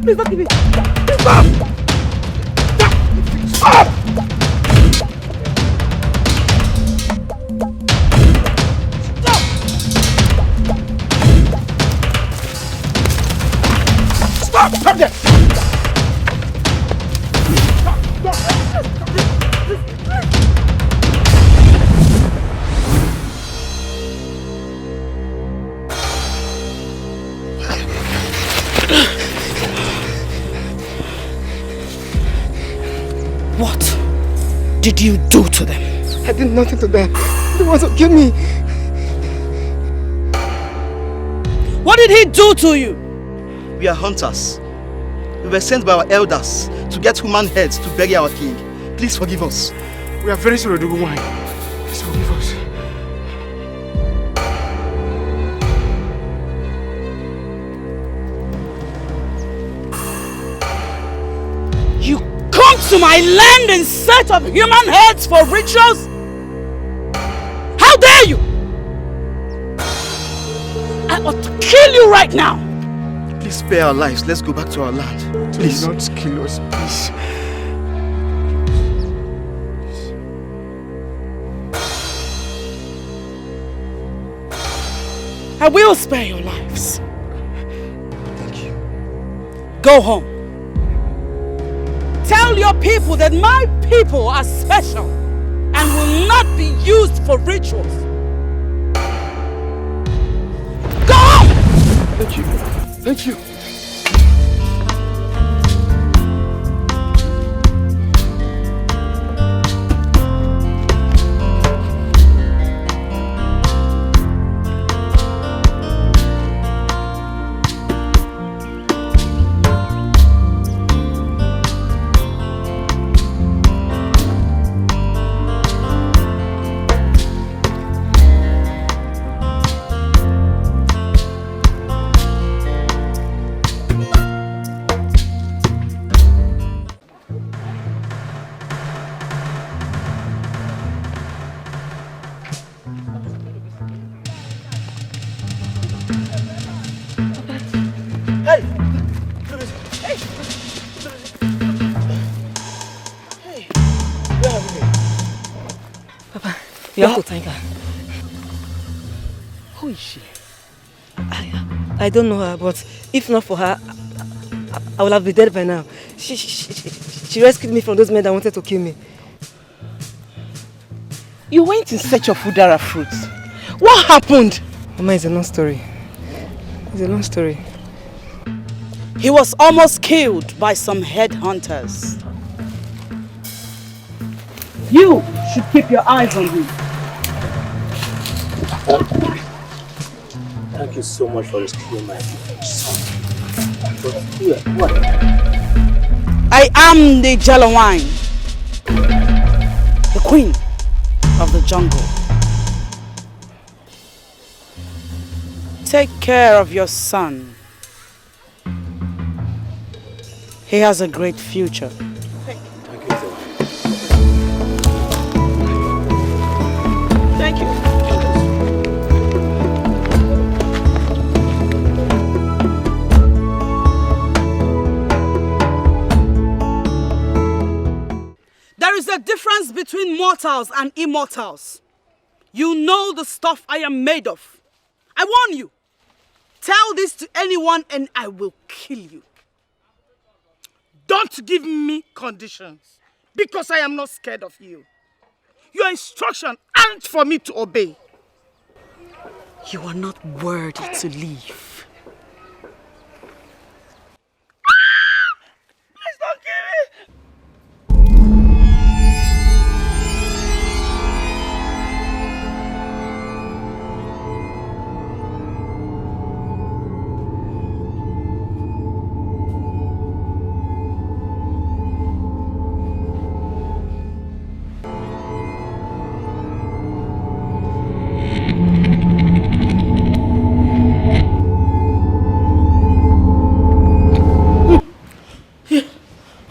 Please don't give me. Please stop! Stop! Stop! Stop there! What did you do to them? I did nothing to them. They want to kill me. What did he do to you? We are hunters. We were sent by our elders to get human heads to bury our king. Please forgive us. We are very sorry, Dogo-wan. Please forgive us. You come to my land in search of human heads for rituals? How dare you! I ought to kill you right now! Please spare our lives. Let's go back to our land. Please. Do not kill us, please. I will spare your lives. Thank you. Go home. Tell your people that my people are special and will not be used for rituals. Go home! Thank you. Thank you. You have to thank her. Who is she? I don't know her, but if not for her, I would have been dead by now. She rescued me from those men that wanted to kill me. You went in search of udara fruits. What happened? Mama, it's a long story. It's a long story. He was almost killed by some headhunters. You should keep your eyes on him. Thank you so much for rescuing my son. But what? I am the Jello Wine, the queen of the jungle. Take care of your son. He has a great future. Thank you, sir. Thank you. There is a difference between mortals and immortals. You know the stuff I am made of. I warn you. Tell this to anyone and I will kill you. Don't give me conditions, because I am not scared of you. Your instructions aren't for me to obey. You are not worthy to live. Please don't kill me!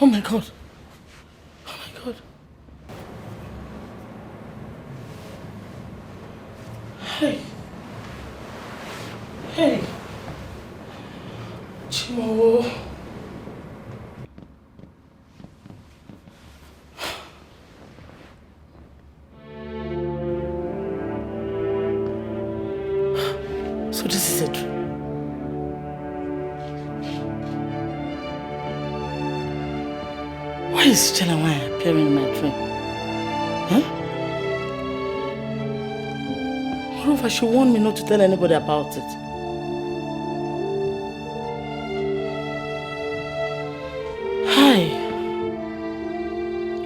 Oh my God. Oh my God. Hey. Hey. Chimo. Why is Chelawai appearing in my dream? Huh? Moreover, she warned me not to tell anybody about it. Hi.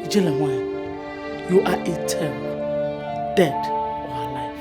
Chelawai, you are a terror. Dead or alive.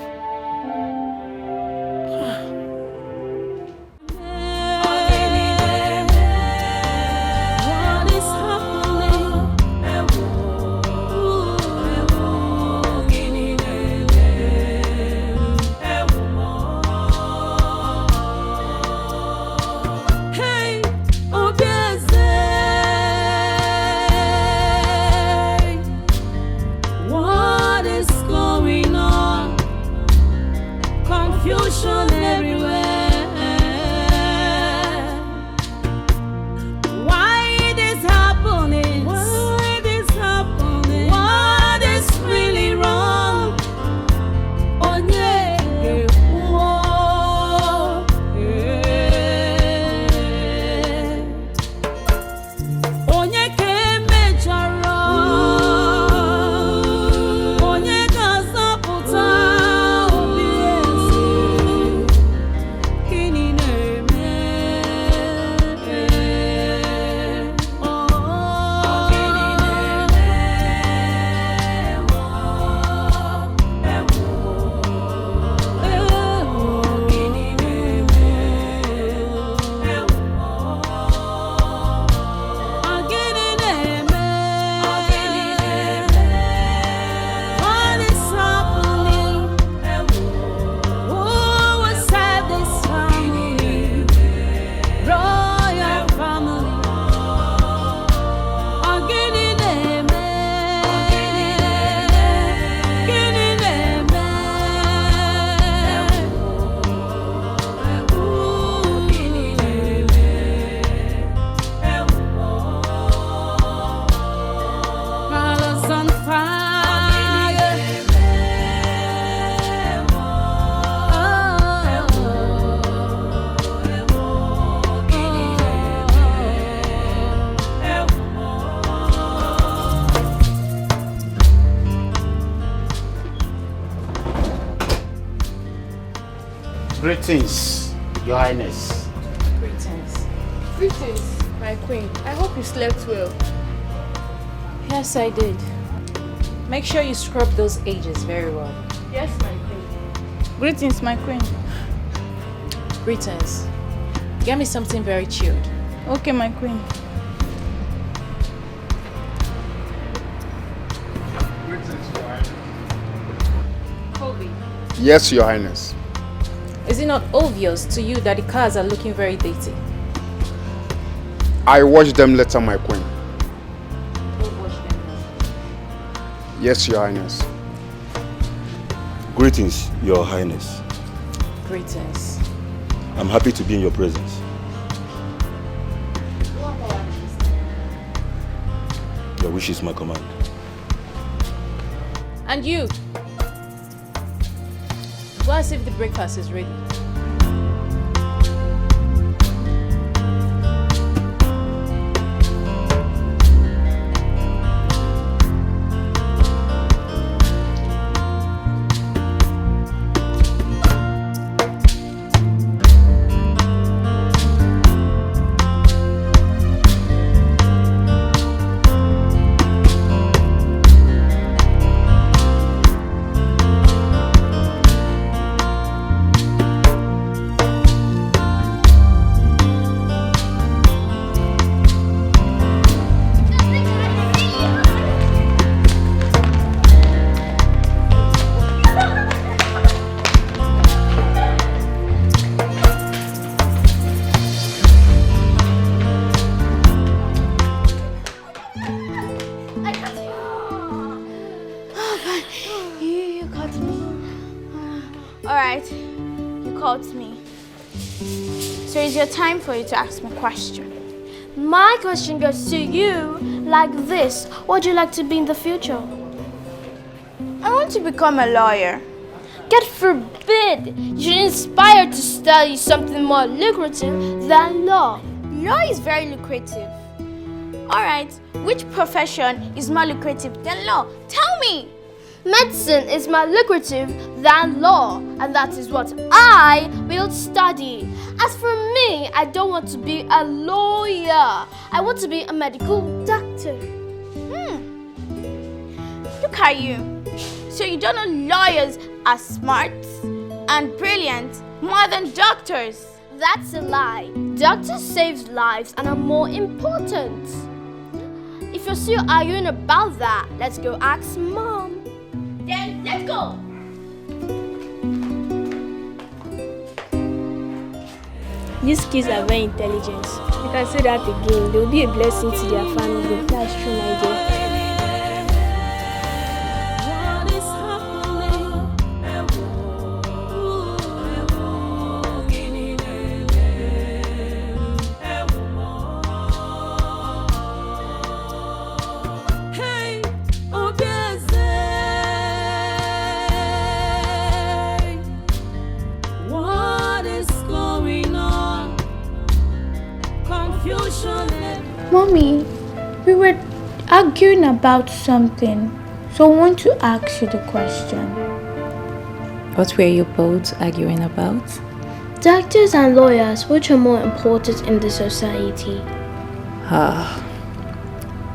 Greetings, Your Highness. Greetings. Greetings, my queen. I hope you slept well. Yes, I did. Make sure you scrub those edges very well. Yes, my queen. Greetings, my queen. Greetings. Get me something very chilled. Okay, my queen. Greetings, Your Highness. Colby, Yes, Your Highness. is it not obvious to you that the cars are looking very dirty? I watched them later, my queen. Go wash them now. Yes, Your Highness. Greetings, Your Highness. Greetings. I'm happy to be in your presence. Your wish is my command. And you? Go and see if the breakfast is ready. Alright, you called me. So it's your time for you to ask me a question. My question goes to you like this. What would you like to be in the future? I want to become a lawyer. God forbid you should inspire to study something more lucrative than law. Law is very lucrative. Alright, which profession is more lucrative than law? Tell me! Medicine is more lucrative than law, and that is what I will study. As for me, I don't want to be a lawyer. I want to be a medical doctor. Look at you. So you don't know lawyers are smart and brilliant more than doctors? That's a lie. Doctors save lives and are more important. If you're still arguing about that, let's go ask Mom. Then let's go. These kids are very intelligent. You can say that again. They'll be a blessing to their family. That's true, my dear. Mommy, we were arguing about something, so I want to ask you the question. What were you both arguing about? Doctors and lawyers, which are more important in the society?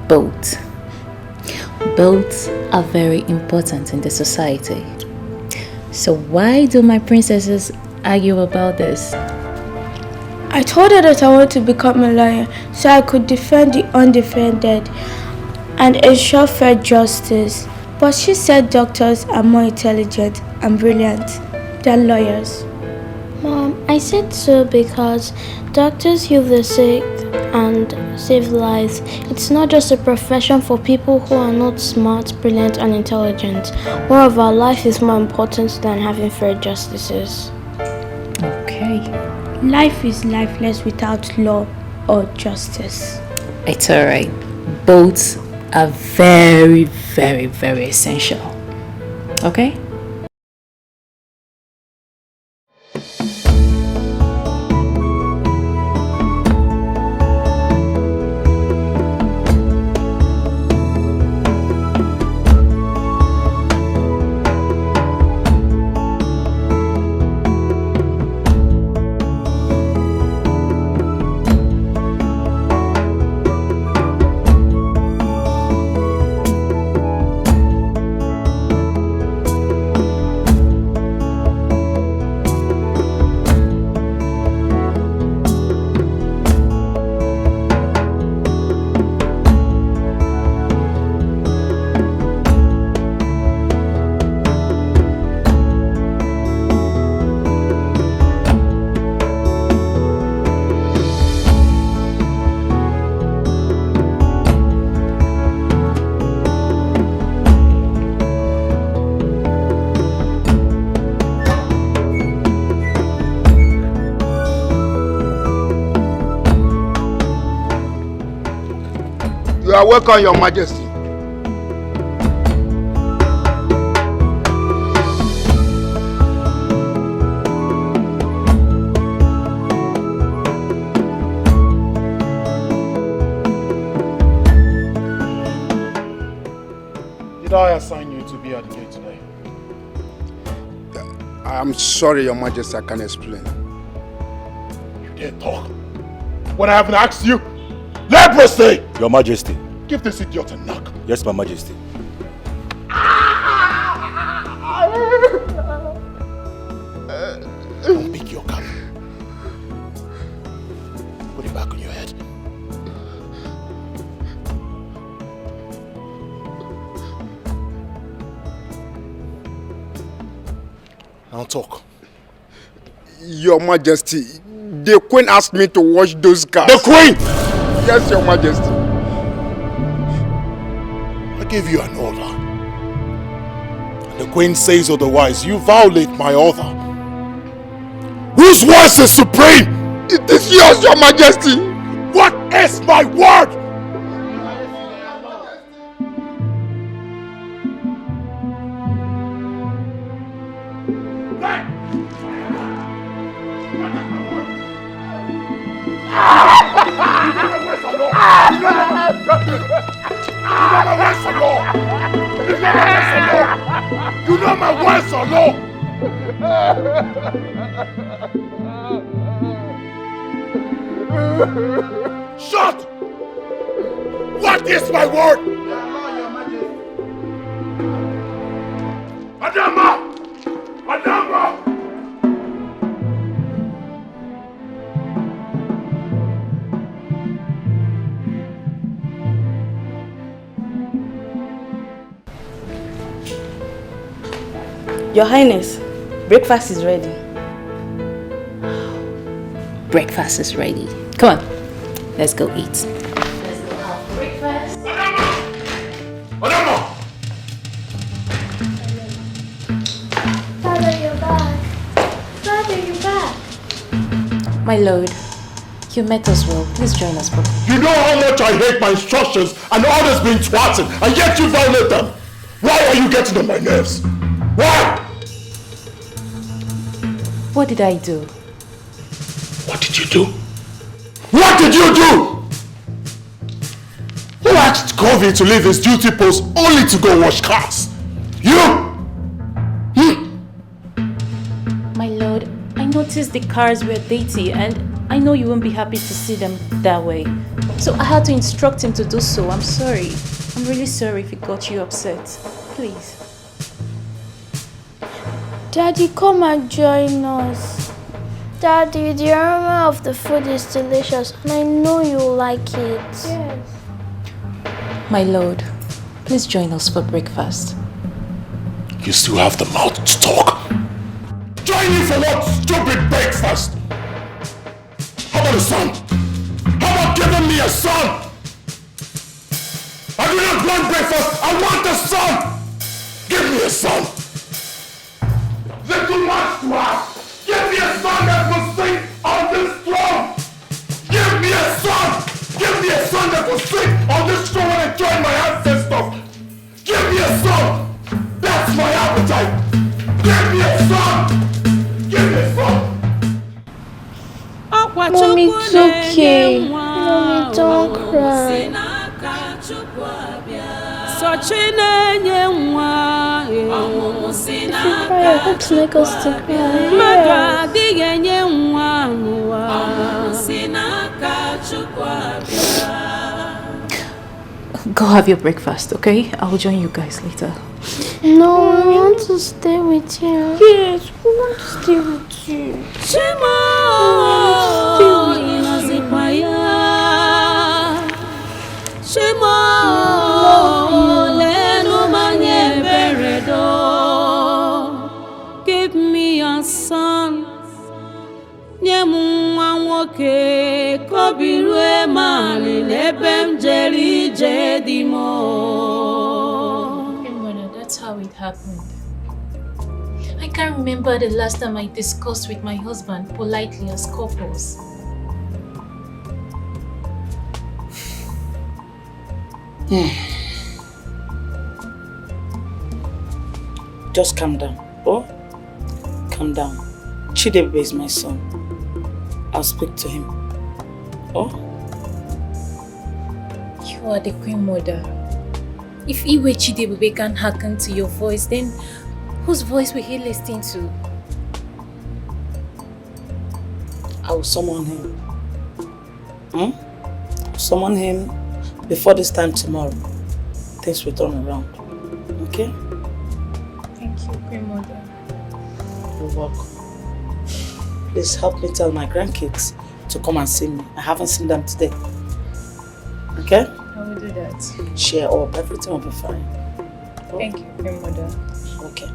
Both. Both are very important in the society. So why do my princesses argue about this? I told her that I want to become a lawyer so I could defend the undefended and ensure fair justice. But she said doctors are more intelligent and brilliant than lawyers. Mom, I said so because doctors heal the sick and save lives. It's not just a profession for people who are not smart, brilliant, and intelligent. Moreover, life is more important than having fair justices. Okay. Life is lifeless without law or justice. It's alright. Both are very, very, very essential. Okay? You are welcome, Your Majesty. Did I assign you to be at the gate today? I'm sorry, Your Majesty, I can't explain. You dare talk when I haven't asked you? Leprosy! Your Majesty. Give this idiot a knock. Yes, my Majesty. Don't pick your gun. Put it back on your head. Now talk. Your Majesty, the Queen asked me to wash those cars. The Queen! Yes, Your Majesty. I gave you an order. The Queen says otherwise. You violate my order. Whose voice is supreme? It is yours, Your Majesty. What is my word? You know my words or no? Shut! What is my word? Adama! Adama! Your Highness, breakfast is ready. Breakfast is ready. Come on, let's go eat. Let's go have breakfast. Adama! Father, you're back. Father, you're back. My lord, you met us well. Please join us, Papa. You know how much I hate my instructions and orders being thwarted, and yet you violate them. Why are you getting on my nerves? Why? What did I do? What did you do? What did you do? Who asked Covey to leave his duty post only to go wash cars? You? My lord, I noticed the cars were dirty and I know you won't be happy to see them that way. So I had to instruct him to do so. I'm sorry. I'm really sorry if it got you upset. Please. Daddy, come and join us. Daddy, the aroma of the food is delicious and I know you'll like it. Yes. My lord, please join us for breakfast. You still have the mouth to talk. Join me for what stupid breakfast? How about a son? How about giving me a son? I do not want breakfast, I want a son! Give me a son! There's too much to ask! Give me a son that will sing on this throne! Give me a son! Give me a son that will sing on this throne and join my ancestors! Give me a son! That's my appetite! Give me a son! Give me a son! Mommy, it's okay. Mommy, don't cry. If you cry, I hope to make us to cry. Go have your breakfast, okay? I'll join you guys later. No, we want to stay with you. Yes, we want to stay with you. Give me a son. That's how it happened. I can't remember the last time I discussed with my husband politely as couples. Just calm down. Oh, calm down. Chidebe is my son. I'll speak to him. Oh? You are the queen mother. If Iwe Chidebe can hearken to your voice, then whose voice will he listen to? I will summon him. Summon him before this time tomorrow. Things will turn around. Okay? Thank you, queen mother. You're welcome. Please help me tell my grandkids to come and see me. I haven't seen them today. Okay? I will do that. Cheer up. Everything will be fine. Oh? Thank you, queen mother. Okay.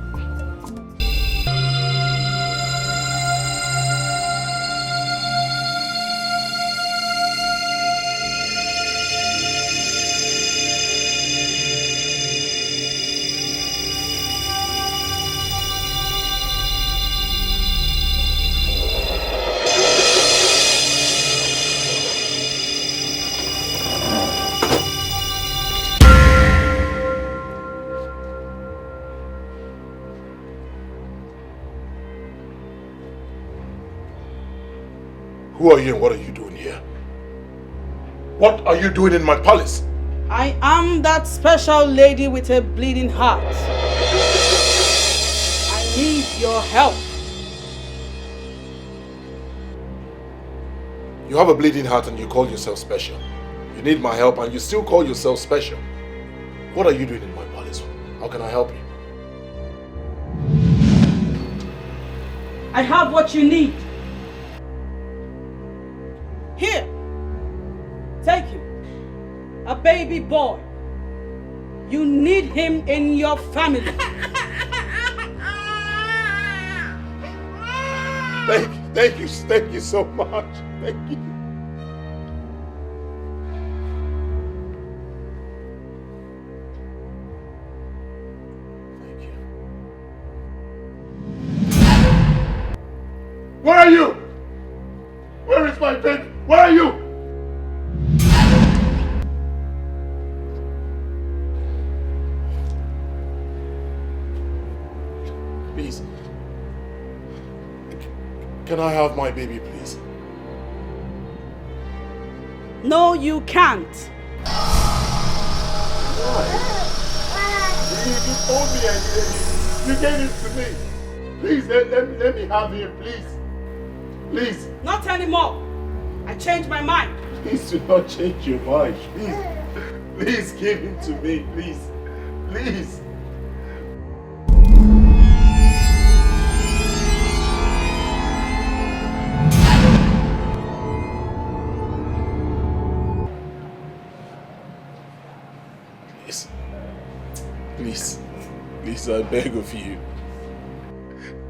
Who are you and what are you doing here? What are you doing in my palace? I am that special lady with a bleeding heart. I need your help. You have a bleeding heart and you call yourself special. You need my help and you still call yourself special. What are you doing in my palace? How can I help you? I have what you need. Here, take him. A baby boy. You need him in your family. Thank you so much. Thank you. Thank you. Where are you? Where is my baby? Where are you? Please. Can I have my baby, please? No, you can't. Why? You told me you gave it to me. Please, let me have him, please. Please. Not anymore. I changed my mind. Please do not change your mind. Please. Please give him to me, please. Please. Please, I beg of you.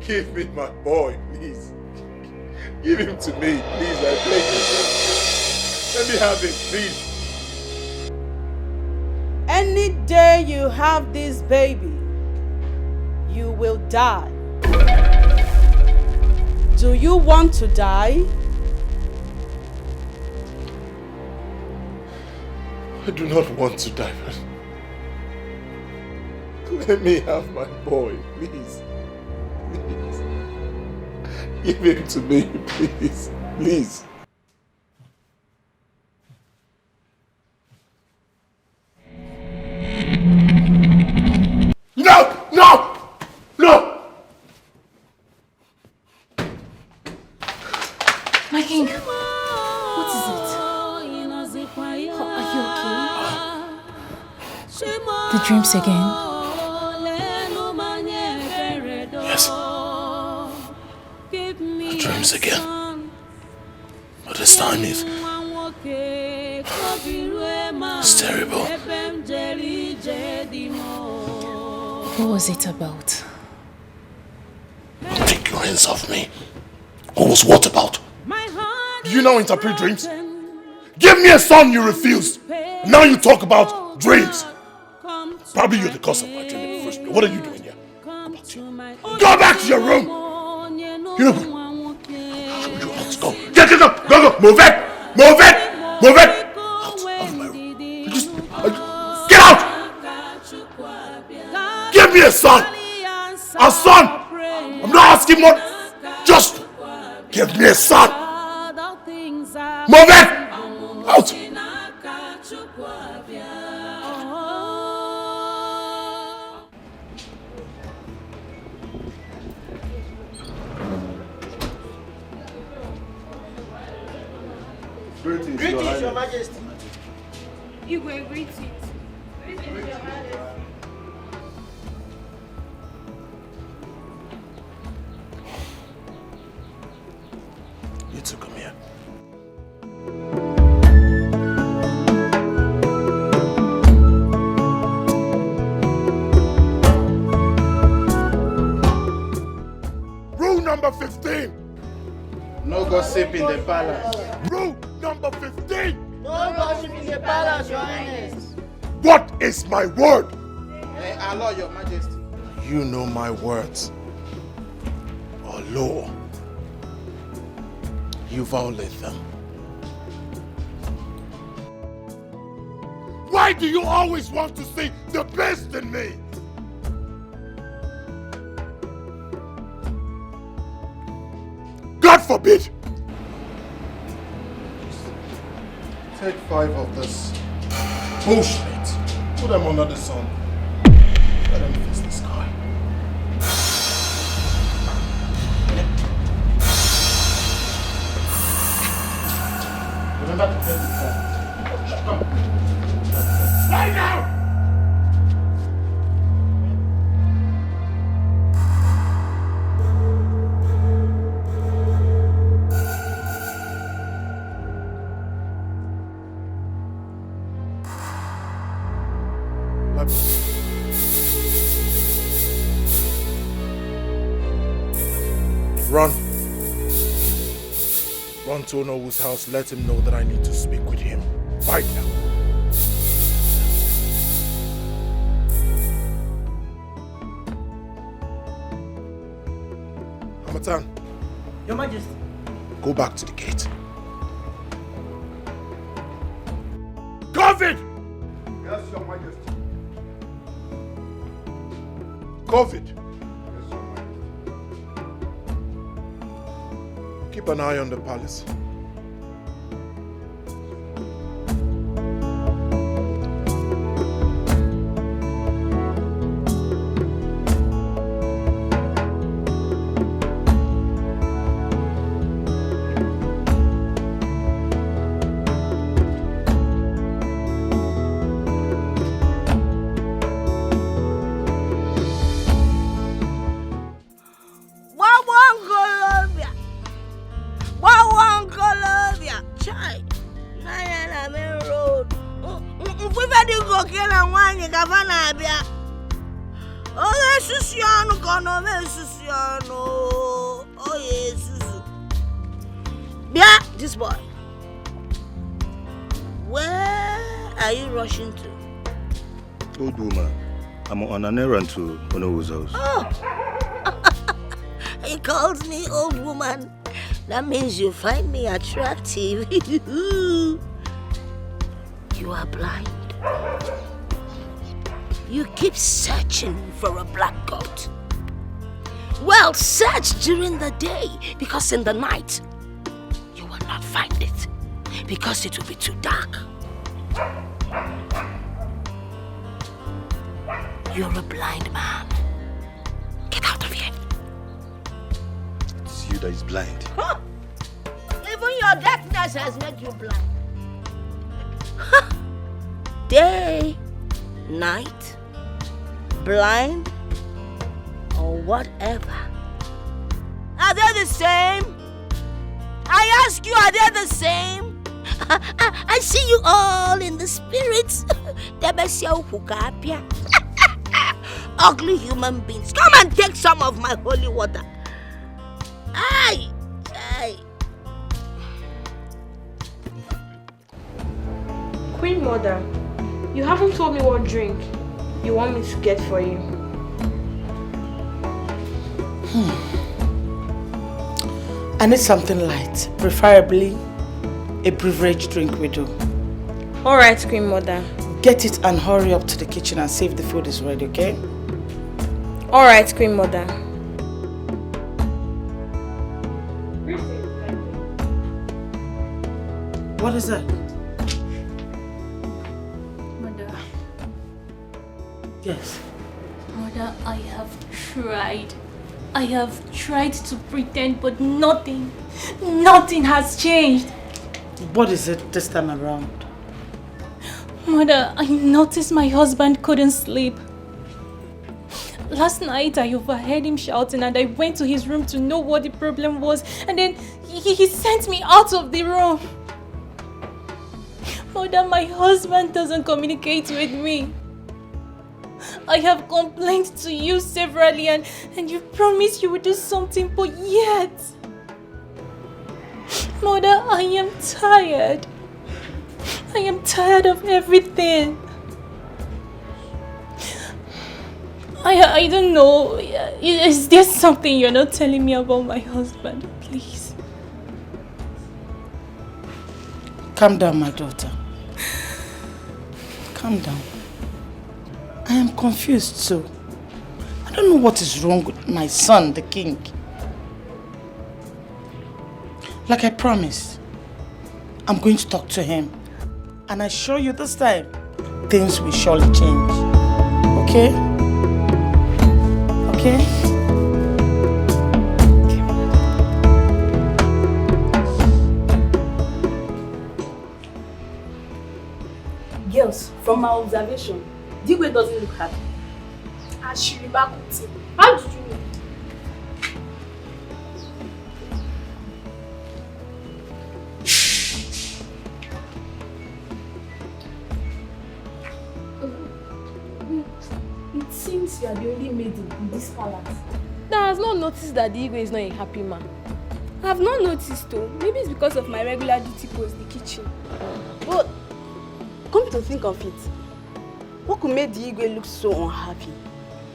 Give me my boy, please. Give him to me, please, I beg you. Let me have him, please. Any day you have this baby, you will die. Do you want to die? I do not want to die, but let me have my boy, please. Please. Give him to me, please. Please. No! No! No! My king, what is it? Are you okay? The dreams again? Yes. The dreams again. But this time it's terrible. What was it about? Take your hands off me. What was what about? Do you now interpret dreams? Give me a son, you refused. Now you talk about dreams. Probably you're the cause of my dream in the first place. What are you doing here? Go back to your room. You know, let's go. Get it up. Go. Move it. Move it. Move it. Out of my room. Get out. Give me a son. A son. I'm not asking more. Just give me a son. Move it. Out. Greetings, Your Majesty. You go and greet it. Greetings, Your Majesty. You two come here. Rule number 15. No gossip in the palace. Rule number 15. No gossip in the palace, Your Highness. What is my word? Allah, Your Majesty. You know my words. Or law. You violate them. Why do you always want to see the best in me? God forbid. Take 5 of this bullshit. Put them under the sun. Let them face the sky. Remember to take the phone. Come. Lie down! Run. Run to Onowo's house. Let him know that I need to speak with him. Right now. Hamatan. Your Majesty. Go back to the gate. COVID! Yes, Your Majesty. COVID. Keep an eye on the palace. This boy, where are you rushing to? Old woman, I'm on an errand to Onowo's house. Oh, he calls me old woman. That means you find me attractive. You are blind. You keep searching for a black goat. Well, search during the day, because in the night, you will not find it, because it will be too dark. You're a blind man. Get out of here. It's you that is blind. Huh? Even your darkness has made you blind. Huh? Day, night, blind, or whatever. Are they the same? I ask you, are they the same? I see you all in the spirits. Ugly human beings. Come and take some of my holy water. Aye, aye. Queen Mother, you haven't told me what drink you want me to get for you. I need something light, preferably a beverage drink we do. Alright, Queen Mother. Get it and hurry up to the kitchen and see if the food is ready, okay? Alright, Queen Mother. What is that? Mother. Yes. Mother, I have tried. I have tried to pretend, but nothing has changed. What is it this time around? Mother, I noticed my husband couldn't sleep. Last night I overheard him shouting and I went to his room to know what the problem was, and then he sent me out of the room. Mother, my husband doesn't communicate with me. I have complained to you severally and you promised you would do something, but yet... Mother, I am tired. I am tired of everything. I don't know. Is there something you're not telling me about my husband? Please. Calm down, my daughter. Calm down. I am confused too. I don't know what is wrong with my son, the king. Like I promised, I'm going to talk to him And I assure you this time, things will surely change. Okay? Okay? Girls, from my observation, Dikeh doesn't look happy. And she remarked with him. How did you know? It seems you are the only maid in this palace that has not noticed that Dikeh is not a happy man. I have not noticed though. Maybe it's because of my regular duty post, the kitchen. But come to think of it, what could make Dikeh look so unhappy?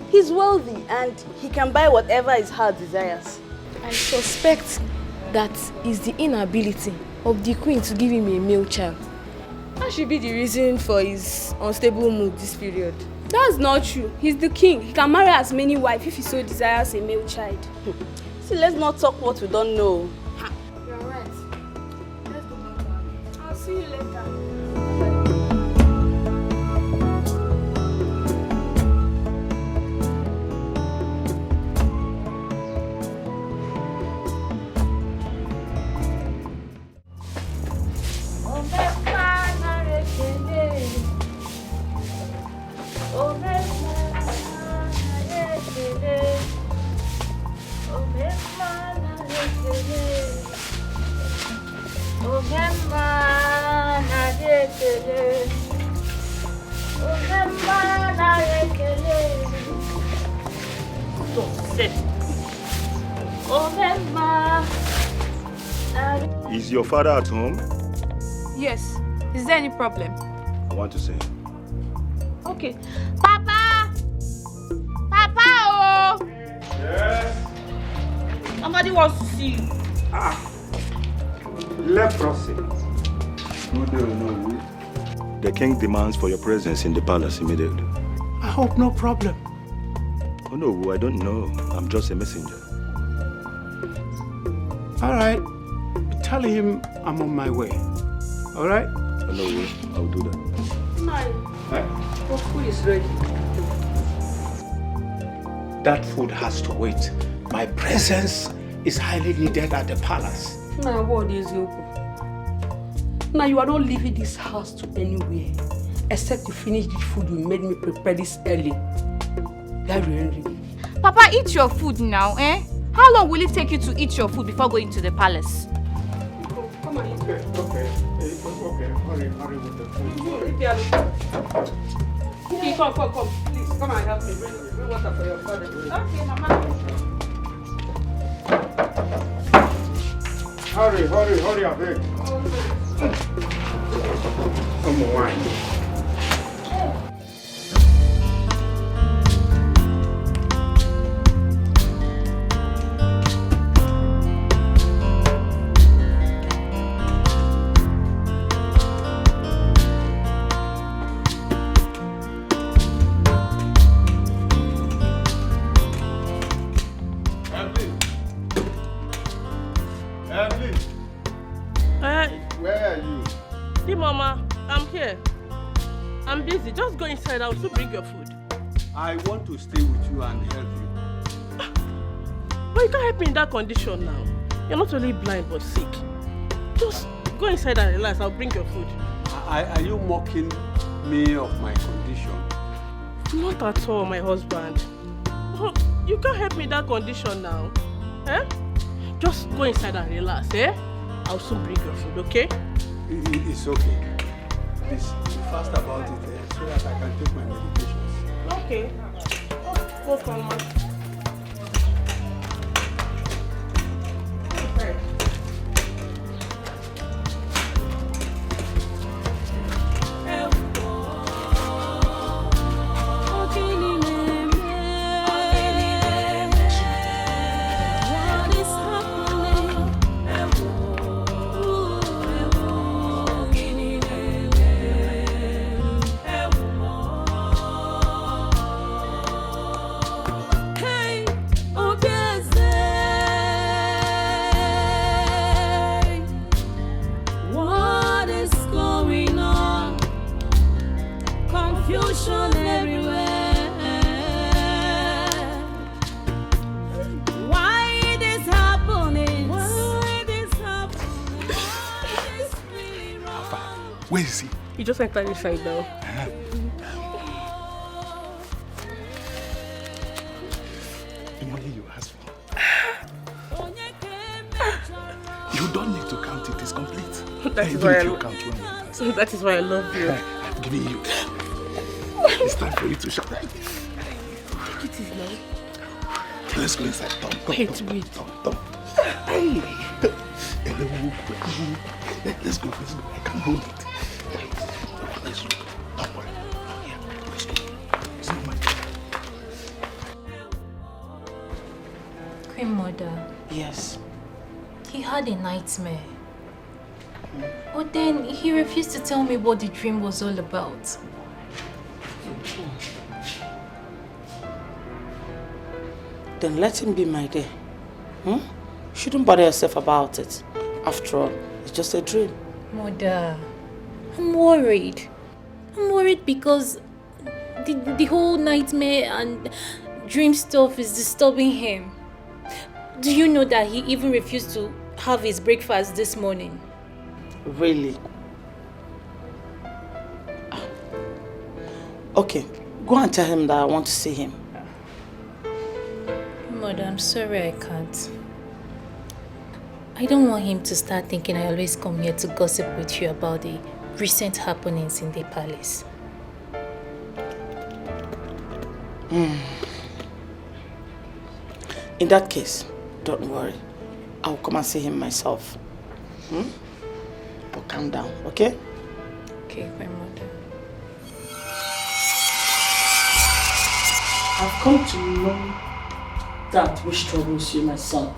He's wealthy and he can buy whatever his heart desires. I suspect that is the inability of the queen to give him a male child. That should be the reason for his unstable mood this period. That's not true. He's the king. He can marry as many wives if he so desires a male child. See, let's not talk what we don't know. You're right. Let's go back. I'll see you later. Is your father at home? Yes. Is there any problem? I want to see him. Okay. Papa! Papa! Oh! Yes? Somebody wants to see you. Leprosy. The king demands for your presence in the palace immediately. I hope no problem. Oh no, I don't know. I'm just a messenger. All right. Tell him I'm on my way. All right? Oh no, I'll do that. Your food is ready. That food has to wait. My presence is highly needed at the palace. Now, what is your Now, you are not leaving this house to anywhere except to finish the food you made me prepare this early. Papa, eat your food now, eh? How long will it take you to eat your food before going to the palace? Come on, eat. Okay. Hurry with the food. Okay, come. Please, come and help me. Bring water for your father. Okay, Mama. Hurry, I beg. Come on. Where are you? Hey, Mama, I'm here. I'm busy. Just go inside. I'll still bring your food. I want to stay with you and help you. But you can't help me in that condition now. You're not only blind but sick. Just go inside and relax. I'll bring your food. Are you mocking me of my condition? Not at all, my husband. Oh, you can't help me in that condition now. Eh? Just go inside and relax, eh? I'll soon bring your food, okay? It's okay. Please, be fast about it so that I can take my medications. Okay. Go for me. is he? You just entered inside now. The money you asked for. You don't need to count it. It's complete. That is Even why if you count when you pass. That is why I love you. I'm giving you. It's time for you to shut up. Take it easy now. Okay, let's go inside. Tom. Hey. Let's go. I can't hold it. Let's go. Don't worry. Yeah, let's go. It's not my Queen Mother. Yes. He had a nightmare. But then he refused to tell me what the dream was all about. Then let him be, my dear. Shouldn't bother yourself about it. After all, it's just a dream. Mother, I'm worried. I'm worried because the whole nightmare and dream stuff is disturbing him. Do you know that he even refused to have his breakfast this morning? Really? Okay, go and tell him that I want to see him. Mother, I'm sorry I can't. I don't want him to start thinking I always come here to gossip with you about the recent happenings in the palace. In that case, don't worry. I'll come and see him myself. But calm down, okay? Okay, my mother. I've come to know that which troubles you, my son.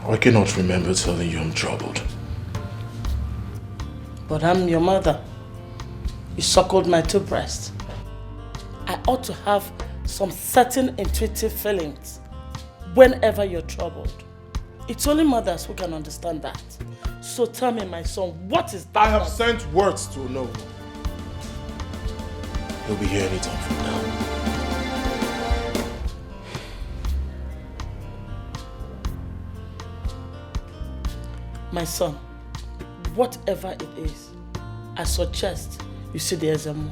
I cannot remember telling you I'm troubled. But I'm your mother. You suckled my two breasts. I ought to have some certain intuitive feelings whenever you're troubled. It's only mothers who can understand that. So tell me, my son, what is that? I have sent words to know. He'll be here anytime from now. My son, whatever it is, I suggest you see the Ezemo.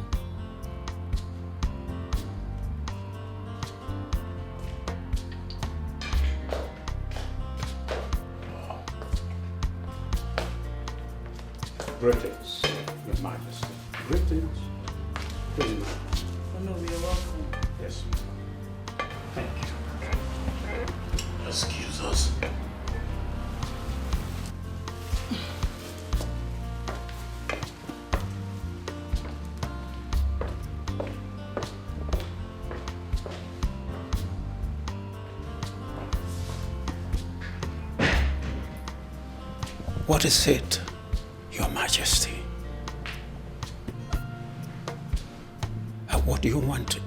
Greetings, Your Majesty. Greetings. Oh no, you're welcome. Yes. Thank you. Excuse us. What is it, Your Majesty? What do you want,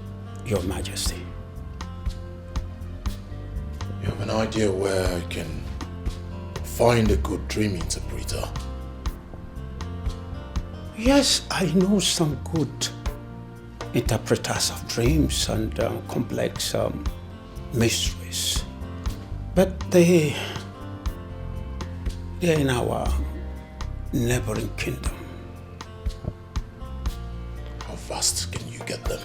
Your Majesty? You have an idea where I can find a good dream interpreter? Yes, I know some good interpreters of dreams and complex mysteries. But they're in our neighboring kingdom. How fast can you get them?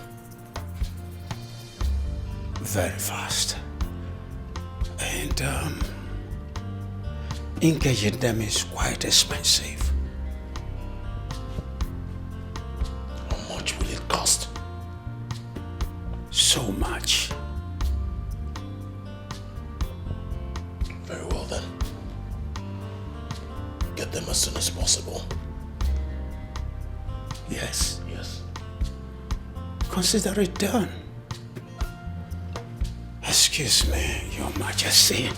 Very fast. And engaging them is quite expensive. How much will it cost? So much. Very well then. Get them as soon as possible. Yes. Yes. Consider it done. Excuse me, Your Majesty.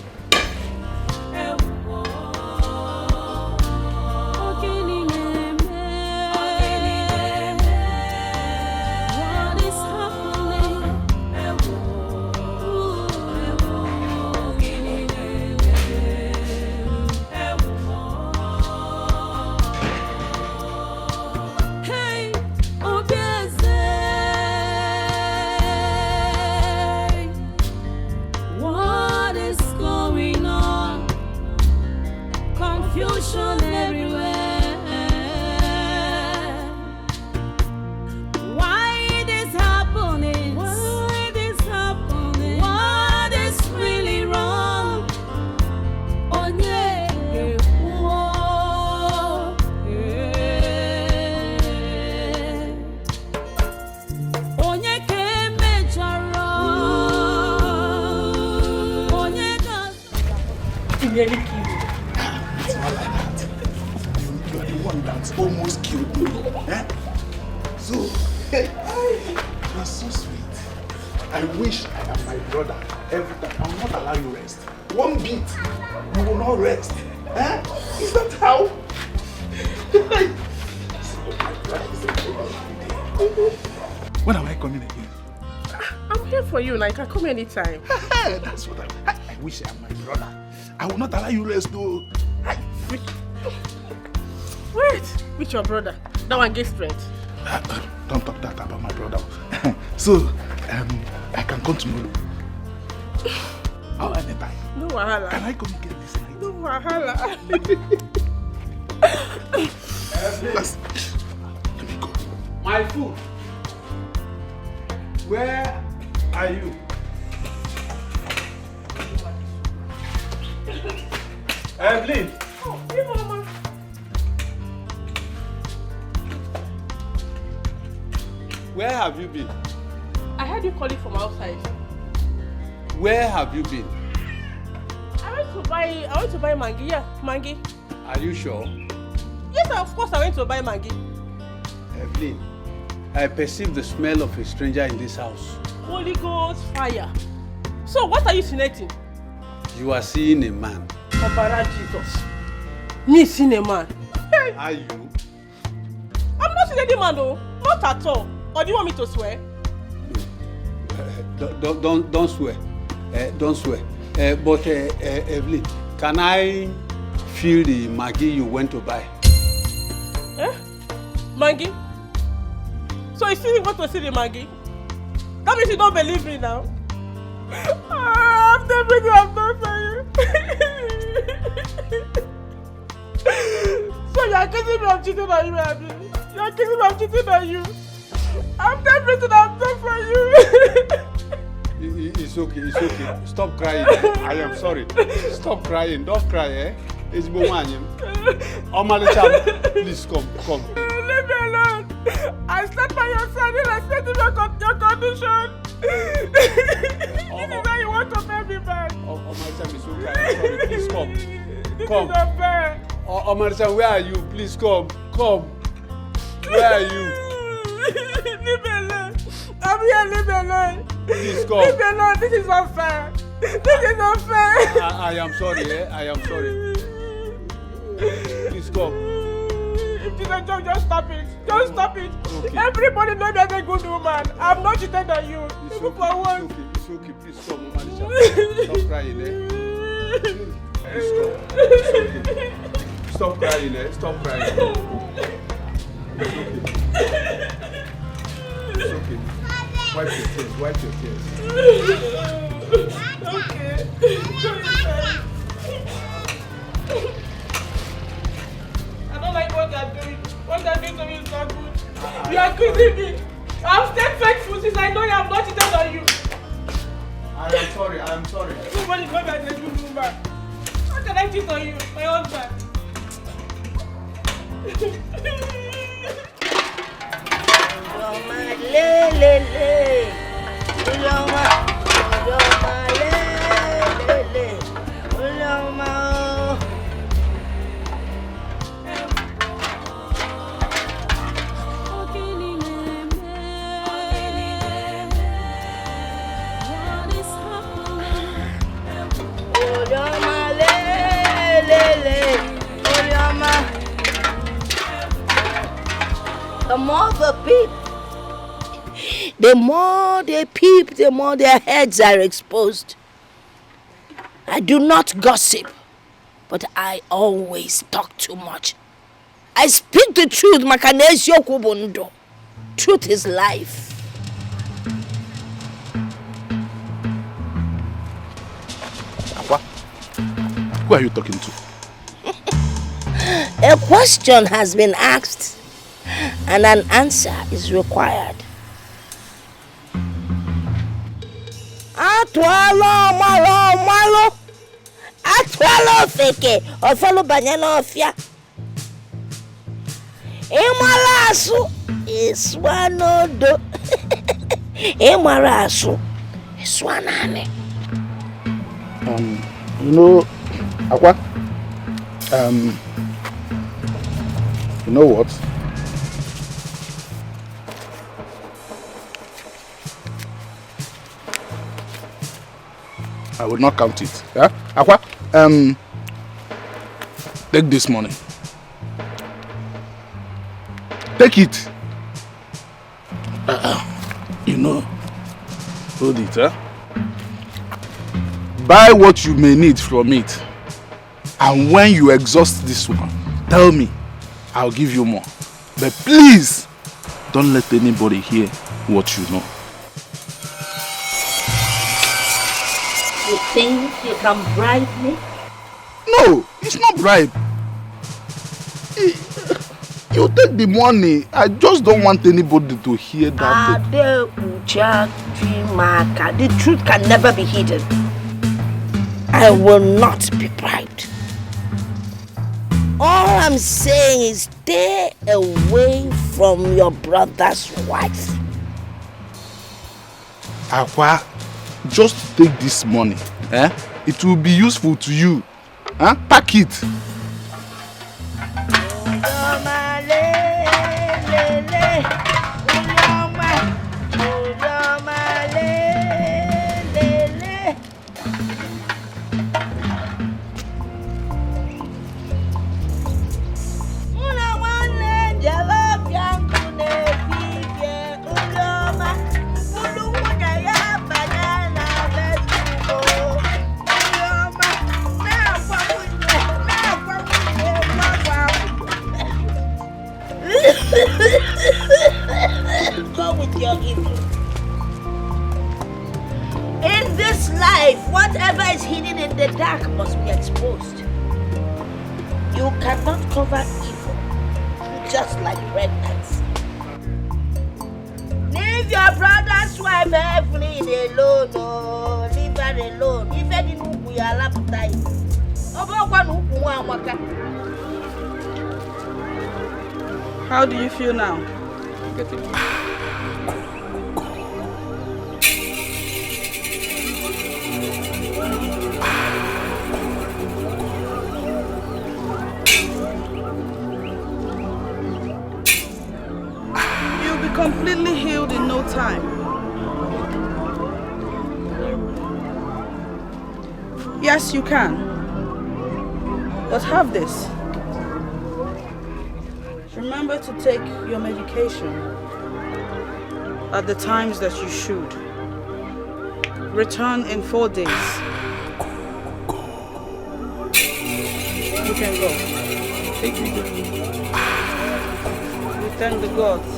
What is that almost killed me. Eh? So, you are so sweet. I wish I am my brother every time. I will not allow you rest. One beat, you will not rest. Eh? Is that how? When am I coming again? I'm here for you, and I can come anytime. That's what I wish I am my brother. I will not allow you rest though. Wait, with your brother. That one gets strength. Don't talk that about my brother. So, I can come tomorrow. Anytime. No wahala. Can I come again this night? No wahala. Let me go. My food. Where are you? Evelyn. Oh, hey, Mama. Where have you been? I heard you calling from outside. Where have you been? I went to buy mangi. Yeah, mangi. Are you sure? Yes, of course I went to buy mangi. Evelyn, I perceive the smell of a stranger in this house. Holy Ghost fire. So what are you insinuating? You are seeing a man. Obara Jesus. Me seeing a man. Hey. Are you? I'm not seeing any man though. Not at all. Or do you want me to swear? Don't swear. Don't swear. But Evelyn, can I feel the Maggi you went to buy? Eh? Maggi? So you still want to see the Maggi? That means you don't believe me now. After everything I've done for you. So you're accusing me of cheating on you, Abby? You're accusing me of cheating on you? After everything I've done for you. It's okay, it's okay. Stop crying. I am sorry. Stop crying. Don't cry, eh? It's Bowanyam. Omalicham, please come. Leave me alone. I stand by your side and I stand in your condition. This is how you want to pay me back. Omalicham is okay. I'm sorry. Please come. This is not fair. Omalicham, where are you? Please come. Where are you? Leave me alone. I'm here, leave me alone. Please come. Leave me alone. This is unfair. This is unfair. I am sorry, eh? I am sorry. Please come. If this is a joke, just stop it. Just stop it. Okay. Everybody knows me as a good woman. I'm not cheating on you. Even for once. It's okay. Please come, Omalicham. Stop crying, eh? Please come. It's okay. Stop crying, eh? Stop crying. It's okay. Wipe your tears. Okay. I don't like what they're doing. What they're doing to me is not good. You are accusing me. I've stayed faithful since I know you have not cheated on you. I am sorry. Everybody knows that I'm a good woman. How can I cheat on you, my husband? The more the peep, the more they peep, the more their heads are exposed. I do not gossip, but I always talk too much. I speak the truth, Makanesio Kubundo. Truth is life. Who are you talking to? A question has been asked and an answer is required. Malo. Atwalo feke. Ofalo banyana ofia. Emalasu iswanodo. Emarasu iswanane. You know, Aqua, You know what? I will not count it. Yeah? Aqua, take this money. Take it. You know, hold it, huh? Buy what you may need from it. And when you exhaust this one, tell me, I'll give you more. But please, don't let anybody hear what you know. You think you can bribe me? No, it's not bribe. You take the money. I just don't want anybody to hear that. The truth can never be hidden. I will not be bribed. All I'm saying is stay away from your brother's wife. Aqua, just take this money. It will be useful to you. Pack it. Go with your evil. In this life, whatever is hidden in the dark must be exposed. You cannot cover evil, just like red ants. Leave your brother's wife Evelyn alone, oh, leave her alone. If any we are laptime. How do you feel now? You'll be completely healed in no time. Yes, you can. But have this. Remember to take your medication at the times that you should. Return in 4 days. You can go. Thank you. We thank the gods.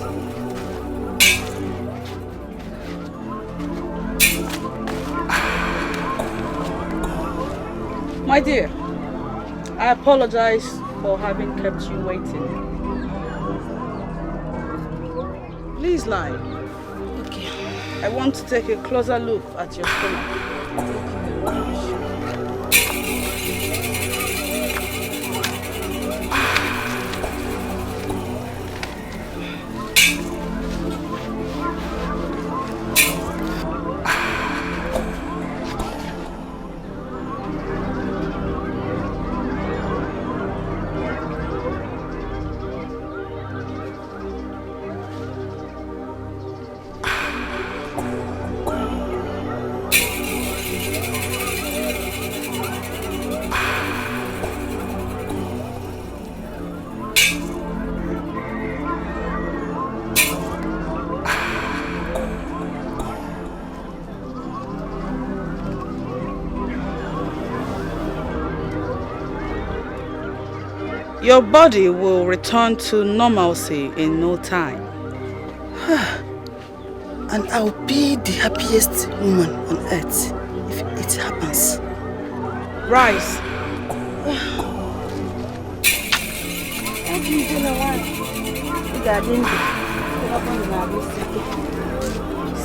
My dear, I apologize for having kept you waiting. Please lie. Okay. I want to take a closer look at your stomach. Your body will return to normalcy in no time. And I'll be the happiest woman on earth if it happens. Rise.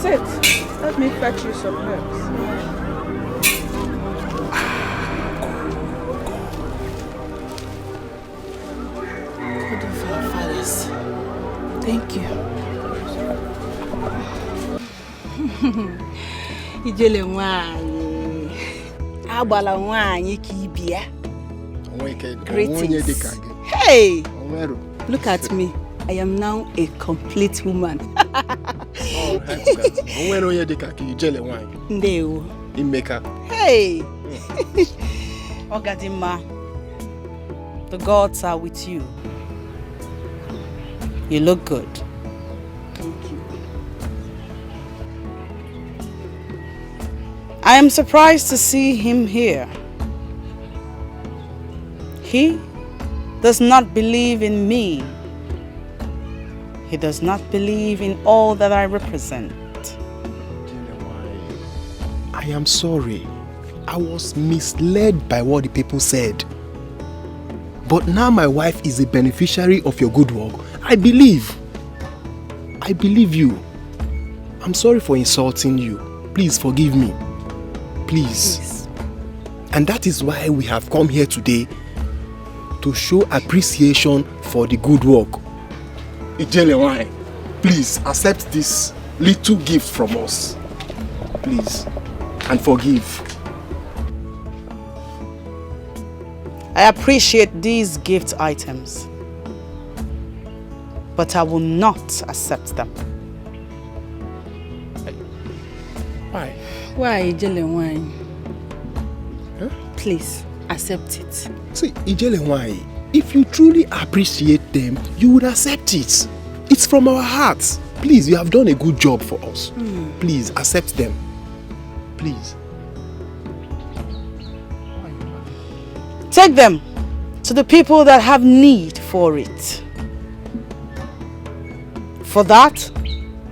Sit. Let me fetch you some herbs. Thank you. Ijele nwanyị. Agbala nwanyị ka ibia. Greetings. Hey! Look at me. I am now a complete woman. Oh, when are you Dikeh wine? No. Imeka. Hey! Ogadima, the gods are with you. You look good. Thank you. I am surprised to see him here. He does not believe in me. He does not believe in all that I represent. I am sorry. I was misled by what the people said. But now my wife is a beneficiary of your good work. I believe you. I'm sorry for insulting you. Please forgive me. Please. And that is why we have come here today to show appreciation for the good work. Ijele, please accept this little gift from us. Please. And forgive. I appreciate these gift items, but I will not accept them. Why? Why, Ijele wine? Huh? Please, accept it. See, Ijele wine, if you truly appreciate them, you would accept it. It's from our hearts. Please, you have done a good job for us. Please, accept them. Please. Take them to the people that have need for it. For that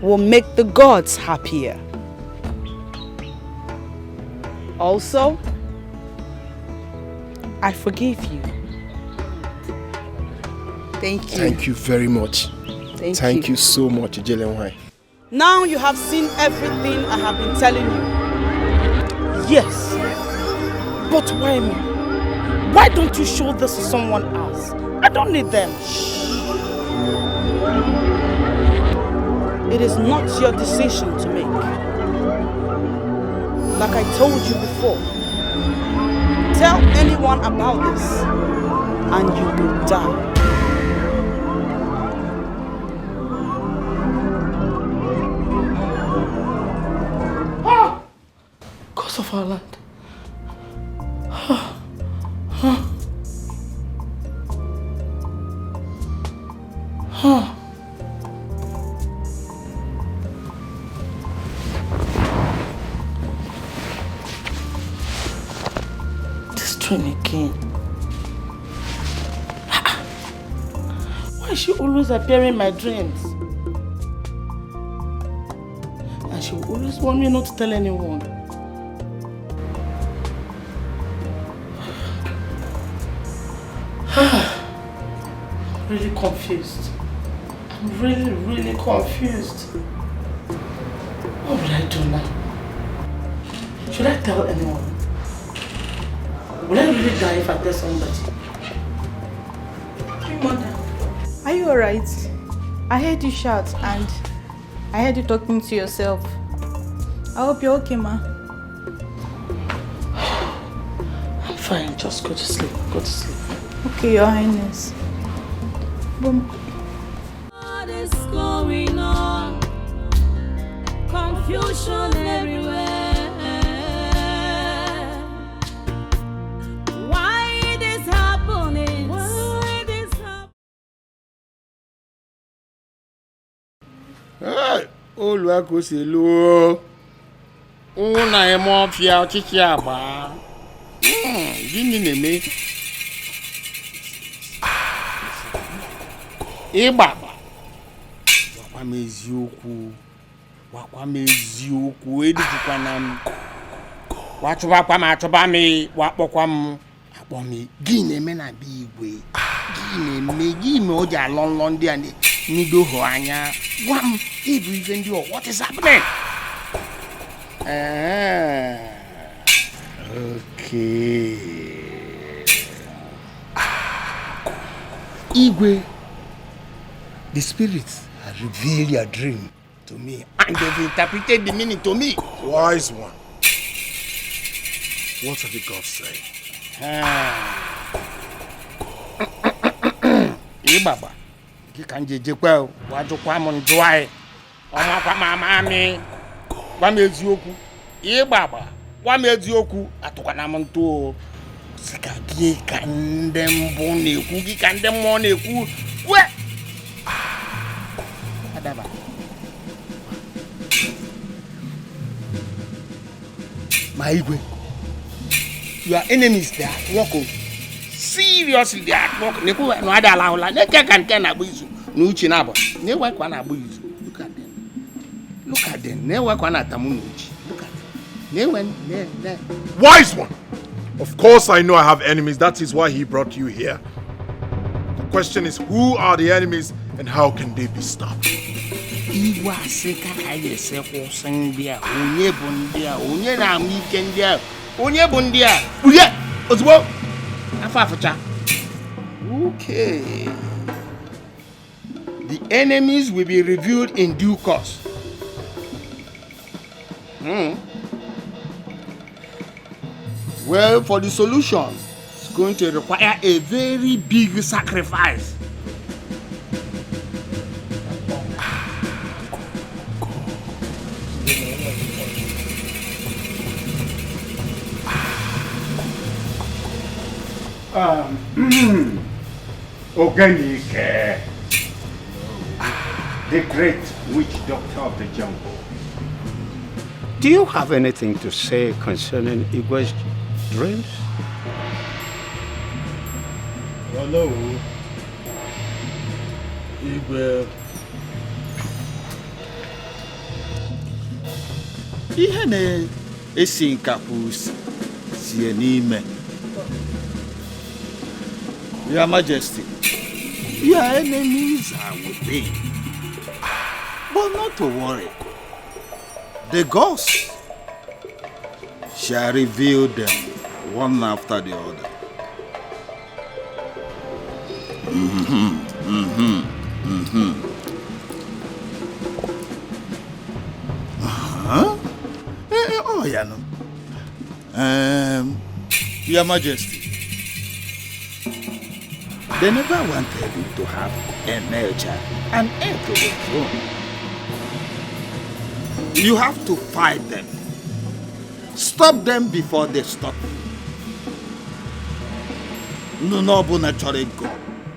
will make the gods happier. Also, I forgive you. Thank you. Thank you very much. Thank you so much, Ijele. Now you have seen everything I have been telling you. Yes. But why me? Why don't you show this to someone else? I don't need them. It is not your decision to make. Like I told you before, tell anyone about this and you will die. Cause of our land. This train again. Why is she always appearing in my dreams? And she will always want me not to tell anyone. Really confused. I'm really confused. What will I do now? Should I tell anyone? Will I really die if I tell somebody? Hey, Mother. Are you alright? I heard you shout and I heard you talking to yourself. I hope you're okay, Ma. I'm fine. Just go to sleep. Go to sleep. Okay, Your Highness. Boom. What is going on? Confusion everywhere. Why this happening? Why this happening? Hey, Oluwakoselu. Una emo fia ochichi agba. Gini na-eme? Ịgbagba. Wakwa m eziokwu. Edijikwana m. Wachụbakwa m achụba m. Wakpọkwa m. Akpọ m. Gị na-eme na be igwe. Gị me o ji alọ nlọ ndị a nido hụ anya. Gwa m ịbụ ife ndị ọ. What is happening? Okay. Igwe, the spirits have revealed your dream to me and they've interpreted the meaning to me. Wise one. What have the gods say? Ibaba, Gikanjejekwa, wajukwa mundwai. Oma kwa mamami. Wame ezioku. Ye baba. Wame ezioku atukwana muntu. Sika gikandem boneku, gikandem moneku. We. Adaba. My Igwe. Your enemies there at work. Seriously, they are at work. Neku no ada allow. Neke can abuizu. No chinabo. Ne work one abuizu. Look at them. Look at them. Ne work one atamunuchi. Look at them. Ne when ne. Wise one. Of course I know I have enemies. That is why he brought you here. The question is, who are the enemies and how can they be stopped? Iwa seka kaye se ko sandia. Onye bondia. Onye na mikendia. Onye bondia. Uye. Ozbo. Afafucha. Okay. The enemies will be reviewed in due course. Well, for the solution, it's going to require a very big sacrifice. Dikeh, the great witch doctor of the jungle. Do you have anything to say concerning Igwe's dreams? Hello. Igwe. Ihe na-esi nkapụ sie n'ime. Your Majesty, your enemies are within. But not to worry. The gods shall reveal them one after the other. Oh, yeah, no. Your Majesty, they never wanted you to have a male child, an heir to the throne. You have to fight them. Stop them before they stop you. No, chore go.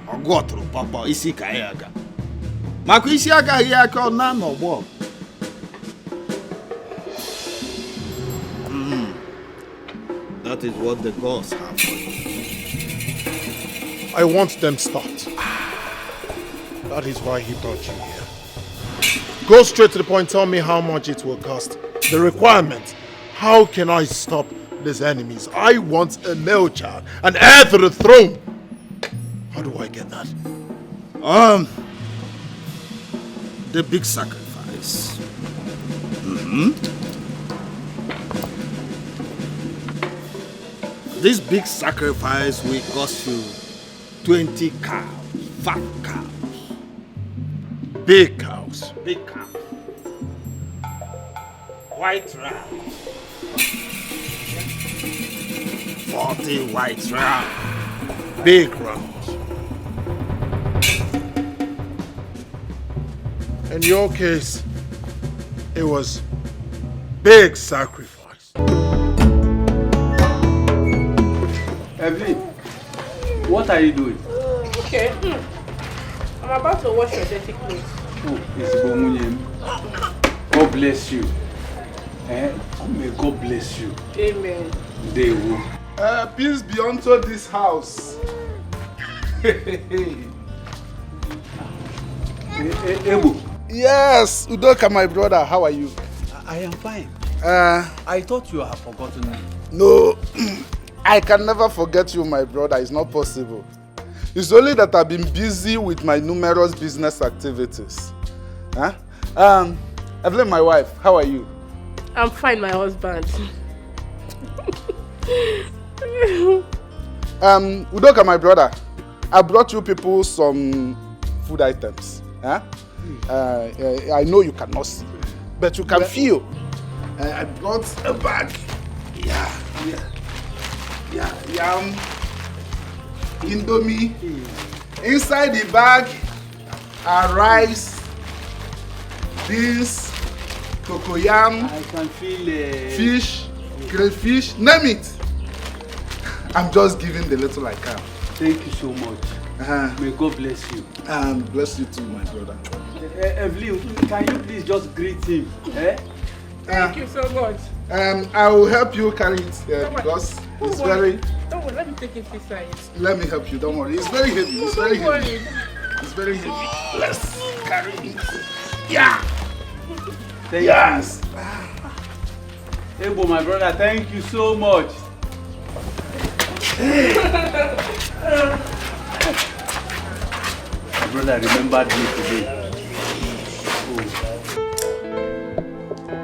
Ogotro papa isi ka yaga. Mako isi aga ya ka na no bo. That is what the gods have for you. I want them stopped. That is why he brought you here. Go straight to the point. Tell me how much it will cost. The requirement. How can I stop these enemies? I want a male child, an heir to the throne. How do I get that? The big sacrifice. This big sacrifice will cost you 20 cows, fat cows. Big cows. Big cows. White rams. 40 white rams. Big rams. In your case, it was big sacrifice. Evelyn, what are you doing? Okay. I'm about to wash your dirty clothes. Oh, it's Bomunyem. God bless you. May God bless you. Amen. They will. Peace be unto this house. Ebu. Yes, Udoka, my brother. How are you? I am fine. I thought you had forgotten me. No, I can never forget you, my brother. It's not possible. It's only that I've been busy with my numerous business activities. Evelyn, my wife, how are you? I'm fine, my husband. Udoka, my brother, I brought you people some food items. I know you cannot see, but you can feel. I brought a bag. Yam, Indomie. Inside the bag, rice, beans, cocoyam, I can feel fish, crayfish, name it. I'm just giving the little I can. Thank you so much. May God bless you. And bless you too, my brother. Evelyn, can you please just greet him? Thank you so much. I will help you carry it because it's very... Don't worry, let me take it beside. Let me help you, don't worry. It's very heavy. It's very Don't heavy. worry. It's very heavy. Let's carry it. Yeah! Yes! Ebo, my brother, thank you so much. My brother remembered me today.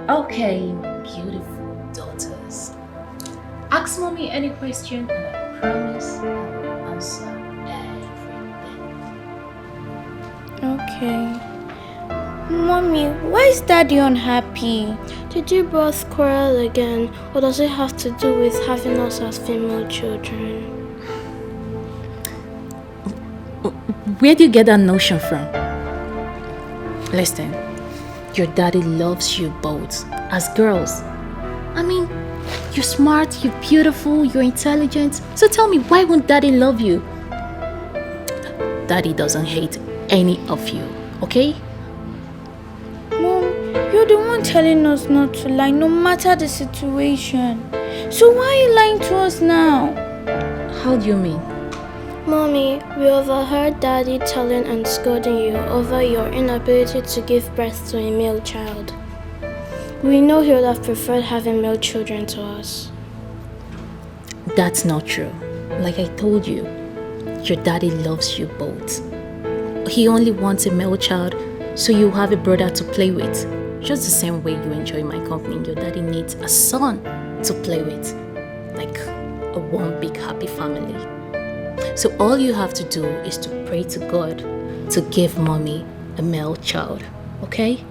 Okay, beautiful daughters. Ask mommy any question and I promise I'll answer everything. Okay. Mommy, why is Daddy unhappy? Did you both quarrel again, or does it have to do with having us as female children? Where do you get that notion from? Listen, your daddy loves you both as girls. I mean, you're smart, you're beautiful, you're intelligent. So tell me, why won't daddy love you? Daddy doesn't hate any of you, okay? Mom, you're the one telling us not to lie, no matter the situation. So why are you lying to us now? How do you mean? Mommy, we overheard Daddy telling and scolding you over your inability to give birth to a male child. We know he would have preferred having male children to us. That's not true. Like I told you, your daddy loves you both. He only wants a male child so you have a brother to play with. Just the same way you enjoy my company, your daddy needs a son to play with. Like a one big happy family. So all you have to do is to pray to God to give mommy a male child, okay?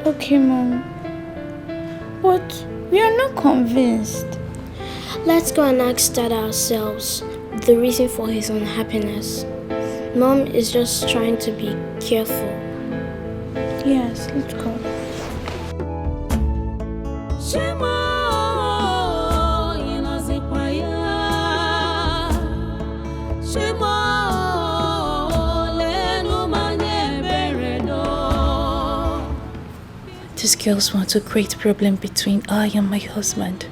Okay, Mom. But we are not convinced. Let's go and ask Dad ourselves the reason for his unhappiness. Mom is just trying to be careful. Yes, let's go. These girls want to create a problem between I and my husband.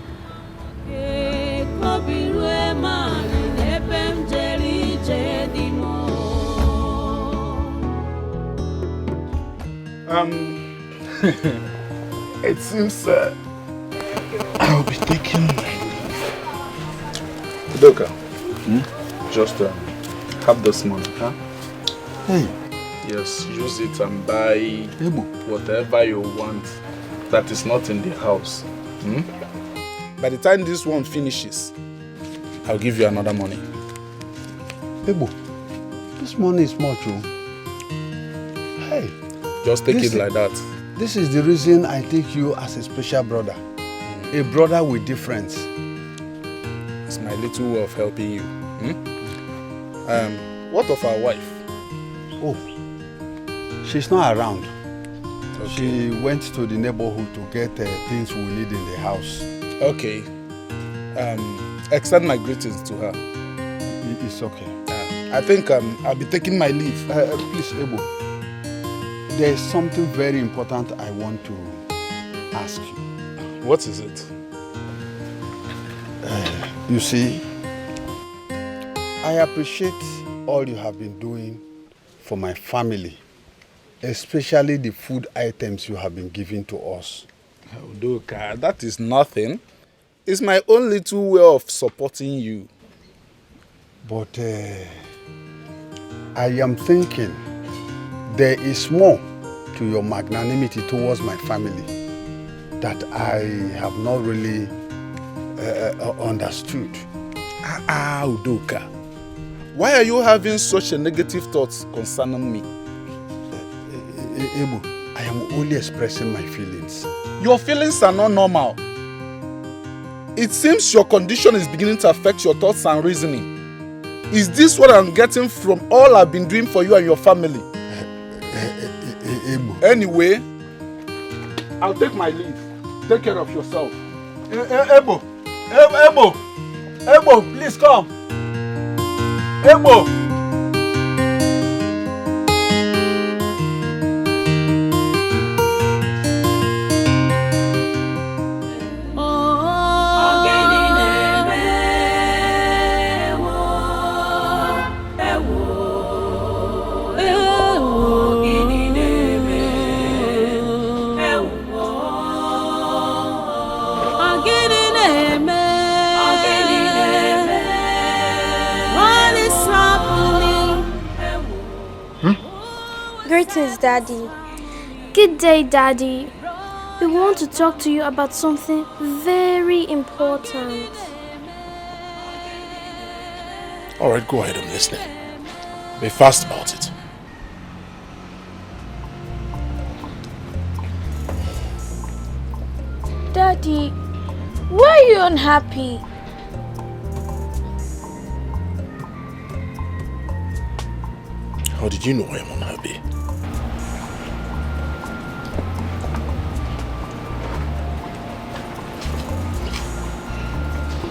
It seems I'll be taking my leave. Dikeh, just have this money, huh? Hey. Yes, use it and buy whatever you want that is not in the house. By the time this one finishes, I'll give you another money. Ebo, this money is much, oh. Hey. Just take it like that. This is the reason I take you as a special brother. A brother with difference. It's my little way of helping you. What of our wife? Oh, she's not around. Okay. She went to the neighborhood to get things we need in the house. Okay. Extend my greetings to her. It's okay. I think I'll be taking my leave. Please, Ebo. There is something very important I want to ask you. What is it? You see, I appreciate all you have been doing for my family, especially the food items you have been giving to us. Oh, Dikeh, that is nothing. It's my own little way of supporting you. But I am thinking there is more to your magnanimity towards my family that I have not really understood. Dikeh, why are you having such a negative thoughts concerning me? Ebo, I am only expressing my feelings. Your feelings are not normal. It seems your condition is beginning to affect your thoughts and reasoning. Is this what I'm getting from all I've been doing for you and your family? Anyway, I'll take my leave. Take care of yourself. Ebo, please come. Ebo. Greetings, Daddy. Good day, Daddy. We want to talk to you about something very important. All right, go ahead, I'm listening. Be fast about it. Daddy, why are you unhappy? How did you know I am unhappy?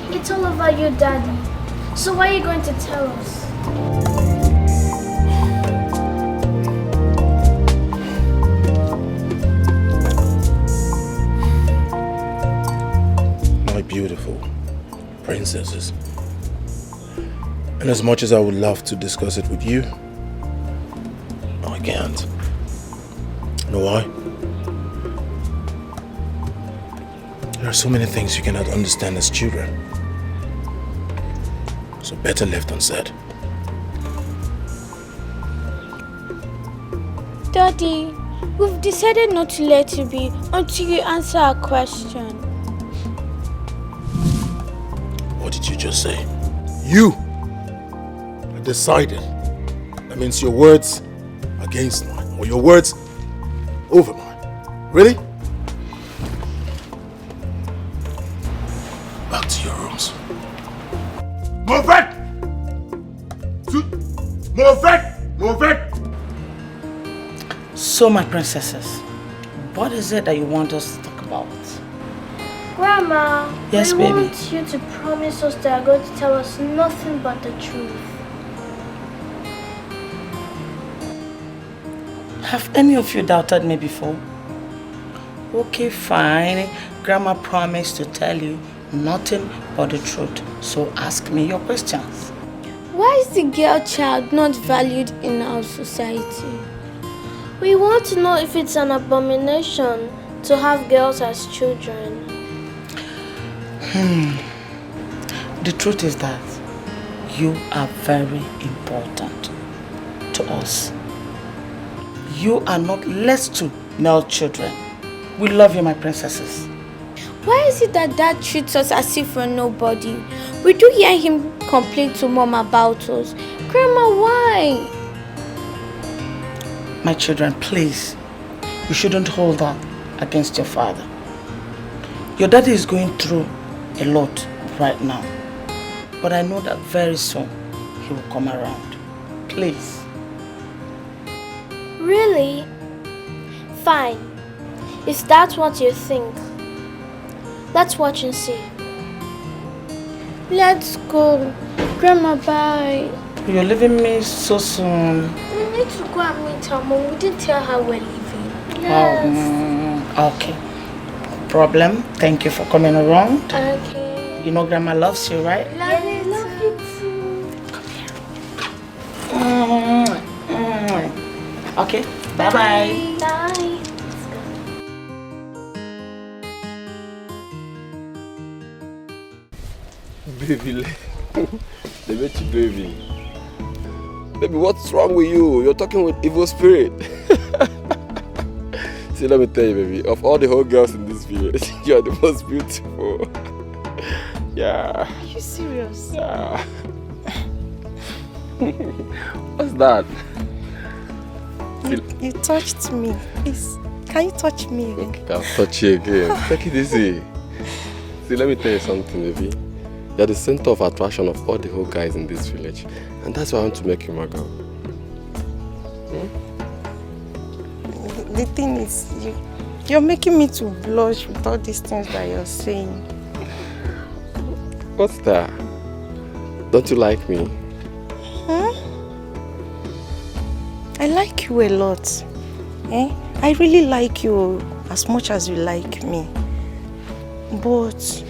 It's all over you, Daddy. So why are you going to tell us? My beautiful princesses. And as much as I would love to discuss it with you, I can't. You know why? There are so many things you cannot understand as children. So better left unsaid. Daddy, we've decided not to let you be until you answer our question. What did you just say? You have decided. That means your words against mine, or your words over mine. Really? Back to your rooms. Move it! Move it! Move it! So, my princesses, what is it that you want us to talk about? Grandma, Yes, we baby. want you to promise us that you're going to tell us nothing but the truth. Have any of you doubted me before? Okay, fine. Grandma promised to tell you nothing but the truth. So ask me your questions. Why is the girl child not valued in our society? We want to know if it's an abomination to have girls as children. The truth is that you are very important to us. You are not less to male children. We love you, my princesses. Why is it that Dad treats us as if we're nobody? We do hear him complain to Mom about us. Grandma, why? My children, please, you shouldn't hold that against your father. Your daddy is going through a lot right now. But I know that very soon he will come around. Please. Really? Fine. If that's what you think, let's watch and see. Let's go. Grandma, bye. You're leaving me so soon. We need to go and meet her Mom. We didn't tell her we're leaving. Yes. Okay. No problem. Thank you for coming around. Okay. You know Grandma loves you, right? Love you too. Okay. Bye-bye. Bye. Baby, they met you, baby. Baby, what's wrong with you? You're talking with evil spirit. See, let me tell you, baby, of all the whole girls in this village, you're the most beautiful. Yeah. Are you serious? Yeah. What's that? You touched me. Please, can you touch me again? Okay, I'll touch you again. Take it easy. See, let me tell you something, baby. You're the center of attraction of all the whole guys in this village. And that's why I want to make you my girl. The thing is, you're making me to blush with all these things that you're saying. What's that? Don't you like me? I like you a lot. I really like you as much as you like me. But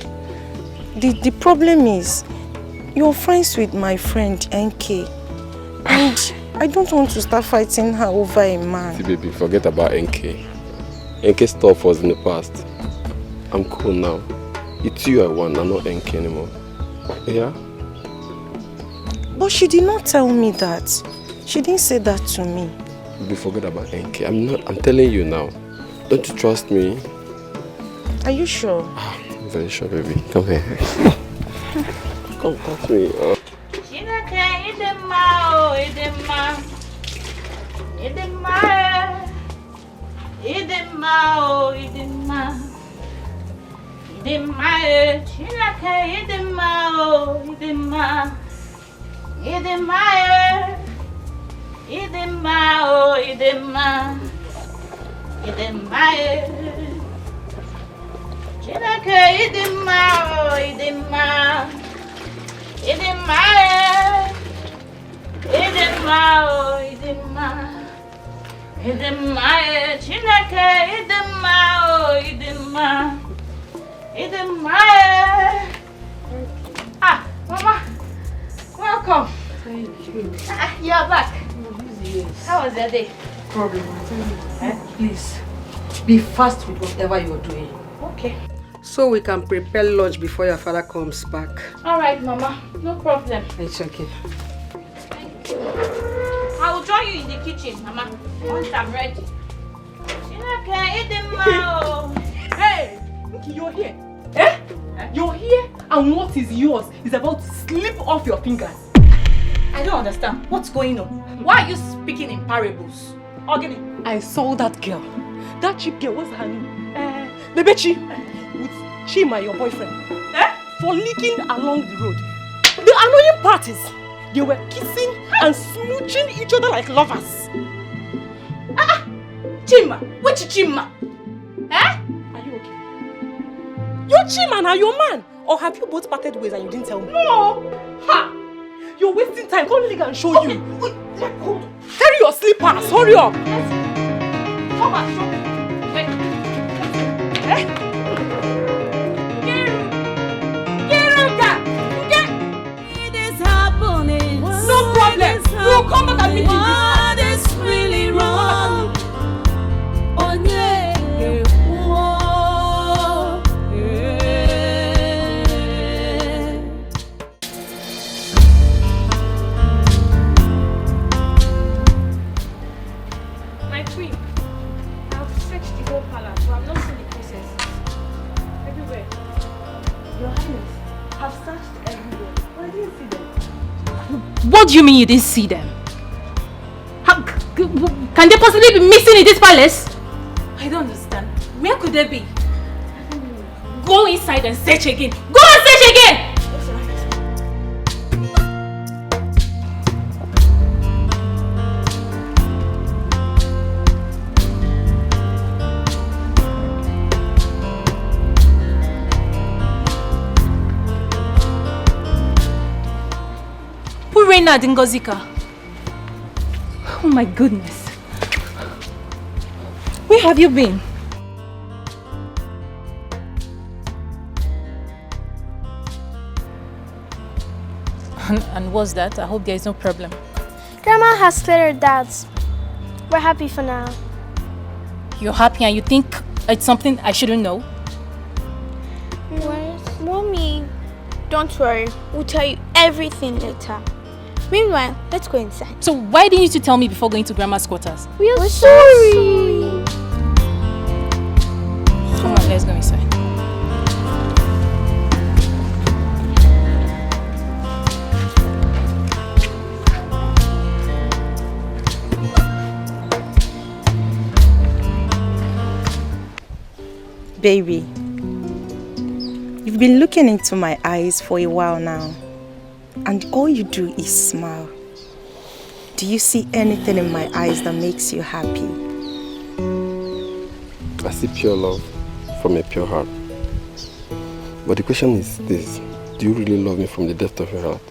the problem is, you're friends with my friend NK. And I don't want to start fighting her over a man. See, baby, forget about NK. NK stuff was in the past. I'm cool now. It's you I want, I'm not NK anymore. Yeah? But she did not tell me that. She didn't say that to me. Baby, forget about NK. I'm telling you now. Don't you trust me? Are you sure? I'm very sure, baby. Come here. Come touch me. Ah, Mama, welcome. Thank you. You're back. Yes. How was your day? Problem. Please, be fast with whatever you're doing. Okay. So we can prepare lunch before your father comes back. All right, Mama. No problem. It's okay. I will join you in the kitchen, Mama, once I'm ready. Hey, you're here. Eh? You're here, and what is yours is about to slip off your fingers. I don't understand. What's going on? Why are you speaking in parables? Ogini. I saw that girl. That cheap girl, what's her name? Lebechi. With Chima, your boyfriend. For leaking along the road. The annoying part is, they were kissing and smooching each other like lovers. Chima? Which Chima? Are you okay? You're Chima now, your man. Or have you both parted ways and you didn't tell me? No! Ha! You're wasting time. Come Liga and show you. Carry your slippers. Hurry up. Come on, show me. Wait. It is happening. No problem. We'll come back and meet you. What is really wrong? Oh, yeah. Whoa. My queen, I've searched the whole palace, but I've not seen the princess. Everywhere. Your Highness, I've searched everywhere, but I didn't see them. What do you mean you didn't see them? Can they possibly be missing in this palace? I don't understand. Where could they be? Go inside and search again. Go and search again! Reina Dingozika. Oh my goodness. Where have you been? And what's that? I hope there is no problem. Grandma has cleared her doubts. We're happy for now. You're happy and you think it's something I shouldn't know? Mommy, don't worry. We'll tell you everything later. Meanwhile, let's go inside. So why didn't you tell me before going to Grandma's quarters? We're sorry. Come on, let's go inside. Baby, you've You've been looking into my eyes for a while now, and all you do is smile. Do you see anything in my eyes that makes you happy? I see pure love from a pure heart. But the question is this: do you really love me from the depth of your heart?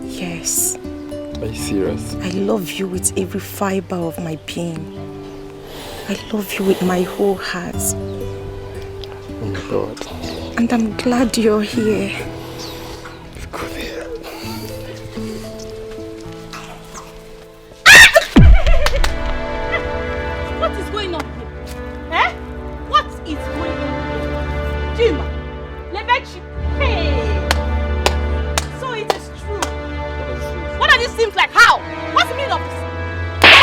Yes. Are you serious? I love you with every fiber of my being. I love you with my whole heart. Oh my God. And I'm glad you're here. Come here. What is going on here? Eh? What is going on here? Jima, Lebechi, hey! So it is true. What does this seem like? How? What's the meaning of this?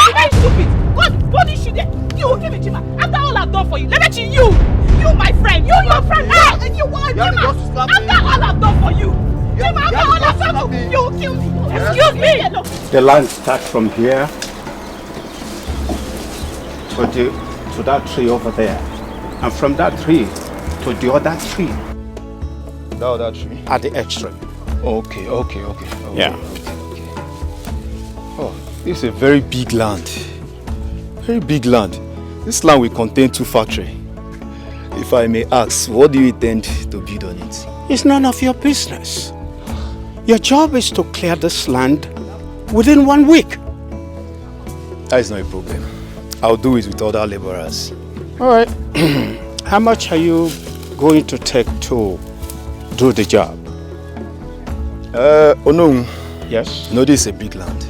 You're very stupid. God, what is you there? You will give me Jima. After all I've done for you, Lebechi, you my friend, you your friend. Hey, and you want Jima. After all I've done for you. Jima, after all I've done for you, you will kill me. Excuse me. The line starts from here to that tree over there. And from that tree to the other tree. The other tree? At the extreme. Okay. Yeah. Okay. Oh, this is a very big land. Very big land. This land will contain 2 factories. If I may ask, what do you intend to build on it? It's none of your business. Your job is to clear this land within 1 week. That is not a problem. I'll do it with other laborers. All right. How much are you going to take to do the job? Onung. Yes? You know this is a big land.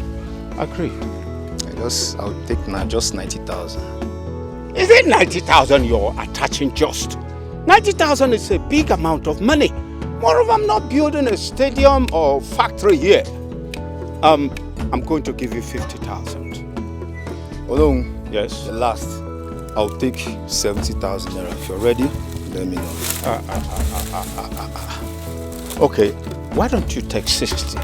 Agree. I'll take just 90,000. Is it 90,000 you're attaching just? 90,000 is a big amount of money. Moreover, I'm not building a stadium or factory here. I'm going to give you 50,000. Onung. Yes? The last. I'll take 70,000 naira. If you're ready, let me know. Okay, why don't you take 60?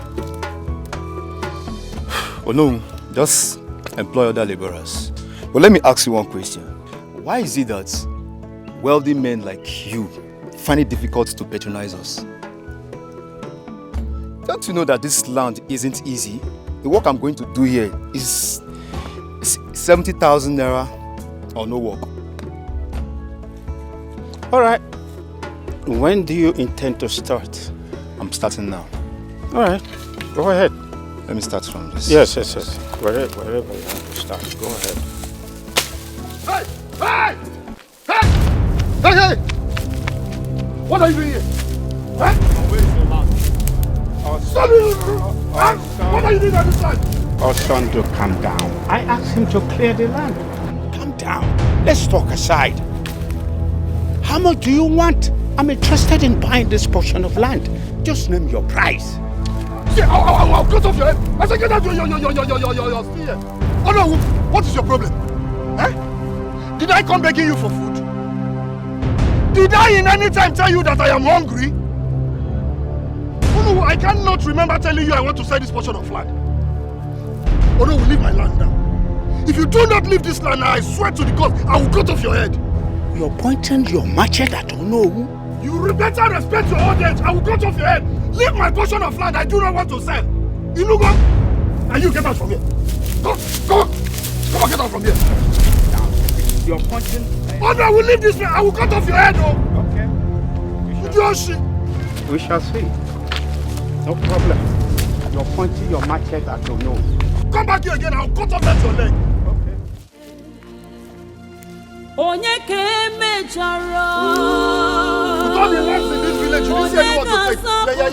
Oh no, just employ other laborers. But let me ask you one question. Why is it that wealthy men like you find it difficult to patronize us? Don't you know that this land isn't easy? The work I'm going to do here is 70,000 naira or no work. All right. When do you intend to start? I'm starting now. All right. Go ahead. Let me start from this. Yes. Wherever you want to start, go ahead. Hey! What are you doing here? Huh? What are you doing at this time? Oh, Tonto, calm down. I asked him to clear the land. Calm down. Let's talk aside. How much do you want? I'm interested in buying this portion of land. Just name your price. See, I'll cut off your head. I said, get out your spear. Oh no, what is your problem? Eh? Did I come begging you for food? Did I in any time tell you that I am hungry? Oh no, I cannot remember telling you I want to sell this portion of land. Oh no, leave my land now. If you do not leave this land now, I swear to the God, I will cut off your head. You're pointing your machete at Ono. You better respect your old age. I will cut off your head. Leave my portion of land I do not want to sell. Inugo, and you get out from here. Come on, get out from here. You're pointing. Oh no, I will leave this man. I will cut off your head, oh. Okay. We shall see. No problem. You're pointing your machete at Ono. Come back here again. I'll cut off your leg. Onye kemejara. With all the lands in this village, you didn't see anyone to take. Yeah.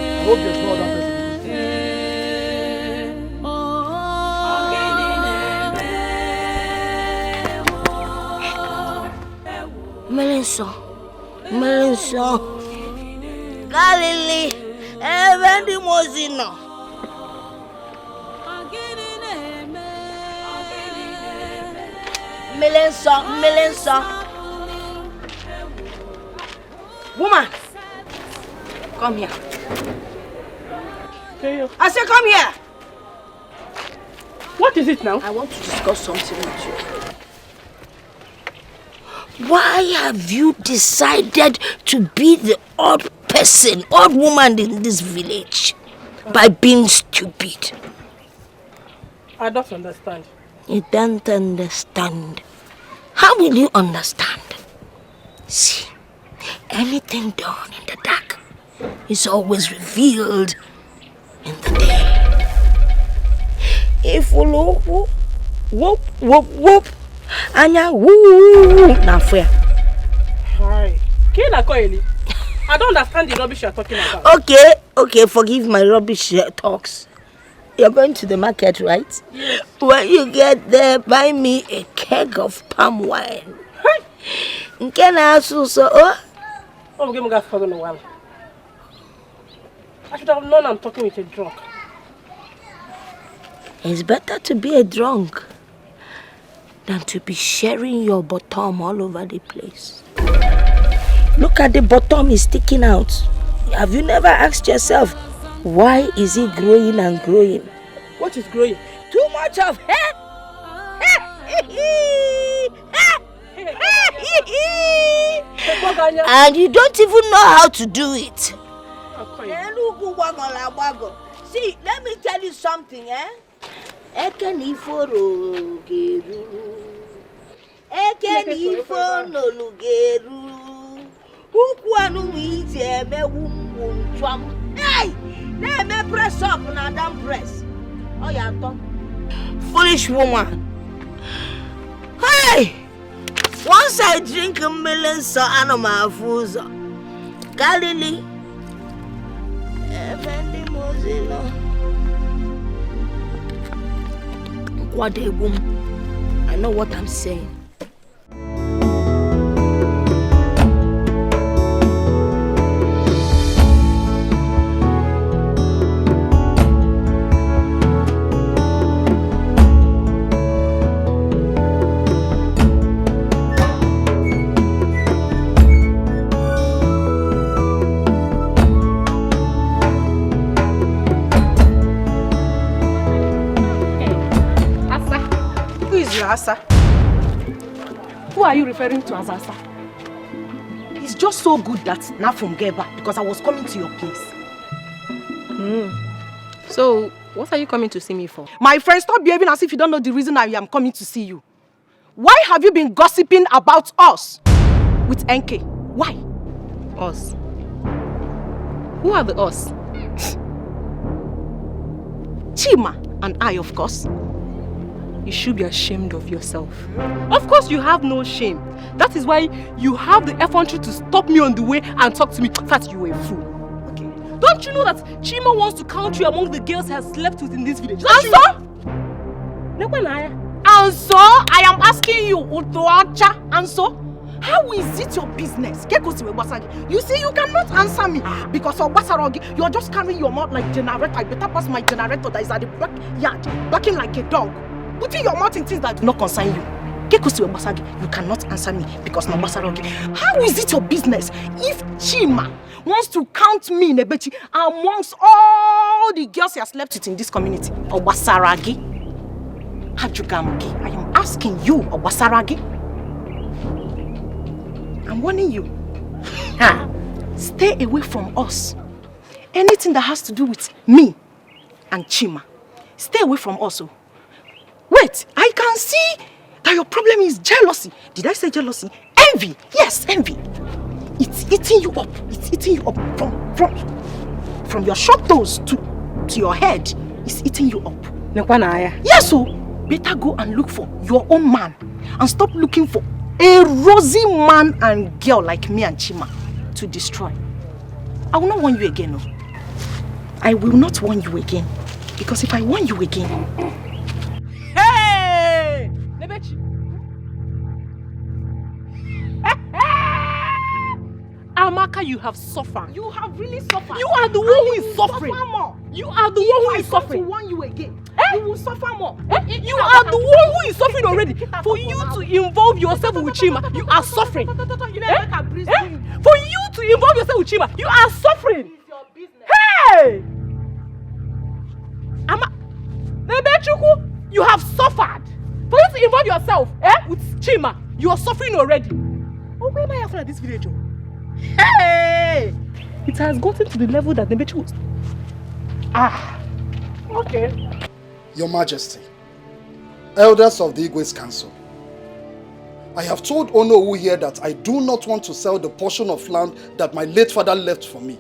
I hope there's no other person. Melenso. Galili, Evendi Mozino. Melenso. Woman, come here. I said, come here. What is it now? I want to discuss something with you. Why have you decided to be the odd person, odd woman in this village by being stupid? I don't understand. You don't understand. How will you understand? See, anything done in the dark is always revealed in the day. If you look, whoop, whoop, whoop, anya woo, na fair. Hi. I don't understand the rubbish you're talking about. Okay, forgive my rubbish talks. You're going to the market, right? Yes. When you get there, buy me a keg of palm wine. Can I also I should have known I'm talking with a drunk. It's better to be a drunk than to be sharing your bottom all over the place. Look at the bottom is sticking out. Have you never asked yourself, why is it growing and growing? What is growing? Too much of hair. And you don't even know how to do it. See, let me tell you something, Hey! Let me press up and I don't press. Oh, yeah, foolish woman. Hey! Once I drink a million so animal foods. Galilee. What a woman. I know what I'm saying. Asa. Who are you referring to as Asa? It's just so good that Nafum gave back because I was coming to your place. So, what are you coming to see me for? My friend, stop behaving as if you don't know the reason I am coming to see you. Why have you been gossiping about us with NK? Why? Us? Who are the us? Chima and I, of course. You should be ashamed of yourself. Of course you have no shame. That is why you have the effrontery to stop me on the way and talk to me. In fact, you were a fool. Okay. Don't you know that Chima wants to count you among the girls he has slept with in this village? And so I am asking you, Utoacha, and so how is it your business? You see, you cannot answer me because of Basarogi, you are just carrying your mouth like generator. I better pass my generator that is at the backyard, barking like a dog. Putting your mouth in things that do not concern you. You cannot answer me because no Basarogi. How is it your business if Chima wants to count me in a betty amongst all the girls he has slept with in this community? Or Basaragi? Hajugamugi. I am asking you, or Basaragi. I'm warning you. Stay away from us. Anything that has to do with me and Chima, stay away from us. Wait, I can see that your problem is jealousy. Did I say jealousy? Envy. Yes, envy. It's eating you up. It's eating you up from your short toes to your head. It's eating you up. Yes, so better go and look for your own man and stop looking for a rosy man and girl like me and Chima to destroy. I will not warn you again. No. I will not warn you again. Because if I warn you again... Hey! Nebechi! Amaka, you have suffered. You have really suffered. You are the one who is suffering. You are the one who is suffering. If I warn you again, you will suffer more. You are the one who is suffering already. For you to involve yourself with Chima, you are suffering. For you to involve yourself with Chima, you are suffering. Hey! Nebechuku! You have suffered. For you to involve yourself with Chima, you are suffering already. Oh, where am I after this village? Hey! It has gotten to the level that the bitch was... Okay. Your Majesty, elders of the Igwe's Council, I have told Onowu here that I do not want to sell the portion of land that my late father left for me.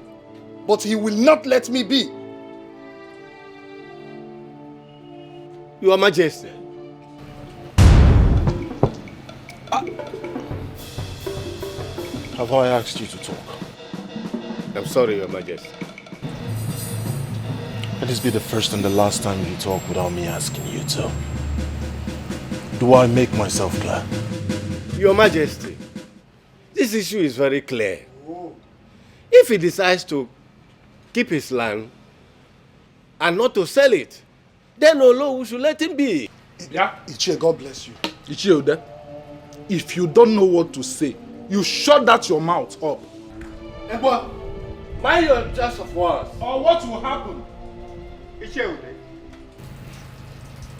But he will not let me be. Your Majesty. Have I asked you to talk? I'm sorry, Your Majesty. Let this be the first and the last time you talk without me asking you to. Do I make myself clear? Your Majesty, this issue is very clear. If he decides to keep his land and not to sell it, then Olowu should let him be. Yeah. Ichie, God bless you. Ichie, if you don't know what to say, you shut that your mouth up. Ebo, mind your choice of words. Or what will happen? Ichie,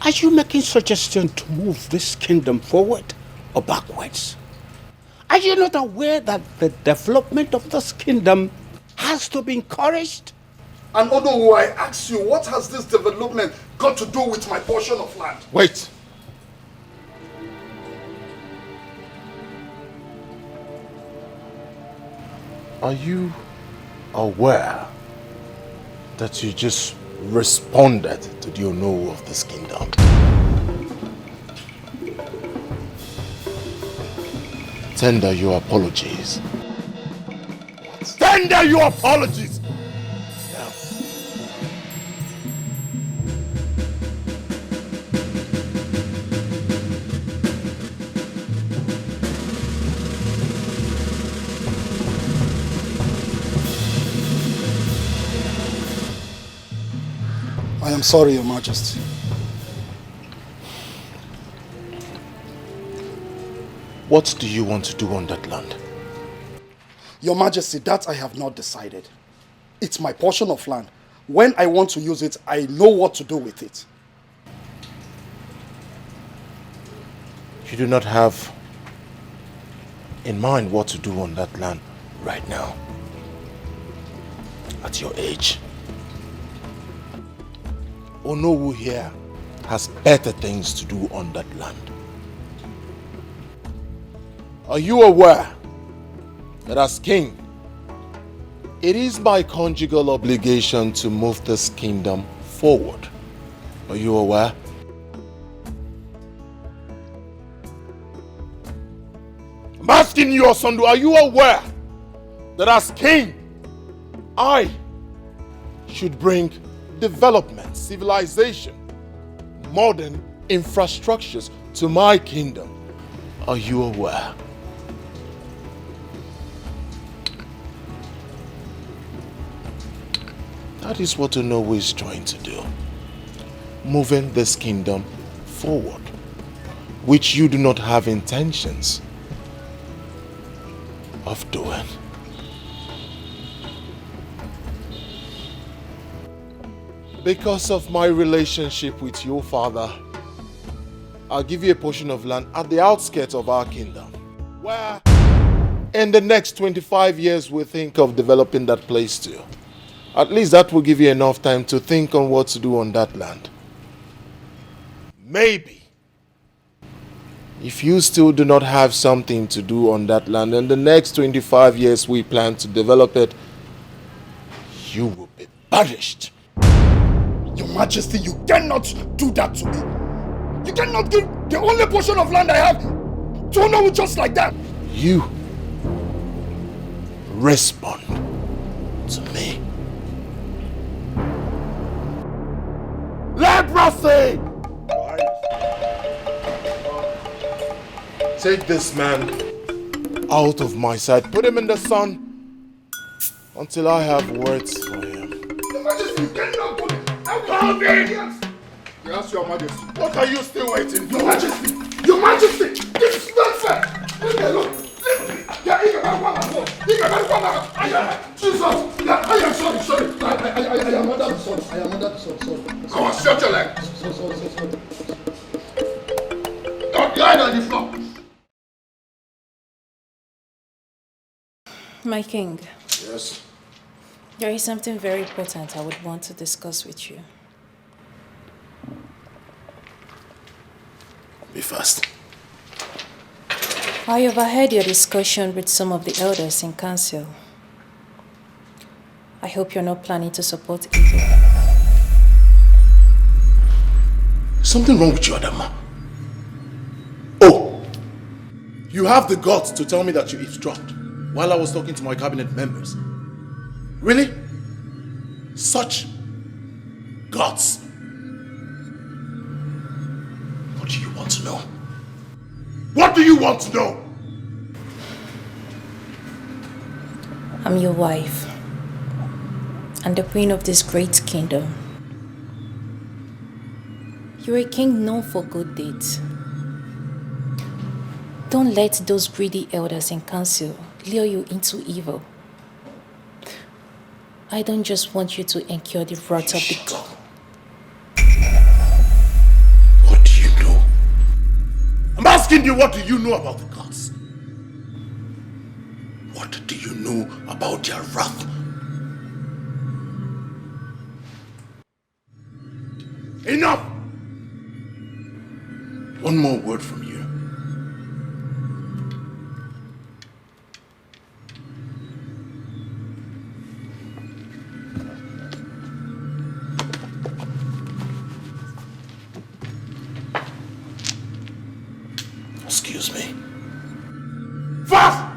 are you making suggestion to move this kingdom forward or backwards? Are you not aware that the development of this kingdom has to be encouraged? And Onowu, I ask you, what has this development got to do with my portion of land? Wait. Are you aware that you just responded to the Onowu of this kingdom? Tender your apologies. Tender your apologies! Now. I am sorry, Your Majesty. What do you want to do on that land? Your Majesty, that I have not decided. It's my portion of land. When I want to use it, I know what to do with it. You do not have in mind what to do on that land right now, at your age. Onowu here has better things to do on that land. Are you aware that as king, it is my conjugal obligation to move this kingdom forward? Are you aware? I'm asking you, Osondu, are you aware that as king, I should bring development, civilization, modern infrastructures to my kingdom? Are you aware? That is what Onowu is trying to do. Moving this kingdom forward, which you do not have intentions of doing. Because of my relationship with your father, I'll give you a portion of land at the outskirts of our kingdom, where in the next 25 years we'll think of developing that place too. At least that will give you enough time to think on what to do on that land. Maybe, if you still do not have something to do on that land, in the next 25 years we plan to develop it, you will be banished. Your Majesty, you cannot do that to me. You cannot give the only portion of land I have to Onowu just like that. You respond to me. Leprosy! Take this man out of my sight. Put him in the sun until I have words for him. Your Majesty, you cannot put it. How dare you? Yes, Your Majesty. What are you still waiting for? Your Majesty! Your Majesty! This is not fair! Look! Jesus! I am sorry. I am under the sun. Sorry. Come on, shut your leg. Sorry. Lie on the floor. My king, Yes. there is something very important I would want to discuss with you. Be fast. I overheard your discussion with some of the elders in council. I hope you're not planning to support evil. Something wrong with you, Adama. Oh, you have the guts to tell me that you eavesdropped while I was talking to my cabinet members. Really? Such guts. What do you want to know? What do you want to know? I'm your wife and the queen of this great kingdom. You're a king known for good deeds. Don't let those greedy elders in council lure you into evil. I don't just want you to incur the wrath of the god. What do you know? I'm asking you, what do you know about the gods? What do you know about their wrath? Enough! One more word from you. Excuse me. Fast!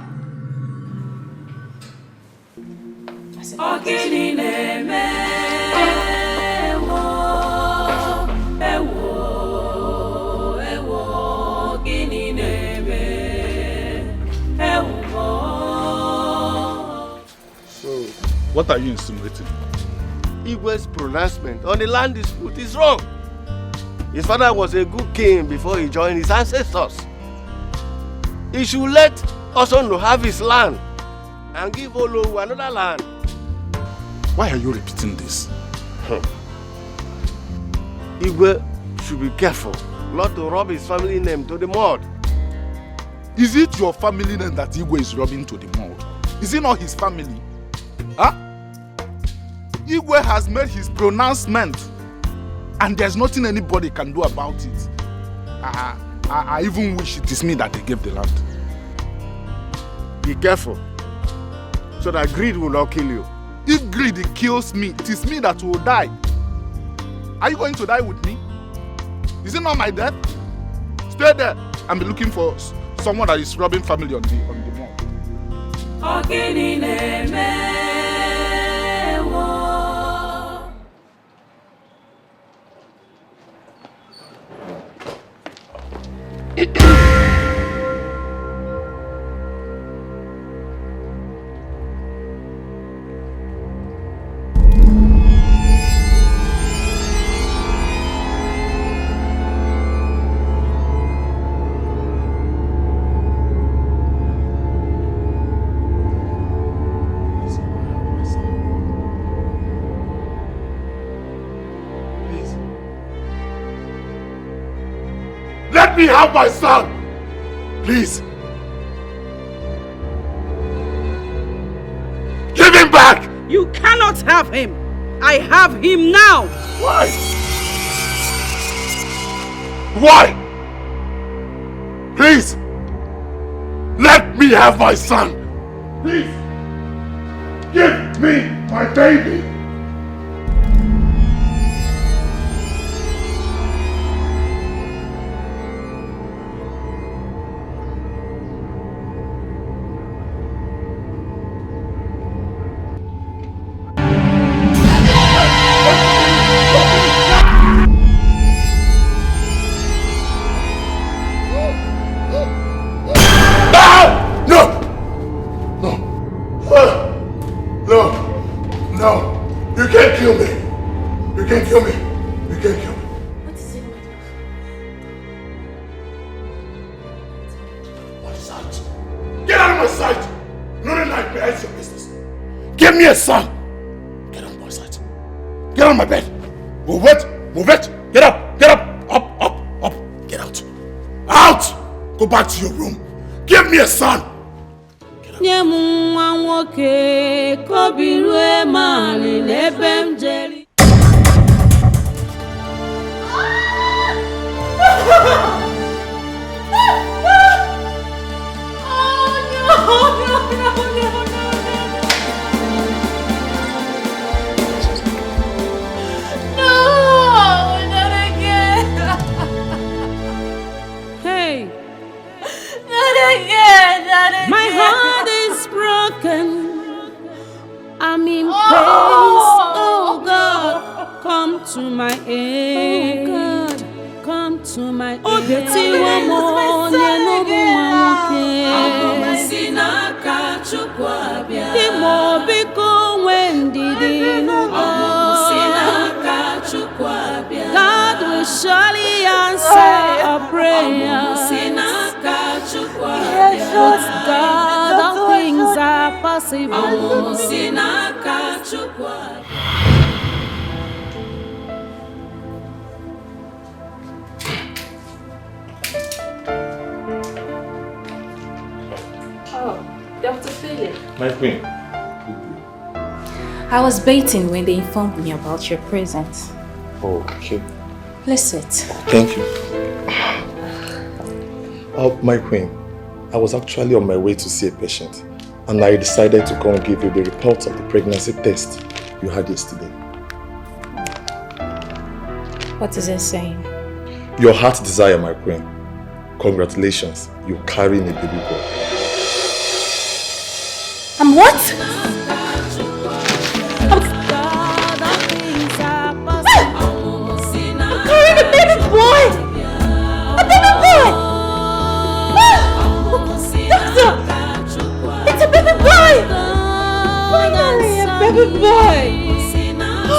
What are you insinuating? Igwe's pronouncement on the land dispute is wrong. His father was a good king before he joined his ancestors. He should let Osono have his land and give Olo another land. Why are you repeating this? Igwe should be careful not to rub his family name to the mud. Is it your family name that Igwe is rubbing to the mud? Is it not his family? Huh? Igwe has made his pronouncement and there's nothing anybody can do about it. I even wish it is me that they gave the land. Be careful so that greed will not kill you. If greed kills me, it is me that will die. Are you going to die with me? Is it not my death? Stay there and be looking for someone that is robbing family on the mall. Let me have my son! Please! Give him back! You cannot have him! I have him now! Why? Why? Please! Let me have my son! Please! Give me my baby! Son! Get on my side. Get on my bed. Move it. Move it. Get up. Get up. Up, up, up. Get out. Out! Go back to your room. Give me a son. My heart is broken. I'm in pain. Oh God, come to my aid. Oh God, come to my aid. Oh, that's one more. God will surely answer our prayers. With God, all things are possible. Oh, Dr. Philip. My queen. I was baiting when they informed me about your presence. Oh, okay. Let's sit. Thank you. My queen, I was actually on my way to see a patient, and I decided to come and give you the report of the pregnancy test you had yesterday. What is it saying? Your heart's desire, my queen. Congratulations, you're carrying a baby boy. I'm what? I'm carrying a baby boy! A baby boy! Doctor! It's a baby boy! Finally, a baby boy! Oh,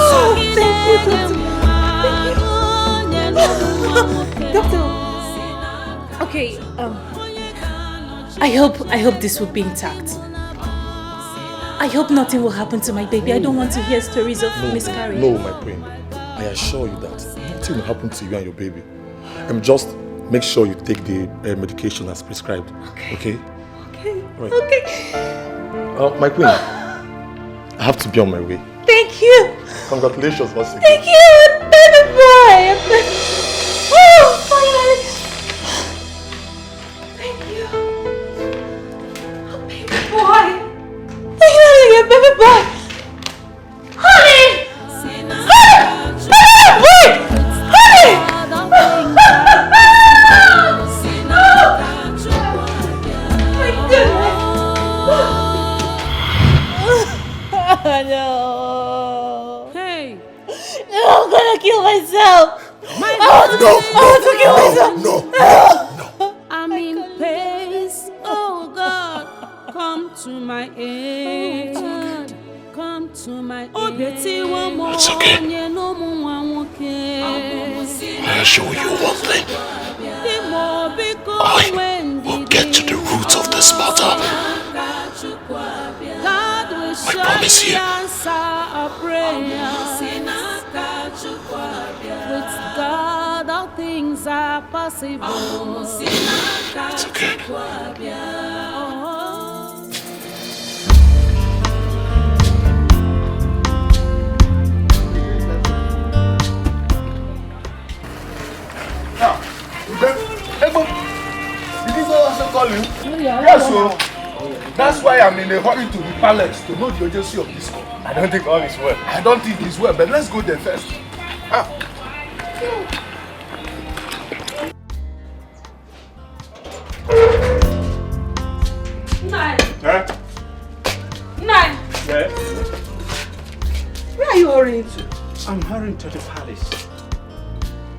thank you, doctor. Doctor! Okay, I hope this will be intact. I hope nothing will happen to my baby. I don't want to hear stories of miscarriage. No, my queen. I assure you that nothing will happen to you and your baby. Just make sure you take the medication as prescribed. Okay? Okay. Right. Okay. My queen, I have to be on my way. Thank you. Congratulations once again. Thank you, baby boy. Oh, finally. Thank you. Oh, baby boy. Finally, a baby boy. Honey. Honey. Baby boy. Honey. My goodness. Oh, no. Hey. No, I'm gonna kill myself. I want to kill myself. No. I'm in pace. Oh God, come to my aid. Come to my aid. It's okay. I'll show you one thing. I will get to the root of this matter. I promise you. With God, all things are possible. It's okay. Did this also call you? Yes, sir. That's why I'm in a hurry to the palace to know the urgency of this call. I don't think all is well. I don't think it's well, but let's go there first. Nine. Huh? Nine. Yeah. Where are you hurrying to? I'm hurrying to the palace.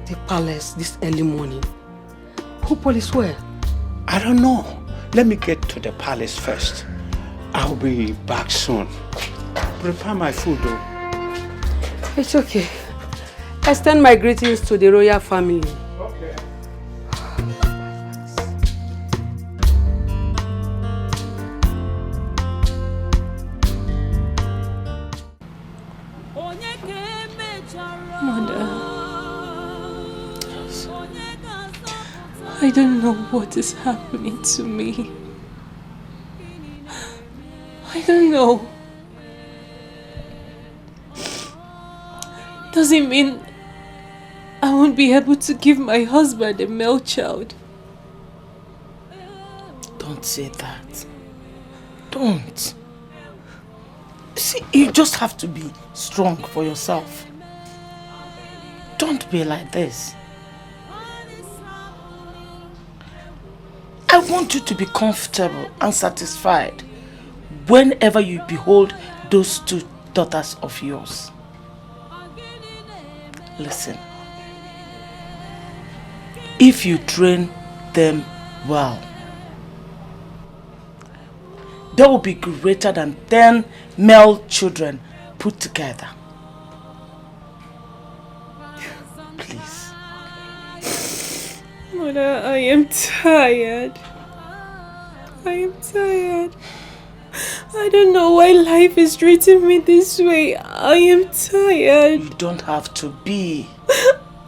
The palace this early morning. Who police where? I don't know. Let me get to the palace first. I'll be back soon. Prepare my food though. It's okay. Extend my greetings to the royal family. Okay. Mother, I don't know what is happening to me. I don't know. Does it mean I won't be able to give my husband a male child? Don't say that. Don't. See, you just have to be strong for yourself. Don't be like this. I want you to be comfortable and satisfied whenever you behold those two daughters of yours. Listen. If you train them well, they will be greater than 10 male children put together. Please. Mother, I am tired. I am tired. I don't know why life is treating me this way. I am tired. You don't have to be.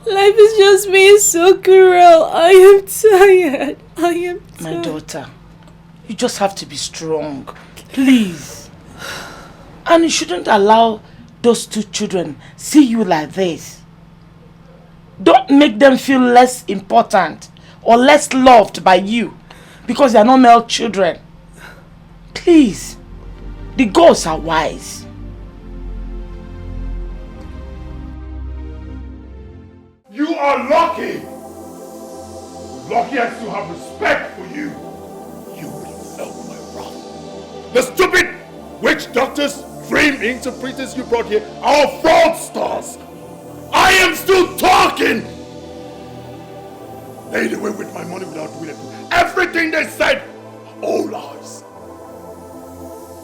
Life is just being so cruel. I am tired. I am tired. My daughter, you just have to be strong. Please. And you shouldn't allow those two children see you like this. Don't make them feel less important or less loved by you because they are not male children. Please. The gods are wise. You are lucky. Lucky I still have respect for you. You will felt my wrath. The stupid witch doctors, dream interpreters you brought here are fraudsters. I am still talking. Laid away with my money without doing it. Everything they said, all lies.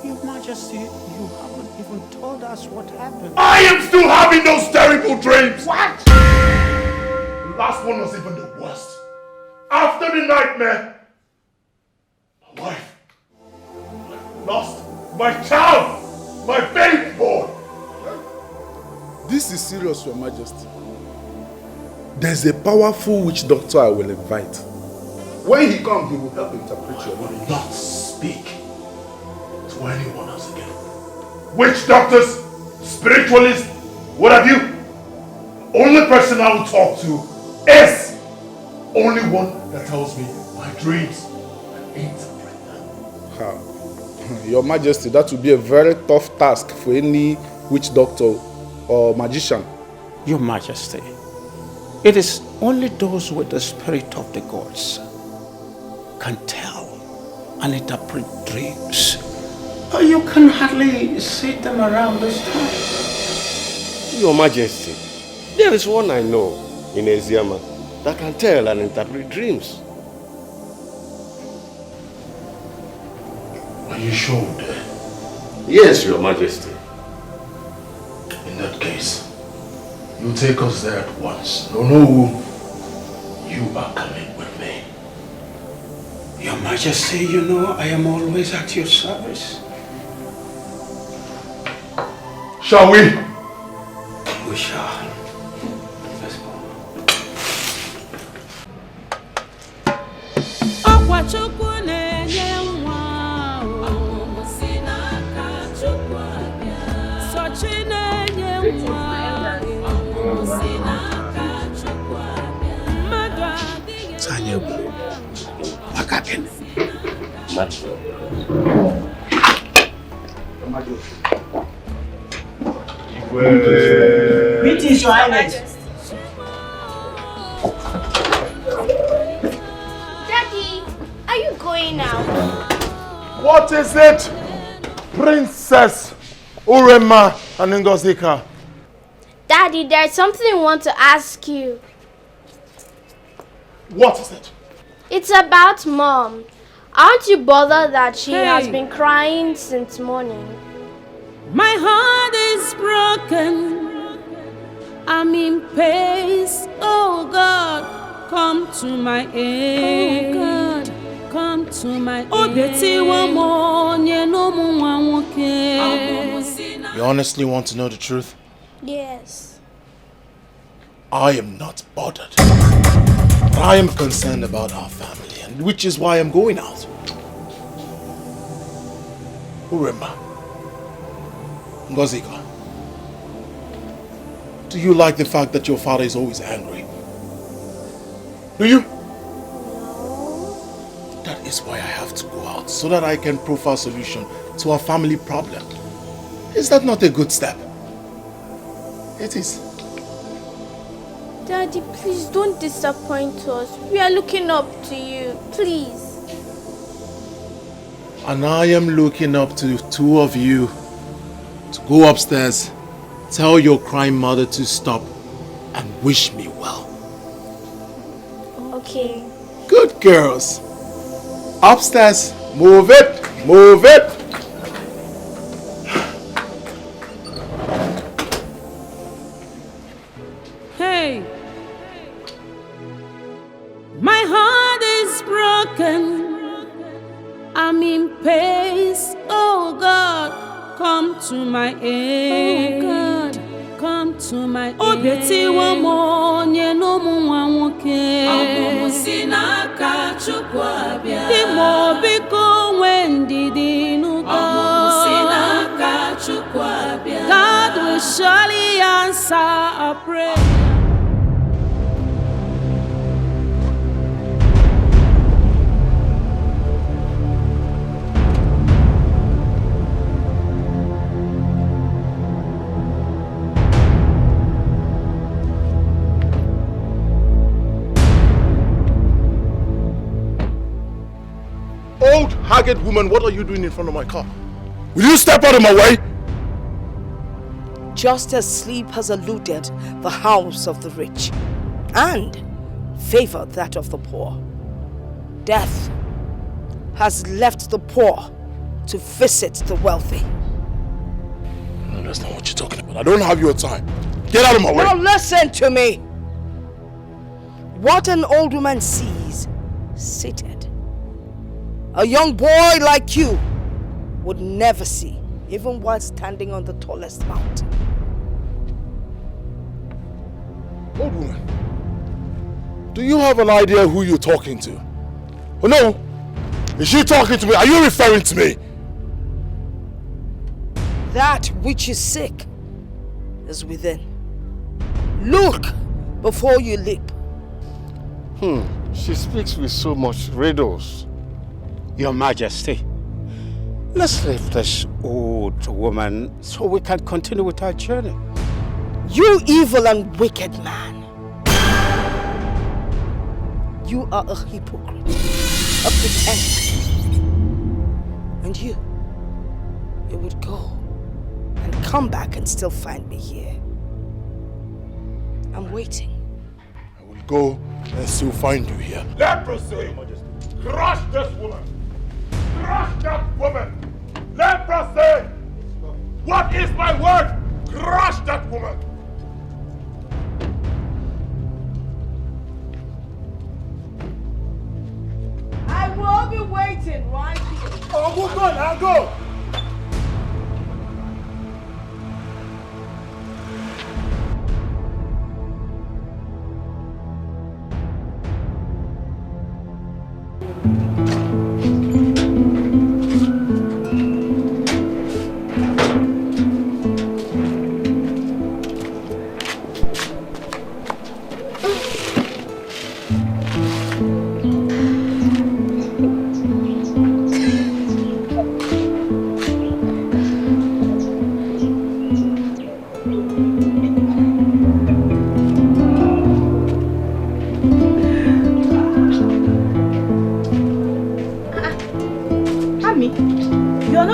Your Majesty, you haven't even told us what happened. I am still having those terrible dreams. What? The last one was even the worst. After the nightmare, my wife, I lost my child, my baby boy. This is serious, Your Majesty. There's a powerful witch doctor I will invite. When he comes, he will help interpret your mind. Not speak to anyone else again. Witch doctors, spiritualists, what have you? Only person I will talk to is only one that tells me my dreams and interpret them. Your Majesty, that would be a very tough task for any witch doctor or magician. Your Majesty, it is only those with the spirit of the gods can tell and interpret dreams. You can hardly see them around this time. Your Majesty, there is one I know in Eziama that can tell and interpret dreams. Are you sure? Yes, Your Majesty. In that case, you take us there at once. No, you are coming with me. Your Majesty, you know I am always at your service. Shall we? We shall. Let's go. Greetings, Your Highness. Daddy, are you going now? What is it, Princess Urema and Ngozika? Daddy, there's something I want to ask you. What is it? It's about Mom. Aren't you bothered that she has been crying since morning? My heart is broken. I'm in pain. Oh God, come to my aid. Oh God, come to my aid. You honestly want to know the truth? Yes. I am not bothered. But I am concerned about our family, and which is why I'm going out. Uremba, Ngozika, do you like the fact that your father is always angry? Do you? That is why I have to go out, so that I can profile a solution to our family problem. Is that not a good step? It is. Daddy, please don't disappoint us. We are looking up to you. Please. And I am looking up to the two of you to go upstairs, tell your crying mother to stop, and wish me well. Okay. Good girls. Upstairs. Move it. Move it. Hey, my heart is broken. I'm in pace. Oh God, come to my aid. Oh God, come to my aid. Oh Betty, one more, no more, okay. I'm sinaka chukwabia. The more biko when did you go? Sinaka chukwabia. God will surely answer our prayer. Old, haggard woman, what are you doing in front of my car? Will you step out of my way? Just as sleep has eluded the house of the rich and favored that of the poor, death has left the poor to visit the wealthy. No, that's not what you're talking about. I don't have your time. Get out of my way. Now listen to me. What an old woman sees seated, a young boy like you would never see, even while standing on the tallest mountain. Old woman, do you have an idea who you're talking to? Oh no, is she talking to me? Are you referring to me? That which is sick is within. Look before you leap. She speaks with so much riddles. Your Majesty, let's leave this old woman so we can continue with our journey. You evil and wicked man. You are a hypocrite, a pretender. And you would go and come back and still find me here. I'm waiting. I will go and still find you here. Leprosy! Your Majesty. Crush this woman! Crush that woman! Leprosy! What is my word? Crush that woman! I will be waiting right here. Oh, we'll go now, go!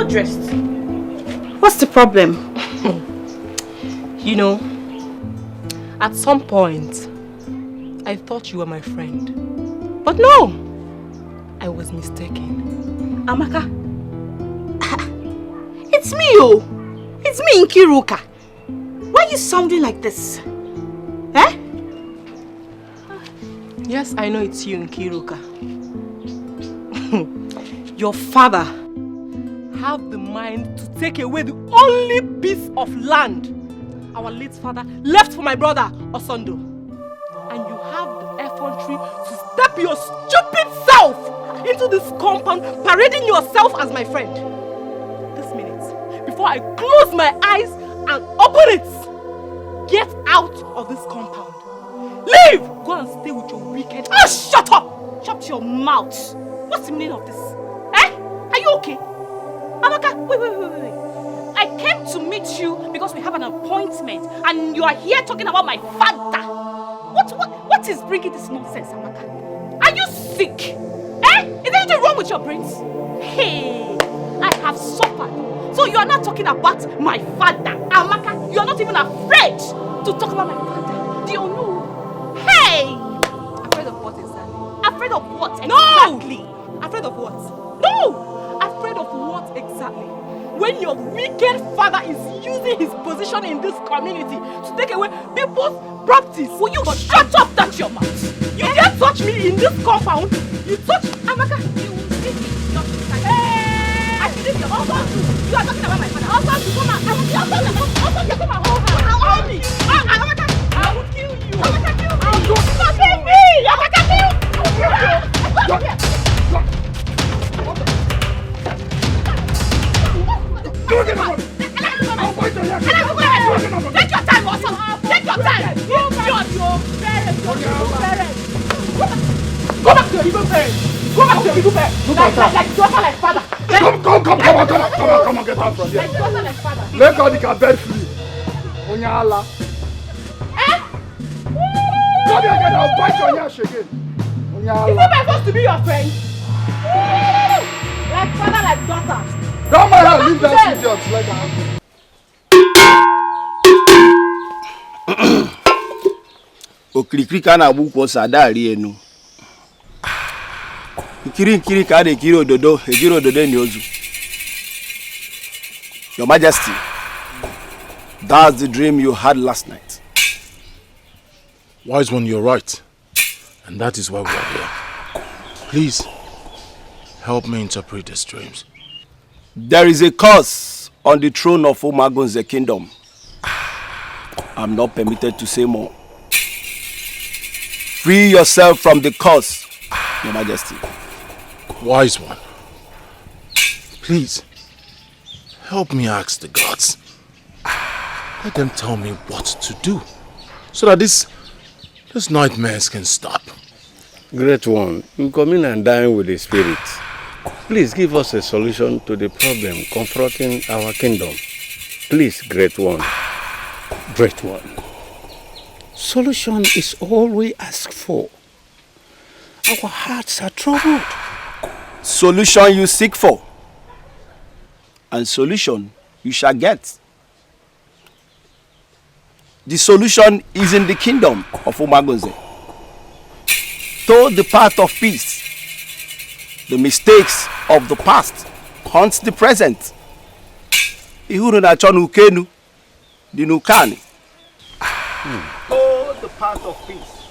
Dressed. What's the problem? You know, at some point, I thought you were my friend. But no! I was mistaken. Amaka. It's me, oh! It's me, Nkiruka. Why are you sounding like this? Eh? Yes, I know it's you, Nkiruka. Your father have the mind to take away the only piece of land our late father left for my brother, Osondo. And you have the effrontery to step your stupid self into this compound, parading yourself as my friend. This minute, before I close my eyes and open it, get out of this compound. Leave! Go and stay with your wicked... Ah, shut up! Shut your mouth! What's the meaning of this? Eh? Are you okay? Amaka, wait. I came to meet you because we have an appointment and you are here talking about my father. What is bringing this nonsense, Amaka? Are you sick? Eh? Is there anything wrong with your brains? Hey, I have suffered. So you are not talking about my father. Amaka, you are not even afraid to talk about my father. Do you know? Hey! Afraid of what exactly? Afraid of what exactly? No! Afraid of what? No! Afraid of what exactly? When your wicked father is using his position in this community to take away people's properties. Will you shut up, that's your mouth? You dare touch me in this compound? You touch Amaka, you will see me. Hey! I believe your husband. You are talking about my father. Husband, you come out. I will kill you. Husband, you come out. I'll me. Amaka, I will kill you. Amaka, kill me. I'll kill me. Amaka, kill me. Take your time, also. Take your time. Your parents. Go back to your evil parents. Go back to your evil parents. Like daughter, like father. Come on, get out from here. Like daughter, like father. Let God the bed free. Onyala. Eh? Come here again, I'll bite your ass again. Onyala. Is that supposed to be your friend? Like father, like daughter. Don't mind her, leave that idiot. Let her. Okirikiri ka na abu ko sadari enu. Nkiri ka de kiri ododo, ejiro ododo ni ozu. Your Majesty, that's the dream you had last night. Wise one, you're right. And that is why we are here. Please, help me interpret these dreams. There is a curse on the throne of Omagonze kingdom. I'm not permitted to say more. Free yourself from the curse, Your Majesty. Wise one, please, help me ask the gods. Let them tell me what to do, so that these nightmares can stop. Great one, you come in and dine with the spirit. Please give us a solution to the problem confronting our kingdom. Please, Great One. Great One. Solution is all we ask for. Our hearts are troubled. Solution you seek for. And solution you shall get. The solution is in the kingdom of Omagonze. Toward the path of peace. The mistakes of the past haunts the present. Ihuru na chonu kenu, dinukani. Go the path of peace,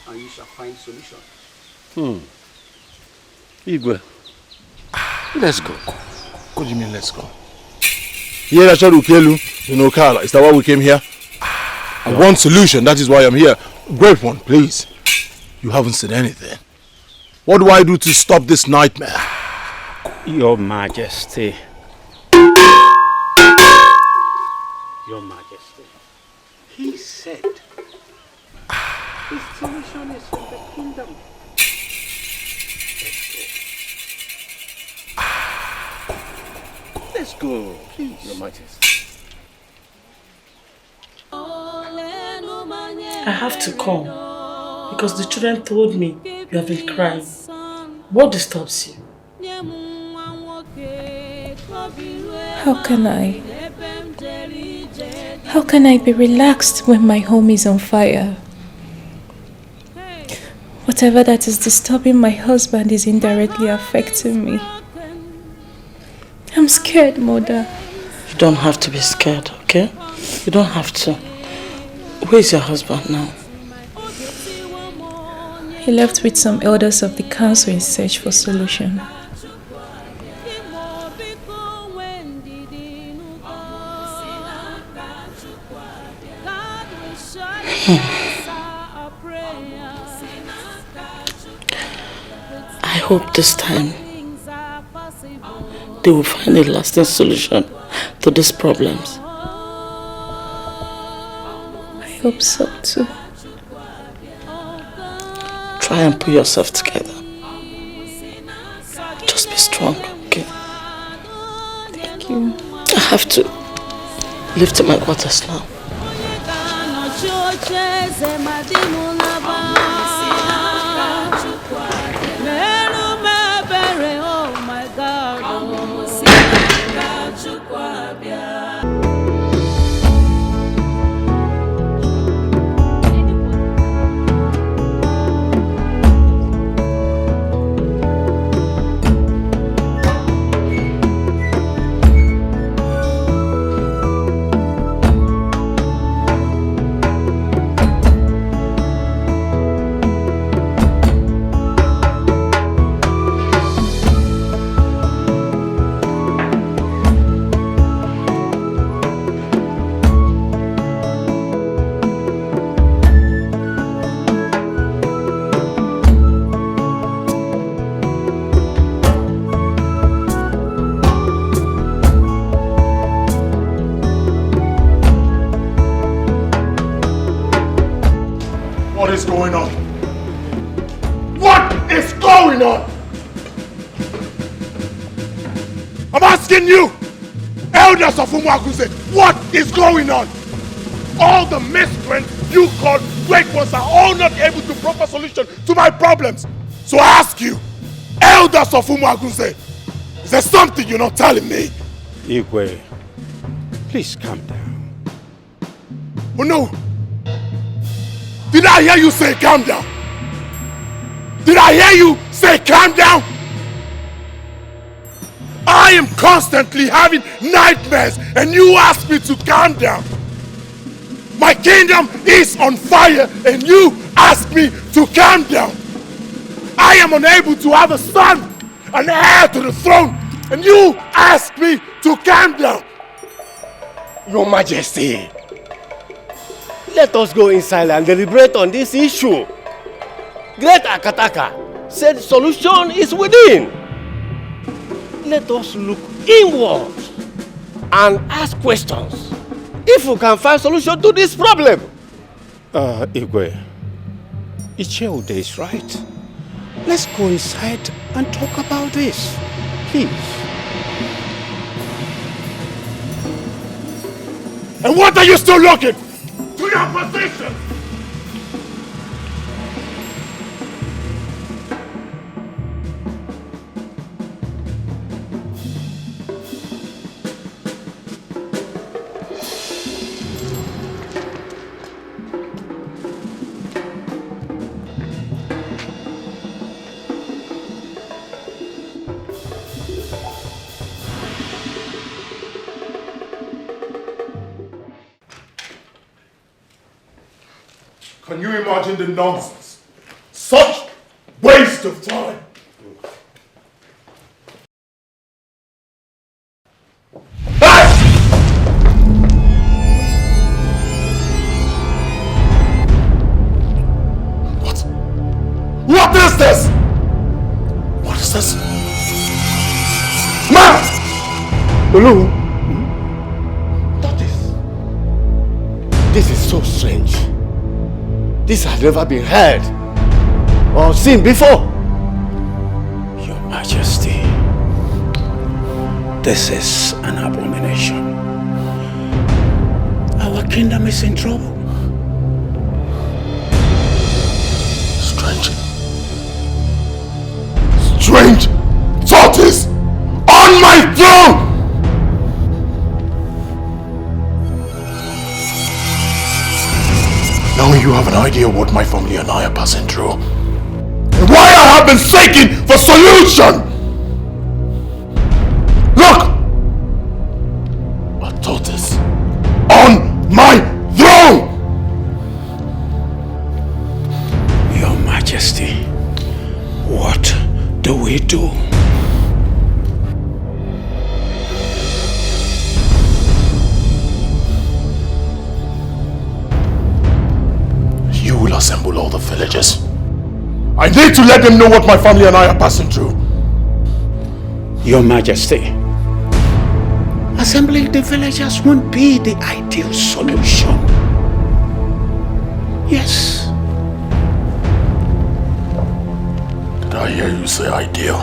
and you shall find solution. Igwe, let's go. What do you mean, let's go? Here na chonu kelu, dinukala. Is that why we came here? I want solution. That is why I'm here. Great one, please. You haven't said anything. What do I do to stop this nightmare? Your Majesty. Your Majesty. He said his solution is for the kingdom. Let's go, please, Your Majesty. I have to come because the children told me you have been crying. What disturbs you? How can I? How can I be relaxed when my home is on fire? Whatever that is disturbing my husband is indirectly affecting me. I'm scared, Mother. You don't have to be scared, okay? You don't have to. Where is your husband now? He left with some elders of the council in search for solution. hope this time they will find a lasting solution to these problems. I hope so too. Try and put yourself together. Just be strong, okay? Thank you. I have to leave to my quarters now. What is going on? What is going on? I'm asking you, elders of Umuakunse, what is going on? All the miscreants you call great ones are all not able to proper solution to my problems. So I ask you, elders of Umuakunse, is there something you're not telling me? Igwe, please calm down. Oh no! Did I hear you say calm down? Did I hear you say calm down? I am constantly having nightmares and you ask me to calm down. My kingdom is on fire and you ask me to calm down. I am unable to have a son, an heir to the throne, and you ask me to calm down. Your Majesty, let us go inside and deliberate on this issue. Great Akataka said solution is within. Let us look inward and ask questions if we can find solution to this problem. Igwe, Icheude is right. Let's go inside and talk about this, please. And what are you still looking? To your position! Can you imagine the nonsense? Such waste of time! Hey! What is this? What is this? Ma! Olu! This is so strange. This has never been heard or seen before. Your Majesty, this is an abomination. Our kingdom is in trouble. Strange. Strange thoughts on my throne! Now you have an idea what my family and I are passing through. And why I have been seeking for solution! Look! A tortoise on my throne! Your Majesty, what do we do? You will assemble all the villagers I need to let them know what my family and I are passing through. Your Majesty, assembling the villagers won't be the ideal solution. Yes. Did I hear you say ideal?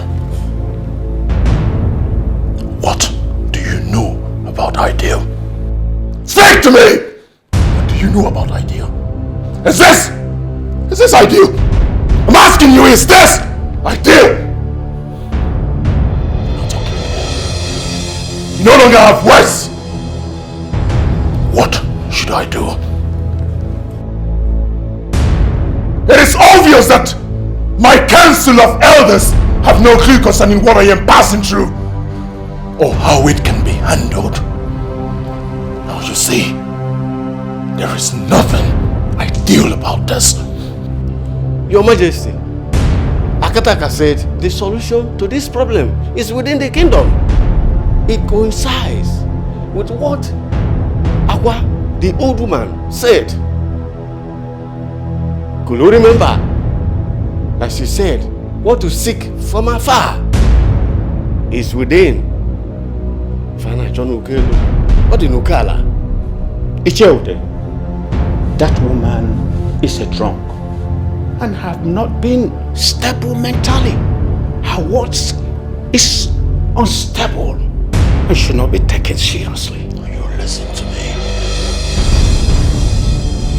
What do you know about ideal? Speak to me! What do you know about ideal? Is this ideal? I'm asking you, is this ideal? You no longer have words. What should I do? It is obvious that my council of elders have no clue concerning what I am passing through or how it can be handled. Now you see, there is nothing ideal about this. Your Majesty, Akataka said the solution to this problem is within the kingdom. It coincides with what Agwa, the old woman, said. Could you remember that she said, what to seek from afar is within? Fana John Ukelu, what in Ukala? Icheude, that woman is a drunk and have not been stable mentally. Her words is unstable and should not be taken seriously. You listen to me.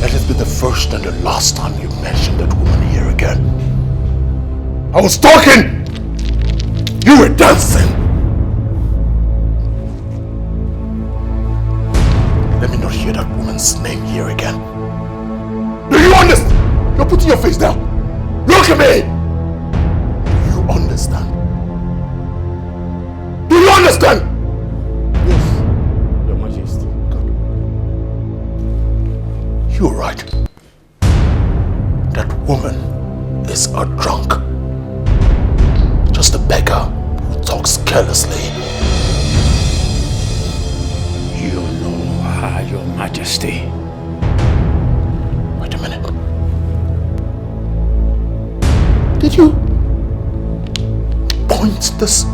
Let it be the first and the last time you mention that woman here again. I was talking! You were dancing! Let me not hear that woman's name here again. Do you understand? You're putting your face down. Look at me! Do you understand? Do you understand? Yes, Your Majesty. You're right. That woman is a drunk. Just a beggar who talks carelessly. You know her, Your Majesty. Wait a minute. Did you point this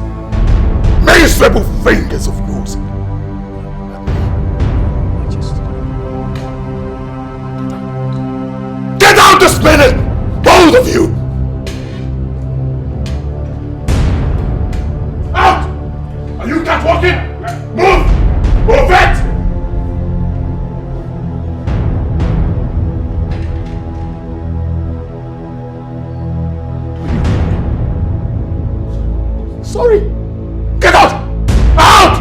miserable fingers of yours at me? Get out this minute! Both of you! Out! Are you catwalking? Move! Move it! Sorry! Get out! Out!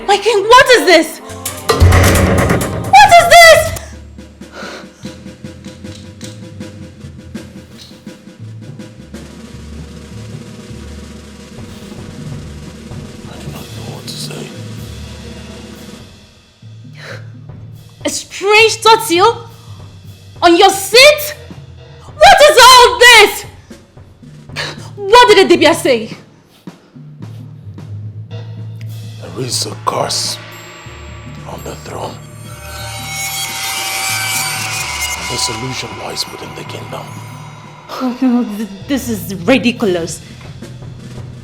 My king, what is this? What is this? I do not know what to say. A strange turtle on your seat? What is all this? What did the Dibia say? There is a curse on the throne. The solution lies within the kingdom. Oh, no, this is ridiculous.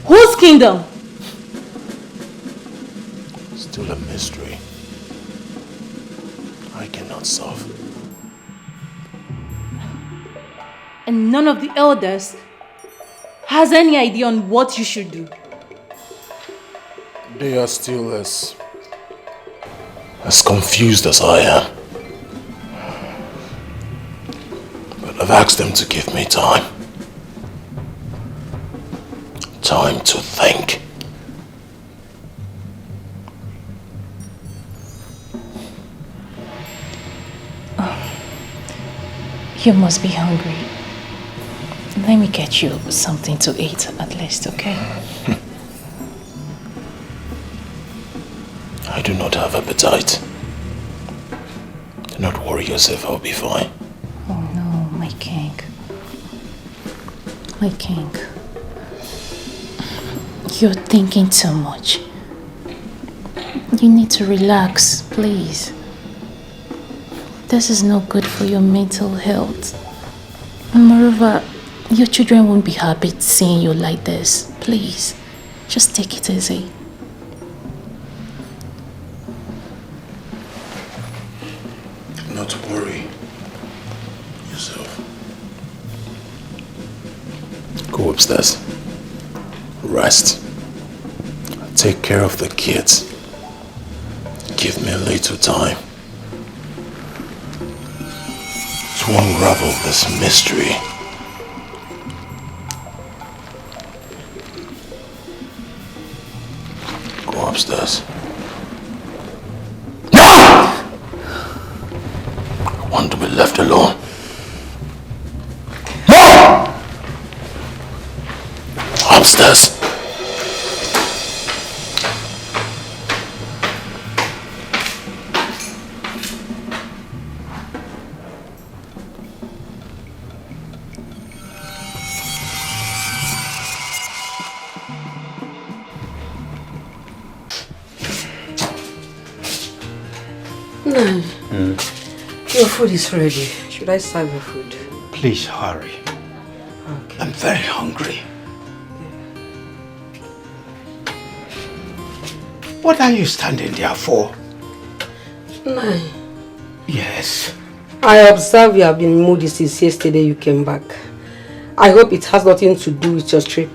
Whose kingdom? Still a mystery. I cannot solve. And none of the elders has any idea on what you should do. They are still as confused as I am. But I've asked them to give me time. Time to think. You must be hungry. Let me get you something to eat at least, okay? I do not have appetite. Do not worry yourself, I'll be fine. Oh no, my king. My king. You're thinking too much. You need to relax, please. This is no good for your mental health. And moreover, your children won't be happy seeing you like this. Please, just take it easy. Not to worry yourself. Go upstairs. Rest. Take care of the kids. Give me a little time to unravel this mystery. Go upstairs. No! I want to be left alone. No! Upstairs. Your food is ready. Should I serve your food? Please hurry. Okay. I'm very hungry. What are you standing there for? Nai, Yes. I observe you have been moody since yesterday you came back. I hope it has nothing to do with your trip.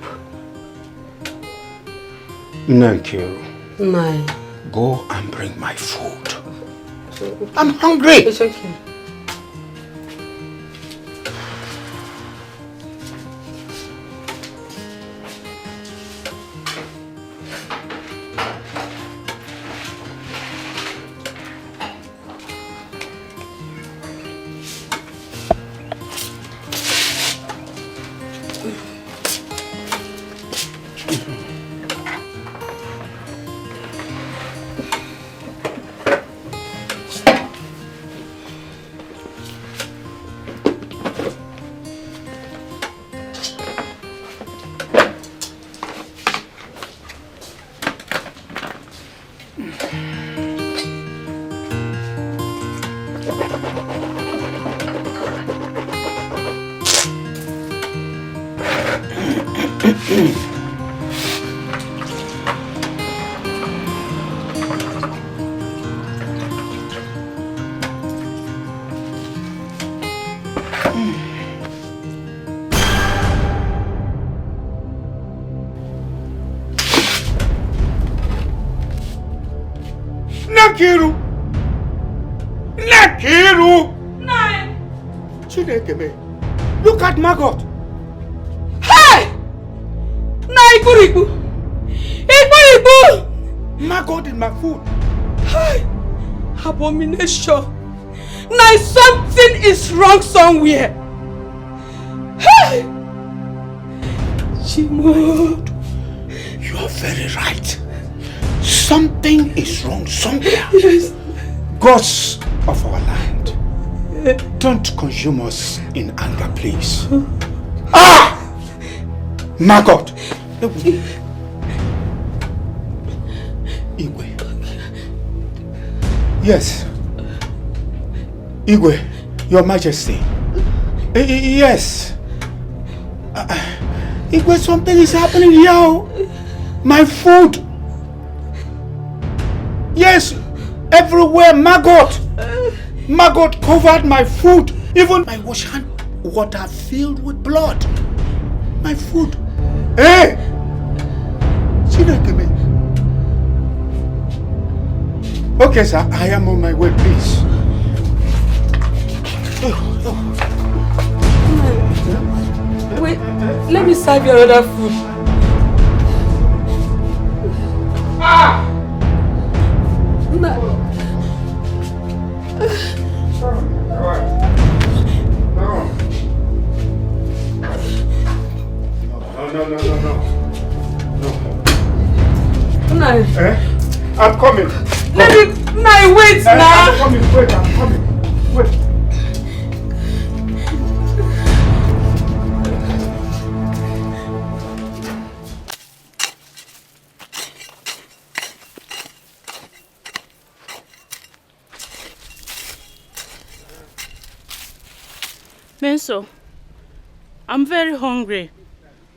Thank you. Nai. Go and bring my food. I'm hungry. It's okay. Nakiru! Nakiru! Nai! Chineke me. Look at Margot. Hey! Nai Ikuribu! Ikuribu! Margot in my food. Hey! Abomination! Nai, something is wrong somewhere. Hey! Chimod. You are very right. Something is wrong somewhere. Yes. Gods of our land, don't consume us in anger, please. Ah! Margot! Igwe. Yes. Igwe, Your Majesty. Yes. Igwe, something is happening here. My food. Yes, everywhere, Margot. Margot covered my food. Even my wash hand water filled with blood. My food. Hey! Okay, sir. I am on my way, please. Wait, let me serve you another food. Ah! No. No. Eh? I'm coming. Let me. No, wait now. I'm coming. Wait, I'm coming. Wait. Menso, I'm very hungry.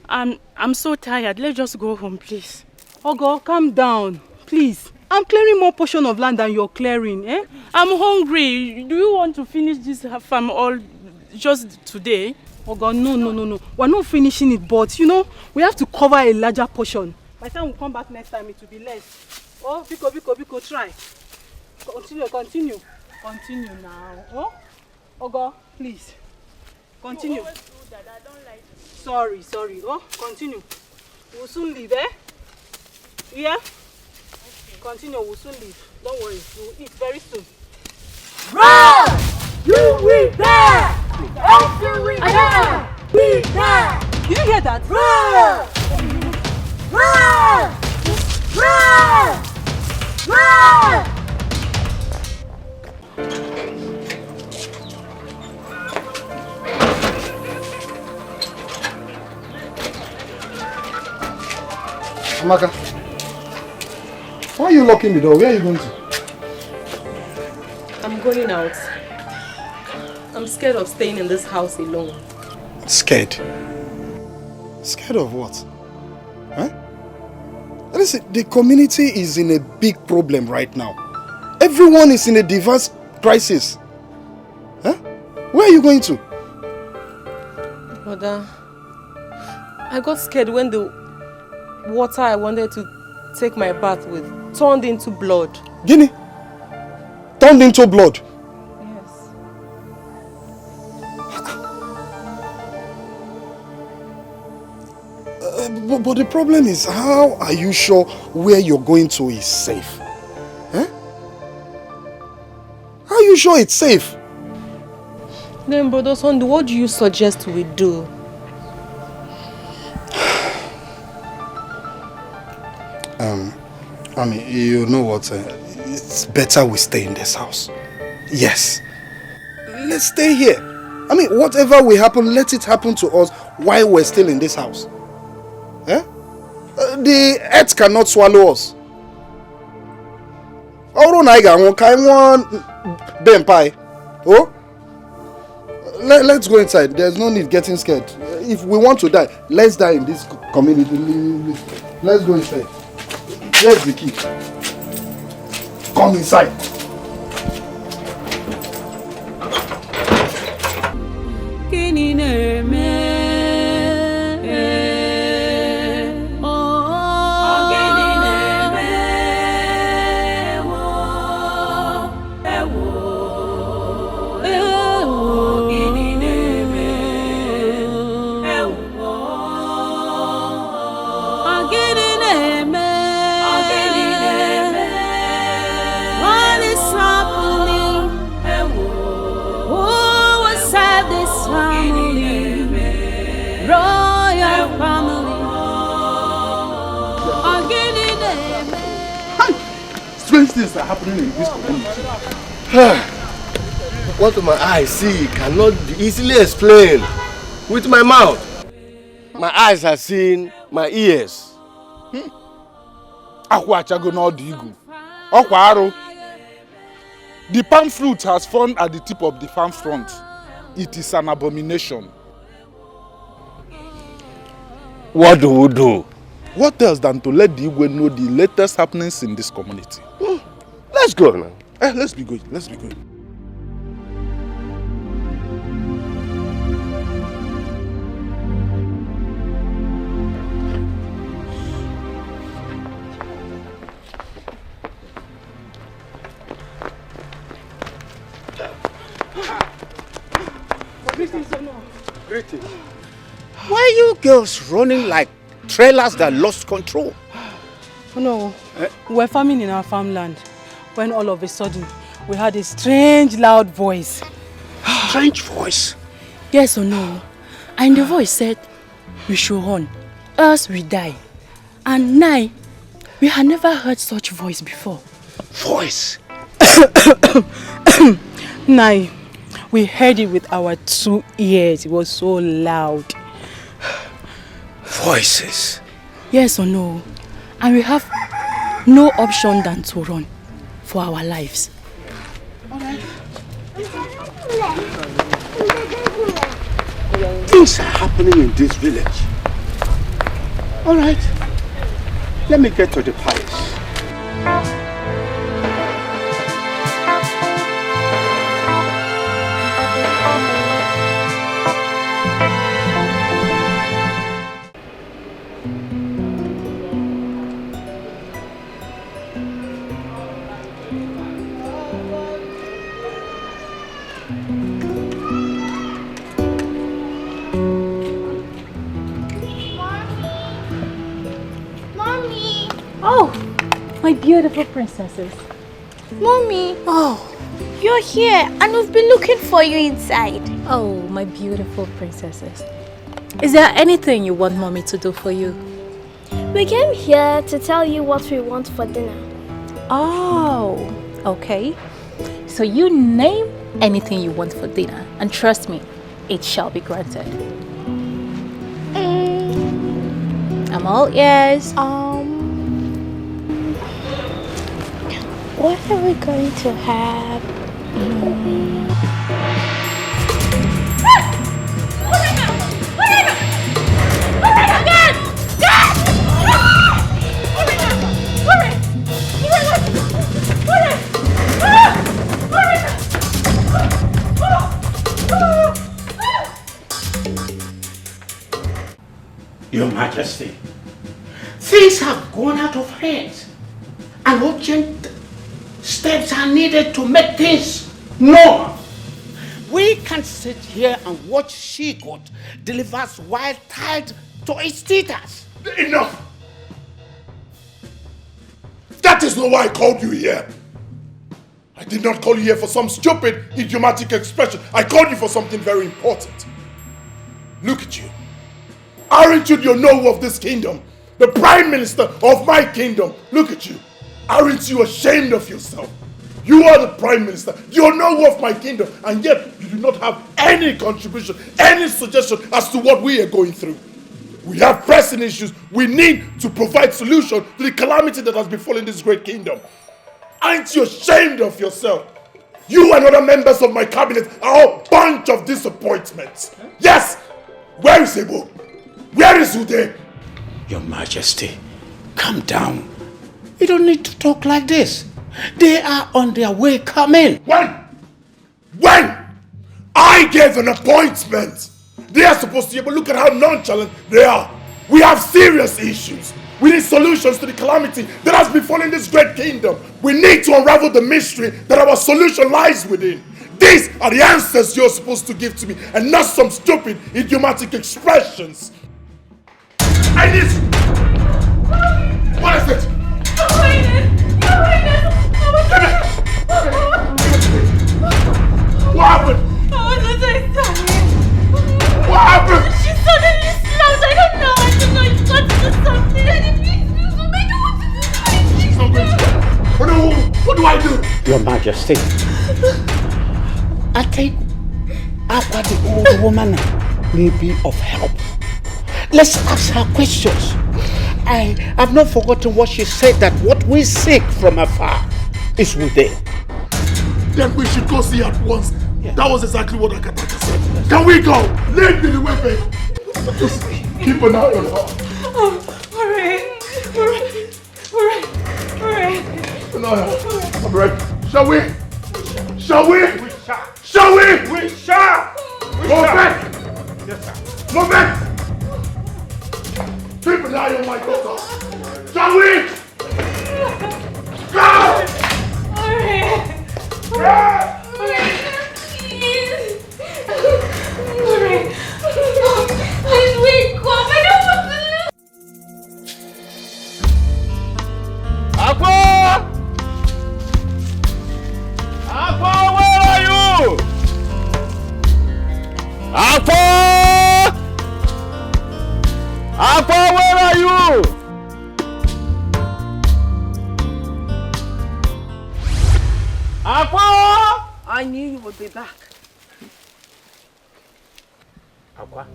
I'm so tired. Let's just go home, please. Ogo, calm down, please. I'm clearing more portion of land than you're clearing, eh? I'm hungry. Do you want to finish this farm all just today? Ogo, no. We're not finishing it, but you know, we have to cover a larger portion. By the time we come back next time, it will be less. Oh, Biko, try. Continue now. Oh, Ogo, please. Continue. Sorry. Oh, continue. We'll soon leave, eh? Yeah? Continue, we'll soon leave. Don't worry, we'll eat very soon. Run! You will die! After we die! We die! Did you hear that? Run! Run! Run! Run! Amaka, why are you locking the door? Where are you going to? I'm going out. I'm scared of staying in this house alone. Scared? Scared of what? Huh? Listen, the community is in a big problem right now. Everyone is in a diverse crisis. Huh? Where are you going to? Mother, I got scared when the water I wanted to take my bath with turned into blood. Guinea? Turned into blood? Yes. But the problem is, how are you sure where you're going to is safe? Huh? How are you sure it's safe? Then, Brother Sunday, what do you suggest we do? I mean, you know what? It's better we stay in this house. Yes. Let's stay here. I mean, whatever will happen, let it happen to us while we're still in this house. Eh? The earth cannot swallow us. Oh? Let's go inside. There's no need getting scared. If we want to die, let's die in this community. Let's go inside. Here's the key. Come inside. Strange things are happening in this community. What my eyes see cannot be easily explained with my mouth. My eyes have seen my ears. The palm fruit has fallen at the tip of the farm front. It is an abomination. What do we do? What else than to let the Igwe know the latest happenings in this community? Let's go now. Let's be going. Let's be going. Greetings. Why are you girls running like trailers that lost control? Oh no, we were farming in our farmland when all of a sudden we heard a strange loud voice. Strange voice? Yes or no? And the voice said, we should run, else we die. And now, we had never heard such voice before. Voice? Now, we heard it with our 2 ears. It was so loud. Voices? Yes or no? And we have no option than to run for our lives. Things are happening in this village. All right, let me get to the palace. My beautiful princesses. Mommy. Oh. You're here and we've been looking for you inside. Oh, my beautiful princesses. Is there anything you want mommy to do for you? We came here to tell you what we want for dinner. Oh, okay. So you name anything you want for dinner and trust me, it shall be granted. I'm all ears. What are we going to have? Your Majesty, things have gone out of hand and urgent steps are needed to make things normal. We can't sit here and watch she-goat delivers wild tied to its teethers. Enough! That is not why I called you here. I did not call you here for some stupid, idiomatic expression. I called you for something very important. Look at you. Aren't you the Onowu of this kingdom? The Prime Minister of my kingdom. Look at you. Aren't you ashamed of yourself? You are the Prime Minister, the Onowu of my kingdom, and yet you do not have any contribution, any suggestion as to what we are going through. We have pressing issues. We need to provide solution to the calamity that has befallen this great kingdom. Aren't you ashamed of yourself? You and other members of my cabinet are a bunch of disappointments. Yes! Where is Ebo? Where is Ude? Your Majesty, calm down. You don't need to talk like this. They are on their way coming. When I gave an appointment, they are supposed to be able to look at how nonchalant they are. We have serious issues. We need solutions to the calamity that has befallen this great kingdom. We need to unravel the mystery that our solution lies within. These are the answers you're supposed to give to me, and not some stupid, idiomatic expressions. I need... What is it? What happened? What happened? She suddenly snapped. I don't know. You got to do something. She's not going to. What do I do? Your Majesty, I think Aqua, the old woman, may be of help. Let's ask her questions. I have not forgotten what she said, that what we seek from afar is within. Then we should go see at once. Yeah. That was exactly what Akataka said. Can we go? Lead me the way, babe. Just keep an eye on her. Alright. I'm ready. Shall we? Shall we? Shall we? We shall! Move back! Yes, sir. Move back! Keep an eye on my daughter. Shall we? Go! Alright. be back. Aqua,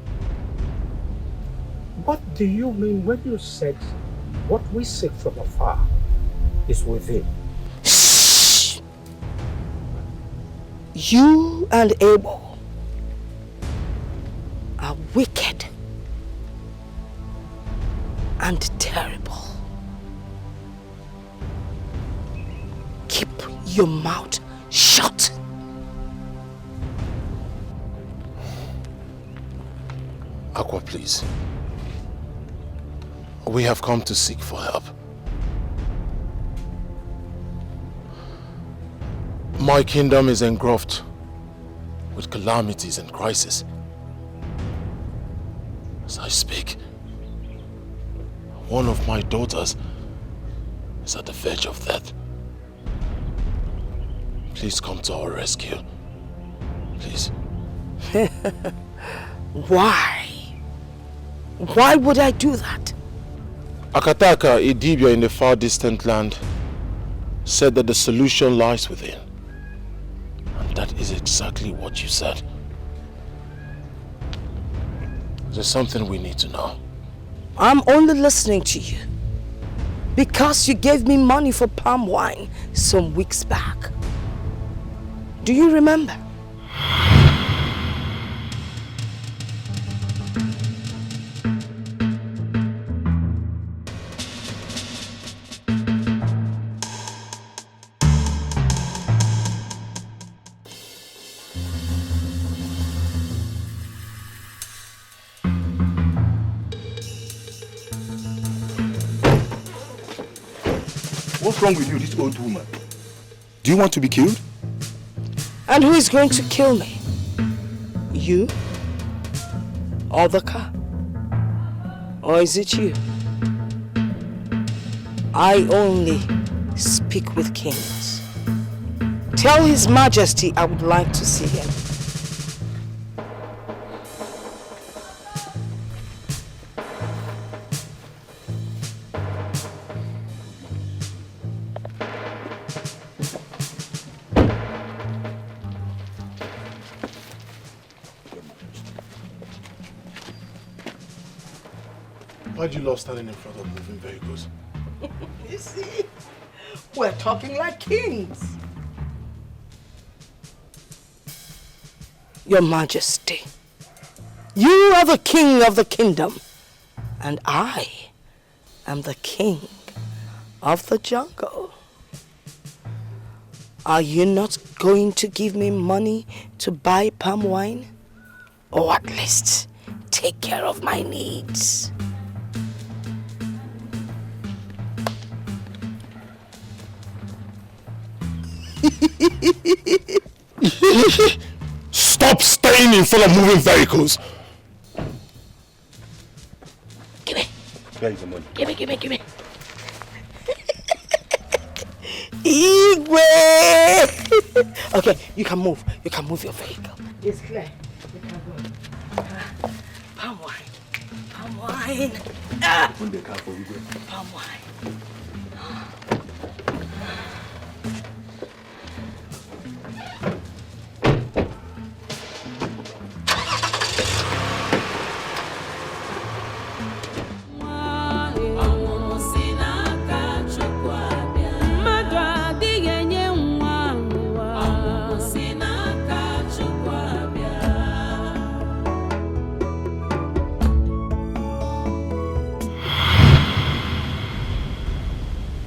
what do you mean when you said what we seek from afar is within? Shh! You and Abel are wicked and terrible. Keep your mouth shut. Aqua, please. We have come to seek for help. My kingdom is engulfed with calamities and crisis. As I speak, one of my daughters is at the verge of death. Please come to our rescue. Please. Why? Why would I do that? Akataka, a Dibia in the far distant land, said that the solution lies within. And that is exactly what you said. There's something we need to know. I'm only listening to you because you gave me money for palm wine some weeks back. Do you remember? What's wrong with you, this old woman? Do you want to be killed? And who is going to kill me? You? Or the car? Or is it you? I only speak with kings. Tell His Majesty I would like to see him. Why do you love standing in front of moving vehicles? You see, we're talking like kings. Your Majesty, you are the king of the kingdom, and I am the king of the jungle. Are you not going to give me money to buy palm wine? Or at least take care of my needs? Stop staying in front of moving vehicles! Give me. Where is the money? Give me. Igwe! Okay, you can move. You can move your vehicle. It's clear. You can go. Palm wine. Palm wine. Open the car for Igwe. Palm wine.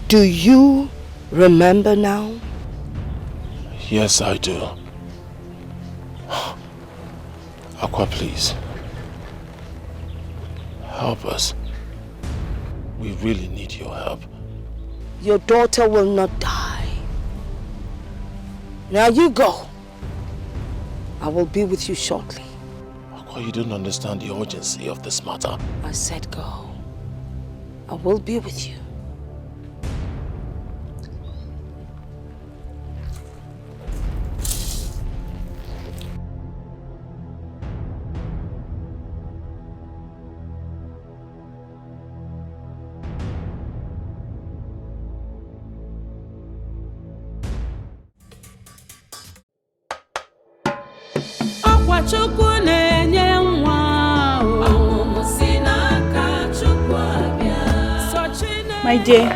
Do you remember now? Yes, I do. Aqua, please. Help us. We really need your help. Your daughter will not die. Now you go. I will be with you shortly. Aqua, you don't understand the urgency of this matter. I said go. I will be with you. My dear,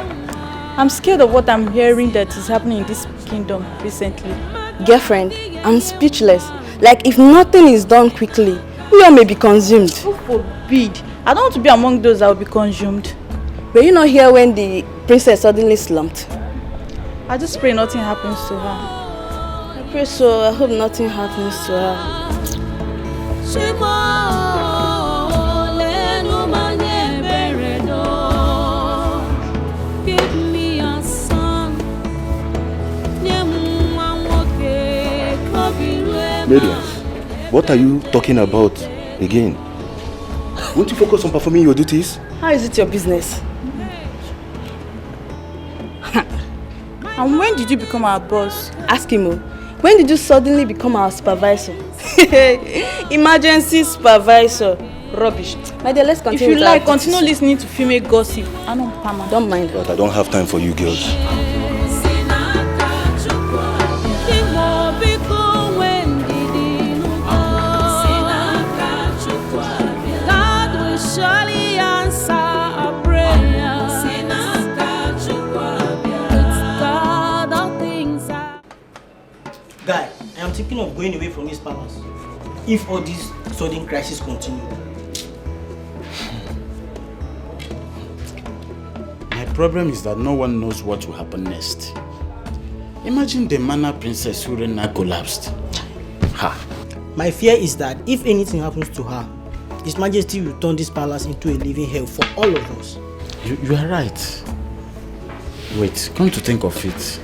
I'm scared of what I'm hearing that is happening in this kingdom recently. Girlfriend, I'm speechless. Like if nothing is done quickly, we all may be consumed. Who forbid? I don't want to be among those that will be consumed. Were you not here when the princess suddenly slumped? I just pray nothing happens to her. I pray so. I hope nothing happens to her. Give me a son. Mariam, what are you talking about again? Won't you focus on performing your duties? How is it your business? And when did you become our boss? Ask him. When did you suddenly become our supervisor? Emergency supervisor. Rubbish. My dear, let's continue. If you like, continue listening to female gossip. I don't mind. But I don't have time for you girls. Guy, I am thinking of going away from this palace if all these sudden crises continue. My problem is that no one knows what will happen next. Imagine the Mana Princess Urena collapsed. Ha! My fear is that if anything happens to her, His Majesty will turn this palace into a living hell for all of us. You are right. Wait, come to think of it.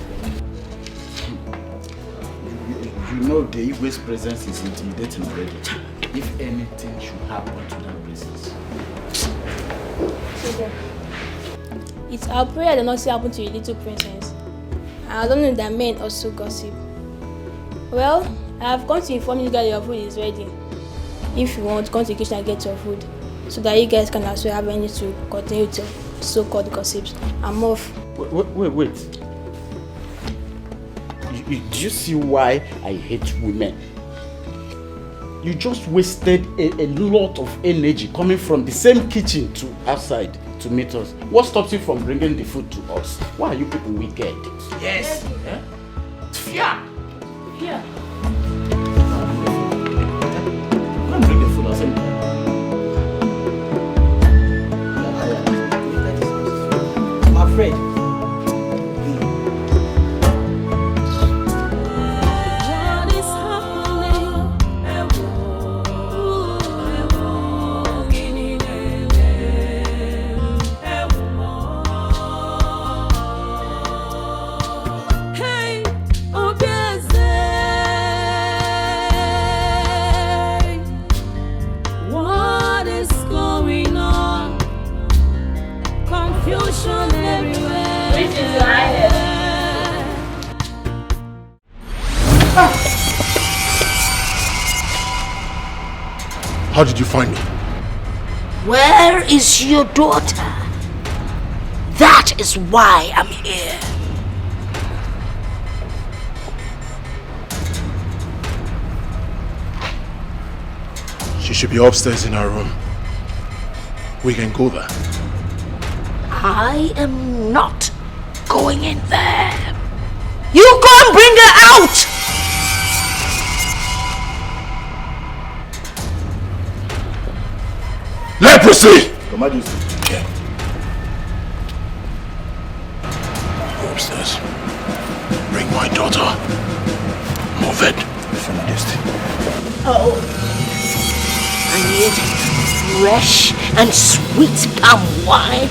You know the Igwe's presence is intimidating already. If anything should happen to that princess. It's our prayer that nothing happen to your little princess. I don't know that men also gossip. Well, I have come to inform you guys your food is ready. If you want, come to the kitchen and get your food, so that you guys can also have anything to continue to so-called gossips. I'm off. Wait. Do you see why I hate women? You just wasted a lot of energy coming from the same kitchen to outside to meet us. What stops you from bringing the food to us? Why are you people wicked? Yes. Eh? Fear. Yeah. Come bring the food outside. I'm afraid. How did you find me? Where is your daughter? That is why I'm here. She should be upstairs in her room. We can go there. I am not going in there. You go and bring her out! Leprosy! Your Majesty. Yeah. Go upstairs. Bring my daughter. Move it. Your Majesty. Oh. I need fresh and sweet palm wine.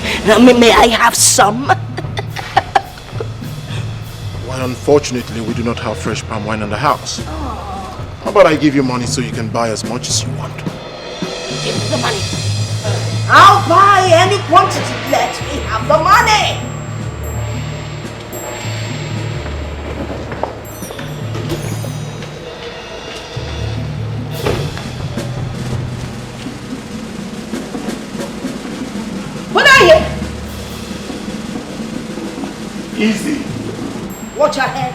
May I have some? Well, unfortunately, we do not have fresh palm wine in the house. How about I give you money so you can buy as much as you want? Give me the money. I'll buy any quantity. Let me have the money. What are you? Easy. Watch your head.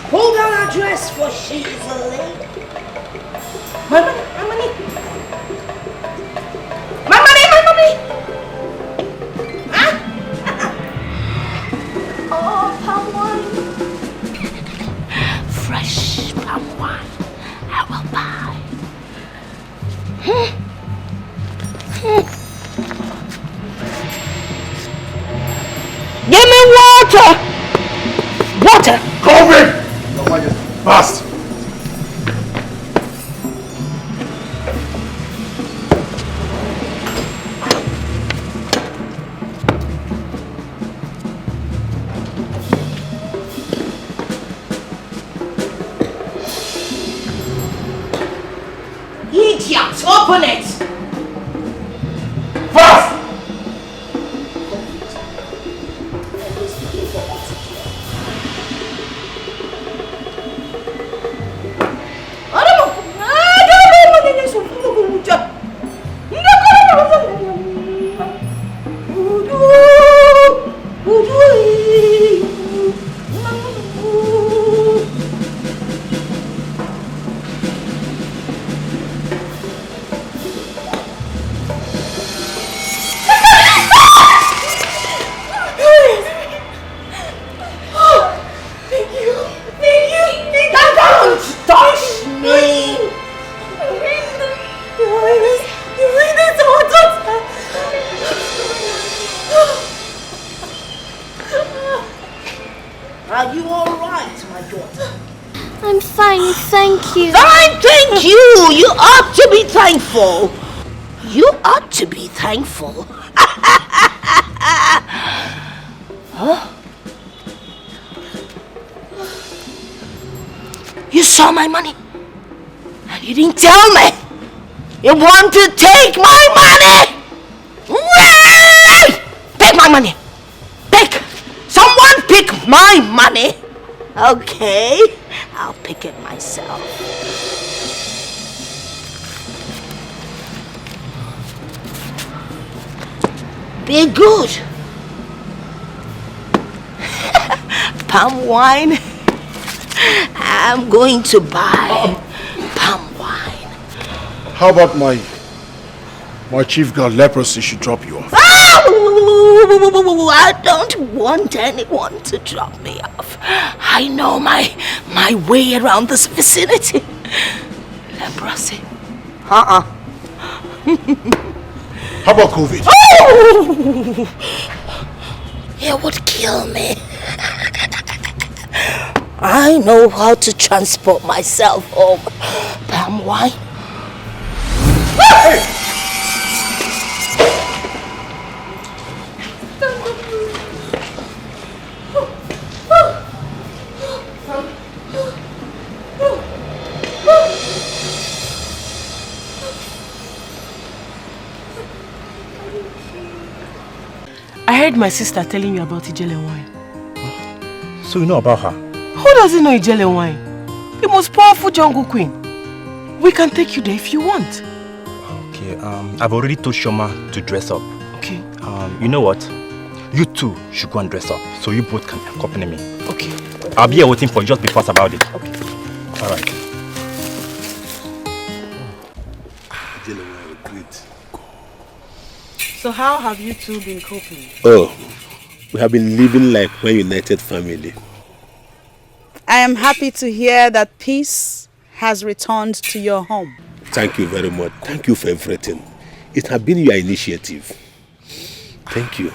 Who Pull down her dress, for she is a lady. My money, my money. My money, my money. Huh? Oh, palm wine. Fresh palm wine. I will buy. Give me water! Water! COVID! Your Majesty. Fast! Idiot! Open it! Fast! Are you alright, my daughter? I'm fine, thank you. Fine, thank you! You ought to be thankful. You ought to be thankful. Huh? You saw my money and you didn't tell me. You want to take my money? Take my money. Take. Someone pick my money. Okay, I'll pick it myself. Be good. Palm wine. I'm going to buy palm wine. How about my chief girl leprosy should drop you off? I don't want anyone to drop me off. I know my way around this vicinity. Leprosy. How about COVID? Oh! It would kill me. I know how to transport myself home. Palm wine. Hey! I heard my sister telling you about Ijele wine. So you know about her? Who doesn't know Ijele wine? The most powerful jungle queen. We can take you there if you want. Okay, I've already told Shoma to dress up. Okay. You know what? You two should go and dress up, so you both can accompany me. Okay. I'll be here waiting for you, just be fast about it. Okay. Alright. So how have you two been coping? Oh, we have been living like one united family. I am happy to hear that peace has returned to your home. Thank you very much. Thank you for everything. It has been your initiative. Thank you.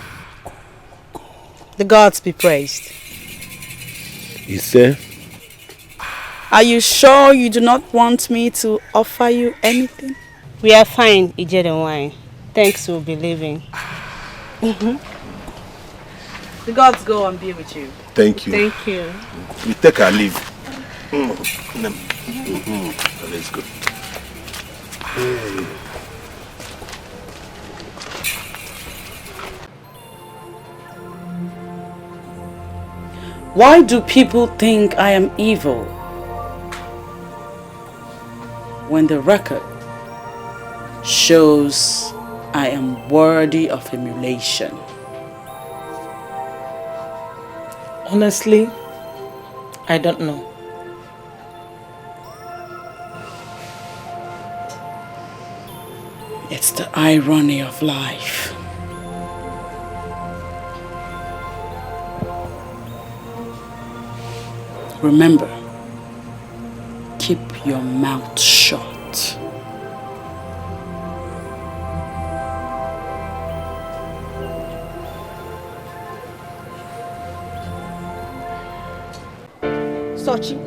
The gods be praised. You say? Are you sure you do not want me to offer you anything? We are fine, Ijele wine. Thanks, we'll be leaving. The gods go and be with you. Thank you. Thank you. We take our leave. Let's go. Hey. Why do people think I am evil when the record shows I am worthy of emulation? Honestly, I don't know. It's the irony of life. Remember, keep your mouth shut. Sochi,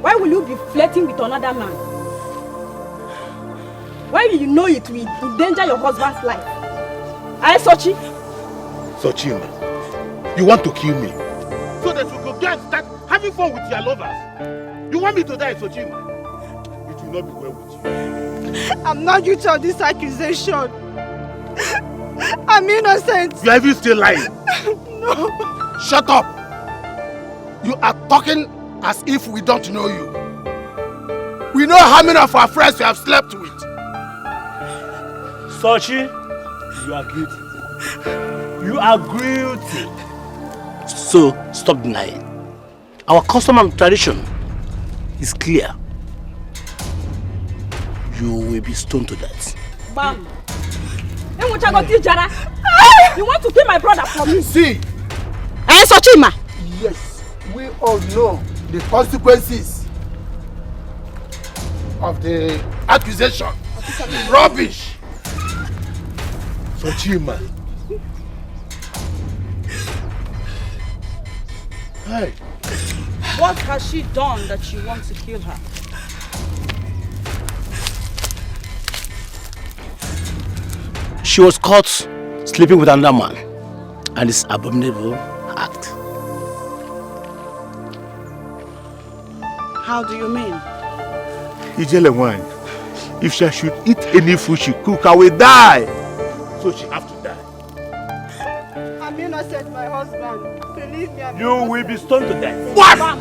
why will you be flirting with another man? Why will you know it will endanger your husband's life? Aye, Sochi? Sochima, you want to kill me so that you could get start having fun with your lovers? You want me to die, Sochima? It will not be well with you. I'm not guilty of this accusation. I'm innocent. You are even still lying. No. Shut up! You are talking as if we don't know you. We know how many of our friends you have slept with. Sochi, you are guilty. You are guilty. So, stop denying. Our custom and tradition is clear. You will be stoned to death. Bam! You want to kill my brother for me? See! Hey, Sochima! Yes, we all know the consequences of the accusation. Rubbish! Sochima. Hey. What has she done that you want to kill her? She was caught sleeping with another man, and this abominable act. How do you mean? Ijele wine. If she should eat any food she cook, I will die. So she have to die. I'm innocent, my husband. Believe me, You will be stoned to death. What? Bam!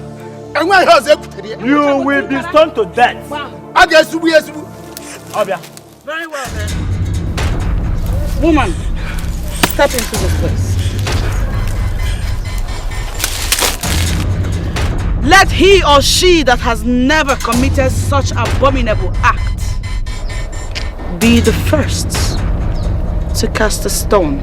You will be stoned to death. Obia. Very well then. Woman, step into this place. Let he or she that has never committed such abominable act be the first to cast a stone.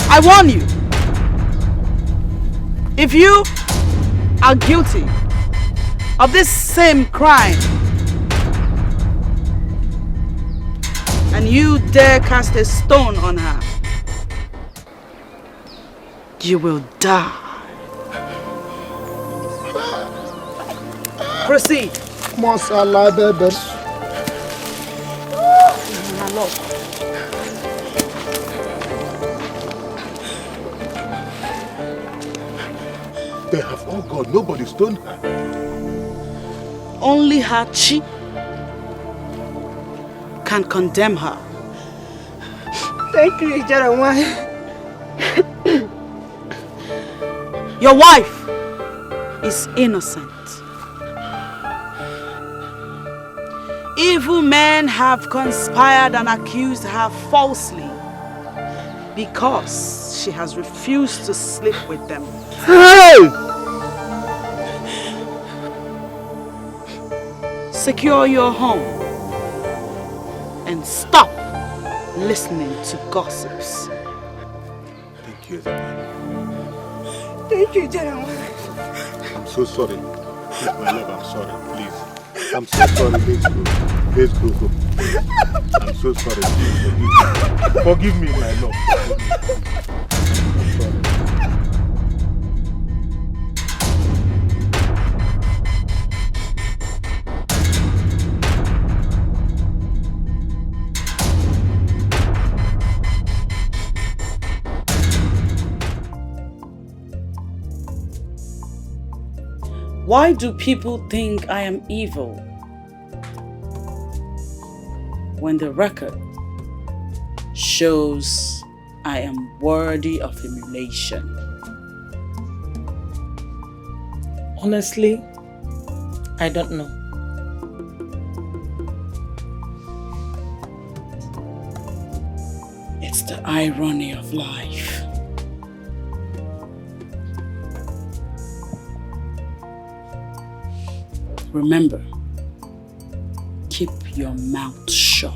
I warn you, if you are guilty of this same crime and you dare cast a stone on her, you will die. Proceed. Masala baby. My lord. They have all gone. Nobody stoned her. Only her chi can condemn her. Thank you, Ijarawan. Your wife is innocent. Evil men have conspired and accused her falsely because she has refused to sleep with them. Hey! Secure your home and stop listening to gossips. Thank you. Thank you, General. I'm so sorry. Please, my love, I'm sorry. Please. I'm so sorry. Let's go. I'm so sorry. Please forgive me, my love. Forgive me. I'm sorry. Why do people think I am evil when the record shows I am worthy of emulation? Honestly, I don't know. It's the irony of life. remember, keep your mouth shut.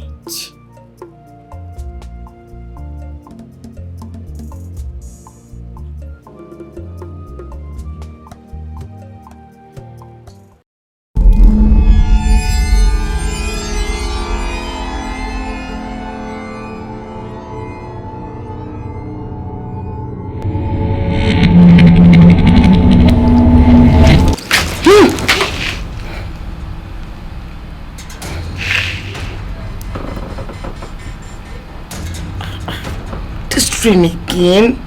Dream again.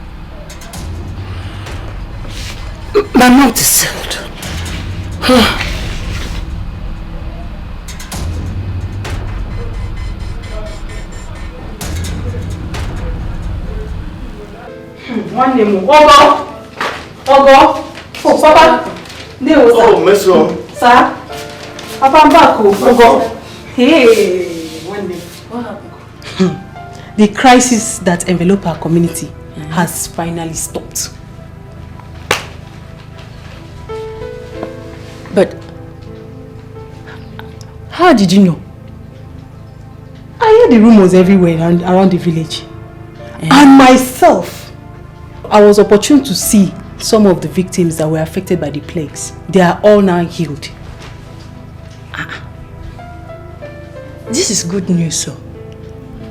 My mouth is sealed. One name. Ogo. Oh, Papa. Oh, Meso. Sir. Papa, I'm back. Ogo. Hey. One name. What happened? The crisis that enveloped our community has finally stopped. But how did you know? I heard the rumors everywhere around the village. And myself, I was opportune to see some of the victims that were affected by the plagues. They are all now healed. This is good news, sir.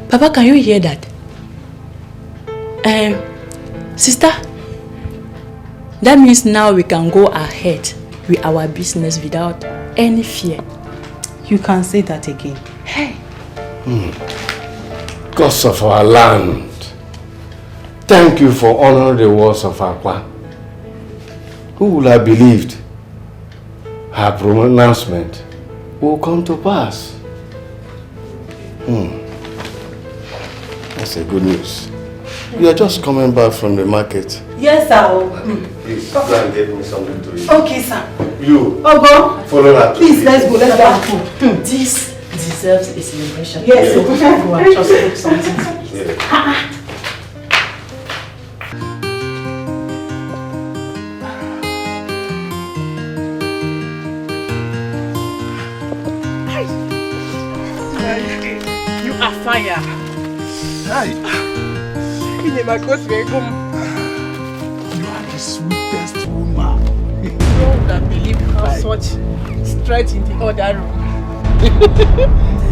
Papa, can you hear that? Sister, that means now we can go ahead with our business without any fear. You can say that again. Hey. Gods of our land, thank you for honoring the words of Akwa. Who would have believed her pronouncement will come to pass? That's a good news. You are just coming back from the market. Yes, sir. Please, go and get me something to eat. Okay, sir. You. Ogo. Follow that. Please, let's go. Let's go. This deserves a celebration. Yes. So go and just cook something to eat. You are fire. Hi. You are the sweetest woman. You would have believed how such strength in the other room.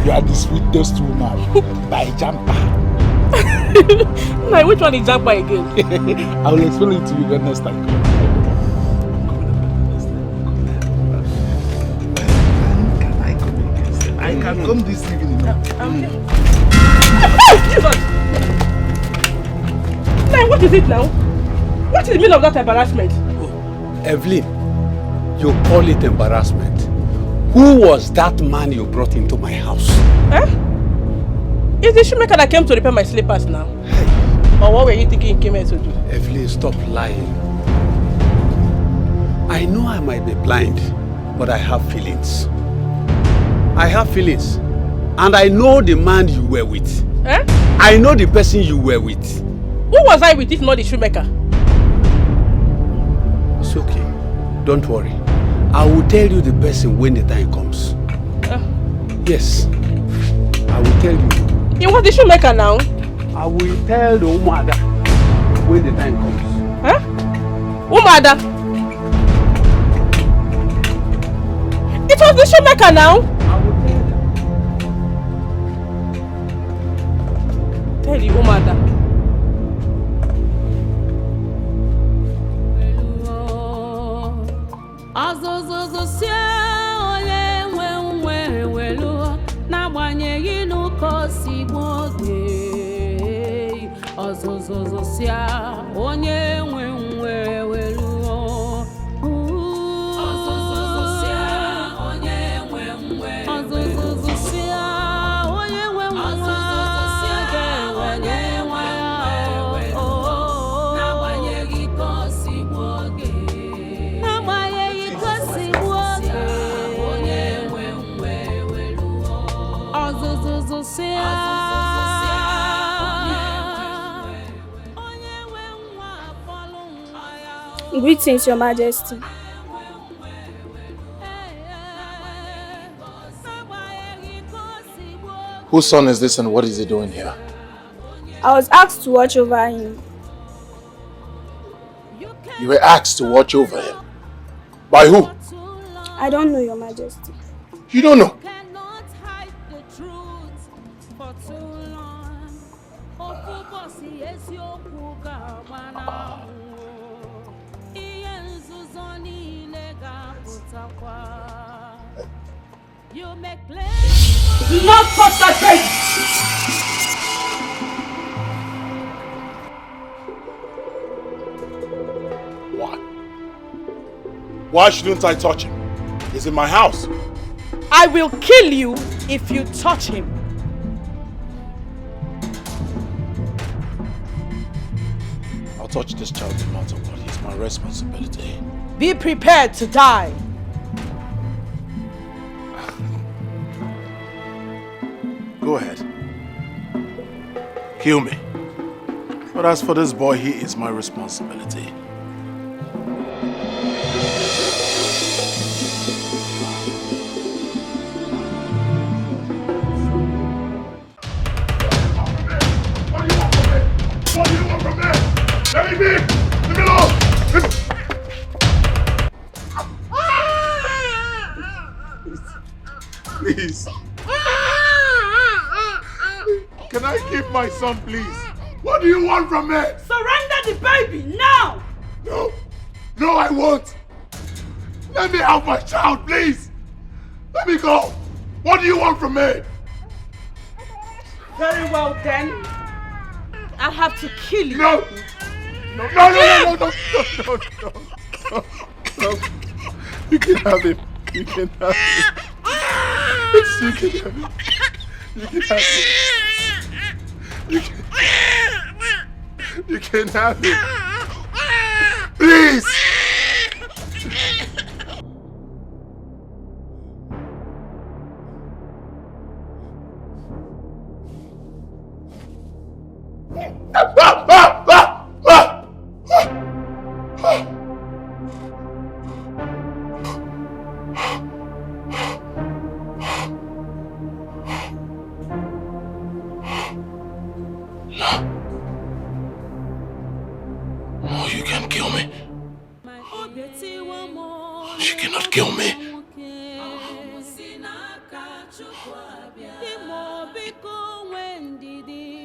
You are the sweetest woman by Jampa. Now, which one is Jampa again? I will explain it to you when next time. I can come this evening. Now, what is it now? What is the meaning of that embarrassment? Evelyn, you call it embarrassment. Who was that man you brought into my house? Is the shoemaker that came to repair my slippers now? Or what were you thinking he came here to do? Evelyn, stop lying. I know I might be blind, but I have feelings. I have feelings. And I know the man you were with. I know the person you were with. Who was I with if not the shoemaker? It's okay. Don't worry. I will tell you the person when the time comes. Yes. I will tell you. You want the shoemaker now? I will tell the Umada when the time comes. Umada? It was the shoemaker now? Tell you, Umada. Greetings, Your Majesty. Whose son is this and what is he doing here? I was asked to watch over him. You were asked to watch over him? By who? I don't know, Your Majesty. You don't know? Do not touch that baby! Why? Why shouldn't I touch him? He's in my house. I will kill you if you touch him. I'll touch this child no matter what. It's my responsibility. Be prepared to die. Go ahead. Kill me. But as for this boy, he is my responsibility. What do you want from me? Let me be! Leave me alone! Please. Can I keep my son, please? What do you want from me? Surrender the baby now! No. No, I won't. Let me have my child, please. Let me go. What do you want from me? Very well then. I'll have to kill you. No. No. You can have him. You can have him. You can have him. You can have him. You can have him. Please. Oh, you can kill me. She cannot kill me.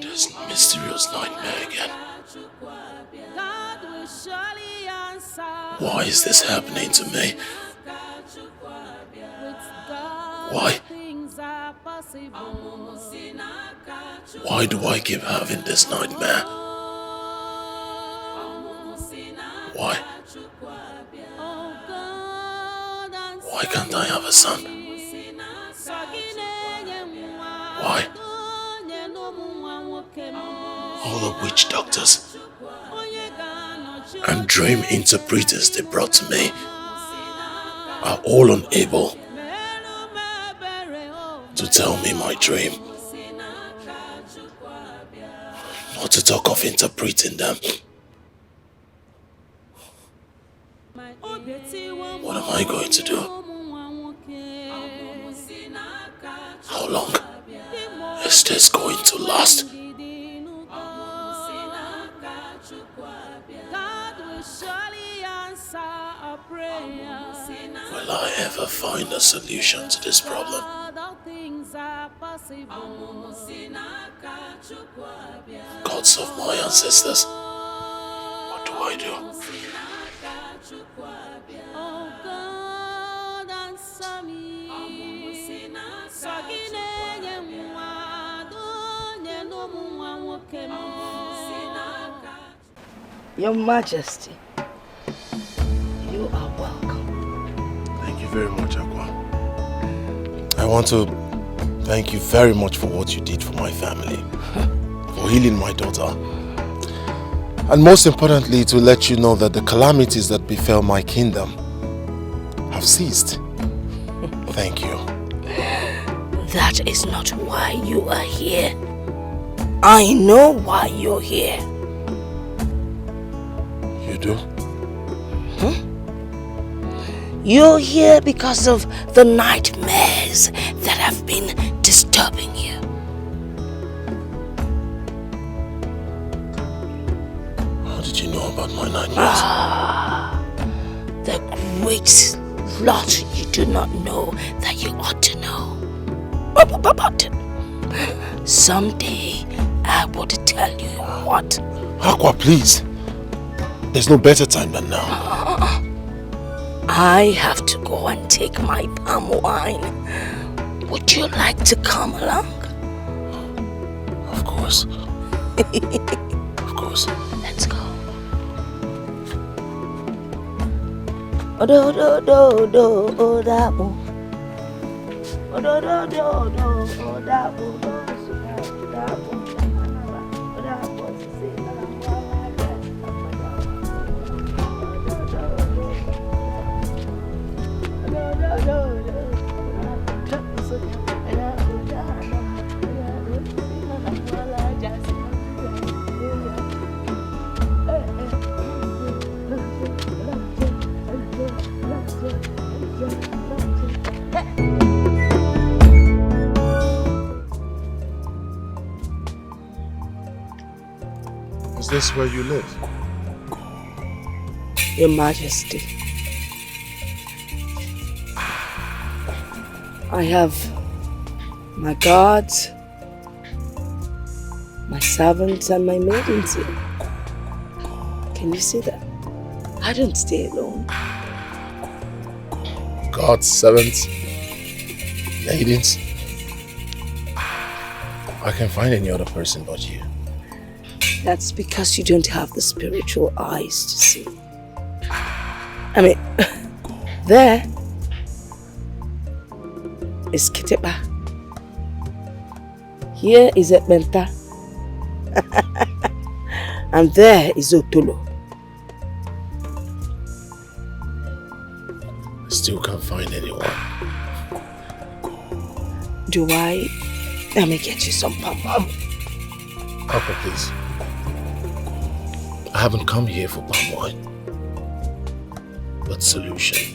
This mysterious nightmare again. Why is this happening to me? Why? Why do I keep having this nightmare? Why? Why can't I have a son? Why? All the witch doctors and dream interpreters they brought to me are all unable to tell me my dream. Not to talk of interpreting them. What am I going to do? How long is this going to last? Will I ever find a solution to this problem? Gods of my ancestors, what do I do? Your Majesty, you are welcome. Thank you very much, Aqua. I want to thank you very much for what you did for my family, for healing my daughter, and most importantly to let you know that the calamities that befell my kingdom have ceased. Thank you. That is not why you are here. I know why you're here. You do? You're here because of the nightmares that have been disturbing you. did you know about my nightmares? The great lot you do not know that you ought to know. But someday I will tell you what. Aqua, please. There's no better time than now. I have to go and take my palm wine. Would you like to come along? Of course. Of course. Let's go. Is this where you live? Your Majesty, I have my guards, my servants, and my maidens here. Can you see that? I don't stay alone. God's servants, maidens. I can't find any other person but you. That's because you don't have the spiritual eyes to see. I mean, there is Kitepa. Here is Ekbenta. And there is Otolo. I still can't find anyone. Do I? Let me get you some pom-pom. Papa, please. I haven't come here for palm wine, but solution.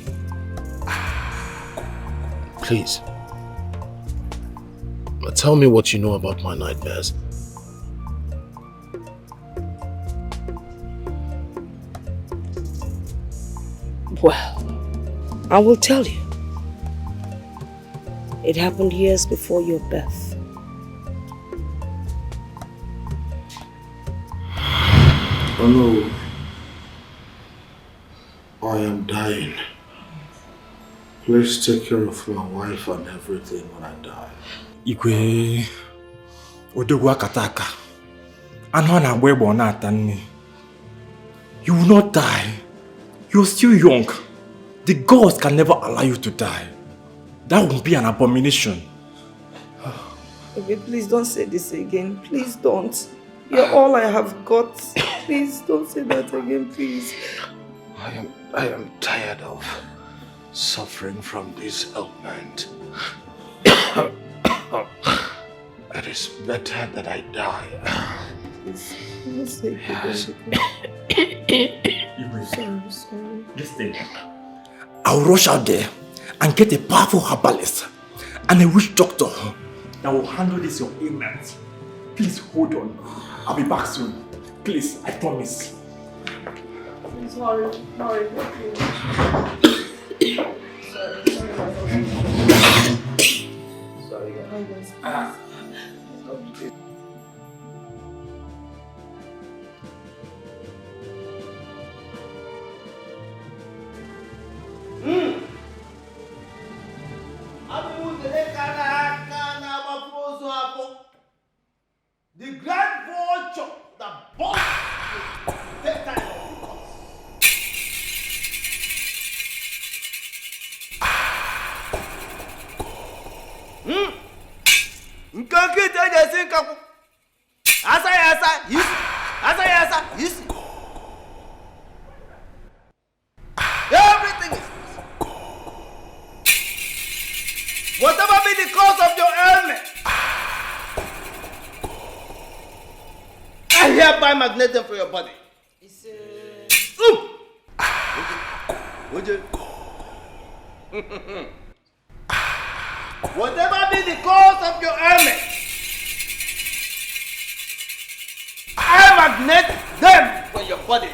Please. Tell me what you know about my nightmares. Well, I will tell you. It happened years before your birth. Oh no. I am dying. Please take care of my wife and everything when I die. Igwe Odogwa Kataka. Anwana Webo Natani. You will not die. You're still young. The gods can never allow you to die. That would be an abomination. Okay, please don't say this again. Please don't. You're all I have got. Please don't say that again, please. I am tired of suffering from this ailment. It is better that I die. Sorry. Listen. I'll rush out there and get a powerful herbalist and a witch doctor that will handle this your ailment. Please hold on. I'll be back soon. Please, I promise. Sorry. Sorry, Your Highness. The grand vulture that bought that time of everything is whatever be the cause of your ailment, I hereby magnet them for your body. Whatever be the cause of your ailment, I magnet them for on your body.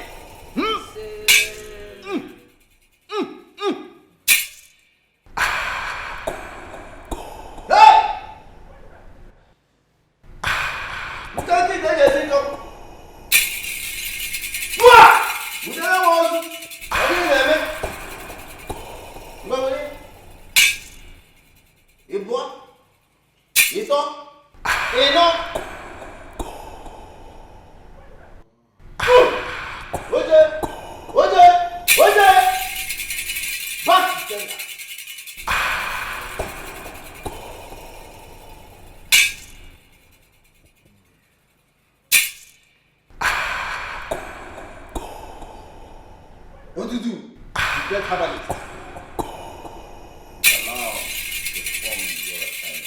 What do you do? You get herbalist. Allow to form your assignment.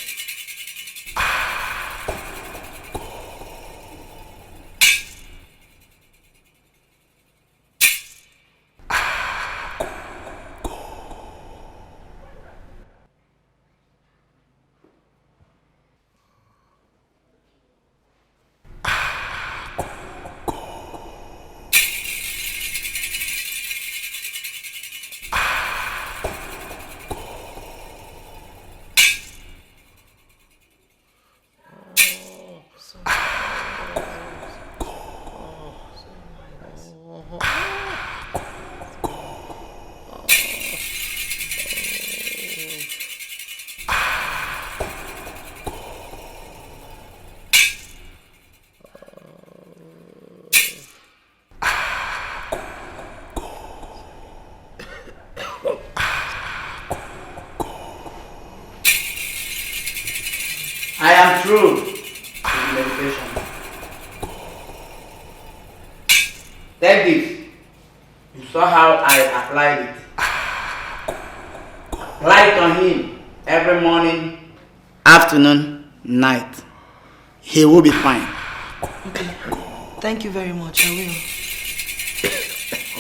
I am through with the medication. Take this. You saw how I applied it. Apply it on him every morning, afternoon, night. He will be fine. Okay. Thank you very much. I will.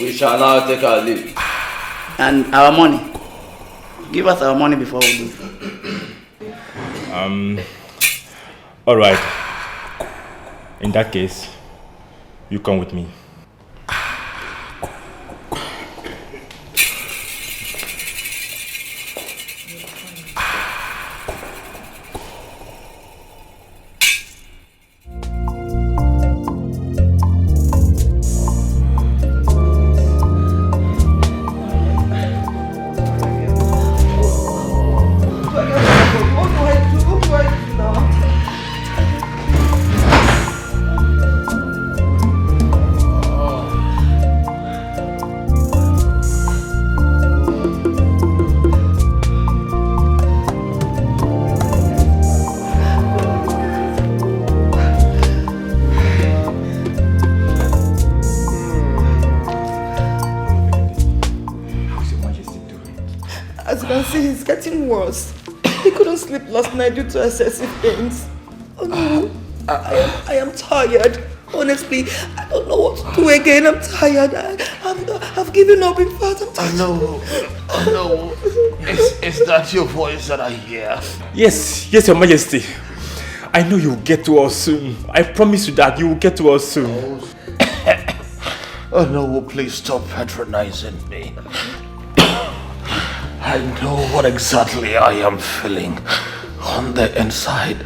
We shall now take our leave. And our money. Give us our money before we leave. All right. In that case, you come with me. He's getting worse. He couldn't sleep last night due to excessive pains. Oh no, I am tired. Honestly, I don't know what to do again. I'm tired. I've given up. In fact, I'm tired. Oh no. Is that your voice that I hear? Yes, Your Majesty. I know you'll get to us soon. I promise you that you will get to us soon. Oh no, please stop patronizing me. I know what exactly I am feeling on the inside.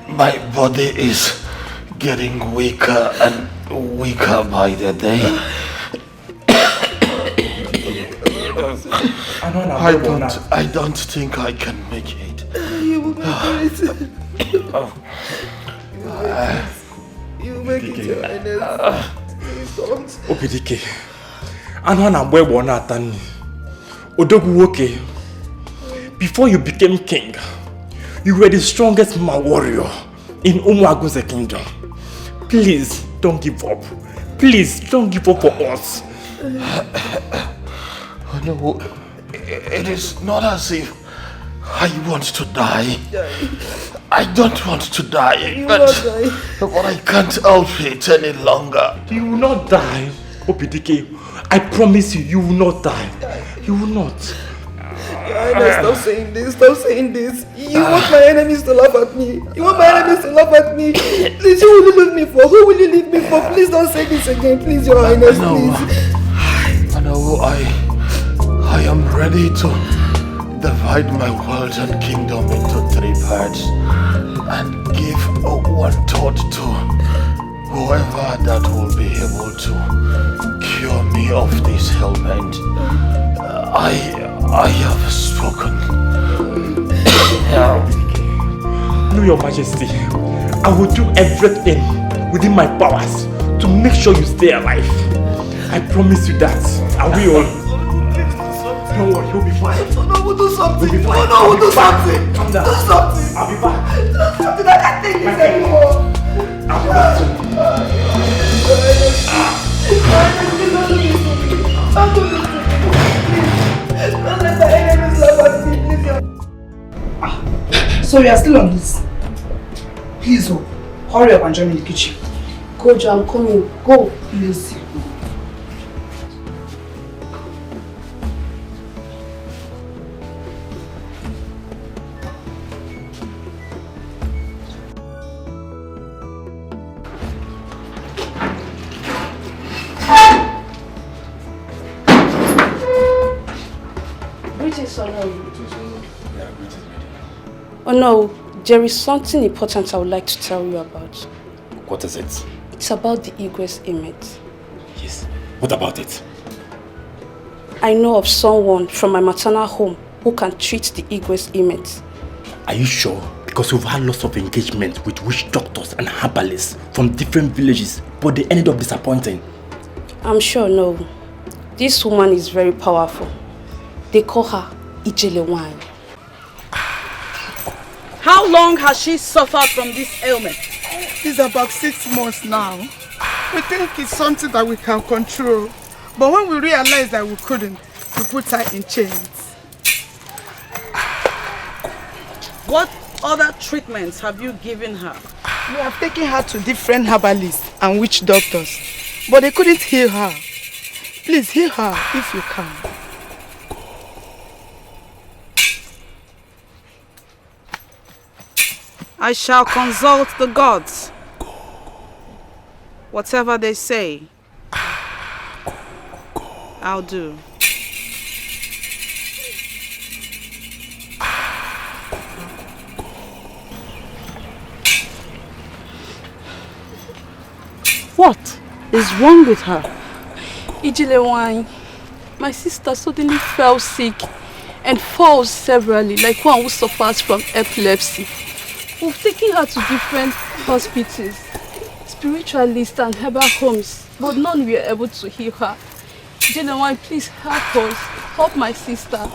My body is getting weaker and weaker by the day. I don't think I can make it. You will make it. You will make it, Your Highness. Please don't. Dikeh. Odogwu, before you became king, you were the strongest warrior in Umuaguze kingdom. Please don't give up. Please don't give up for us. Oh no, it is not as if I want to die. I don't want to die, but I can't help it any longer. You will not die, Dikeh. I promise you, you will not die. You will not. Your Highness, stop saying this. Stop saying this. You want my enemies to laugh at me. You want my enemies to laugh at me. Please, who will you leave me for? Who will you leave me for? Please don't say this again. Please, Your Highness, please. I know I am ready to divide my world and kingdom into 3 parts and give 1/3 to whoever that will be able to cure me of this ailment. I have spoken. No, Your Majesty. I will do everything within my powers to make sure you stay alive. I promise you that. I will. Don't worry, you'll be fine. Oh no, we'll do something. You'll be fine. Oh no, we'll do something. Calm down. Do something. I'll be back. Do something. I can't take this anymore. I'll be back soon. So we are still on this. Please, oh, hurry up and join me in the kitchen. Go, Jo, I'm coming. Go, please. Greetings, Onowu. Oh no, there is something important I would like to tell you about. What is it? It's about the Igwe's image. Yes. What about it? I know of someone from my maternal home who can treat the Igwe's image. Are you sure? Because we've had lots of engagement with witch doctors and herbalists from different villages, but they ended up disappointing. I'm sure, no. This woman is very powerful. They call her Ijele. How long has she suffered from this ailment? It's about 6 months now. We think it's something that we can control. But when we realized that we couldn't, we put her in chains. What other treatments have you given her? We have taken her to different herbalists and witch doctors, but they couldn't heal her. Please heal her if you can. I shall consult the gods. Whatever they say, I'll do. What is wrong with her? Ijele, my sister suddenly fell sick and falls severally like one who suffers from epilepsy. We've taken her to different hospitals, spiritualists and herbal homes, but none were able to heal her. Ijele, please help us. Help my sister.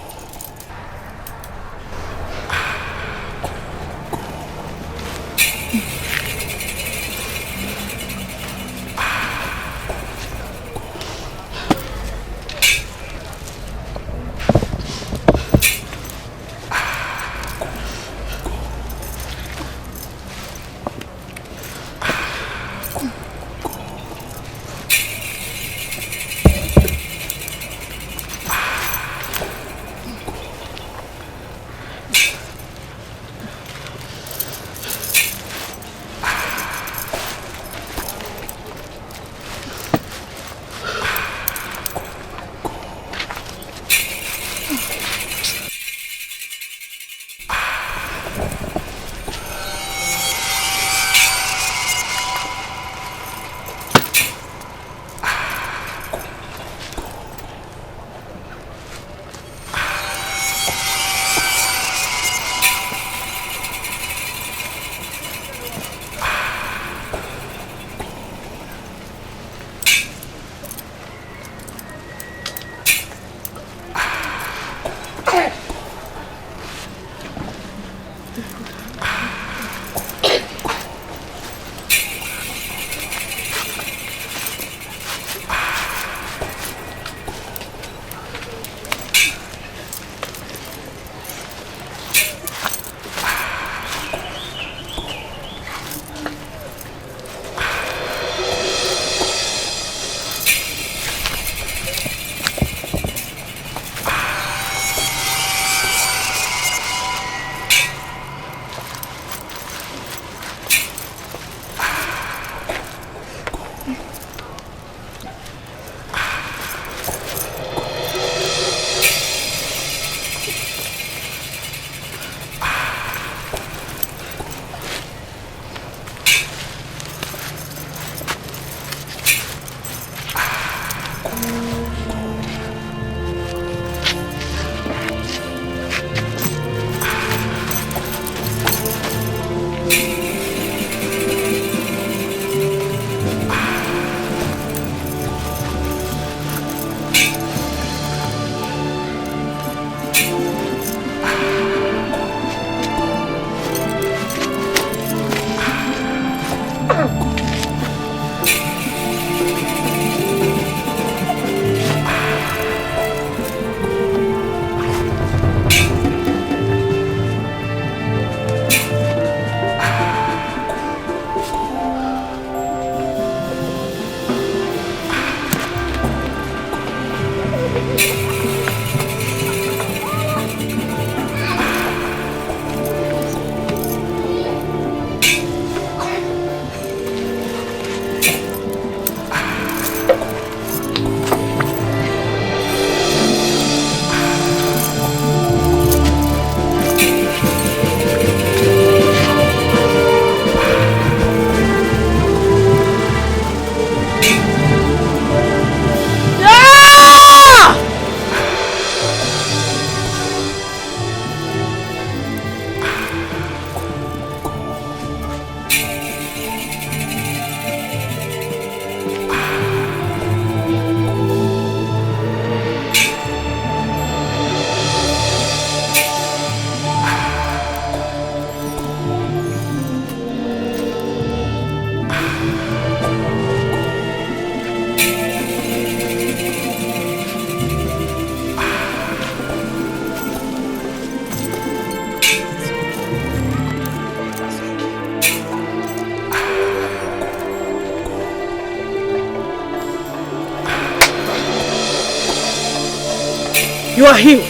You are healed.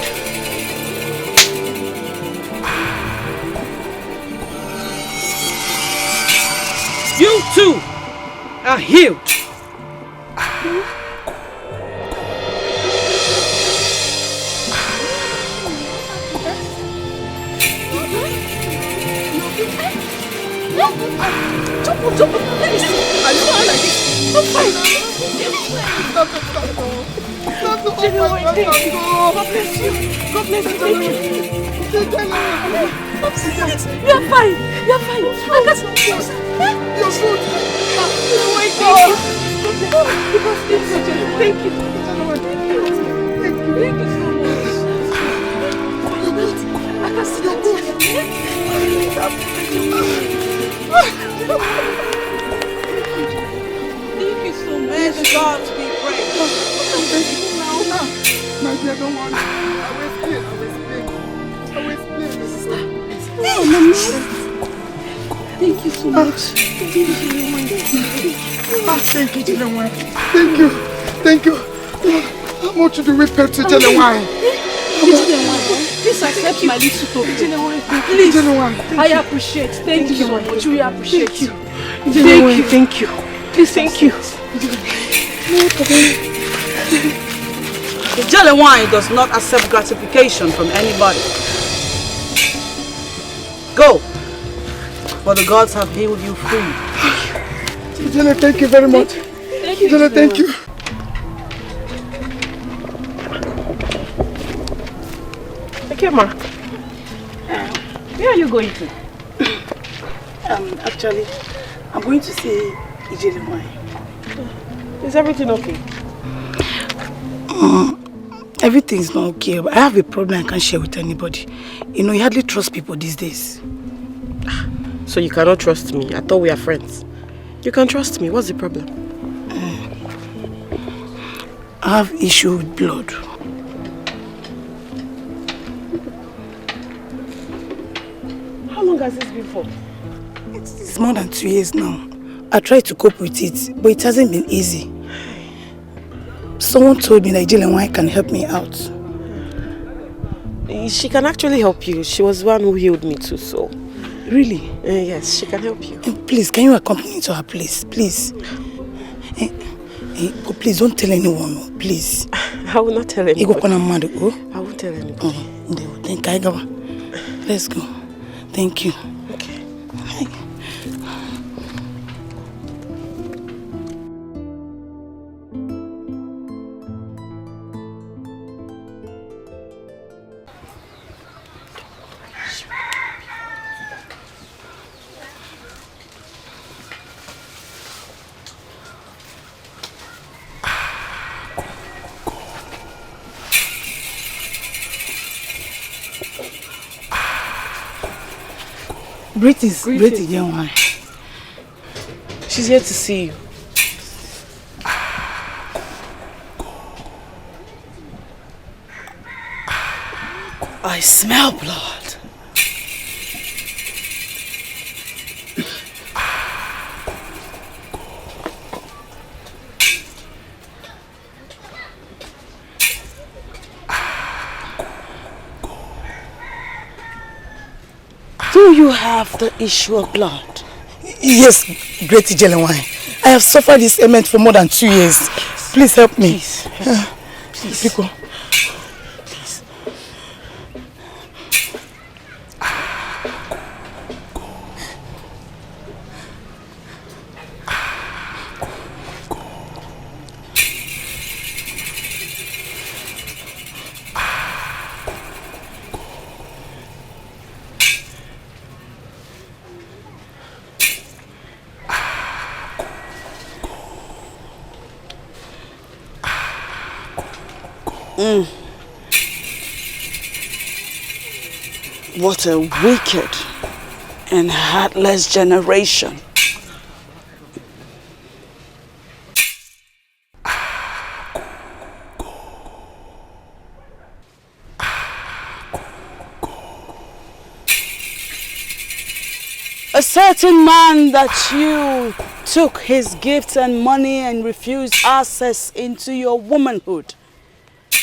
You too are healed. Jump, let me see. Are you all like this? I'm fine. Thank you. God bless you. God bless you. Thank you. You are fine. You are fine. I got some news. You're good. Oh my God. Thank you. Thank you so much. You're good. I can see you're good. Thank you so much. May God be praised. My dear, don't worry. I will explain. Oh, Mama. Thank you so much. Thank you. Thank you, Jelewine. Thank you. How much do we pay to Jelewine? Please accept my little token. Please. I appreciate. Thank you so much. We appreciate you. Thank you. Please, thank you. The jelly wine does not accept gratification from anybody. Go, for the gods have healed you free. Jelly, thank you very much. Thank you. Jelly, thank you. Okay, ma. Where are you going to? Actually, I'm going to see Ijele wine. Is everything okay? Everything's not okay, but I have a problem I can't share with anybody. You know, you hardly trust people these days. So you cannot trust me? I thought we are friends. You can trust me. What's the problem? I have issue with blood. How long has this been for? It's more than 2 years now. I tried to cope with it, but it hasn't been easy. Someone told me that Ijele wine can help me out. She can actually help you. She was the one who healed me too, so... Really? Yes, she can help you. Please, can you accompany me to her place? Please. But please don't tell anyone, please. I will not tell anyone. I won't tell anybody. Let's go. Thank you. Okay. Greetings, Ijele wine. She's here to see you. I smell blood. Do you have the issue of blood? Yes, Great Ijelewine. I have suffered this ailment for more than 2 years. Please help me. Please. Biko. What a wicked and heartless generation. A certain man that you took his gifts and money and refused access into your womanhood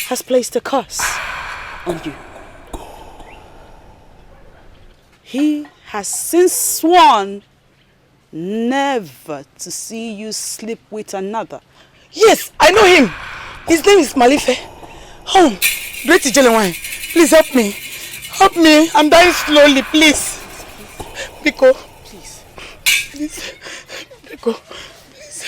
has placed a curse on you. He has since sworn never to see you sleep with another. Yes, I know him. His name is Malife. Oh, Great Ijelewine, please help me. Help me. I'm dying slowly, please. Biko. Please. Please. Biko. Please.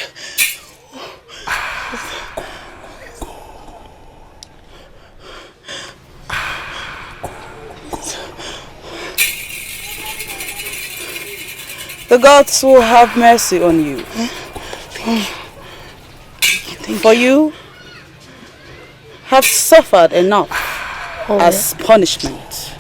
The gods will have mercy on you. For you have suffered enough as punishment.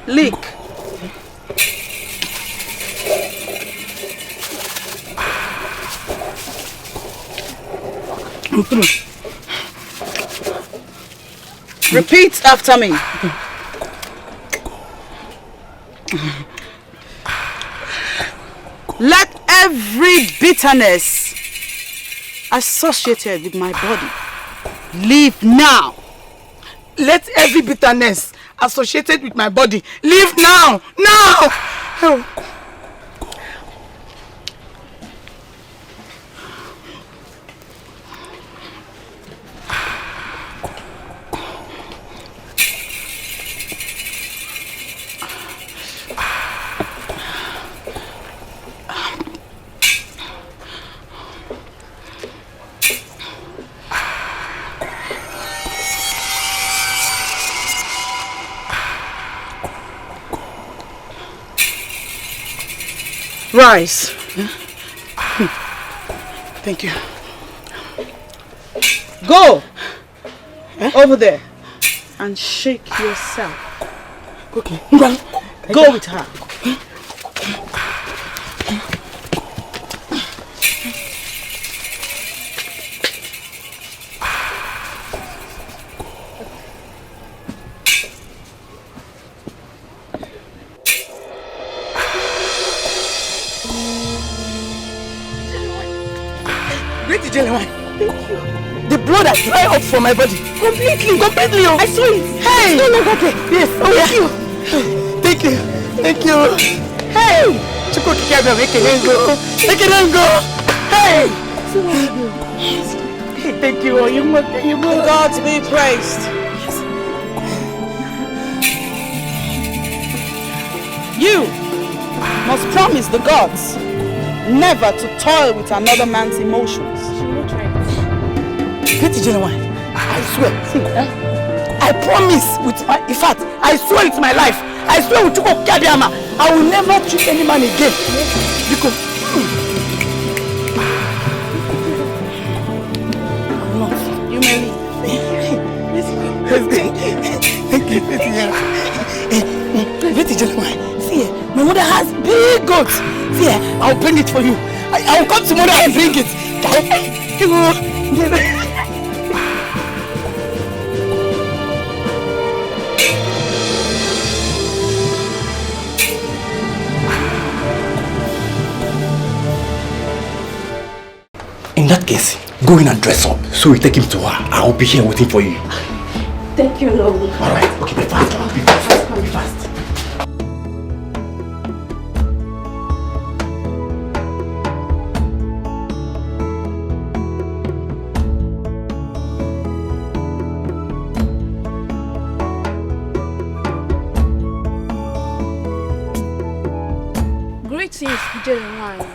Leak. Repeat after me. Let every bitterness associated with my body leave now. Let every bitterness associated with my body leave now. Now! Oh. Rise. Thank you. Go over there and shake yourself. Okay. Go with her. Thank you. The blood has dried up from my body. Completely. Completely. I saw it. Hey. It's no longer there. Yes. Oh, thank you. Thank you. Thank you. Hey. Chuko kikebe make it go. Make it go. Hey. Thank you. The gods be praised. You must promise the gods never to toil with another man's emotions. She will not try it. Get it, Genuine. I swear. See, I promise with my, in fact, I swear with my life. I swear with Chuko Kadiama, I will never treat any man again. Because I'm not. You may leave. Thank you. Get it, Genuine. See, my mother has big goats. See, I'll bring it for you. I'll come tomorrow and bring it. In that case, go in and dress up so we take him to her. I'll be here waiting for you. Thank you, Lord. Alright, okay, be fast. Be fast. Be fast. Greetings, Nigerian.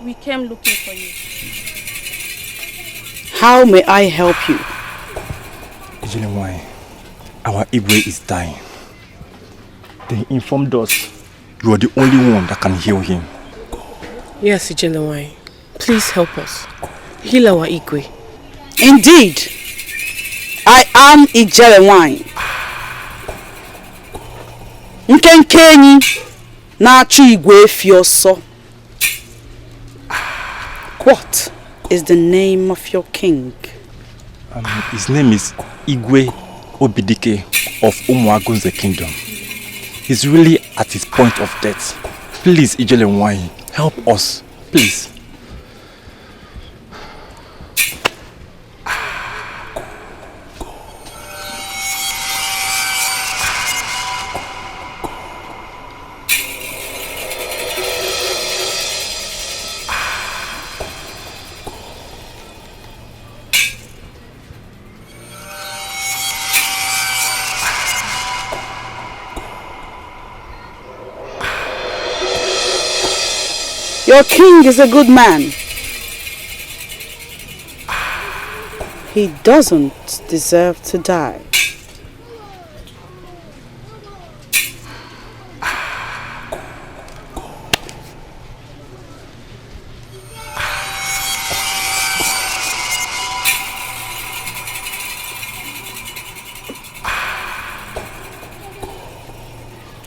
We came looking for you. How may I help you? Ijelewanyi, our Igwe is dying. They informed us you are the only one that can heal him. Yes, Ijelewanyi. Please help us. Heal our Igwe. Indeed, I am Ijelewanyi. Nkenkenyi na-achụ Igwe efi ọsọ. What is the name of your king? His name is Igwe Dikeh of Umuagunze Kingdom. He's really at his point of death. Please, Ijelewanyi, help us, please. Your king is a good man. He doesn't deserve to die.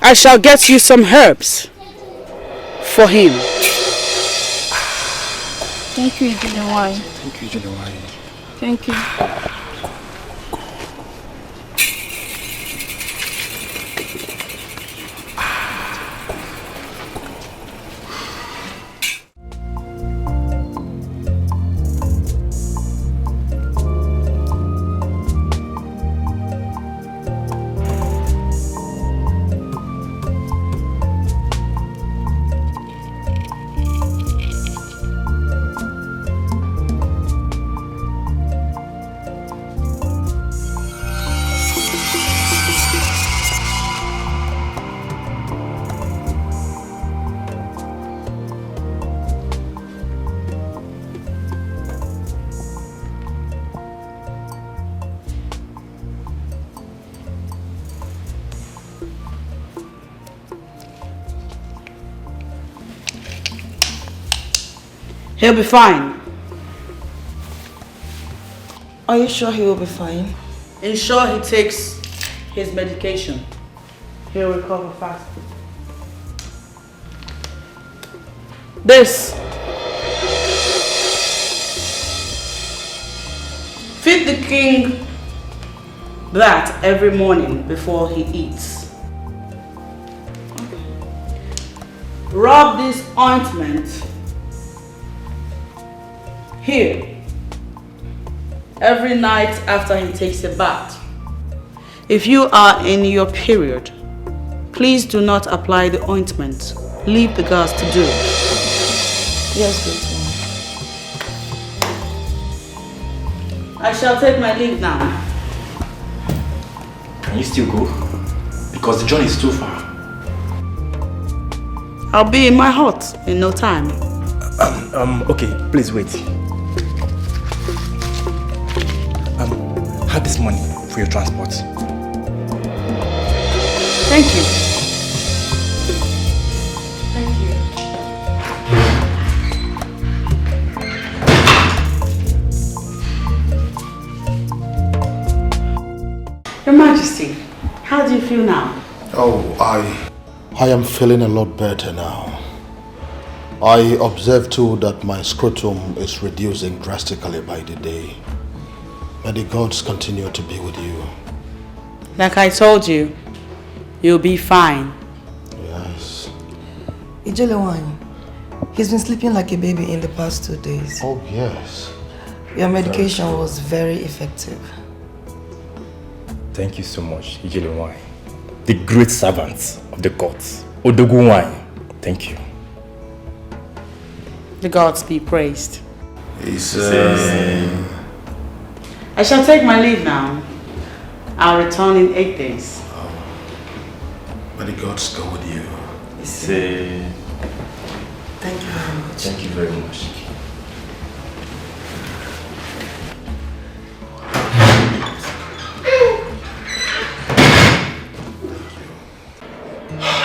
I shall get you some herbs for him. Thank you, Ijelewanyi. Thank you, Ijelewanyi. Thank you. He'll be fine. Are you sure he will be fine? Ensure he takes his medication. He'll recover fast. This. Feed the king that every morning before he eats. Rub this ointment here every night after he takes a bath. If you are in your period, please do not apply the ointment. Leave the girls to do it. Yes, good. I shall take my leave now. Can you still go? Because the journey is too far. I'll be in my hut in no time. Okay, please wait. Have this money for your transport. Thank you. Thank you. Your Majesty, how do you feel now? Oh, I am feeling a lot better now. I observe too that my scrotum is reducing drastically by the day. May the gods continue to be with you. Like I told you, you'll be fine. Yes. Ijelewan, he's been sleeping like a baby in the past 2 days. Oh, yes. Your medication was very effective. Thank you so much, Ijelewan, the great servant of the gods. Odogunwai, thank you. The gods be praised. Amen. I shall take my leave now. I'll return in 8 days. May the gods go with you. Thank you very much. Thank you very much.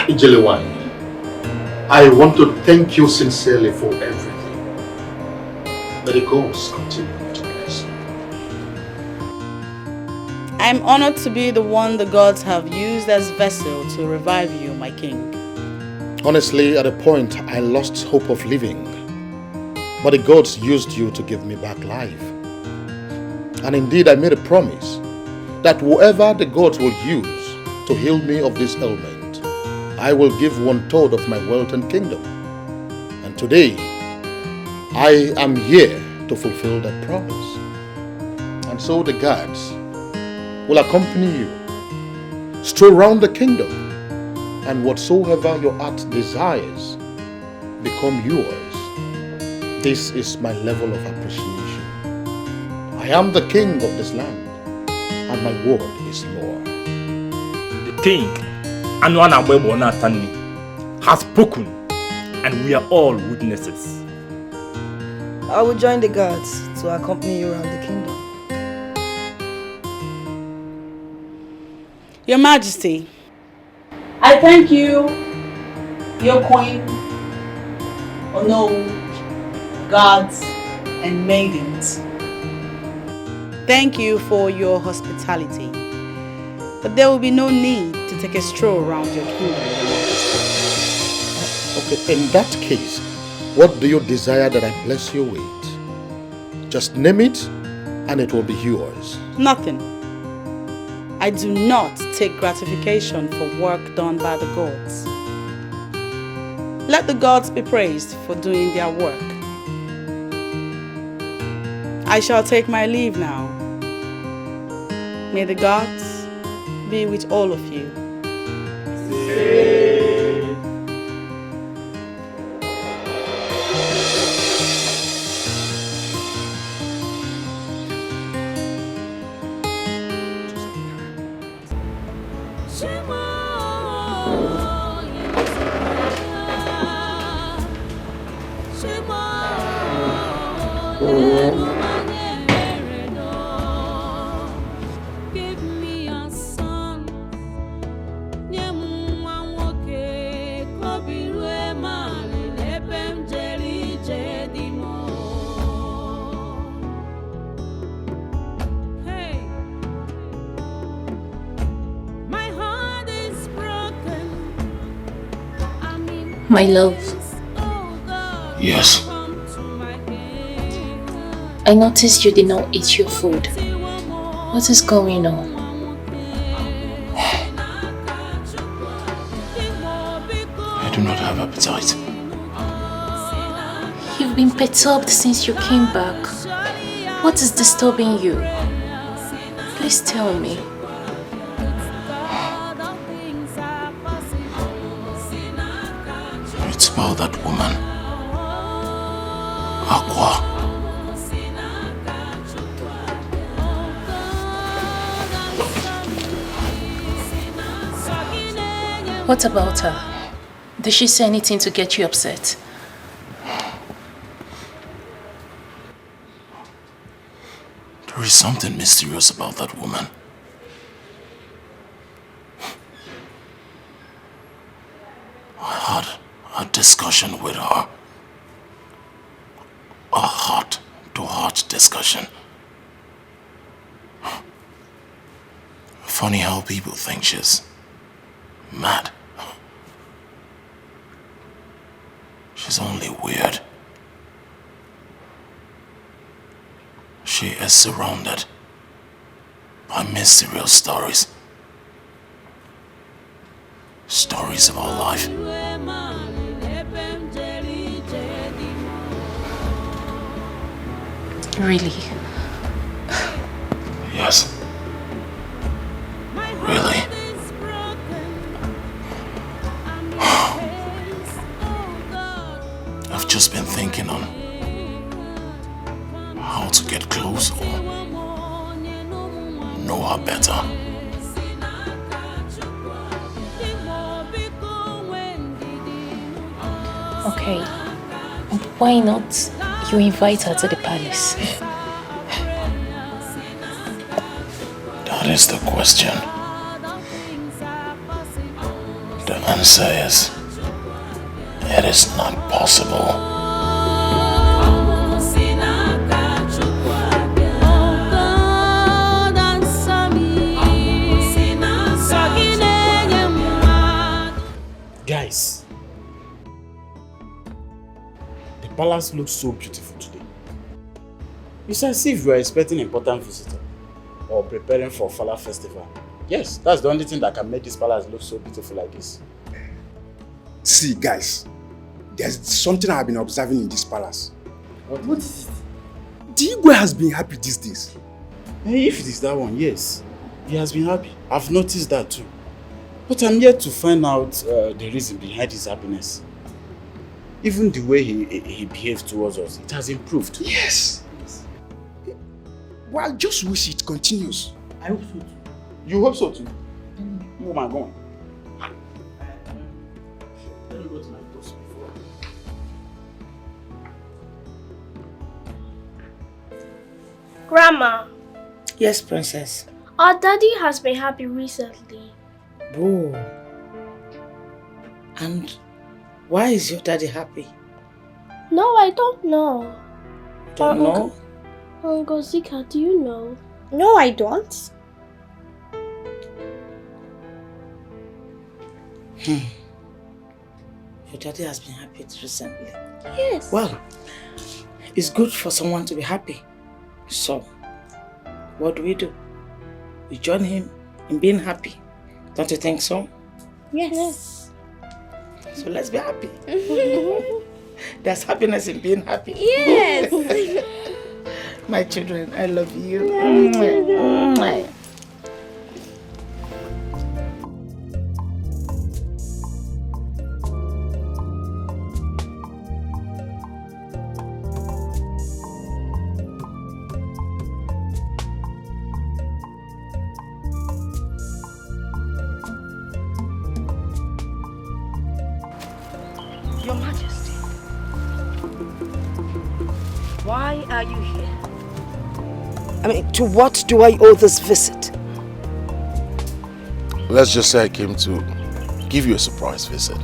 Ijelewan, I want to thank you sincerely for everything. May the gods continue to bless you. I'm honored to be the one the gods have used as vessel to revive you, my king. Honestly, at a point, I lost hope of living. But the gods used you to give me back life. And indeed, I made a promise that whoever the gods will use to heal me of this ailment, I will give 1/3 of my wealth and kingdom. And today, I am here to fulfill that promise. And so the gods will accompany you, stroll around the kingdom, and whatsoever your heart desires become yours. This is my level of appreciation. I am the king of this land, and my word is law. The king, Anwana Natani, has spoken, and we are all witnesses. I will join the guards to accompany you around the kingdom. Your Majesty, I thank you, your queen, gods, and maidens. Thank you for your hospitality, but there will be no need to take a stroll around your kingdom, Your Majesty. Okay, in that case, what do you desire that I bless you with? Just name it, and it will be yours. Nothing. I do not take gratification for work done by the gods. Let the gods be praised for doing their work. I shall take my leave now. May the gods be with all of you. My love. Yes. I noticed you did not eat your food. What is going on? I do not have appetite. You've been perturbed since you came back. What is disturbing you? Please tell me. It's about that woman. Aqua. What about her? Did she say anything to get you upset? There is something mysterious about that woman. I had a discussion with her. A heart-to-heart discussion. Funny how people think she's mad. She's only weird. She is surrounded by mysterious stories. Stories of our life. Really? Yes. Really? I've just been thinking on how to get close or know her better. Okay. Why not you invite her to the palace? That is the question. The answer is, it is not possible. Guys, the palace looks so beautiful today. It's as if we are expecting an important visitor or preparing for Fala festival. Yes, that's the only thing that can make this palace look so beautiful like this. See, guys, there's something I've been observing in this palace. What is it? The Igwe has been happy these days. Hey, if it is that one, yes. He has been happy. I've noticed that too. But I'm yet to find out the reason behind his happiness. Even the way he behaves towards us, it has improved. Yes. Well, I just wish it continues. I hope so too. You hope so too? Oh my God. Let me go to my boss before. Grandma, Yes, princess. our daddy has been happy recently. Oh. And why is your daddy happy? No, I don't know. Don't know? Uncle Zika, do you know? No, I don't. Your daddy has been happy recently. Yes. Well, it's good for someone to be happy. So, what do? We join him in being happy. Don't you think so? Yes. So let's be happy. There's happiness in being happy. Yes. My children, I love you. Your Majesty, why are you here? I mean, to what do I owe this visit? Let's just say I came to give you a surprise visit.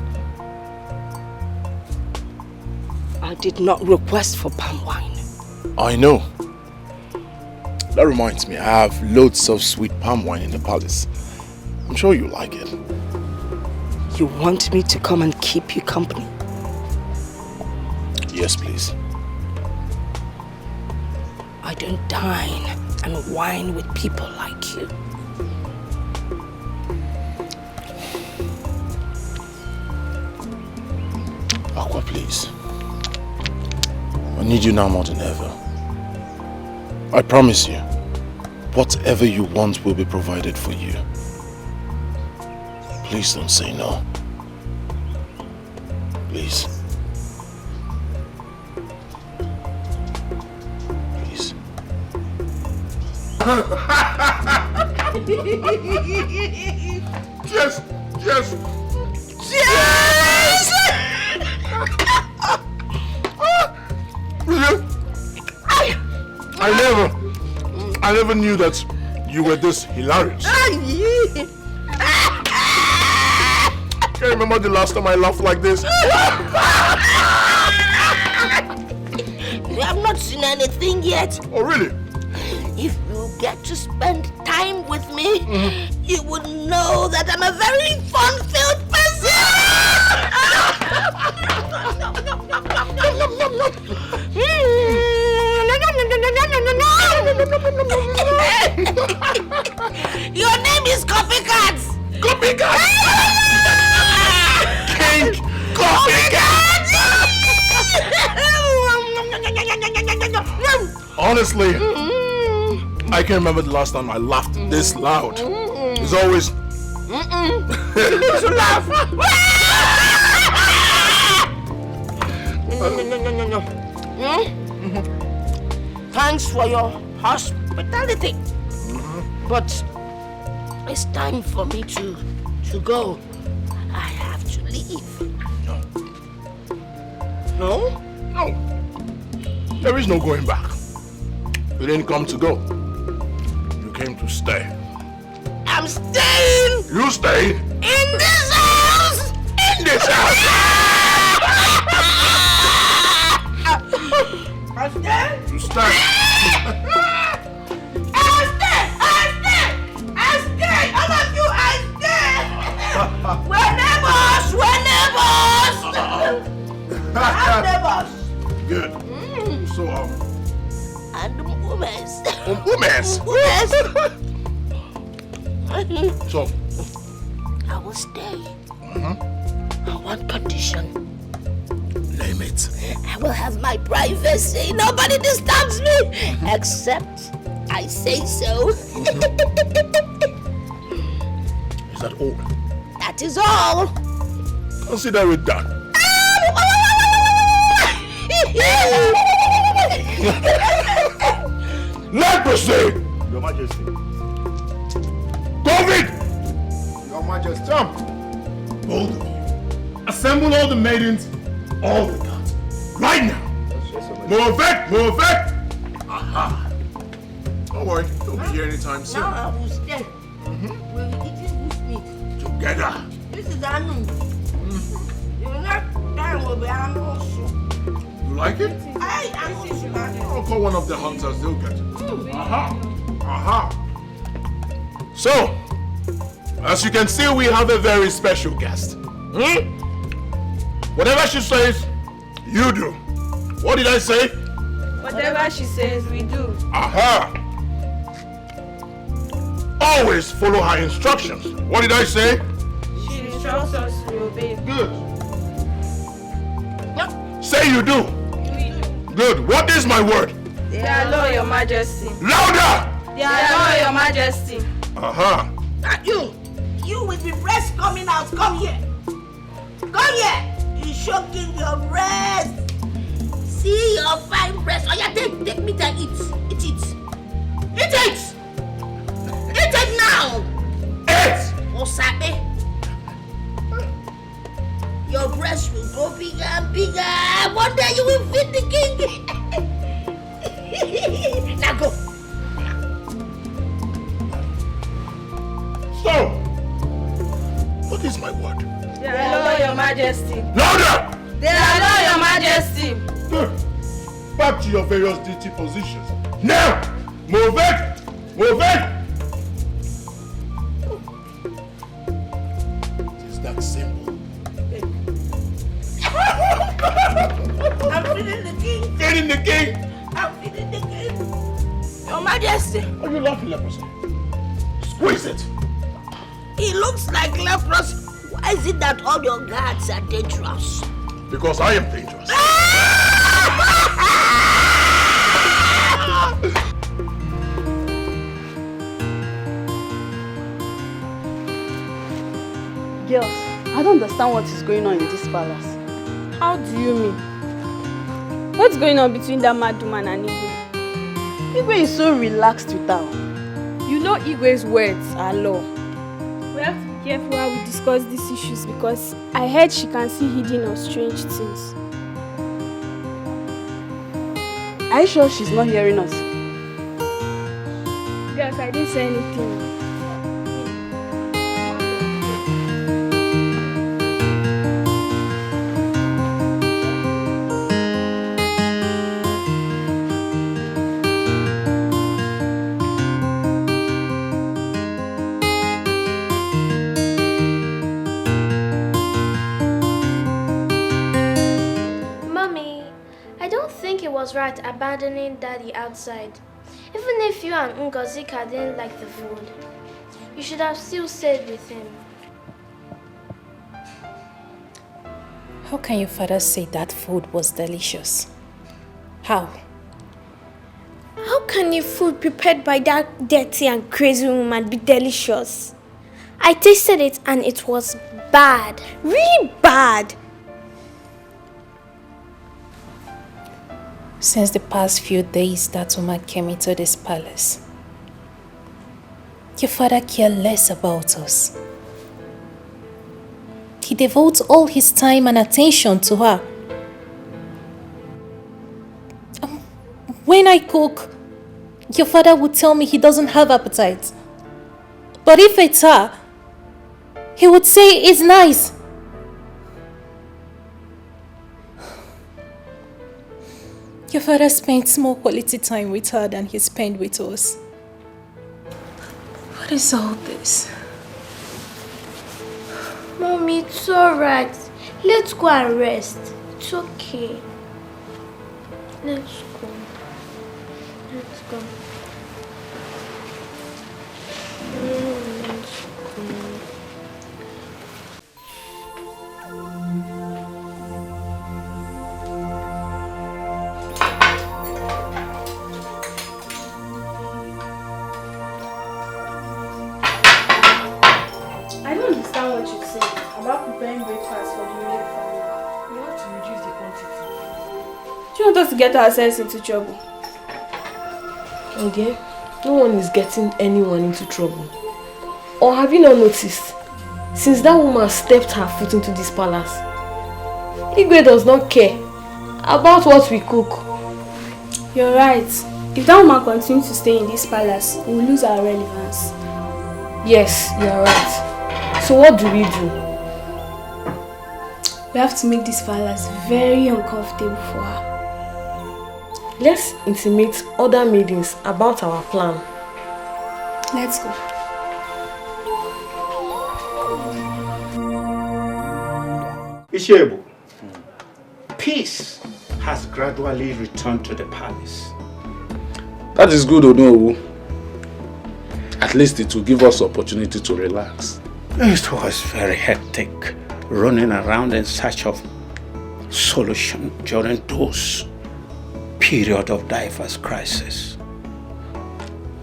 I did not request for palm wine. I know. That reminds me, I have loads of sweet palm wine in the palace. I'm sure you like it. You want me to come and keep you company? Yes, please. I don't dine and wine with people like you. Aqua, please. I need you now more than ever. I promise you, whatever you want will be provided for you. Please don't say no. Please. Please. Yes, yes. Yes! I never knew that you were this hilarious. I can't remember the last time I laughed like this. You have not seen anything yet. Oh, really? If you get to spend time with me, you would know that I'm a very fun-filled Your name is Copycat! Copycat! King Copycat! Honestly, I can't remember the last time I laughed this loud. It's always... to laugh! Thanks for your hospitality. But it's time for me to go. I have to leave. No? No. There is no going back. You didn't come to go. You came to stay. I'm staying! You stayed? In this house! In this house! I stay? You stay. I stay! All of you, I stay! We're neighbors! I'm neighbors! Good. So, And women's. women's? So? I will stay. On one condition. Name it. I will have my privacy. Nobody disturbs me. Except I say so. Is that all? That is all. Consider it done. Let proceed! Your Majesty. David! Your Majesty. Jump! Both of you. Assemble all the maidens, all the gods. Right now! Move it! Aha! Don't worry, you'll be here anytime soon. Now I will stay. We're eating bush meat. Together. This is Anu. The next time will be Anu. You like it? I'll call one of the hunters, they'll get it. Aha! So, as you can see, we have a very special guest. Whatever she says, you do. What did I say? Whatever she says, we do. Aha! Always follow her instructions. What did I say? She instructs us to obey. Good. Say you do. Good. What is my word? They are law, Your Majesty. Louder! They are law, Your Majesty. Aha! You with the breast coming out, come here. Come here. You're showing your breast. See your fine breast. Oh yeah, take meat and eat. Eat it. Eat it. Eat it now. Eat. Osabe. Your breast will grow bigger and bigger. One day you will feed the king. Now go. So, what is my word? They are law, Your Majesty. Louder! They are law, Your Majesty. Good. Back to your various duty positions. Now! Move it! Move it! It is that simple. I'm feeding the king. Feeding the king? I'm feeding the king. Your Majesty. Are you laughing, leprosy? Squeeze it. He looks like leprosy. Why is it that all your guards are dangerous? Because I am dangerous. Girls, I don't understand what is going on in this palace. How do you mean? What's going on between that mad woman and Igwe? Igwe is so relaxed with her. You know Igwe's words are law. We have to be careful how we discuss these issues because I heard she can see hidden or strange things. Are you sure she's not hearing us? Yes, I didn't say anything. Was right abandoning Daddy outside. Even if you and Ngozika didn't like the food, you should have still stayed with him. How can your father say that food was delicious? How? How can your food prepared by that dirty and crazy woman be delicious? I tasted it and it was bad. Really bad. Since the past few days that woman came into this palace, your father cared less about us. He devotes all his time and attention to her. When I cook, your father would tell me he doesn't have appetite. But if it's her, he would say it's nice. Your father spends more quality time with her than he spent with us. What is all this? Mommy, it's alright. Let's go and rest. It's okay. Let's go. Let's go. Let's go. I don't understand what you say about preparing breakfast for the immediate family. We have to reduce the quantity. Do you want us to get ourselves into trouble? Okay, no one is getting anyone into trouble. Or have you not noticed? Since that woman stepped her foot into this palace, Igwe does not care about what we cook. You're right. If that woman continues to stay in this palace, we'll lose our relevance. Yes, you're right. So what do? We have to make this palace very uncomfortable for her. Let's intimate other maidens about our plan. Let's go. Ishebu, peace has gradually returned to the palace. That is good, Onowu. At least it will give us opportunity to relax. It was very hectic, running around in search of solution during those period of diverse crisis.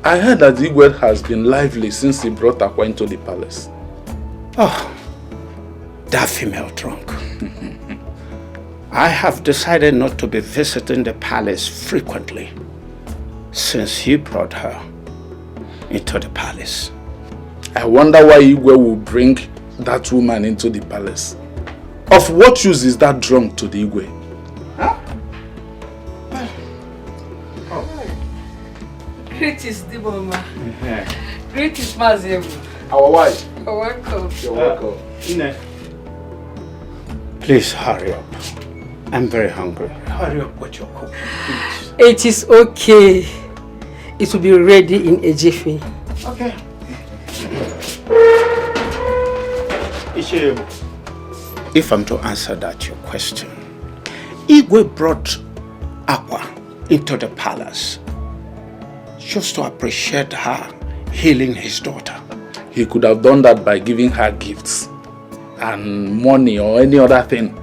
I heard that Igwe has been lively since he brought Akwa into the palace. Oh, that female drunk. I have decided not to be visiting the palace frequently since he brought her into the palace. I wonder why Igwe will bring that woman into the palace. Of what use is that drunk to the Igwe? Huh? Greetings, Diboma. Greetings, Mazebu. Our wife. You're welcome. You're welcome. Ine. Please hurry up. I'm very hungry. Hurry up with your cooking, please. It is okay. It will be ready in a jiffy. Okay. If I'm to answer that your question, Igwe brought Akwa into the palace just to appreciate her healing his daughter. He could have done that by giving her gifts and money or any other thing.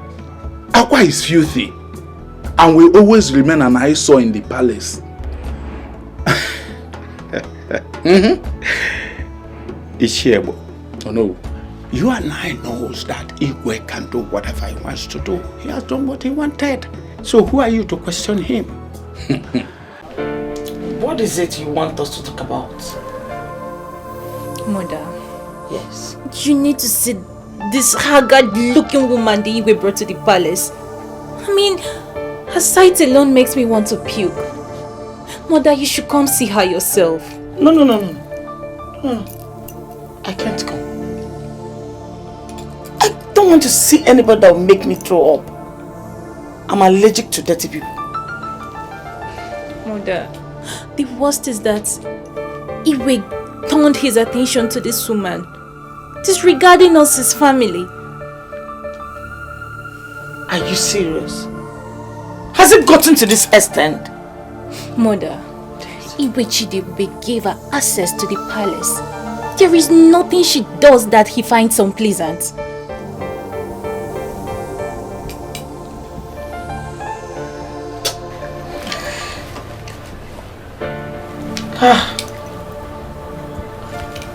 Akwa is filthy and will always remain an eyesore in the palace. Ishiebo. Oh no. You and I knows that Igwe can do whatever he wants to do. He has done what he wanted. So who are you to question him? What is it you want us to talk about? Mother, Yes. You need to see this haggard-looking woman the Igwe brought to the palace. I mean, her sight alone makes me want to puke. Mother, you should come see her yourself. No. I can't come. I don't want to see anybody that will make me throw up. I'm allergic to dirty people. Mother, the worst is that Igwe turned his attention to this woman, disregarding us as family. Are you serious? Has it gotten to this extent? Mother, Igwe Chidebube gave her access to the palace. There is nothing she does that he finds unpleasant.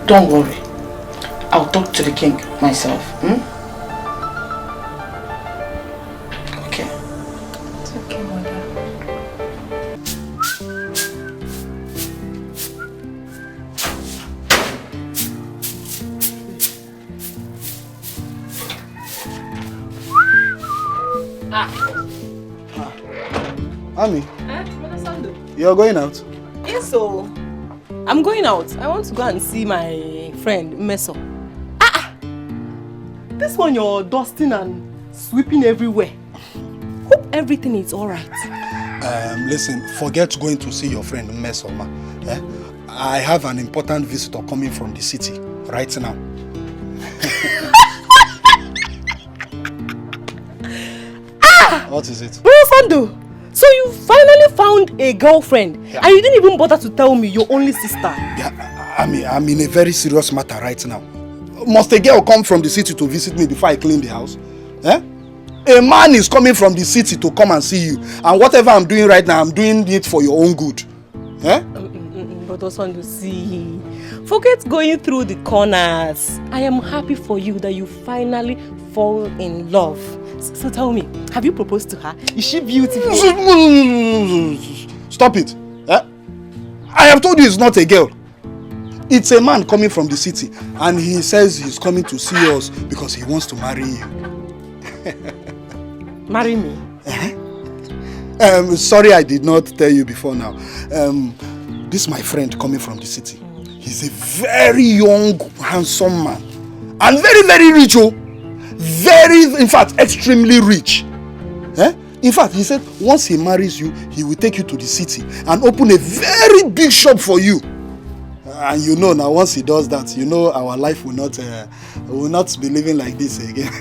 Don't worry. I'll talk to the king myself. Okay. It's okay, Mother. Ami, Brother Sando. you're going out? Yes, so I'm going out. I want to go and see my friend Meso. This one you're dusting and sweeping everywhere. Hope everything is alright. Listen, forget going to see your friend Mesoma. I have an important visitor coming from the city right now. What is it? Brother Sando, so you finally found a girlfriend and you didn't even bother to tell me your only sister. Yeah, I'm in a very serious matter right now. Must a girl come from the city to visit me before I clean the house? A man is coming from the city to come and see you, and whatever I'm doing right now, I'm doing it for your own good. Brother Sando, see, forget going through the corners. I am happy for you that you finally fall in love. So tell me, have you proposed to her? Is she beautiful? Stop it. I have told you it's not a girl. It's a man coming from the city, and he says he's coming to see us because he wants to marry you. Marry me? Sorry I did not tell you before now. This is my friend coming from the city. He's a very young, handsome man. And very, very rich, in fact, extremely rich. In fact, he said once he marries you, he will take you to the city and open a very big shop for you. And you know now, once he does that, you know our life will not be living like this again.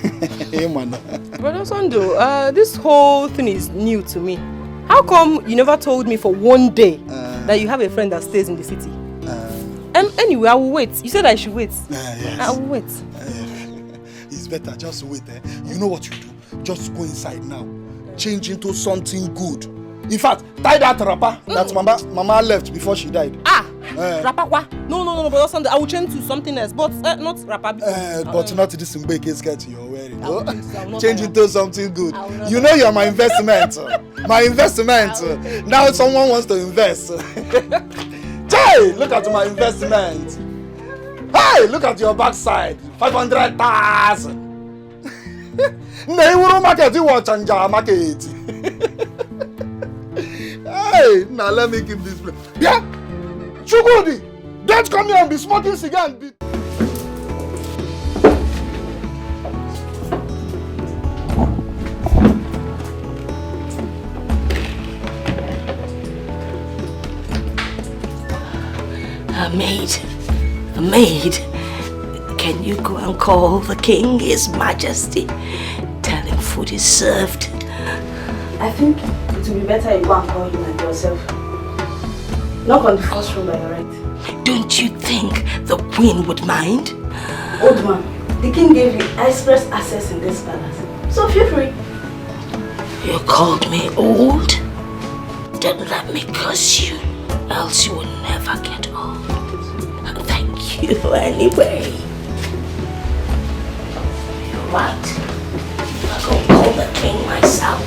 Hey, man. Brother Sando, this whole thing is new to me. How come you never told me for one day that you have a friend that stays in the city? Anyway, I will wait. You said I should wait. Yes. I will wait. It's better, just wait. You know what you do? Just go inside now. Change into something good. In fact, tie that wrapper that mama left before she died. Wrapper what? No, Brother Sando, I will change to something else, but not wrapper. But not this Mbeke skirt you're wearing. Change into something good. You know you're my investment. My investment. Now someone wants to invest. Hey, look at my investment. Hey, look at your backside. 500,000. Neighbor market, you watch and market. Hey, now let me give this place. Yeah? Chugudi, don't come here and be smoking cigar and be... A maid. Can you go and call the king, his majesty? Tell him food is served. I think it will be better you go and call him and yourself. Knock on the first room by your right. Don't you think the queen would mind? Old man, the king gave you express access in this palace. So feel free. You called me old? Don't let me curse you, else you will never get old. Thank you anyway. You're right. I'll go call the king myself.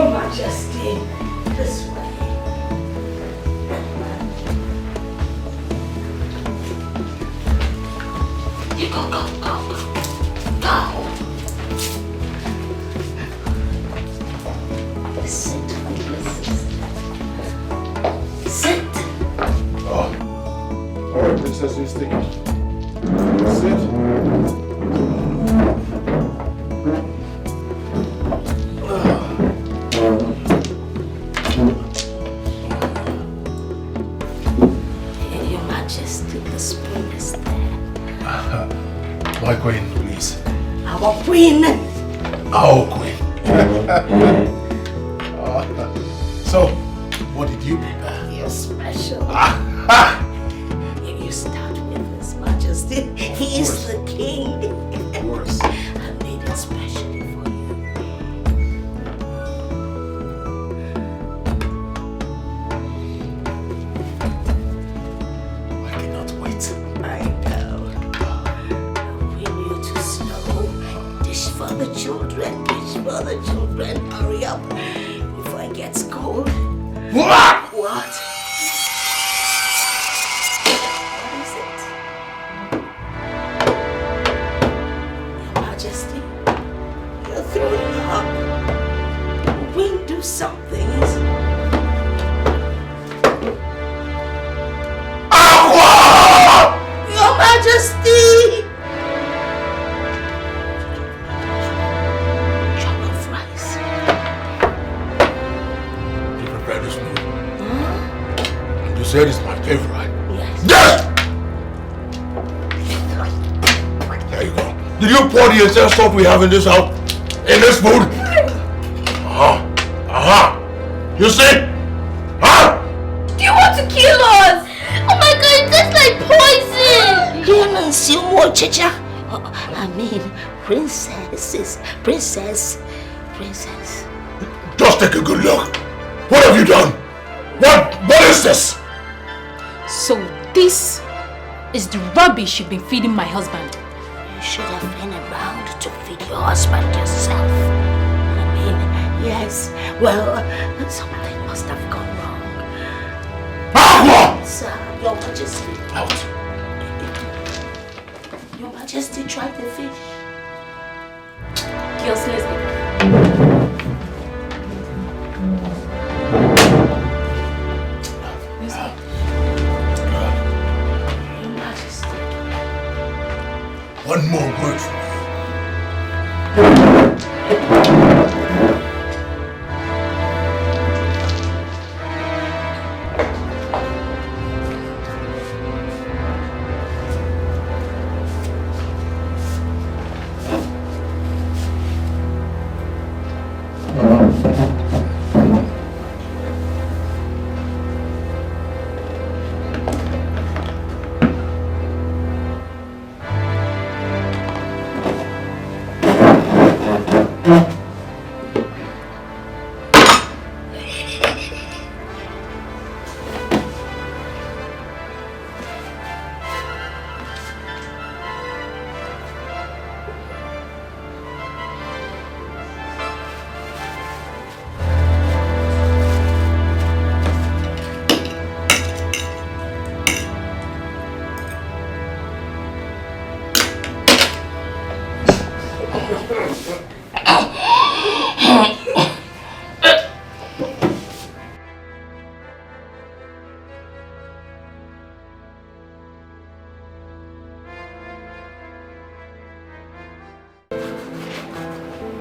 Your Majesty, this way. You go. Sit, Sit. Oh. All right, Princess, you stay. Sit. Your Majesty, the spoon is there. My queen, please. Our queen. Our queen. So, what did you prepare? You're special. You start with His Majesty. He is the king. Of course. I made it specially for you. I cannot wait. I know. We need to slow. Dish for the children. Dish for the children. Hurry up before it gets cold. What? What is it? Your Majesty, you're throwing up. We do something. Your Majesty! Jollof rice. You prepared this meal? And you said it's my favorite. Yes. Yes! There you go. Did you pour the excess stuff we have in this house? In this food? You see? Do you want to kill us? Oh my god, it tastes like poison! I mean, princess. Just take a good look. What have you done? What is this? So this is the rubbish you've been feeding my husband. You should have been around to feed your husband yourself. I mean, yes. Well, something must have gone wrong. Sir, Your Majesty. Out. Your Majesty, try the fish. Girls, let's go. Your Majesty. One more word from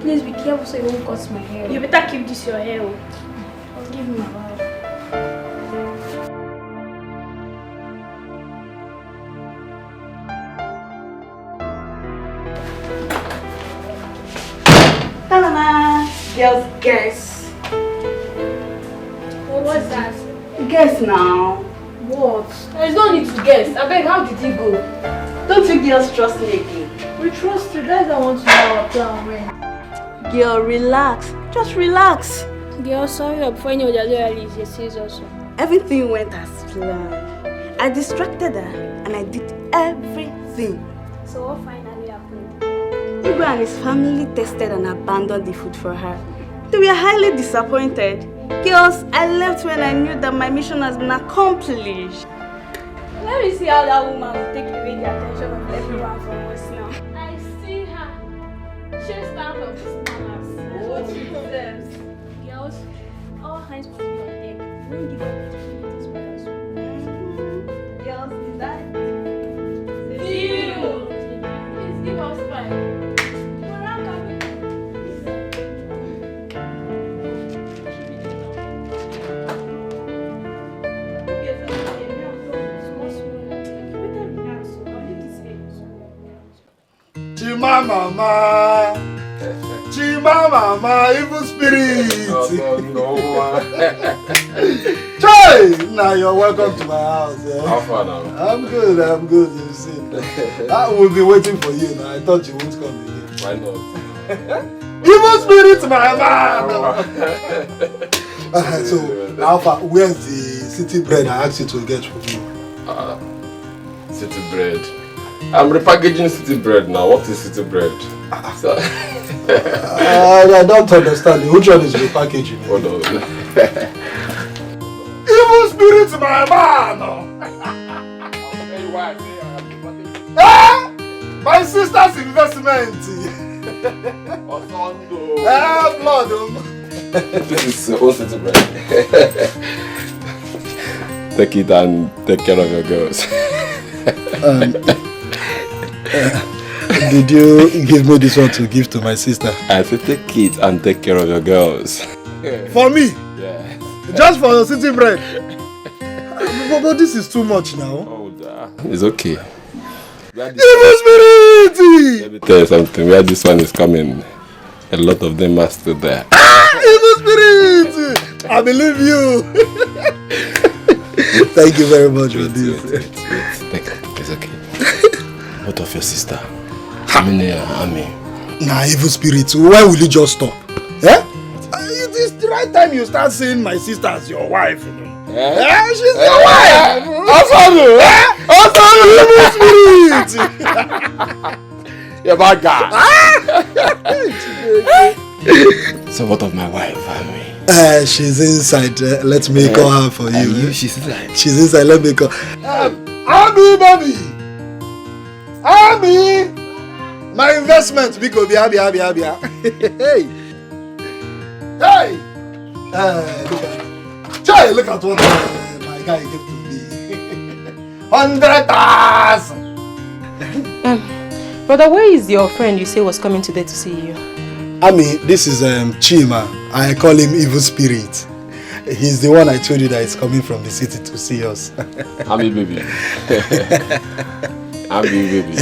Please be careful so you won't cut my hair. You better keep this your hair. Give me a while. Ta-da! Girls, guess. What was that? Guess now. What? There's no need to guess. I beg, how did he go? Don't you girls trust me again? We trust you. Guys, I want to know our plan when. Girl, relax. Just relax. Girl, sorry before you know the lawyer is your sis also. Everything went as planned. I distracted her and I did everything. So what finally happened? Igwe and his family tested and abandoned the food for her. They were highly disappointed. Girls, I left when I knew that my mission has been accomplished. Let me see how that woman will take away the attention of everyone from us now. I see her. She's out of this palace. What she deserves. Girls, all hands must be on deck. Don't give up opportunities for us. Girls, is that Deal! Please give us five. Chimamama, Chimamama, evil spirit. Chai! Now you're welcome to my house. Yeah? How far now? I'm good, you see. I will be waiting for you now. I thought you won't come again. Why not? Evil spirit, my man! So, Alpha, where's the city bread I asked you to get for me? City bread. I'm repackaging city bread now. What is city bread? So, I don't understand. Which one is repackaging? Hold on. Evil spirit, my man! My sister's investment! Blood! This is all city bread. Take it and take care of your girls. Did you give me this one to give to my sister? I said take it and take care of your girls. For me? Yeah. Just for the city bread? But this is too much now. It's okay. Evil spirit! Let me tell you something. Where this one is coming, a lot of them are still there. Evil spirit! I believe you. Thank you very much for this. It's okay. What of your sister? Ami. Nah, evil spirit. Why will you just stop? Eh? It is the right time you start seeing my sister as your wife. You know? She's your wife. Evil spirit. You're bad guy. So what of my wife, Ami? She's inside. Let me call her for you. She's inside. She's inside. Let me call. Ami, baby. Ami. My investment. Because Hey. Hey. Look at what my guy gave to me. 100,000. Brother, where is your friend you say was coming today to see you? Ami, this is Chima. I call him Evil Spirit. He's the one I told you that is coming from the city to see us. Ami, baby. Ami, baby.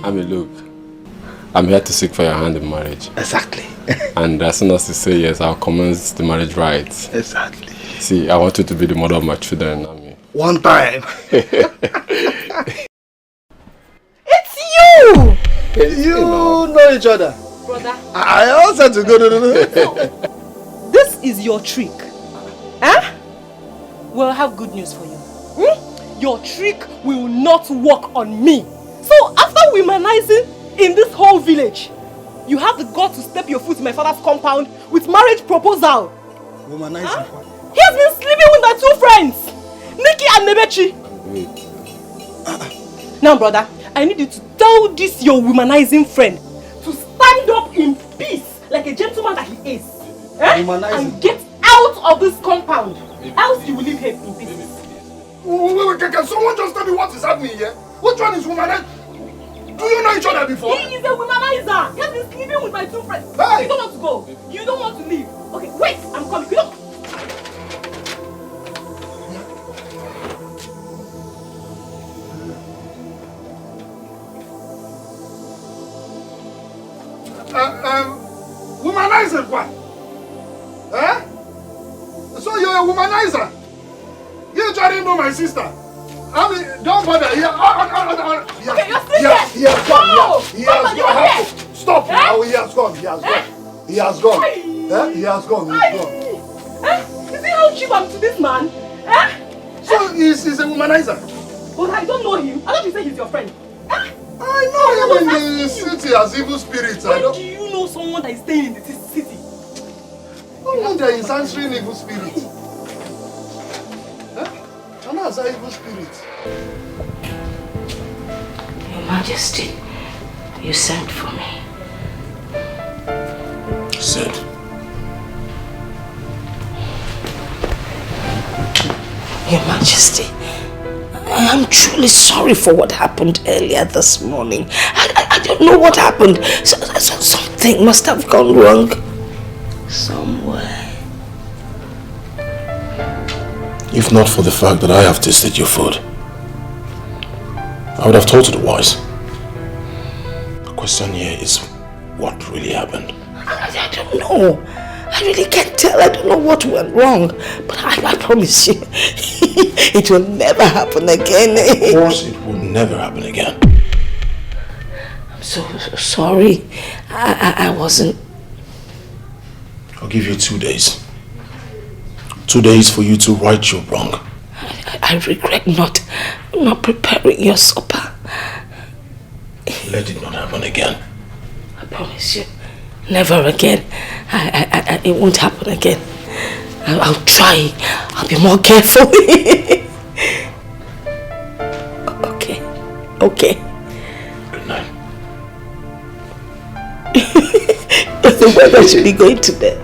Ami, look. I'm here to seek for your hand in marriage. Exactly. And as soon as you say yes, I'll commence the marriage rites. Exactly. See, I want you to be the mother of my children, Ami. One time. It's you! You know each other. Brother. I also to go to This is your trick. Huh? Well, I have good news for you. Your trick will not work on me. So after womanizing in this whole village, you have the guts to step your foot in my father's compound with marriage proposal. Womanizing? Huh? He has been sleeping with my two friends, Nikki and Nebechi. Now, brother, I need you to tell this your womanizing friend to stand up in peace like a gentleman that he is. And get out of this compound. Else you will leave him in peace. Wait, can someone just tell me what is happening here? Which one is womanizer? Do you know each other before? He is a womanizer. He has been sleeping with my two friends. Hey. You don't want to go. You don't want to leave. Okay, wait, I'm coming. You don't. Womanizer what? Eh? So you're a womanizer? You trying to know my sister? I mean, don't bother. He has gone. Stop now. He has gone. He has gone. You see how cheap I'm to this man? So he's a womanizer? But I don't know him. I thought you said he's your friend. I know him in the city as evil spirits. When do you know someone one that is staying in the city. No wonder he's answering evil spirits. Huh? And that's our evil spirits. Your Majesty, you sent for me. Said. Your Majesty, I am truly sorry for what happened earlier this morning. I don't know what happened. Something must have gone wrong somewhere. If not for the fact that I have tasted your food, I would have told you otherwise. The question here is, what really happened? I don't know. I really can't tell. I don't know what went wrong. But I promise you, it will never happen again. Of course it will never happen again. I'm so sorry. I wasn't... I'll give you 2 days. 2 days for you to right your wrong. I regret not preparing your supper. Let it not happen again. I promise you, never again. It won't happen again. I'll try. I'll be more careful. Okay. Good night. The weather should be going to bed.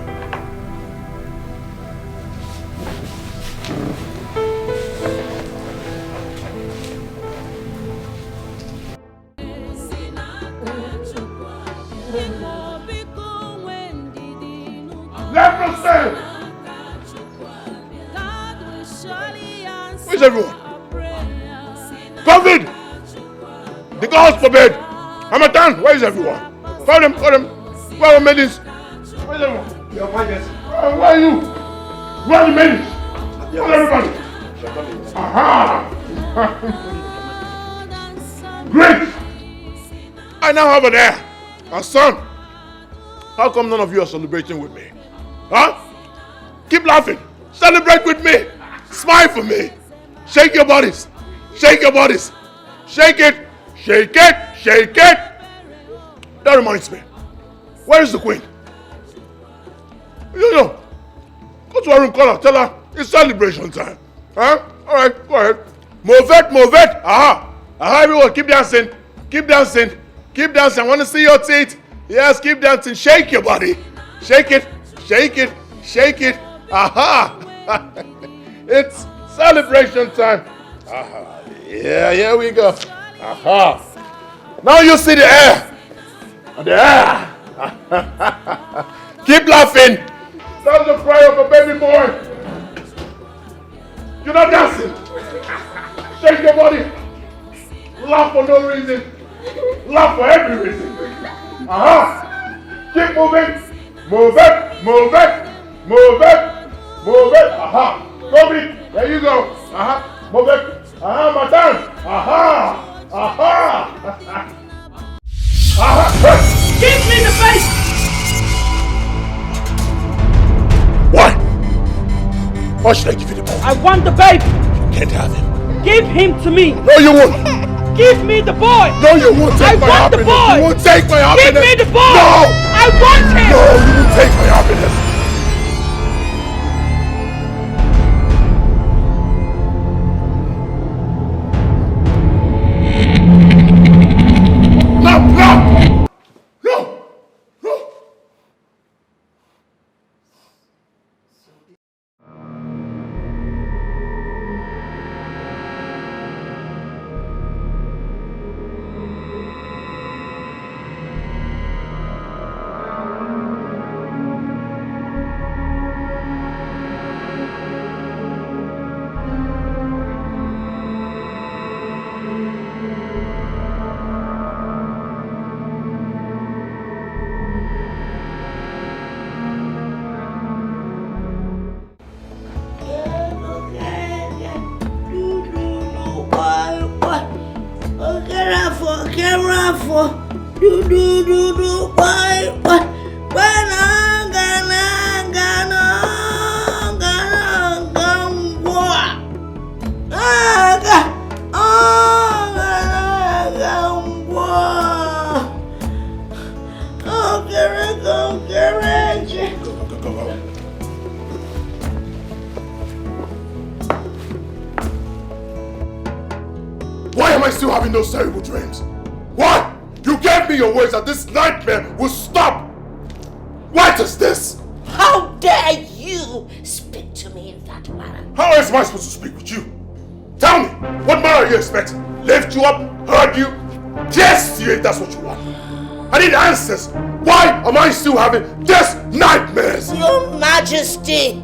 Leprosy! Where's everyone? COVID! The gods forbid! Hamatan, where is everyone? Call them! Where are the maidens? Where's everyone? Your Majesty. Where are you? Where are the maidens? Call everybody! Aha! Great! I now have an heir, a son. How come none of you are celebrating with me? Huh? Keep laughing. Celebrate with me. Smile for me. Shake your bodies. Shake your bodies. Shake it. Shake it. Shake it. That reminds me. Where is the queen? Yo. Go to her room, call her. Tell her it's celebration time. Huh? Alright, go ahead. Move it. Aha. Everyone, keep dancing. Keep dancing. Keep dancing. I want to see your teeth. Yes, keep dancing. Shake your body. Shake it. Shake it. Shake it. Aha. It's celebration time. Aha. Yeah, here we go. Aha. Now you see the air. The air. Keep laughing. That's the cry of a baby boy. You're not dancing. Shake your body. Laugh for no reason. Laugh for every reason. Aha. Keep moving. Move it. Aha. Move it. There you go. Aha. Move it. Aha, my turn. Aha. Give me the face! Why? Why should I give you the boy? I want the baby! You can't have him. Give him to me! No, you won't! Give me the boy! No, you won't take my happiness! I want the boy! You won't take my happiness! Give me the boy! No! I want him! No, you won't take my happiness! Oh, am I still having those terrible dreams? Why? You gave me your words that this nightmare will stop. What is this? How dare you speak to me in that manner? How else am I supposed to speak with you? Tell me, what manner are you expecting? Lift you up? Hurt you? Yes, if that's what you want. I need answers. Why am I still having these nightmares? Your Majesty,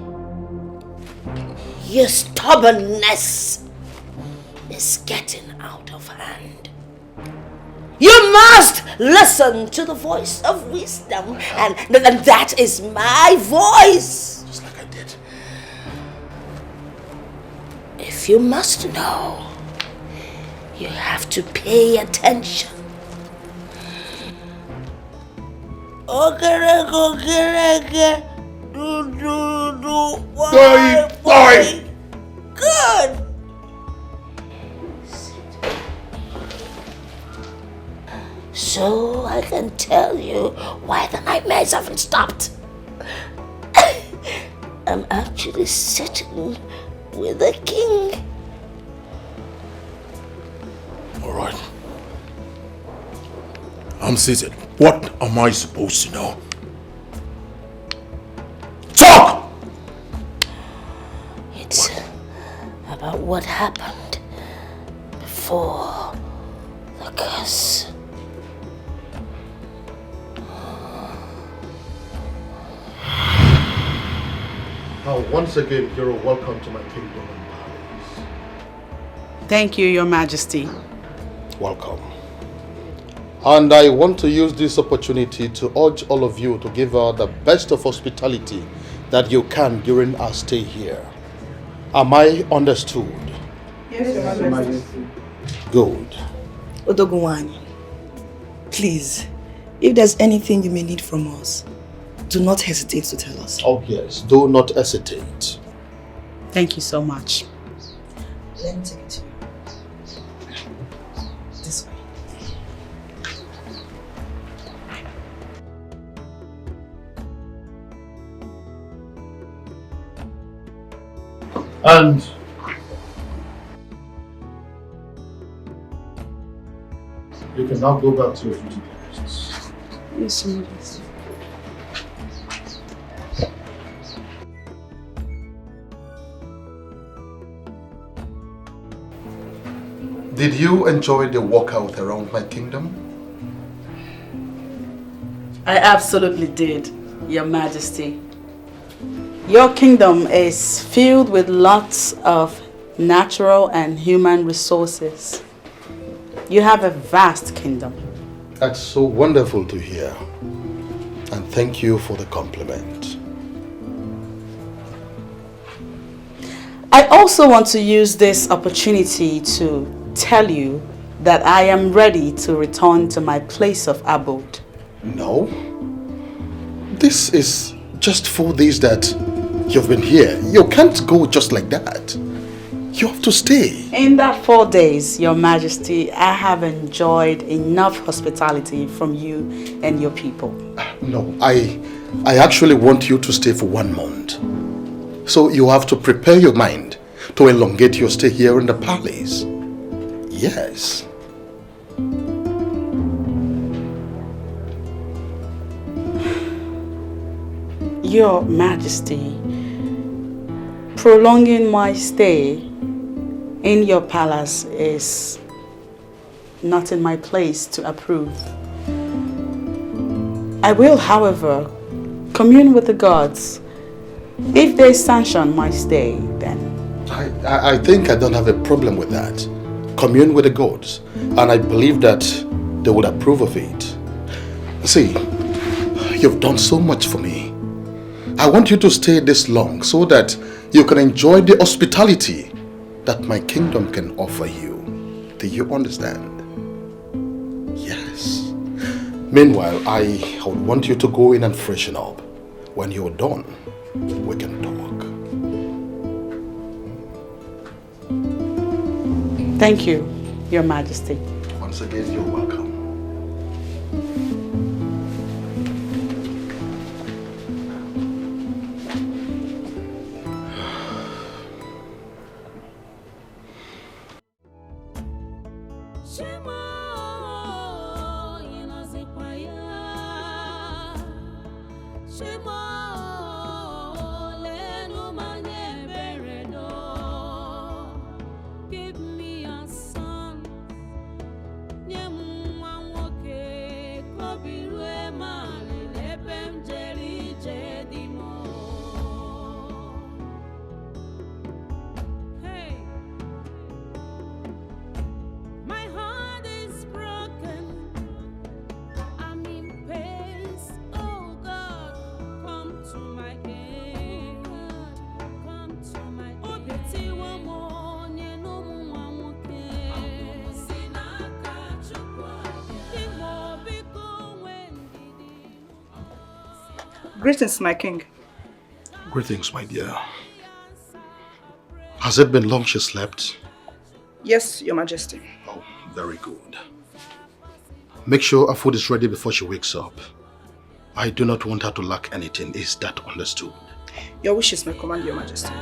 your stubbornness is getting out of hand. You must listen to the voice of wisdom, and that is my voice. Just like I did. If you must know, you have to pay attention. Ogerege, do. Boy. Good. So I can tell you why the nightmares haven't stopped. I'm actually sitting with the king. All right. I'm seated. What am I supposed to know? Talk! It's about what happened before the curse. Now, once again, you're welcome to my kingdom and palace. Thank you, Your Majesty. Welcome. And I want to use this opportunity to urge all of you to give her the best of hospitality that you can during our stay here. Am I understood? Yes, Your Majesty. Good. Odogunwani, please, if there's anything you may need from us, do not hesitate to tell us. Oh yes, do not hesitate. Thank you so much. Let me take it to you. This way. And you can now go back to your duty posts. Yes, Your Majesty. Did you enjoy the walkout around my kingdom? I absolutely did, Your Majesty. Your kingdom is filled with lots of natural and human resources. You have a vast kingdom. That's so wonderful to hear. And thank you for the compliment. I also want to use this opportunity to tell you that I am ready to return to my place of abode. No. This is just 4 days that you've been here. You can't go just like that. You have to stay. In that 4 days, Your Majesty, I have enjoyed enough hospitality from you and your people. No, I actually want you to stay for 1 month. So you have to prepare your mind to elongate your stay here in the palace. Yes. Your Majesty, prolonging my stay in your palace is not in my place to approve. I will, however, commune with the gods. If they sanction my stay, then... I think I don't have a problem with that. Commune with the gods, and I believe that they would approve of it. See, you've done so much for me. I want you to stay this long so that you can enjoy the hospitality that my kingdom can offer you. Do you understand? Yes. Meanwhile, I would want you to go in and freshen up. When you're done, we can talk. Thank you, Your Majesty. Once again, you're welcome. Greetings, my king. Greetings, my dear. Has it been long she slept? Yes, your majesty. Oh, very good. Make sure her food is ready before she wakes up. I do not want her to lack anything. Is that understood? Your wishes may command, your majesty.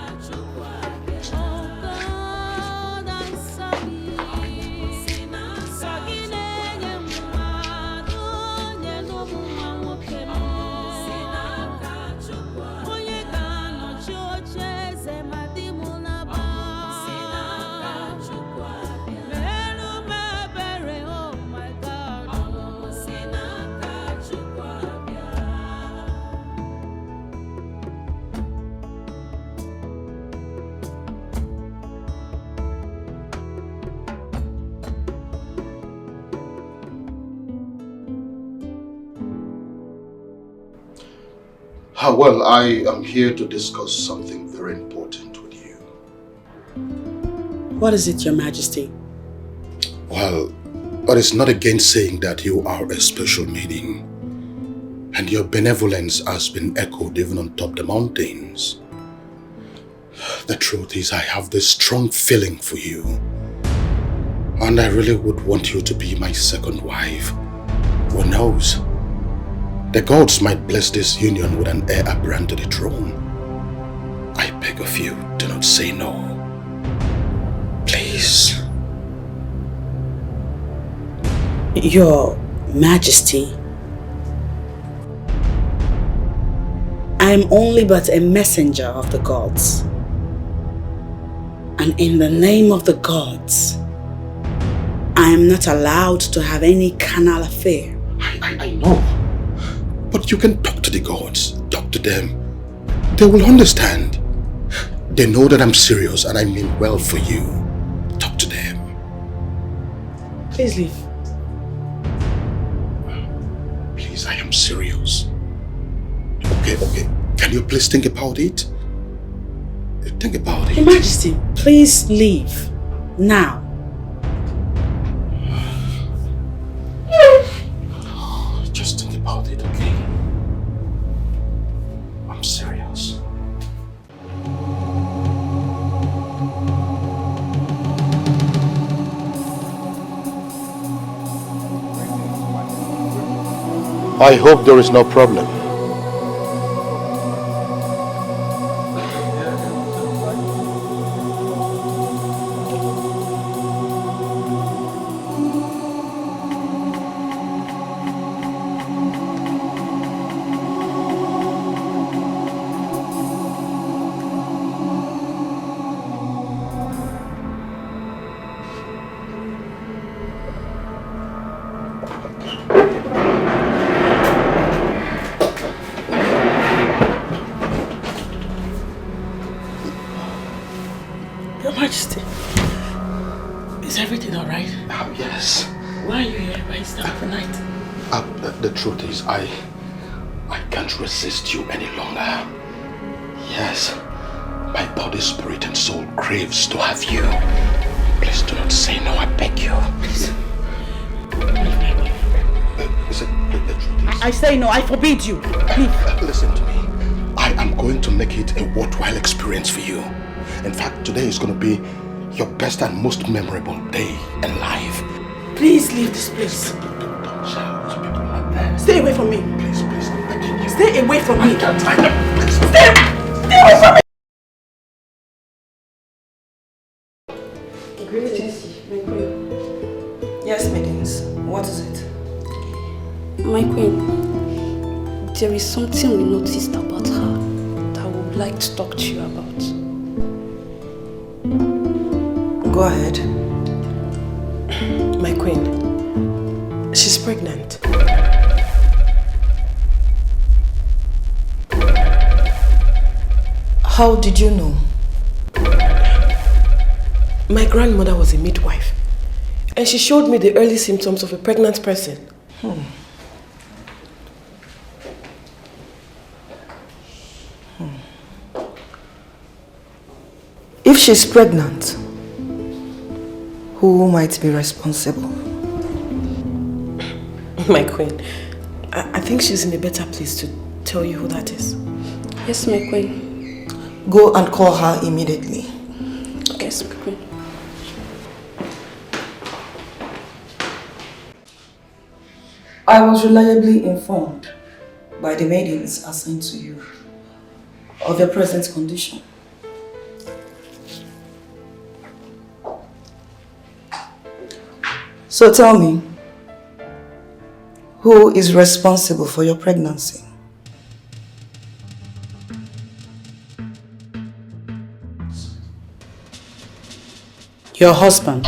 Well, I am here to discuss something very important with you. What is it, your majesty? Well, it is not against saying that you are a special maiden, and your benevolence has been echoed even on top the mountains. The truth is, I have this strong feeling for you, and I really would want you to be my second wife. Who knows? The gods might bless this union with an heir apparent to the throne. I beg of you, do not say no. Please. Your majesty, I am only but a messenger of the gods. And in the name of the gods, I am not allowed to have any carnal affair. I know. But you can talk to the gods, talk to them. They will understand. They know that I'm serious and I mean well for you. Talk to them. Please leave. Please, I am serious. Okay. Can you please think about it? Think about it. Your Majesty, please leave. Now. Just think about it, okay? I'm serious. I hope there is no problem. Your Majesty, is everything alright? Yes. Why are you here? Why is that for night? The truth is, I can't resist you any longer. Yes, my body, spirit, and soul craves to have you. Please do not say no, I beg you. Please. The truth is, I say no, I forbid you. Leave. Listen to me. I am going to make it a worthwhile experience for you. In fact, today is going to be your best and most memorable day in life. Please leave this place. Don't shout. People are there. Stay away from me. Please, I'm begging you. Stay away from me. I can't find them. Please. Stay away from me. Greetings, my queen. Yes, maidens. What is it? My queen, there is something we noticed about her that we would like to talk to you about. Go ahead. My queen, she's pregnant. How did you know? My grandmother was a midwife, and she showed me the early symptoms of a pregnant person. If she's pregnant, who might be responsible? My queen, I think she's in a better place to tell you who that is. Yes, my queen. Go and call her immediately. Yes, my queen. I was reliably informed by the maidens assigned to you of your present condition. So tell me, who is responsible for your pregnancy? Your husband,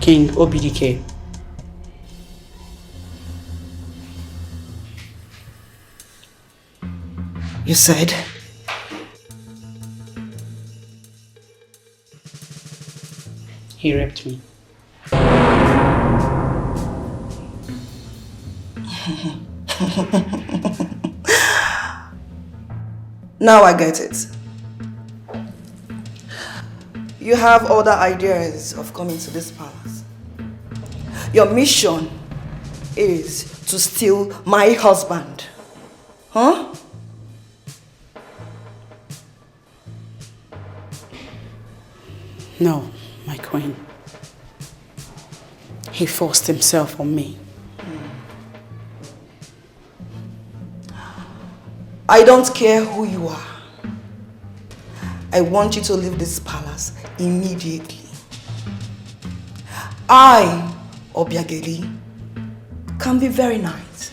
King Dikeh. You said? He raped me. Now I get it. You have other ideas of coming to this palace. Your mission is to steal my husband. Huh? No, my queen. He forced himself on me. I don't care who you are. I want you to leave this palace immediately. I, Obiageli, can be very nice.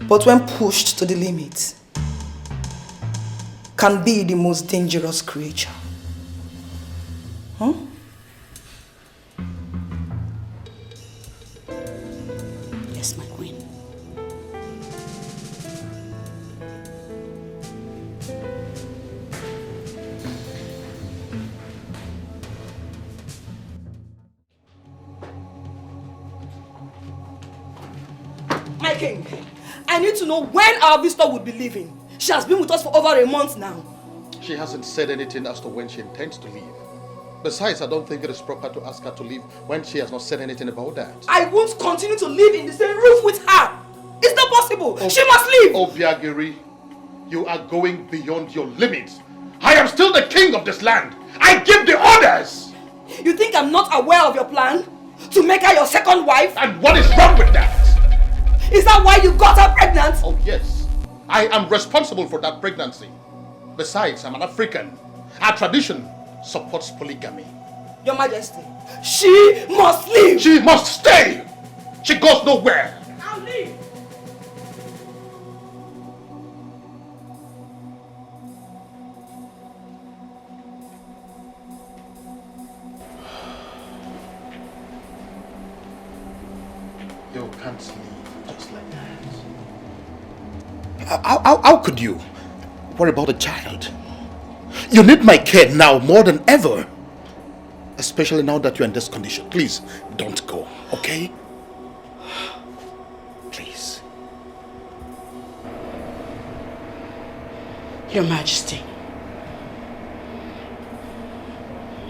But when pushed to the limit, can be the most dangerous creature. Huh? Yes, my queen. My king, I need to know when our visitor would be leaving. She has been with us for over a month now. She hasn't said anything as to when she intends to leave. Besides, I don't think it is proper to ask her to leave when she has not said anything about that. I won't continue to live in the same roof with her. It's not possible. She must leave. Obiageri, you are going beyond your limits. I am still the king of this land. I give the orders. You think I'm not aware of your plan? To make her your second wife? And what is wrong with that? Is that why you got her pregnant? Oh yes, I am responsible for that pregnancy. Besides, I'm an African. Our tradition supports polygamy. Your Majesty, she must leave. She must stay. She goes nowhere. I'll leave. You can't leave just like that. How could you? What about the child? You need my care now more than ever. Especially now that you're in this condition. Please, don't go, okay? Please. Your Majesty,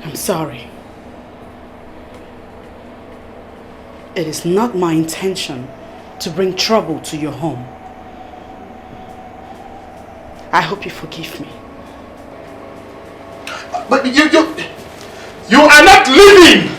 I'm sorry. It is not my intention to bring trouble to your home. I hope you forgive me. But you are not leaving!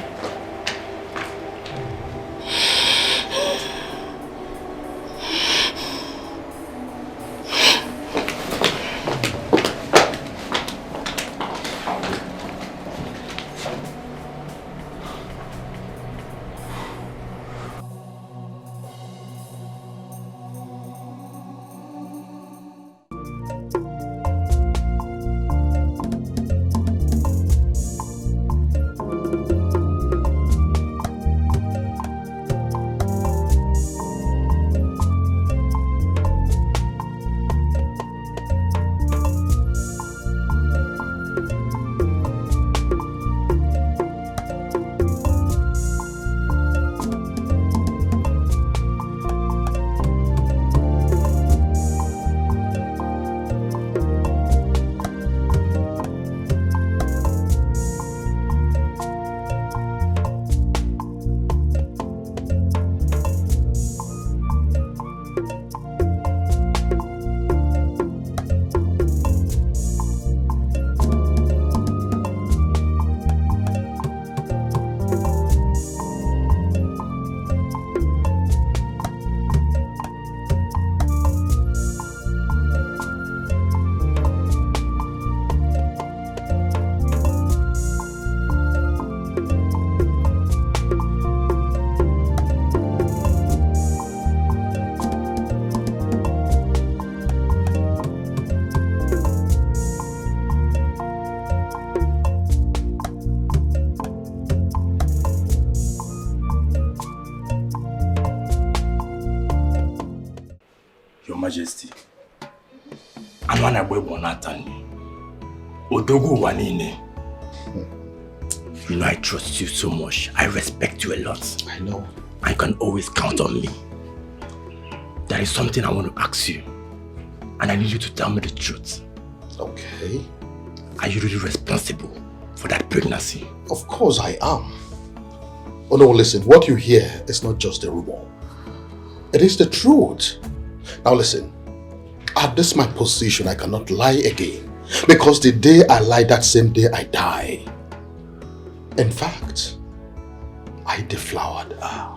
Your Majesty. I'm one of Bonatani. Odogo Wanine. You know I trust you so much. I respect you a lot. I know. I can always count on me. There is something I want to ask you. And I need you to tell me the truth. Okay. Are you really responsible for that pregnancy? Of course I am. Oh no, listen, what you hear is not just a rumor. It is the truth. Now listen, at this my position, I cannot lie again. Because the day I lie, that same day I die. In fact, I deflowered her.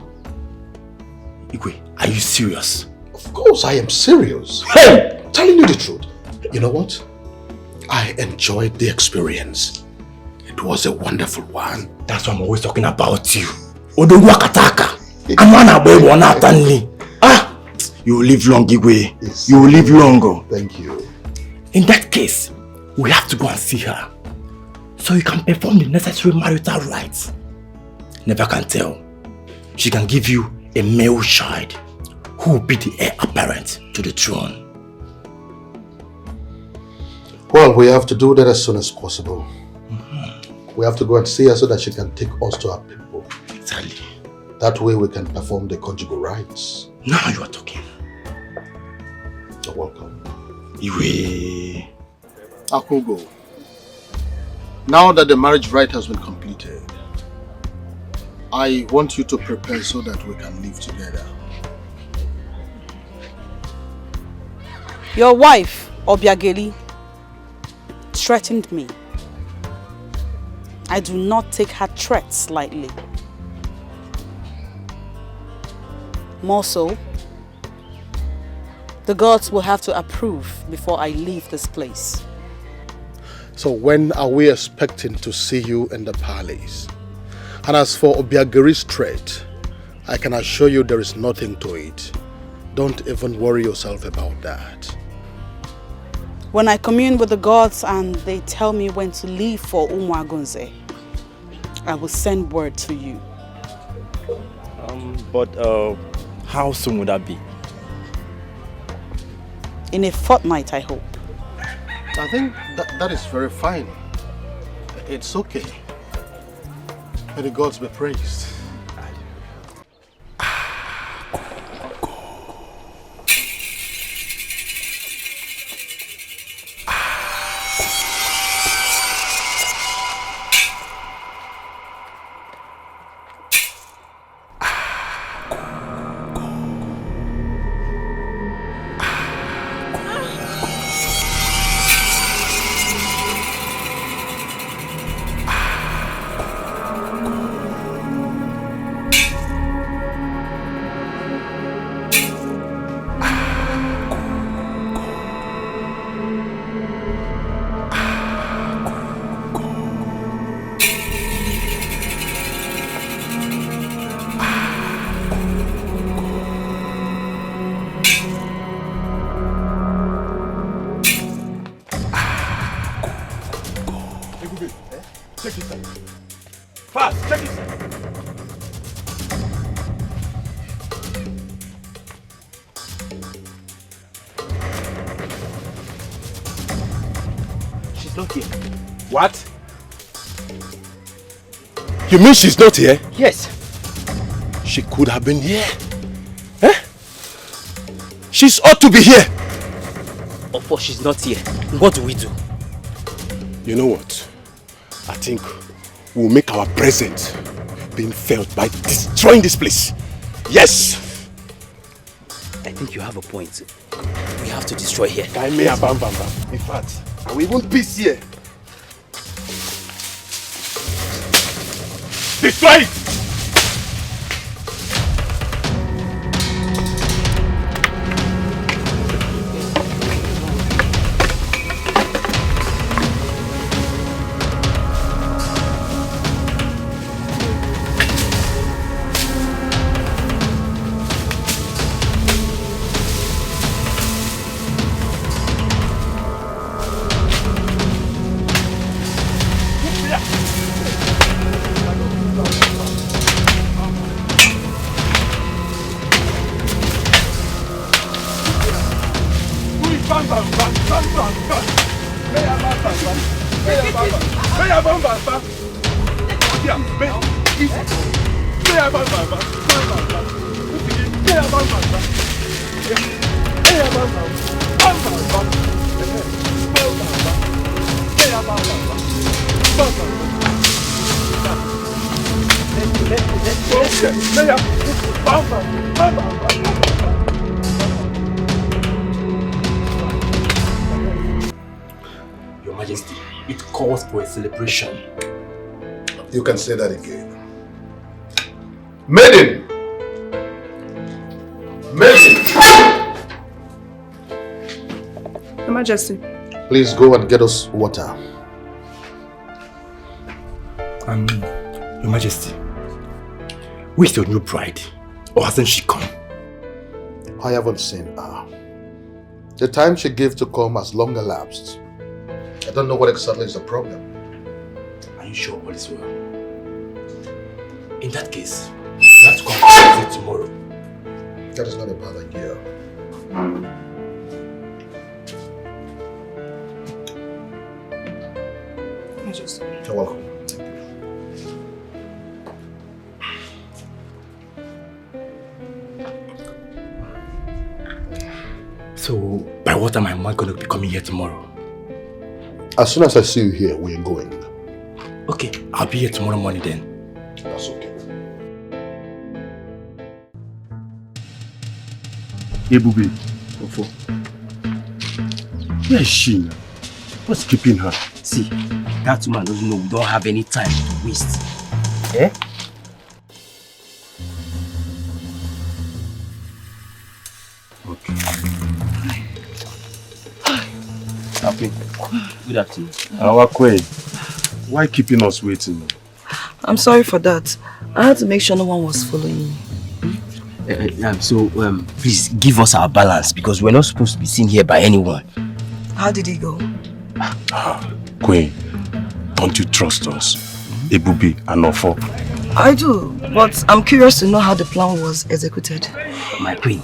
Igwe, are you serious? Of course I am serious. Hey! Telling you the truth. You know what? I enjoyed the experience. It was a wonderful one. That's why I'm always talking about you. Odogu Akataka. Amana Bebo Natani. Ah! You will live long, Igwe. You will live long. Thank you. In that case, we have to go and see her. So you can perform the necessary marital rites. Never can tell. She can give you a male child who will be the heir apparent to the throne. Well, we have to do that as soon as possible. We have to go and see her so that she can take us to our people. Exactly. That way we can perform the conjugal rites. Now you are talking. You're welcome. Iwe. Akungo, now that the marriage rite has been completed, I want you to prepare so that we can live together. Your wife, Obiageli, threatened me. I do not take her threats lightly. More so, the gods will have to approve before I leave this place. So when are we expecting to see you in the palace? And as for Obiageri's threat, I can assure you there is nothing to it. Don't even worry yourself about that. When I commune with the gods and they tell me when to leave for Umwagunze, I will send word to you. But how soon would that be? In a fortnight, I hope. I think that is very fine. It's okay. May the gods be praised. What? You mean she's not here? Yes. She could have been here. Eh? She's ought to be here. Oh, but she's not here. What do we do? You know what? I think we'll make our presence being felt by destroying this place. Yes! I think you have a point. We have to destroy here. In fact, I will even peace here. Destroy it! Your Majesty, it calls for a celebration. You can say that again. Maiden! Maiden! Your Majesty. Please go and get us water. Your Majesty, where's your new bride? Or hasn't she come? I haven't seen her. The time she gave to come has long elapsed. I don't know what exactly is the problem. Are you sure all is well? In that case, you have to come to visit tomorrow. That is not a bad idea. You're welcome. So, by what time am I going to be coming here tomorrow? As soon as I see you here, we are going. Okay, I'll be here tomorrow morning then. That's okay. Ebube, Ofo. Where is she now? What's keeping her? See, that woman doesn't know we don't have any time to waste. Eh? Okay. Happy. Good afternoon. Our Queen, why keeping us waiting? I'm sorry for that. I had to make sure no one was following me. Please give us our balance because we're not supposed to be seen here by anyone. How did it go? Queen, don't you trust us? Ebube and Ofo. I do, but I'm curious to know how the plan was executed. My queen,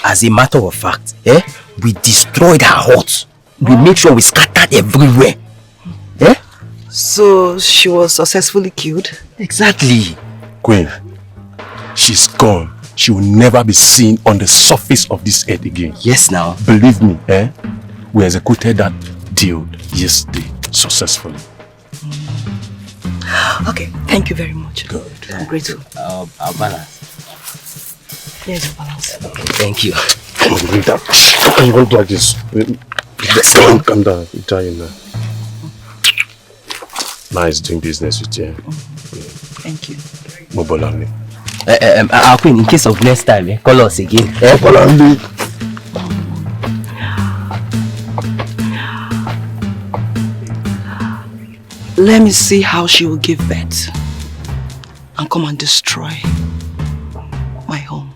as a matter of fact, we destroyed her hut. We make sure we scattered everywhere. So she was successfully killed? Exactly. Queen, she's gone. She will never be seen on the surface of this earth again. Yes, now. Believe me, we executed that deal yesterday successfully. Okay, thank you very much. Good. I'm grateful. Our balance. Here's your balance. Okay, thank you. Come on, bring that. You won't like this. Calm down. I'm telling you now. Nice doing business with you. Thank you. Mobolami. Our queen, in case of next time, call us again. Mobolami. Let me see how she will give birth and come and destroy my home.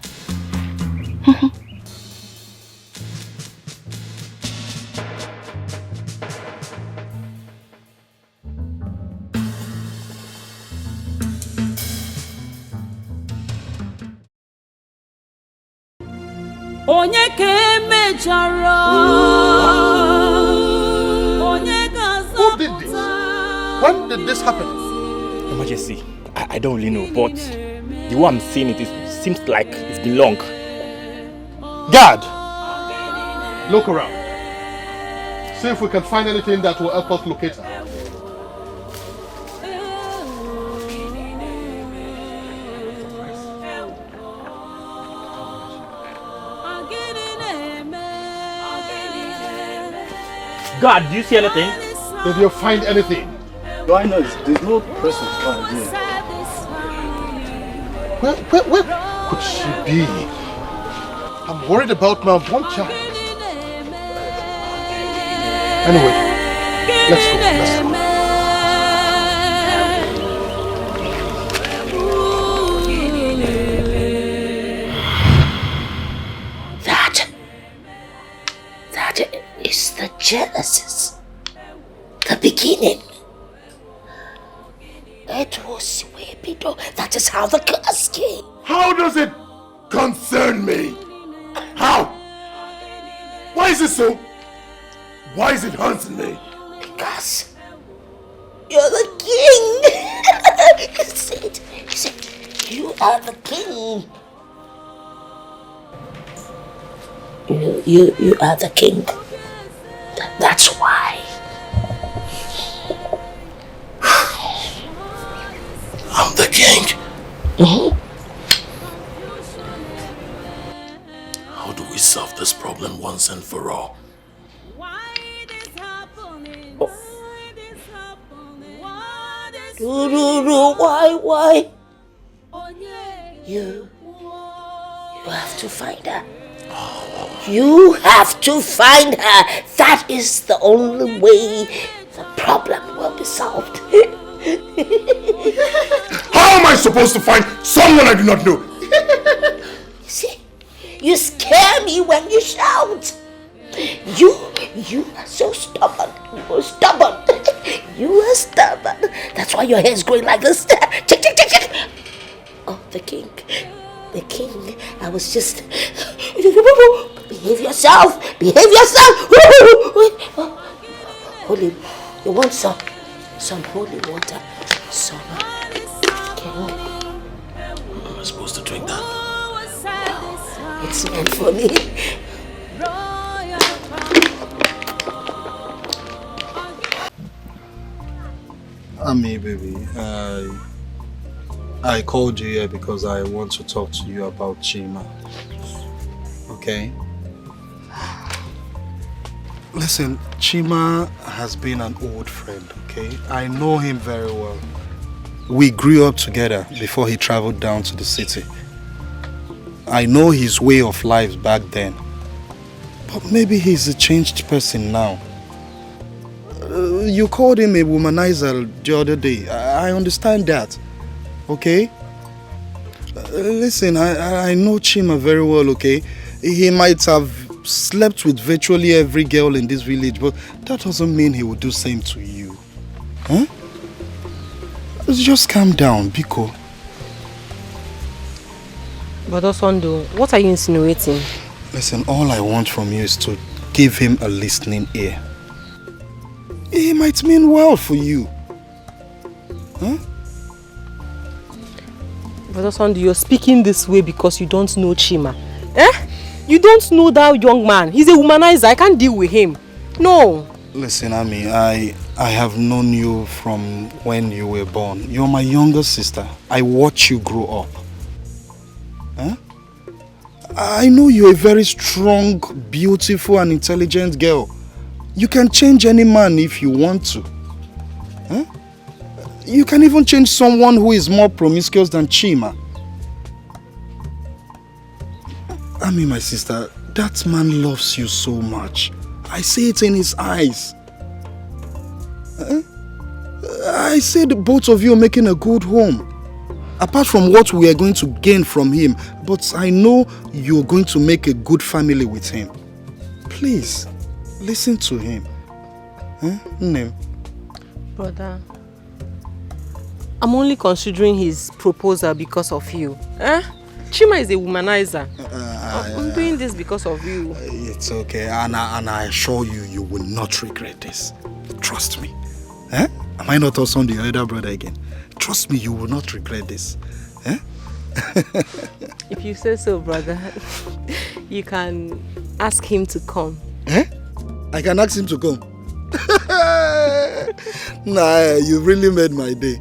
Onye ke mejara. Who did this? When did this happen? Your Majesty, I don't really know, but the way I'm seeing it seems like it's been long. Guard! Look around. See if we can find anything that will help us locate her. God, do you see anything? Did you find anything? Do I know? There's no person found here. Where could she be? I'm worried about my unborn child. Anyway, let's go. That is the Genesis, the beginning. It was way below. That is how the curse came. How does it concern me? How? Why is it so? Why is it haunting me? Because you're the king. You said, you are the king. You are the king. That's why. I'm the king. How do we solve this problem once and for all? Why? You have to find her. You have to find her. That is the only way the problem will be solved. How am I supposed to find someone I do not know? You see, you scare me when you shout. You are so stubborn. You are stubborn. You are stubborn. That's why your hair is growing like this. Check. Oh, the king. The king. I was just... Behave yourself. Holy... You want some holy water? Some... King. Am I supposed to drink that? It's meant for me. Ami, baby, I called you here because I want to talk to you about Chima. Okay? Listen, Chima has been an old friend, okay? I know him very well. We grew up together before he traveled down to the city. I know his way of life back then. But maybe he's a changed person now. You called him a womanizer the other day. I understand that. Okay? Listen, I know Chima very well, okay? He might have slept with virtually every girl in this village, but that doesn't mean he will do the same to you. Huh? Just calm down, Biko. But Osondo, what are you insinuating? Listen, all I want from you is to give him a listening ear. He might mean well for you. Huh? But Osondo, you're speaking this way because you don't know Chima. Eh? You don't know that young man. He's a womanizer. I can't deal with him. No. Listen, Ami, I have known you from when you were born. You're my younger sister. I watch you grow up. Huh? I know you're a very strong, beautiful and intelligent girl. You can change any man if you want to. Huh? You can even change someone who is more promiscuous than Chima. Ami, my sister, that man loves you so much. I see it in his eyes. I said both of you are making a good home. Apart from what we are going to gain from him, but I know you're going to make a good family with him. Please, listen to him. Name. Brother, I'm only considering his proposal because of you. Chima is a womanizer. I'm doing this because of you. It's okay, and I assure you, you will not regret this. Trust me. Am I not also on the elder brother again? Trust me, you will not regret this. If you say so, brother, you can ask him to come. I can ask him to come. Nah, you really made my day.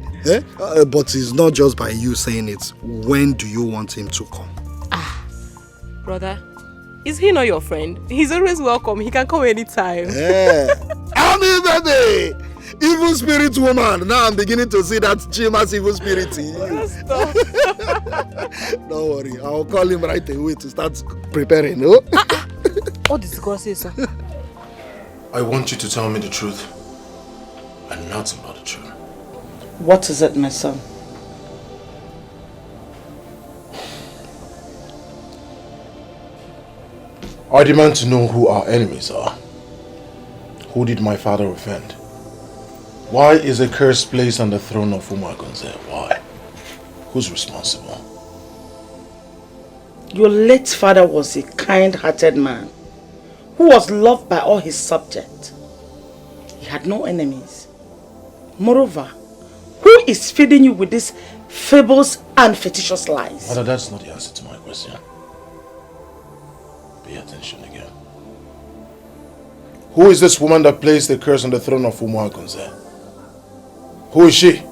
But it's not just by you saying it. When do you want him to come? Brother, is he not your friend? He's always welcome. He can come anytime. Ami, baby! Evil spirit woman. Now I'm beginning to see that Chima's evil spirit in you. Don't worry, I'll call him right away to start preparing. No? What is God say, sir? I want you to tell me the truth and nothing but the truth. What is it, my son? I demand to know who our enemies are. Who did my father offend? Why is a curse placed on the throne of Umagonze? Why? Who's responsible? Your late father was a kind-hearted man who was loved by all his subjects. had no enemies. Moreover, who is feeding you with these fables and fictitious lies? Mother, that's not the answer to my question. Pay attention again. Who is this woman that placed the curse on the throne of Umuagunze? Who is she?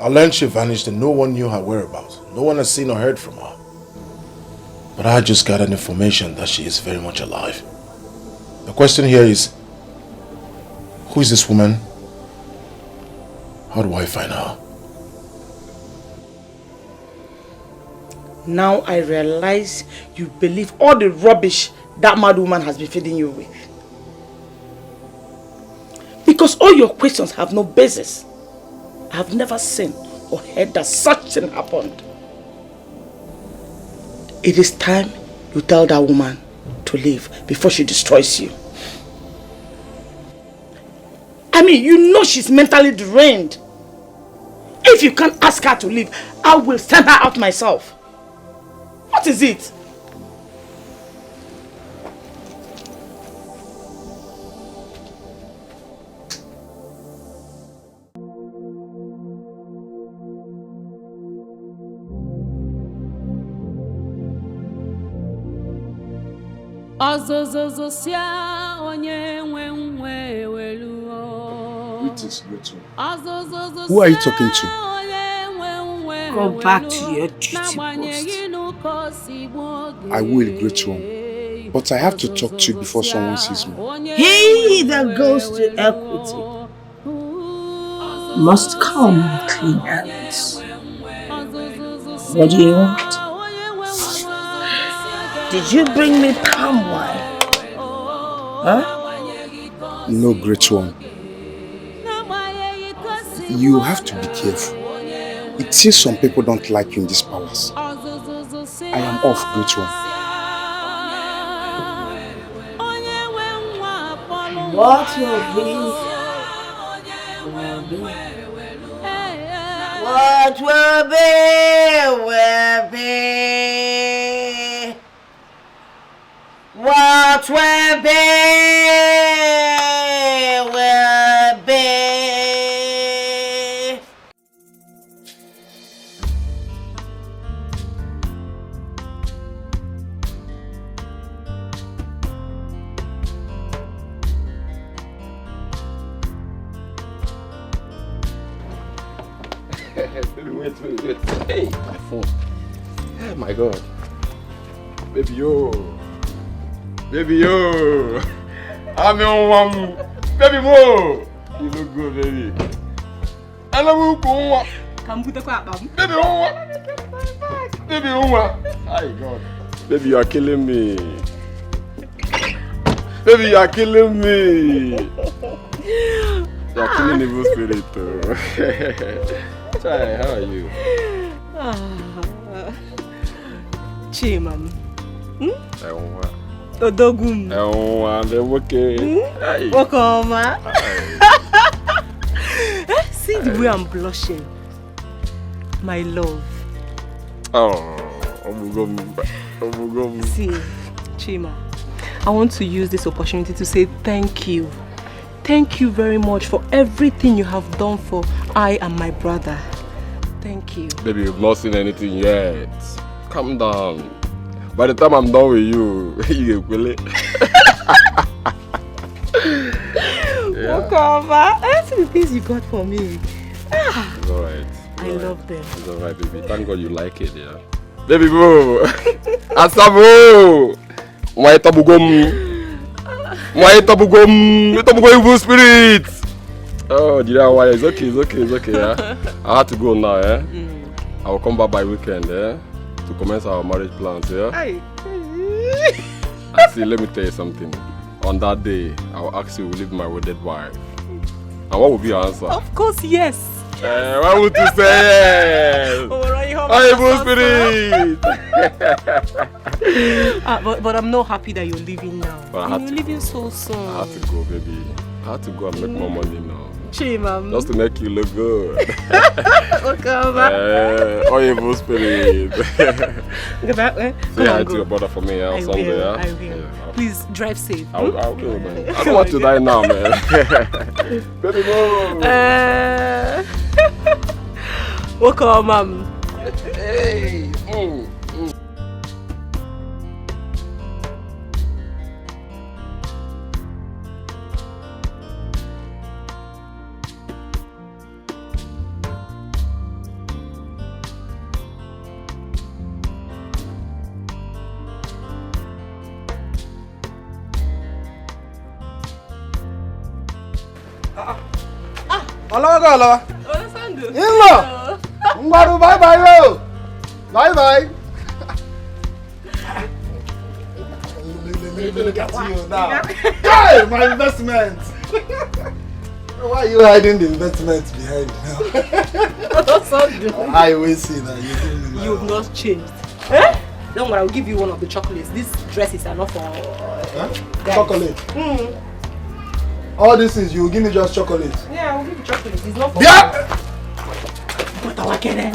I learned she vanished and no one knew her whereabouts. No one has seen or heard from her. But I just got an information that she is very much alive. The question here is, who is this woman? How do I find her? Now I realize you believe all the rubbish that mad woman has been feeding you with. Because all your questions have no basis. I have never seen or heard that such thing happened. It is time you tell that woman to leave before she destroys you. I mean, you know she's mentally drained. If you can't ask her to leave, I will send her out myself. What is it? Who are you talking to? Go back to your duty post. I will, great one. But I have to talk to you before someone sees me. He that goes to equity must come with clean hands. What do you want? Did you bring me palm wine? Huh? No, great one. You have to be careful. It seems some people don't like you in this palace. I am off, great one. What will be? What will be? Will be. What will be? Will be. Wait. Hey, my phone. Oh my God. Baby, yo. I'm your one. Baby, mo. You look good, baby. I love you, Kuma. Baby, Baby, Hi, God. Baby, you are killing me. Baby, you are killing me. You are killing the evil spirit, too. Chai, how are you? Chimam. Odogum. I'm okay. Welcome. See the way I'm blushing. My love. See, Chima, I want to use this opportunity to say thank you. Thank you very much for everything you have done for I and my brother. Thank you. Baby, you've not seen anything yet. Calm down. By the time I'm done with you, you will it. Welcome. I see the things you got for me. It's alright. I love them. It's alright, baby. Thank God you like it, yeah. Baby boo! Asabo! My tabugum! Evil spirit! Oh, did I why? It's okay, yeah. I have to go now, yeah? I will come back by weekend, yeah? To commence our marriage plans, yeah? See, let me tell you something. On that day, I will ask you to leave my wedded wife. And what will be your answer? Of course, yes. Why would you say yes? Evil spirit! but I'm not happy that you're leaving now. But you're leaving so soon. I have to go, baby. I have to go and make more money now. Chimam. Just to make you look good. Okay, oh, evil spirit. Go back, eh? Say hi to your brother for me on Sunday. I will. Yeah. Please drive safe. I'll do it, man. I don't want to die now, man. Baby, Welcome, Mom. Hey. Alawa. Inlo. Ngwaru bye bye yo. Bye bye. Look at you now. Hey, my investment. Why are you hiding the investment behind now? I will see that you have not changed. Eh? Don't worry, I'll give you one of the chocolates. These dresses are not for chocolate. All this is you give me just chocolate. Yeah, I'll give you chocolate. It's not for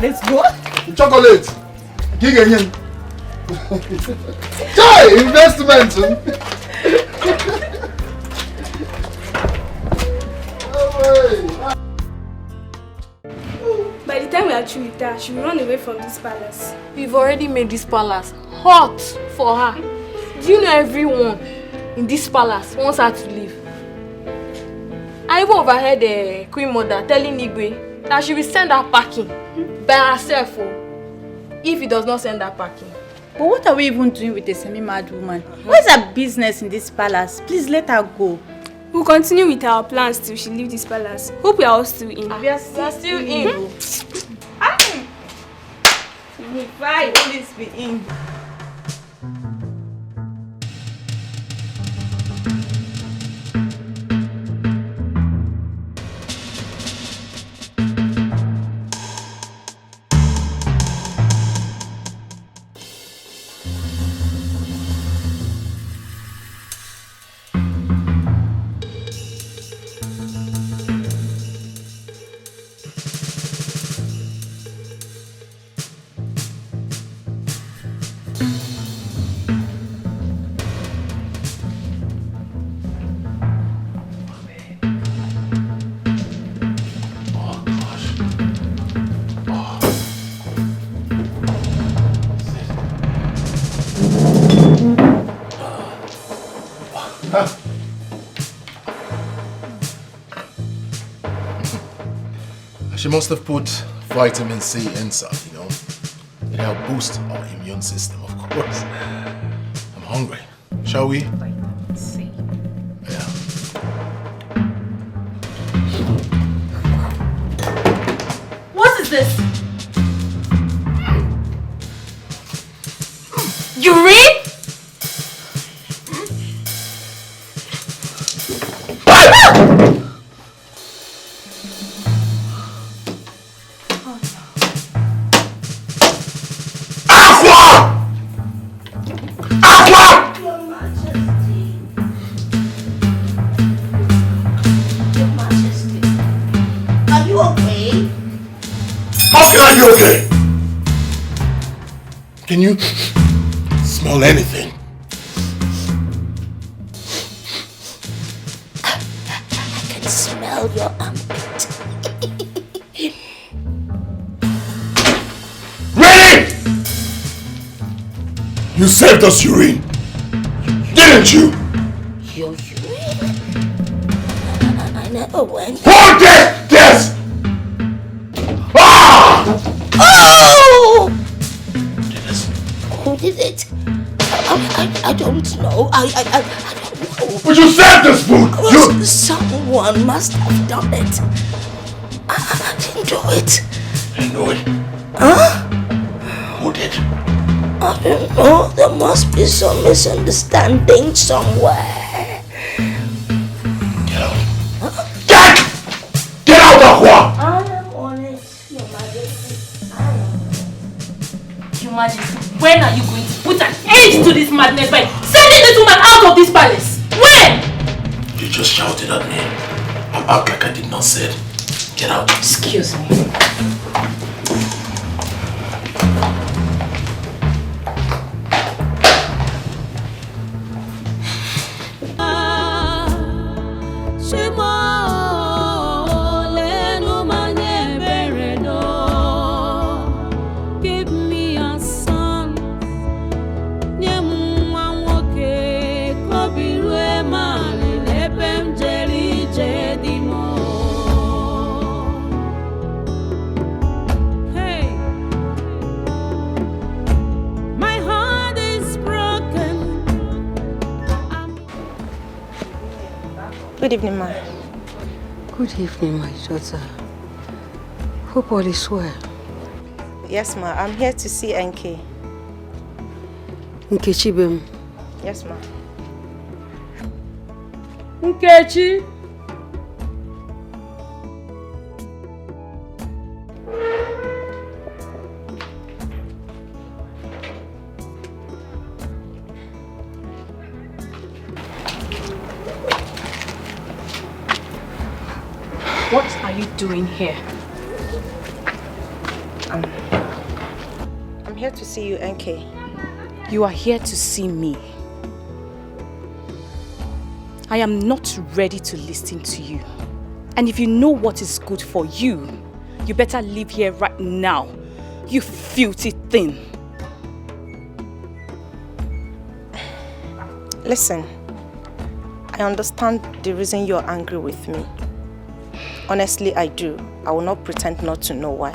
let's go. Chocolate. Giganyan. Joy investment. By the time we are through with her, she will run away from this palace. We've already made this palace hot for her. Do you know everyone in this palace wants her to leave? I even overheard the Queen Mother telling Igwe that she will send her packing by herself if he does not send her packing. But what are we even doing with a semi-mad woman? What's her business in this palace? Please let her go. We'll continue with our plans till she leaves this palace. Hope we are all still in. We are still in. Fine, please be in. She must have put vitamin C inside, you know. It helped boost our immune system, of course. I'm hungry. Shall we? Vitamin C. Yeah. What is this? Urine? Okay. Can you smell anything? I can smell your armpit. Ready? You saved us urine, didn't you? Your urine? I never went. Hold it! Yes! Oh! Who did it? I don't know. I don't know. But you saved this food! Well, someone must have done it. I didn't do it. You know it? Huh? Who did? I don't know. There must be some misunderstanding somewhere. Get out. Get out, Aqua! I am on it, Your Majesty. I am. Your Majesty, when are you going to put an end to this madness by sending this woman out of this palace? When? You just shouted at me. Act like I did not say it. Get out. Excuse me. Good evening, ma. Good evening, my daughter. Hope all is well. Yes, ma. I'm here to see NK. Nkechi Bem. Yes, ma. Nkechi. What are you doing here? I'm here to see you, NK. You are here to see me. I am not ready to listen to you. And if you know what is good for you, you better leave here right now, you filthy thing. Listen, I understand the reason you're angry with me. Honestly, I do. I will not pretend not to know why.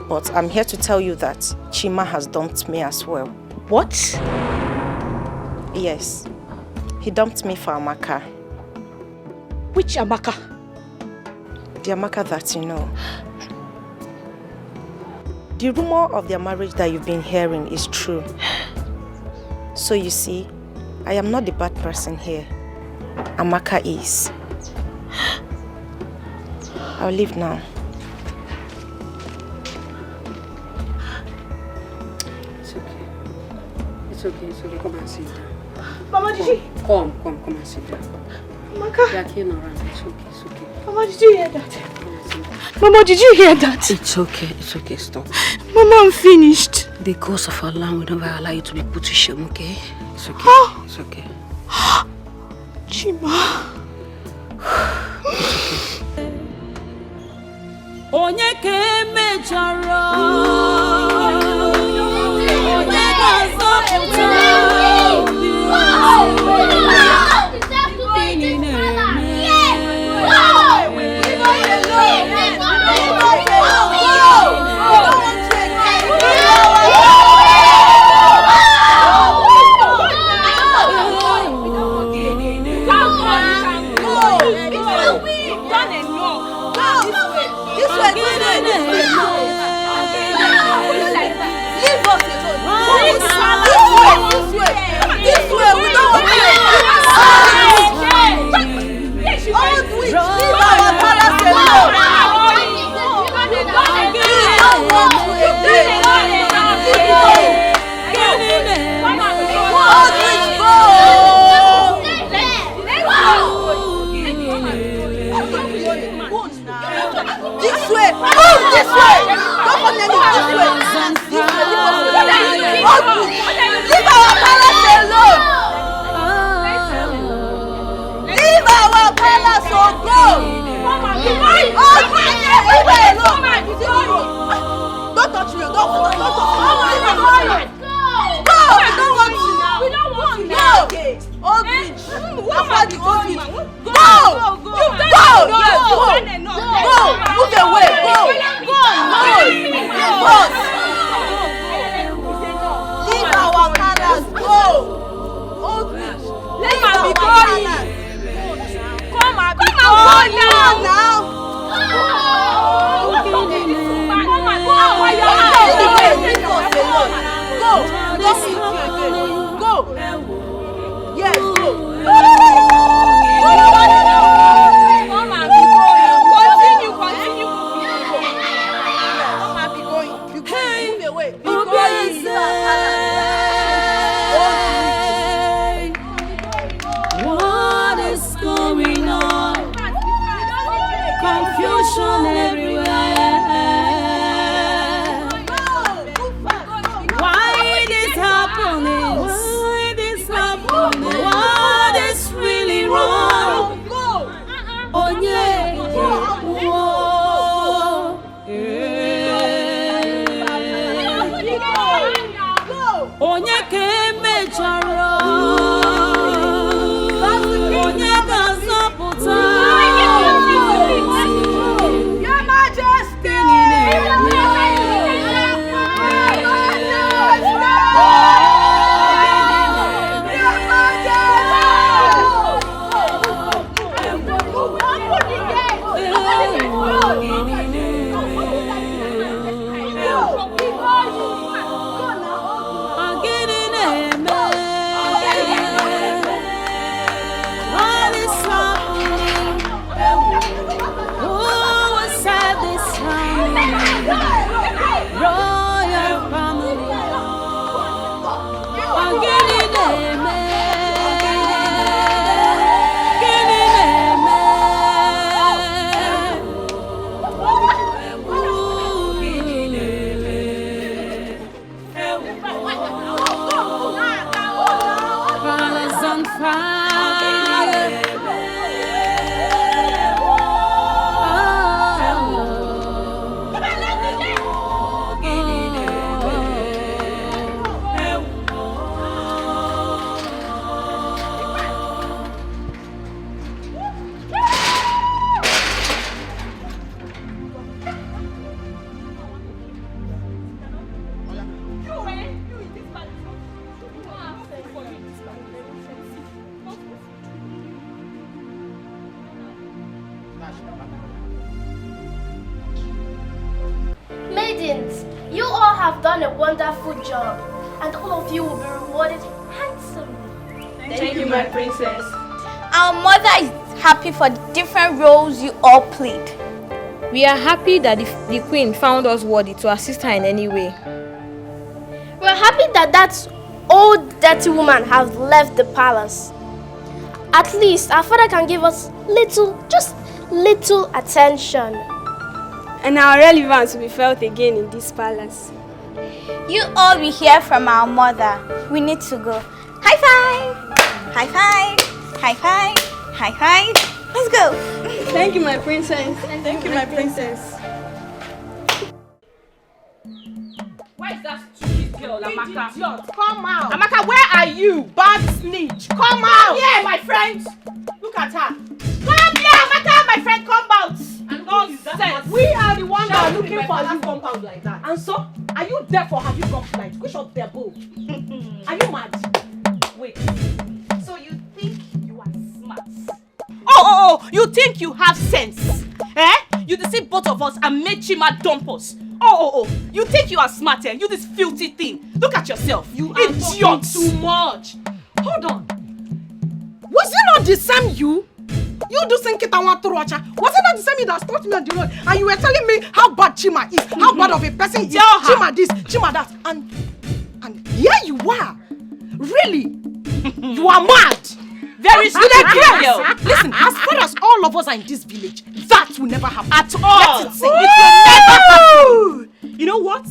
But I'm here to tell you that Chima has dumped me as well. What? Yes. He dumped me for Amaka. Which Amaka? The Amaka that you know. The rumor of their marriage that you've been hearing is true. So you see, I am not the bad person here. Amaka is. I'll leave now. It's okay. It's okay, it's okay. Come and sit down. Mama, did you? Come and sit down. Amaka. They are here around. It's okay, it's okay. Mama, did you hear that? Mama, did you hear that? It's okay, stop. Mama, I'm finished. The ghost of Allah will never allow you to be put to shame, okay? It's okay, it's okay. Chima. Onye ke mechara onye ga-azọpụta gịnị na-eme Maidens, you all have done a wonderful job, and all of you will be rewarded handsomely. Thank you, my princess. Our mother is happy for the different roles you all played. We are happy that the queen found us worthy to assist her in any way. We're happy that that old dirty woman has left the palace. At least our father can give us just little attention. And our relevance will be felt again in this palace. You all will hear from our mother. We need to go. High five! High five! High five! High five! Let's go! Thank you, my princess. Thank you, my princess. Where is that stupid girl, Amaka? Come out! Amaka, where are you? Bad snitch! Come out! Yeah, my friend! Look at her! Come here, Amaka, my friend, come out! Nonsense! We are the ones that are looking for you compound like that. And so, are you deaf or have you gone blind? Which of them both? Are you mad? Wait. So you think you are smart? Oh, you think you have sense? Eh? You deceive both of us and made Chima dump us. Oh, you think you are smart, eh? You this filthy thing. Look at yourself. You idiot. Too much. Hold on. Was it not the same you? You do think it I want to watch her. Was it not the same you that stopped me on the road? And you were telling me how bad Chima is, how bad of a person is. Chima this, Chima that. And here you are. Really? You are mad. Very stupid girl. Listen, as far as all of us are in this village, that will never happen. At all. Let it sink. It will never happen. You know what?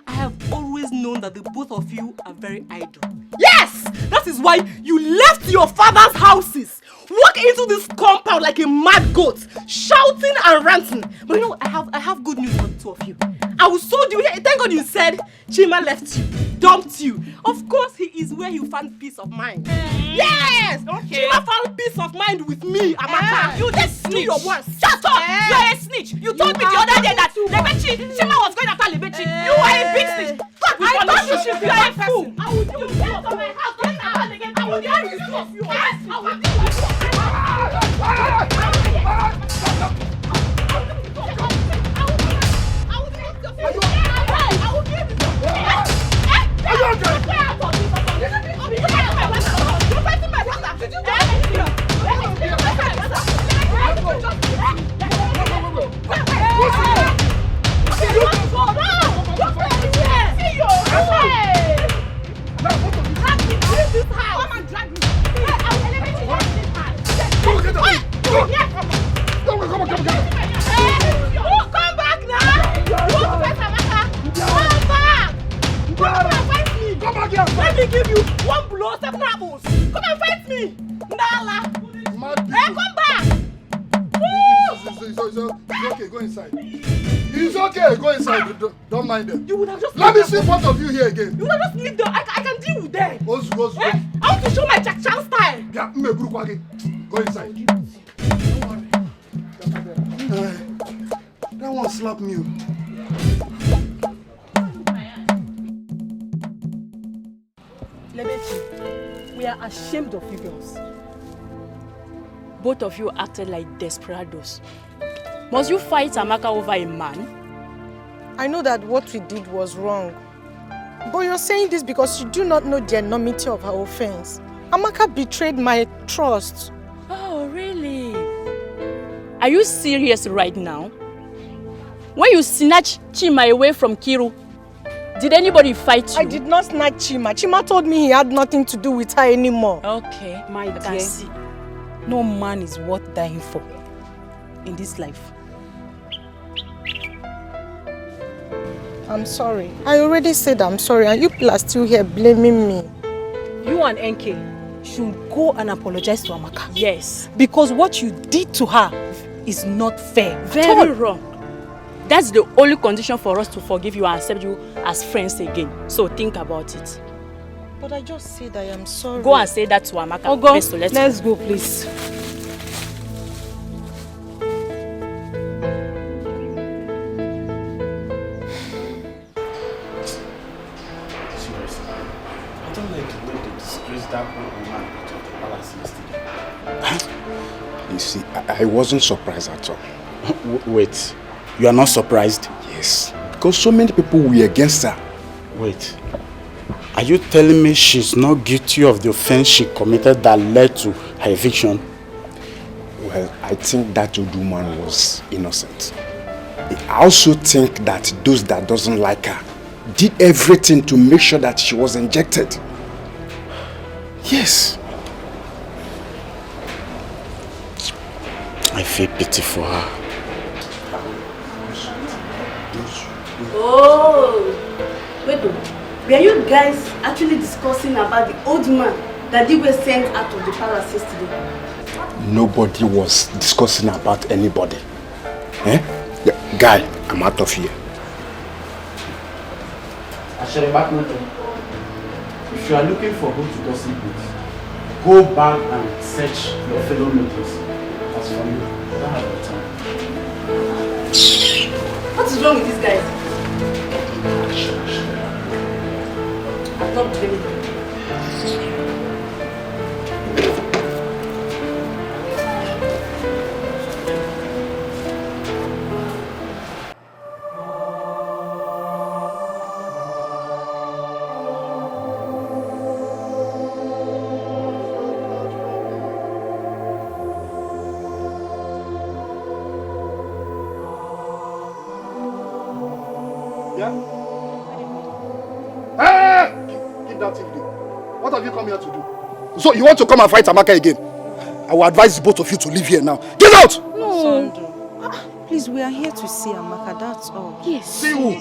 I have always known that the both of you are very idle. Yes! That is why you left your father's houses, walk into this compound like a mad goat, shouting and ranting. But you know, I have good news for the two of you. I was told you, thank God you said Chima left you, dumped you. Of course, he is where you found peace of mind. Yes! Okay. Chima found peace of mind with me, Amaka. You just snitch. Do your worst. Shut up! You are a snitch. You told me the other day that Chima was going after Lebechi. You are a big snitch. I thought you should be a fool. I will do you. Get to my house. Don't happen again. I will deal with you of you. I will deal with you. Come back now! Come back! Come back here! Let me give you one blow, 7 apples! Come and fight me! Nala! Hey, come back! okay, go inside. It's okay, go inside. Don't mind them. You would have just... Let me see both of you here again. You would have just leave them. I can deal with them. Ozu. I want to show my Jack Chan style. Yeah, go inside. That one slapped me. Lebechi, we are ashamed of you girls. Both of you acted like desperados. Must you fight Amaka over a man? I know that what we did was wrong. But you're saying this because you do not know the enormity of her offense. Amaka betrayed my trust. Oh, really? Are you serious right now? When you snatched Chima away from Kiru, did anybody fight you? I did not snatch Chima. Chima told me he had nothing to do with her anymore. Okay, my dear. see. No man is worth dying for in this life. I'm sorry. I already said I'm sorry and you people are still here blaming me. You and NK should go and apologize to Amaka. Yes. Because what you did to her is not fair. Very wrong. That's the only condition for us to forgive you and accept you as friends again. So think about it. But I just said I am sorry. Go and say that to Amaka. Ogo, let's go please. You see, I wasn't surprised at all. Wait, you are not surprised? Yes, because so many people were against her. Wait, are you telling me she's not guilty of the offense she committed that led to her eviction? Well, I think that old woman was innocent. I also think that those that doesn't like her did everything to make sure that she was injected. Yes. I feel pity for her. Oh, wait, were you guys actually discussing about the old man that Dikeh sent out of the palace yesterday? Nobody was discussing about anybody. Eh? Guy, I'm out of here. If you are looking for who to gossip with, go back and search your fellow nobles. As for you, I don't have the time. What is wrong with these guys? I'm not blaming them. What have you come here to do? So you want to come and fight Amaka again? I will advise both of you to leave here now. Get out! No. Please, we are here to see Amaka, that's all. Yes. See who?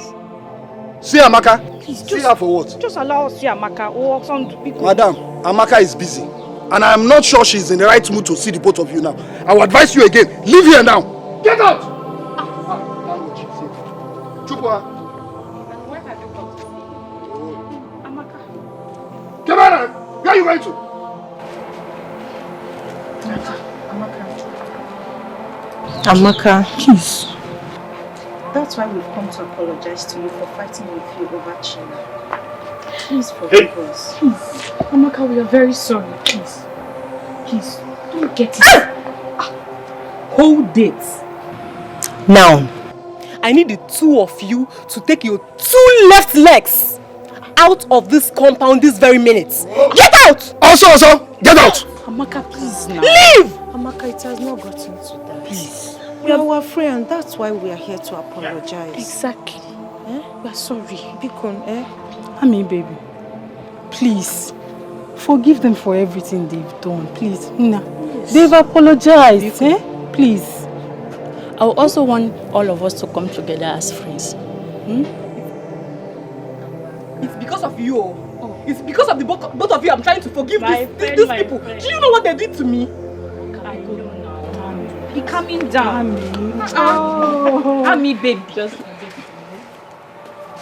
See Amaka? Please, see her for what? Just allow us to see Amaka. Madam, Amaka is busy. And I am not sure she is in the right mood to see the both of you now. I will advise you again. Leave here now. Get out! Chupua. Come on! Where are you going to? Amaka, please. That's why we've come to apologize to you for fighting with you over Chima. Please forgive us. Please. Amaka, we are very sorry. Please. Please, don't get it. Hold it. Now, I need the two of you to take your two left legs out of this compound this very minute. Get out! Also, get out! Amaka, please now. Leave! Amaka, it has not gotten to that. Please. We are our friend. That's why we are here to apologize. Exactly. We are sorry. Bikon, Ami, baby. Please. Forgive them for everything they've done. Please. Yes. They've apologized. Please. I also want all of us to come together as friends. It's because of you. It's because of the both of you I'm trying to forgive these people. Do you know what they did to me? I don't know. Be calming down. Oh. Ami, baby. Just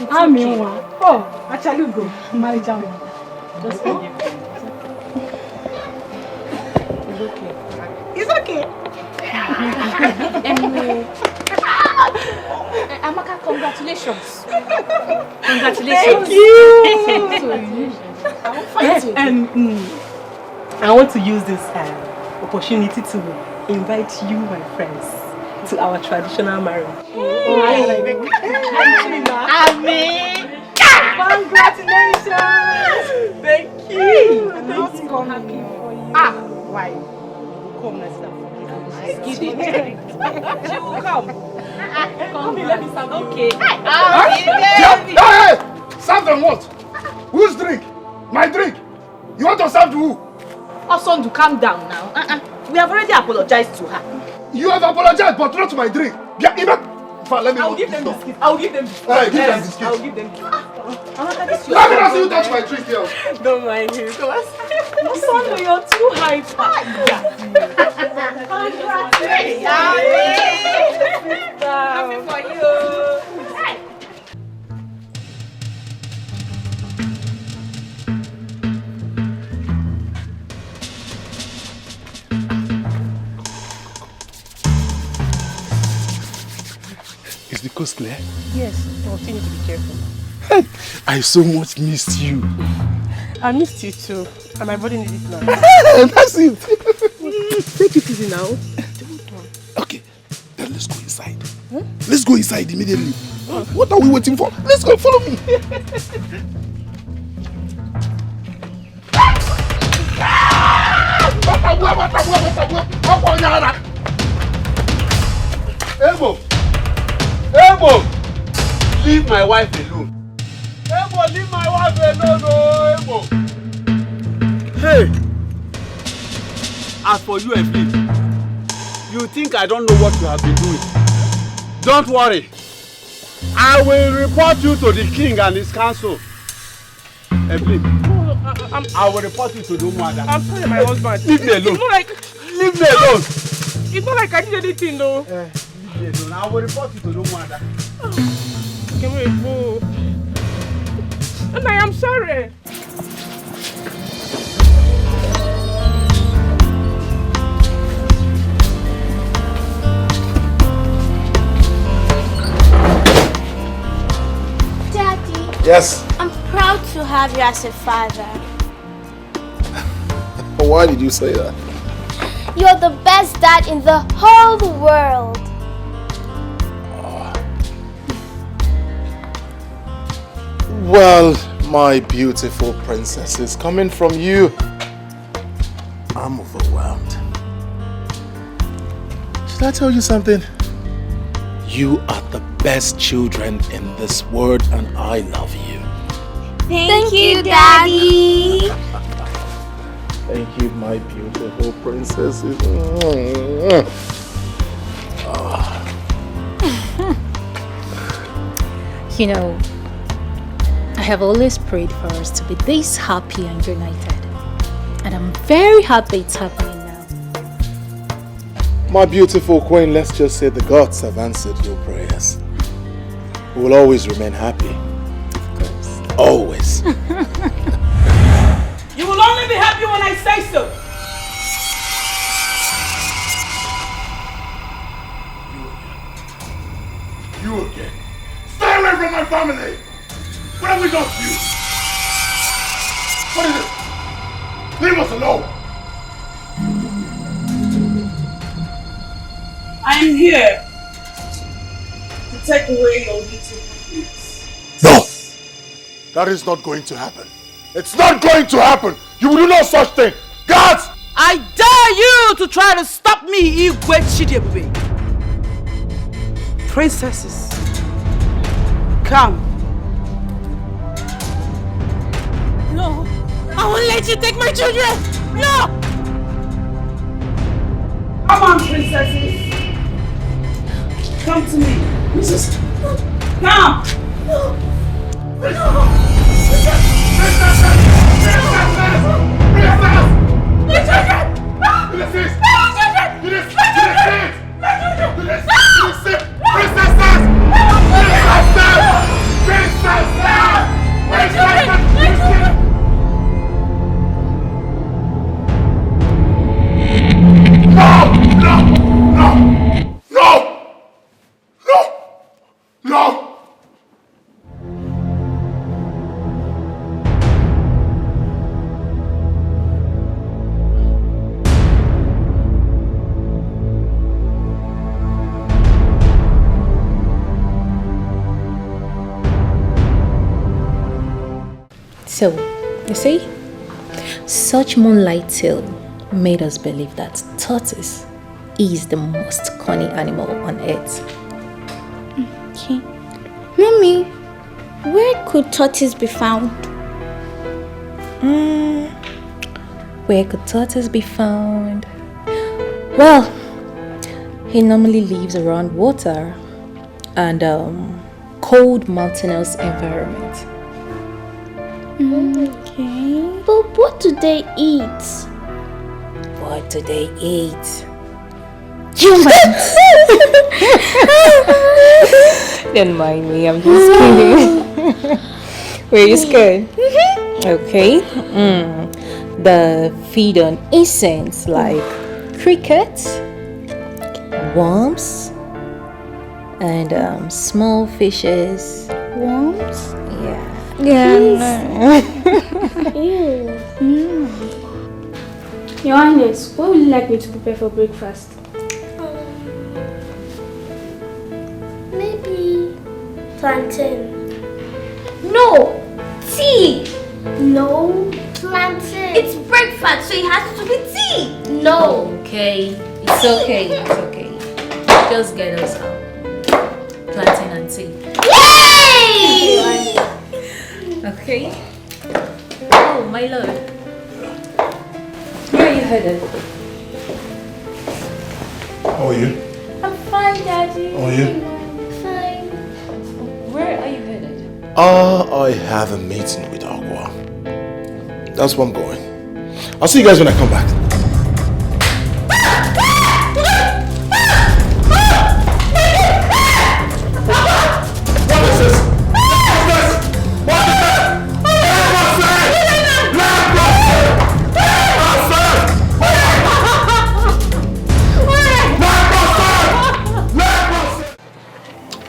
Ami, oh, actually go. My jam. Just go. It's okay. Amaka, congratulations. Congratulations. Thank you. I want to use this opportunity to invite you, my friends, to our traditional marriage. Ami! Congratulations! Thank you! I'm not coming for you. Why? Come, let's start. She will come. Come here, let me serve you. Okay. Hey! Serve them what? Whose drink? My drink? You want to serve to who? Also, to calm down now. We have already apologized to her. You have apologized, but not to my drink. Let me I'll give them biscuits. I'll give them biscuits. Hey, give them biscuits. I'll give them biscuits. Let me not see you touch my drink here. Don't mind him. Come on. Tonto, you're too hyper. Congratulations. Happy for you. Is the coast clear? Yes, but you need to be careful. I so much missed you. I missed you too. And my body needs it now. That's it. Take it easy now. Okay, then let's go inside. Huh? Let's go inside immediately. What are we waiting for? Let's go, follow me. Ebo! Leave my wife alone. Ebo, leave my wife alone, oh, Ebo! Hey! As for you, Evelyn, you think I don't know what you have been doing? Don't worry. I will report you to the king and his council. Evelyn, I will report you to the woman. I'm sorry, my husband. Leave me alone. It's not like... Leave me alone. It's not like I did anything, though. Leave me alone. I will report you to the woman. Can we go? And I am sorry. Daddy. Yes. I'm proud to have you as a father. Why did you say that? You're the best dad in the whole world. Well, my beautiful princesses, coming from you, I'm overwhelmed. Should I tell you something? You are the best children in this world and I love you. Thank you, Daddy. Thank you, my beautiful princesses. You know, I have always prayed for us to be this happy and united. And I'm very happy it's happening now. My beautiful queen, let's just say the gods have answered your prayers. We will always remain happy. Of course. Always. You will only be happy when I say so. You again. Stay away from my family! What have we done to you? What is it? Leave us alone! I'm here to take away your little happiness. No! That is not going to happen. It's not going to happen! You will do no such thing! Guards! I dare you to try to stop me, Igwe Chidebube. Princesses, come. No, I won't let you take my children. No! Come on, princesses. Come to me. Princess. Come. No. Princess! So, you see, such moonlight tale made us believe that tortoise is the most cunning animal on earth. Okay. Mommy, where could tortoise be found? Where could tortoise be found? Well, he normally lives around water and cold mountainous environment. Okay. But what do they eat? What do they eat? Humans! Don't mind me, I'm just kidding. Were you scared? Okay. They feed on insects like crickets, worms, and small fishes. Worms? Yeah. Your Highness, what would you like me to prepare for breakfast? Maybe plantain. No! Tea! No, plantain. It's breakfast, so it has to be tea! No. Okay, it's okay, it's okay. Just get us out. Plantain and tea. Yay! Okay. Oh, my lord. Where are you headed? How are you? I'm fine, Daddy. How are you? Fine. Where are you headed? I have a meeting with Agua. That's where I'm going. I'll see you guys when I come back. What is this? What is this?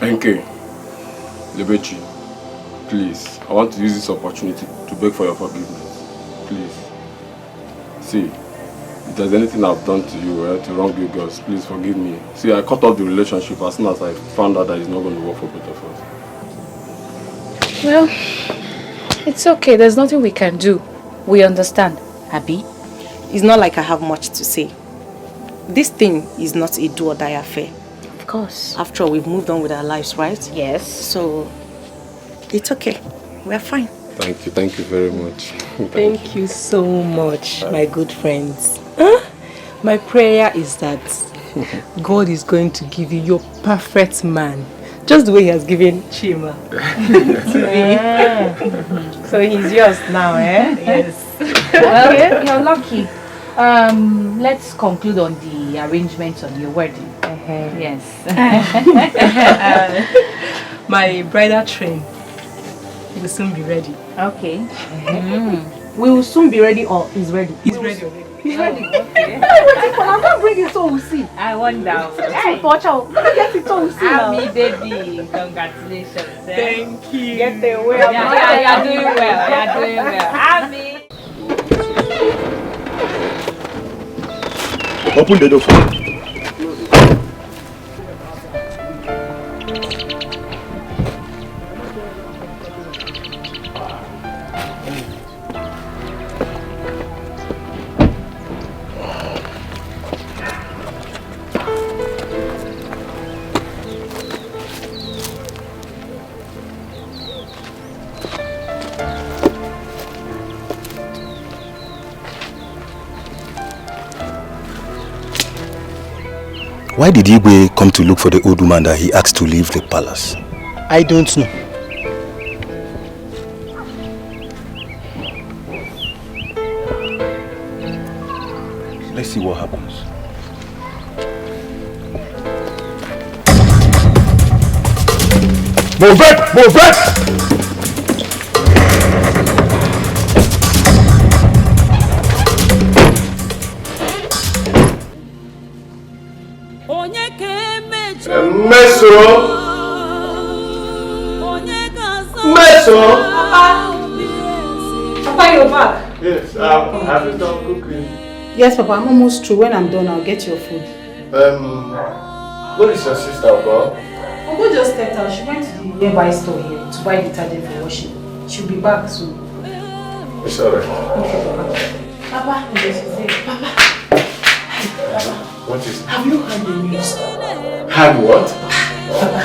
Enke, Lebechi, please, I want to use this opportunity to beg for your forgiveness. Please. See, if there's anything I've done to you, to wrong you girls, please forgive me. See, I cut off the relationship as soon as I found out that it's not going to work for both of us. Well, it's okay. There's nothing we can do. We understand. Abby? It's not like I have much to say. This thing is not a do or die affair. Of course. After all, we've moved on with our lives, right? Yes. So, it's okay. We're fine. Thank you very much. Thank you so much, my good friends. My prayer is that God is going to give you your perfect man, just the way he has given Chima to me. So he's yours now, eh? Yes. Well, you're lucky. Let's conclude on the arrangements on your wedding. Yes. My bridal train will soon be ready. Okay. We will soon be ready, or is ready? He's ready already. He's ready. Okay. I'm not bringing it so we'll see. I wonder. Hey. Watch out. Let me get it so we'll see now. Ami baby, congratulations. Thank you. Get the way. You're doing well. You're doing well. Ami. Open the door for me. Why did Igwe come to look for the old woman that he asked to leave the palace? I don't know. Let's see what happens. Move it! Move it! Meso! Meso! Papa, you're back? Yes, have you done cooking? Yes, Papa, I'm almost through. When I'm done, I'll get your food. What is your sister about? Uncle just stepped out. She went to the nearby store here to buy detergent for washing. She'll be back soon. It's alright. Papa, Papa. What is it? Have you heard the news? Heard what? Papa,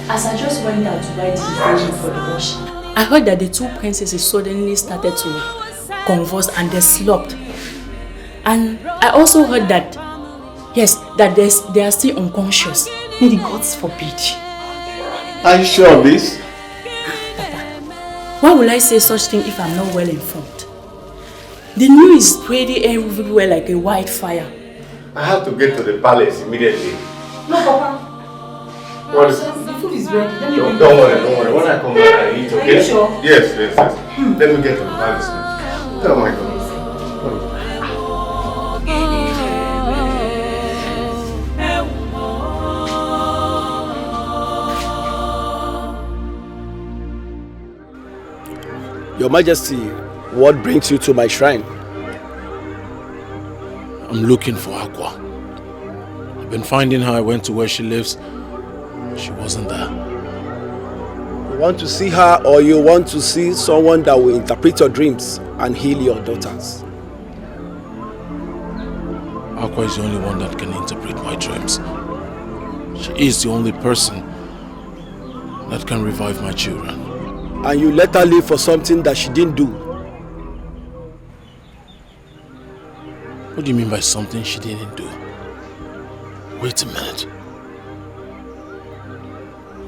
as I just went out to buy tea for the wash, I heard that the two princesses suddenly started to convulse and they slopped. And I also heard that, yes, that they are still unconscious. May the gods forbid. Are you sure of this? Papa, why will I say such thing if I'm not well informed? The news is spreading everywhere like a wildfire. I have to get to the palace immediately. No, Papa. What is The food is ready. Don't worry. When I come back, I eat, okay? Are you sure? Yes. Let me get to the palace. Oh my God. Your Majesty, what brings you to my shrine? I'm looking for Aqua. I've been finding her. I went to where she lives. She wasn't there. You want to see her, or you want to see someone that will interpret your dreams and heal your daughters? Aqua is the only one that can interpret my dreams. She is the only person that can revive my children. And you let her live for something that she didn't do? What do you mean by something she didn't do? Wait a minute.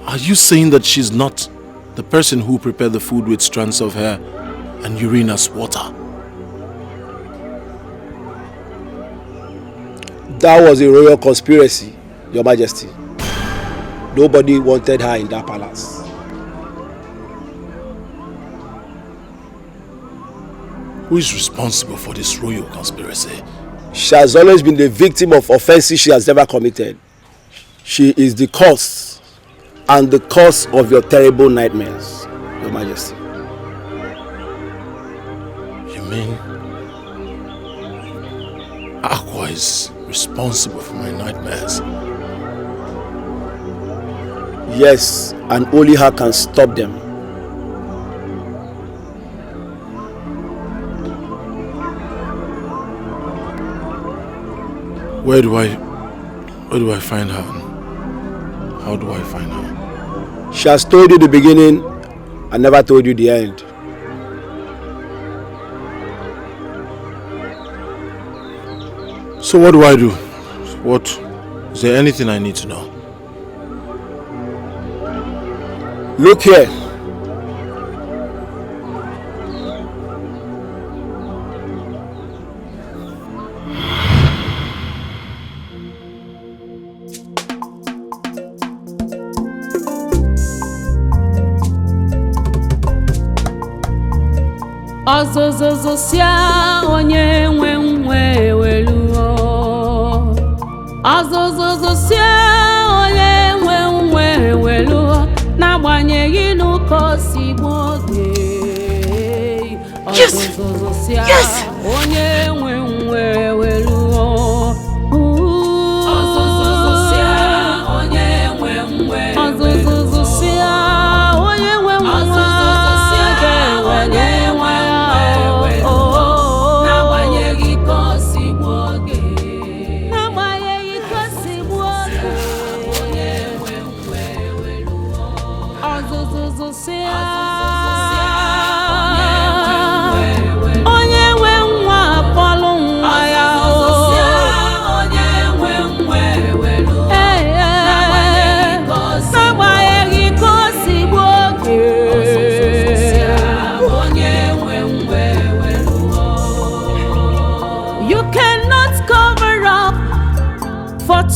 Are you saying that she's not the person who prepared the food with strands of hair and urine as water? That was a royal conspiracy, Your Majesty. Nobody wanted her in that palace. Who is responsible for this royal conspiracy? She has always been the victim of offenses she has never committed. She is the cause and the cause of your terrible nightmares, Your Majesty. You mean Aqua is responsible for my nightmares? Yes, and only her can stop them. Where do I find her? How do I find her? She has told you the beginning and never told you the end. So what do I do? Is there anything I need to know? Look here. Ọzọzọzọ sia onye nwe nwe weluo. Ọzọzọzọ sia onye nwe nwe weluo. N'agbanyeghị n'ụkọ si gboge. Ọzọzọzọ sia onye nwe nwe weluo. Ọzọzọzọ sia onye nwe nwe. Ọzọzọzọ sia onye nwe nwe. Ọzọzọzọ sia onye nwe.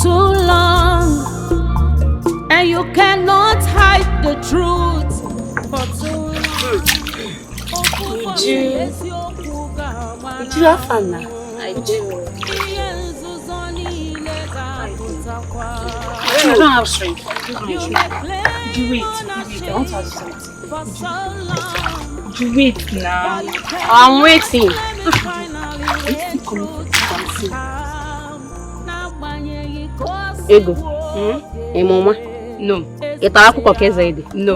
Too long, and you cannot hide the truth for too long. Did you have fun now? I do. I don't have strength. You wait. I want to ask you something. You wait now. I'm waiting. Are you still coming for dancing? Ego. Mama? No. No.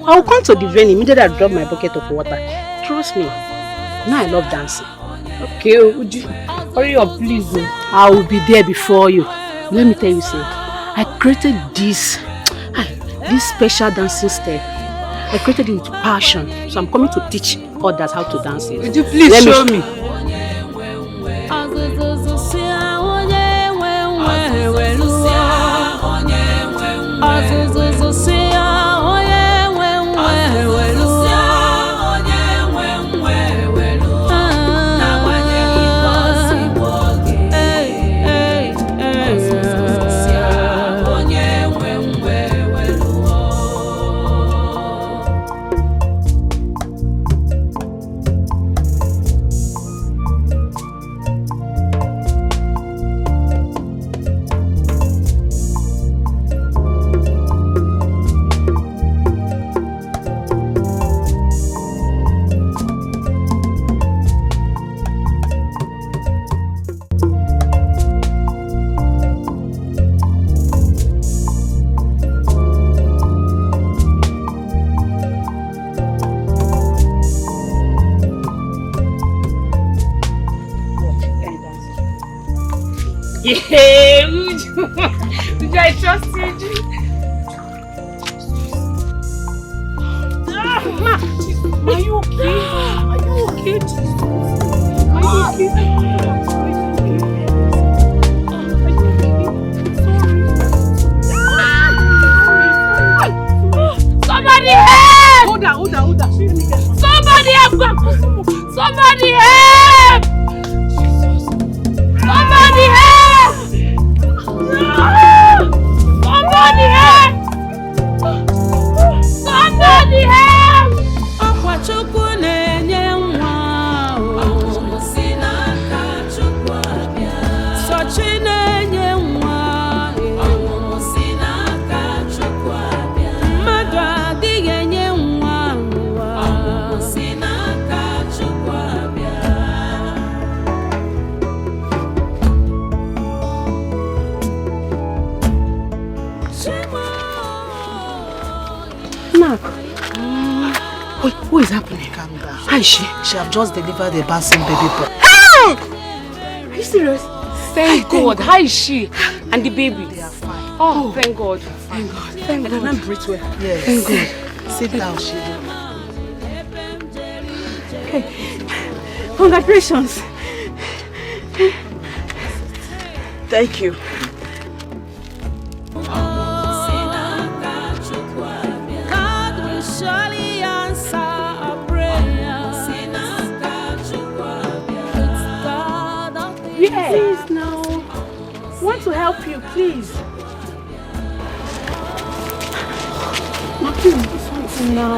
I'll come to the venue immediately I drop my bucket of water. Trust me. Now I love dancing. Okay, would you hurry up, please? I will be there before you. Let me tell you, say, I created this special dancing step. I created it with passion, so I'm coming to teach others how to dance it. Would you please show me? Yeah, Uju, I trust you. Ma, are you okay? Are you okay? Are you Somebody help! Hold on. Somebody help! Somebody help! Somebody help! Somebody help! Somebody help! Akwachukwu na-enye nwa o. Sinaka Chukwu abịa. Sochi na-enye nwa o. Sinaka Chukwu abịa. Mmadụ adịghị enye nwa o. Sinaka Chukwu abịa. Mark, what is happening? Calm down. How is she? She have just delivered a bouncing baby boy. Are you serious? Thank God. How is she? And the baby? They are fine. Oh, thank God. Thank God. Thank God. Can I breathe well? Yes. Thank God. Sit down, Shiva. Hey, congratulations. Thank you. Please now. I want to help you, please. Please do something now.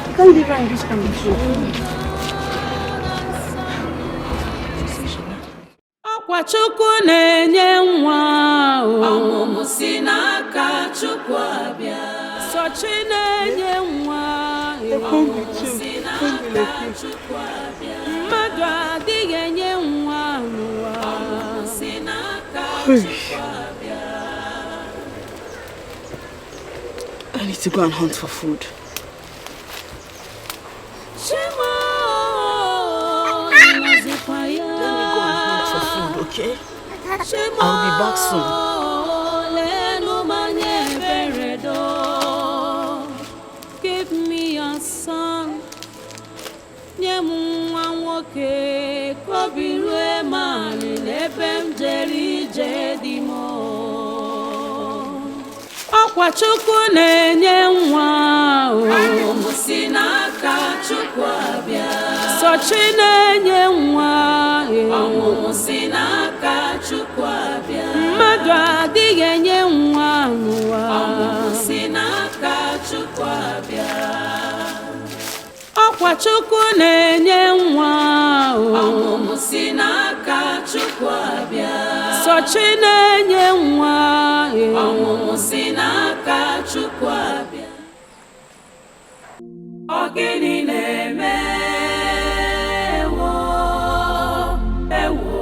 You can't leave her in this condition. Akwachukwu na-enye nwa o. Ọmụmụ si n'aka Chukwu abịa. Sochi na-enye nwa o. Ọmụmụ si n'aka Chukwu abịa. Mmadụ adịghị enye nwa n'ụwa. Ọmụmụ si n'aka Chukwu abịa. I need to go and hunt for food. Okay? I'll be back soon. Give me a son. Akwachukwu na-enye nwa o. Ọmụmụ si n'aka Chukwu abịa. Sochi na-enye nwa o. Ọmụmụ si n'aka Chukwu abịa. Mmadụ adịghị enye nwa n'ụwa. Ọmụmụ si n'aka Chukwu abịa. Akwachukwu na-enye nwa o. Ọmụmụ si n'aka Chukwu abịa. Sochi na-enye nwa o. Ọmụmụ si n'aka Chukwu abịa. Ọ gịnị na-eme ewo ewo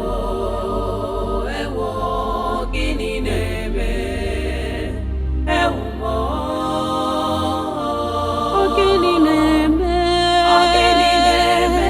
ewo gịnị na-eme ewo ọ gịnị na-eme ọ gịnị na-eme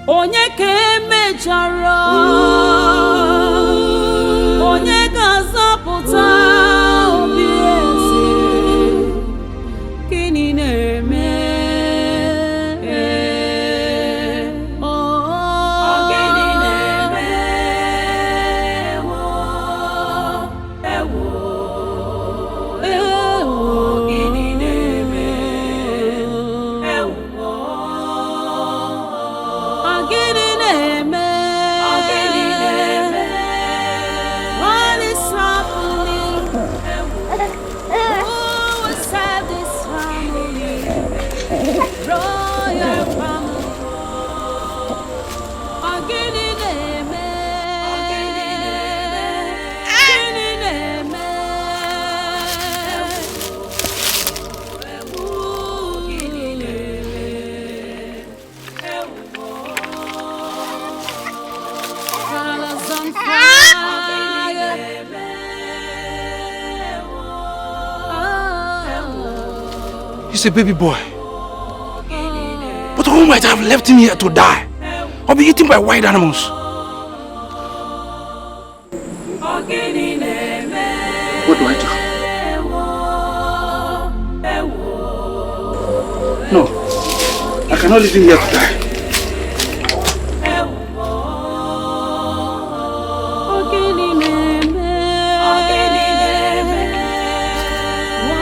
onye ka emechara onye ga-azọpụta obi eze gịnị na-eme gịnị na-eme ewo gịnị na-eme ewo gịnị na-eme what is happening who will save this family royal family gịnị na-eme gịnị na-eme colors on fire. He's a baby boy. But who might have left him here to die? Or be eaten by wild animals? What do I do? No. I cannot leave him here to die.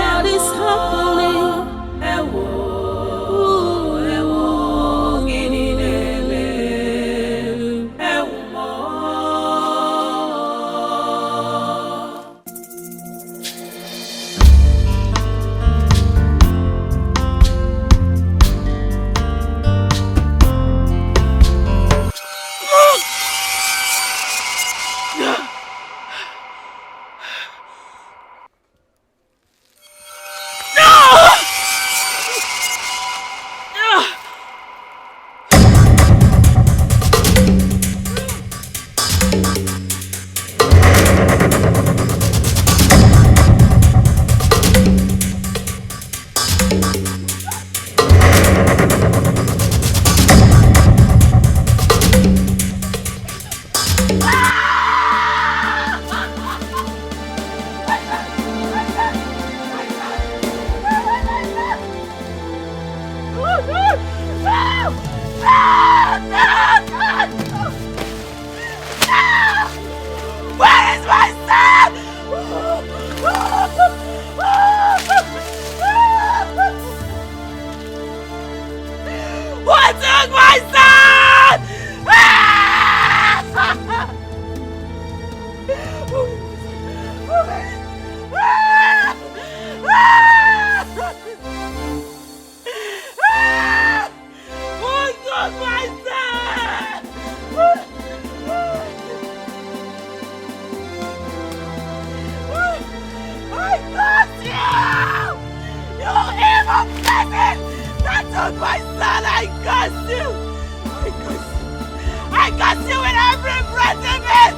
What is happening? Where is my son? What took my son? What took my son? I got you! You evil peasant! That took my son! I got you! I got you! I got you in every breath of it!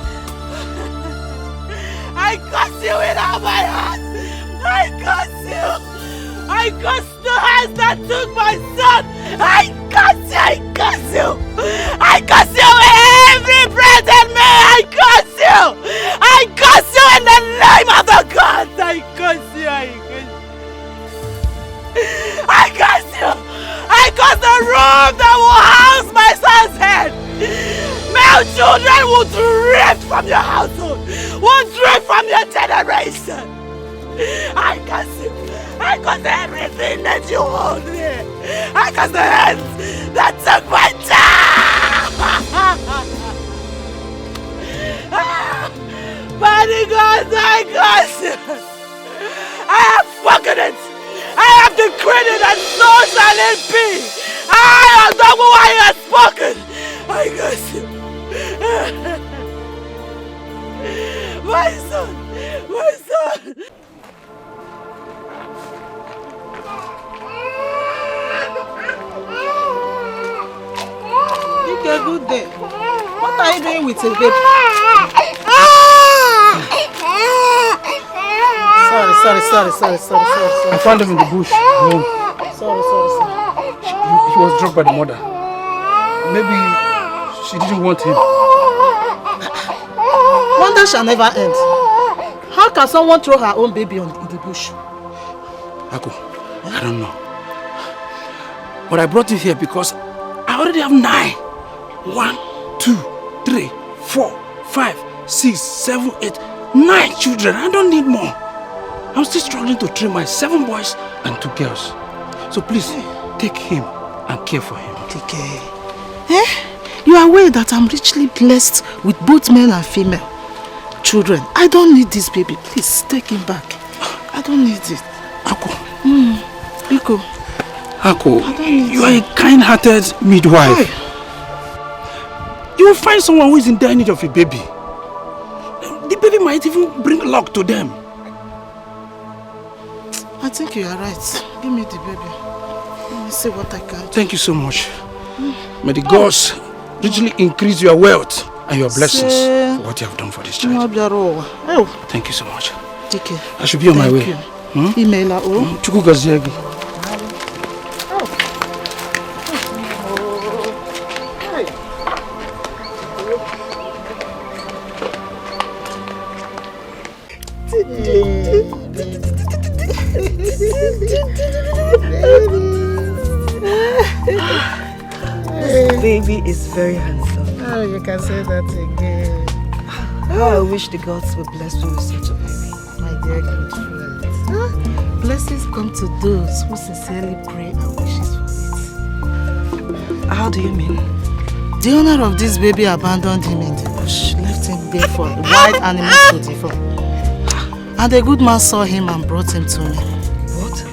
I got you in all my heart! I got you! I got the hands that took my son! I got you! I got you! I got you in every breath in me! I got you! I got you in the name of the gods! I got you! I got you! I got the room that will house my son's head! Male children will drift from your household! Will drift from your generation! I got you! I got everything that you hold here! I got the hands that took my child! Mighty God, I got you! I have spoken it! I have decreed it, and so shall it be! I have done what I have spoken! I got you! My son! My son! Dikeh, good day. What are you doing with the baby? Sorry. I found him in the bush. Sorry. He was dropped by the mother. Maybe she didn't want him. Wonder shall never end. How can someone throw her own baby in the bush? Ako, I don't know. But I brought you here because I already have 9. 1, 2, 3, 4, 5, 6, 7, 8, 9 children. I don't need more. I'm still struggling to train my 7 boys and 2 girls. So please, take him and care for him. Dikeh. You are aware that I'm richly blessed with both male and female children. I don't need this baby. Please, take him back. I don't need it. Ako. Biko. Ako, you are a kind-hearted midwife. You will find someone who is in dire need of a baby. The baby might even bring luck to them. I think you are right. Give me the baby. Let me see what I can do. Thank you so much. May the gods richly increase your wealth and your blessings for what you have done for this child. Thank you so much. Dikeh. I should be on my way. Email. Chukwu gazie gị. This baby is very handsome. Oh, you can say that again. I wish the gods would bless me with such a baby. My dear good friend. Blessings come to those who sincerely pray and wishes for it. How do you mean? The owner of this baby abandoned him in the bush, left him there for wild animals to devour. And a good man saw him and brought him to me. What?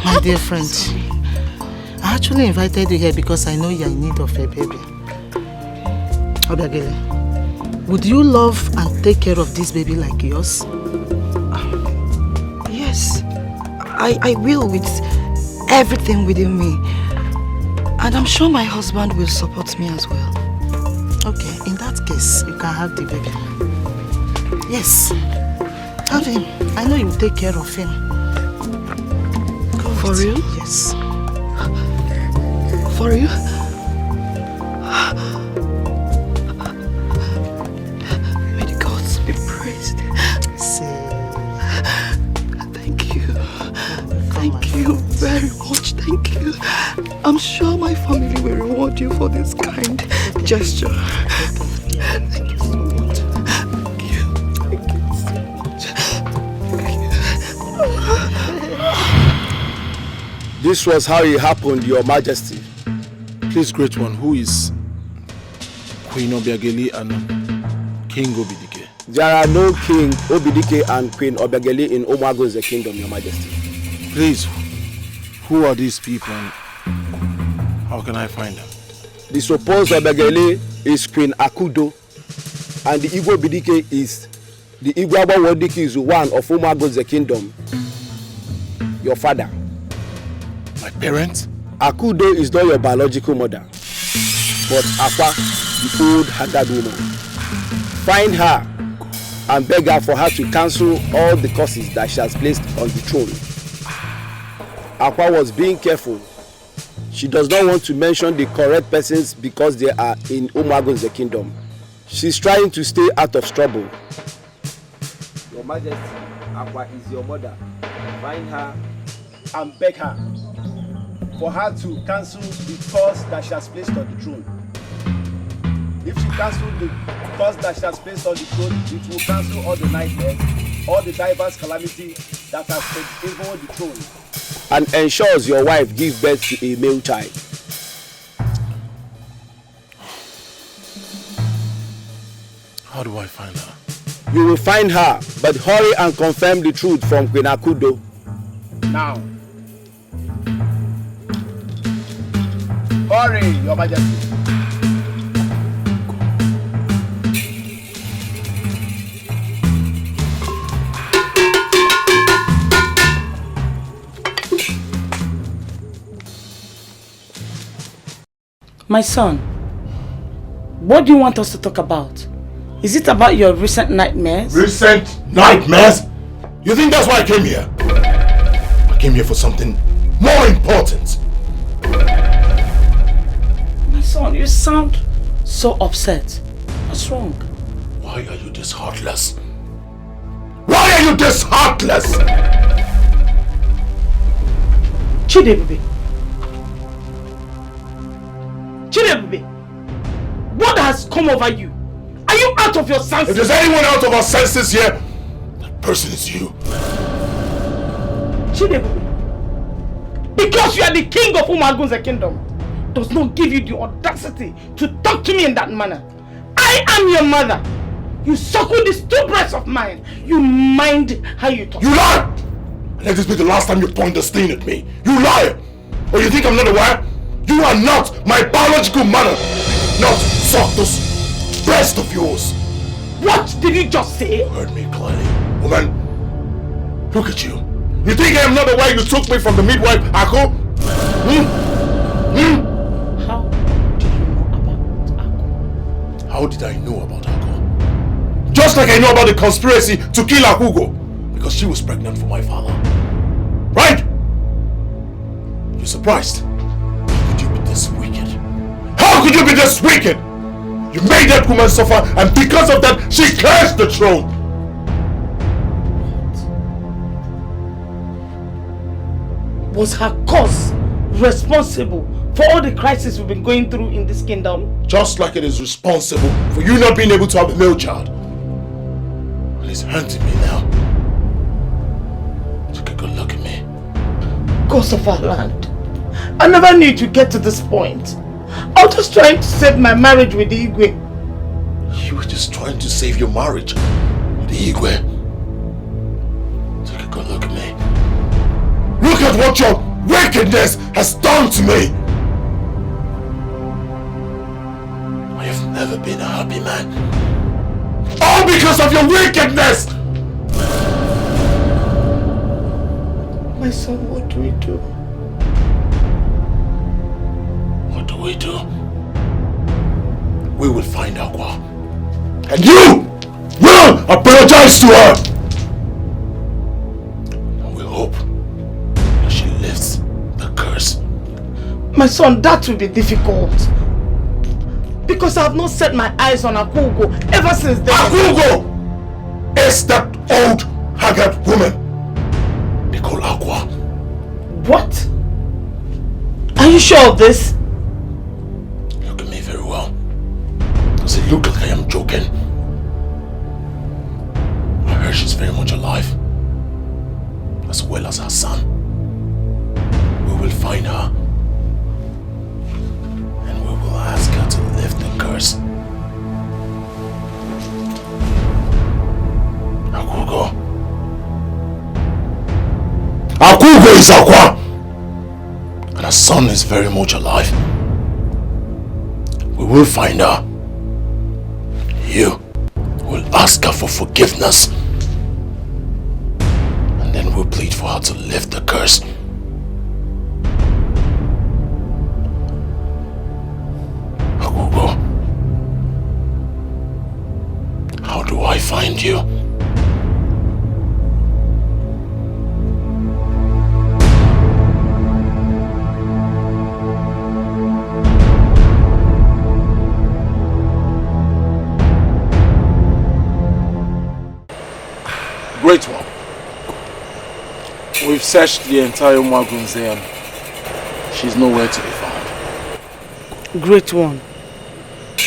My dear friend, I actually invited you here because I know you are in need of a baby. Obiagele, would you love and take care of this baby like yours? Yes, I will, with everything within me. And I'm sure my husband will support me as well. Okay, in that case, you can have the baby. Yes, have him. I know you will take care of him. Go For real? Yes. For you? May the gods be praised. Thank you. Thank you very much. Thank you. I'm sure my family will reward you for this kind gesture. Thank you so much. Thank you. Thank you so much. This was how it happened, Your Majesty. Please, great one, who is Queen Obiageli and King Obidike? There are no King Obidike and Queen Obiageli in Omago's kingdom, Your Majesty. Please, who are these people and how can I find them? The supposed Obiageli is Queen Akudo, and the Igbo Obidike is the Igbo Wadike is one of Omago's kingdom. Your father. My parents? Akudo is not your biological mother, but Akwa, the old haggard woman. Find her and beg her for her to cancel all the curses that she has placed on the throne. Akwa was being careful. She does not want to mention the correct persons because they are in Umago's kingdom. She's trying to stay out of trouble. Your Majesty, Akwa is your mother. Find her and beg her for her to cancel the curse that she has placed on the throne. If she cancels the curse that she has placed on the throne, it will cancel all the nightmares, all the diverse calamity that has favored the throne, and ensures your wife gives birth to a male child. How do I find her? You will find her, but hurry and confirm the truth from Queen Akudo. Now. Hurry, Your Majesty. My son, what do you want us to talk about? Is it about your recent nightmares? Recent nightmares? You think that's why I came here? I came here for something more important. My son, you sound so upset. What's wrong? Why are you this heartless? Why are you this heartless? Chidebube. Chidebube. What has come over you? Are you out of your senses? If there's anyone out of our senses here, that person is you. Chidebube. Because you are the king of Umagun's kingdom, does not give you the audacity to talk to me in that manner. I am your mother. You suckle these two breasts of mine. You mind how you talk. You lie! Let this be the last time you point the sting at me. You lie! Or you think I'm not aware? You are not my biological mother. Not suck those breasts of yours. What did you just say? You heard me clearly. Woman, look at you. You think I am not aware you took me from the midwife, Ako? How do you know about Ako? How did I know about Ako? Just like I know about the conspiracy to kill Akugo. Because she was pregnant for my father. Right? You're surprised? How could you be this wicked? How could you be this wicked? You made that woman suffer, and because of that, she cursed the throne. Was her cause responsible for all the crises we've been going through in this kingdom? Just like it is responsible for you not being able to have a male child. And it's hurting me now. Take a good look at me. Ghost of our land, I never knew to get to this point. I was just trying to save my marriage with the Igwe. You were just trying to save your marriage with the Igwe. Take a good look at me. Look at what your wickedness has done to me! I have never been a happy man. All because of your wickedness! My son, what do we do? What do we do? We will find Aqua. And you will apologize to her! And we hope that she lifts the curse. My son, that will be difficult. Because I have not set my eyes on Akugo ever since then. Akugo is that old, haggard woman they call Aqua. What? Are you sure of this? Look at me very well. Does it look like I am joking? I heard she's very much alive. As well as her son. We will find her. And we will ask her to lift the curse. Akugo. Akugo is Aqua! And her son is very much alive. We will find her. You will ask her for forgiveness. And then we'll plead for her to lift the curse. Akugo. How do I find you? Great one. We've searched the entire Umagunze and she's nowhere to be found. Great one.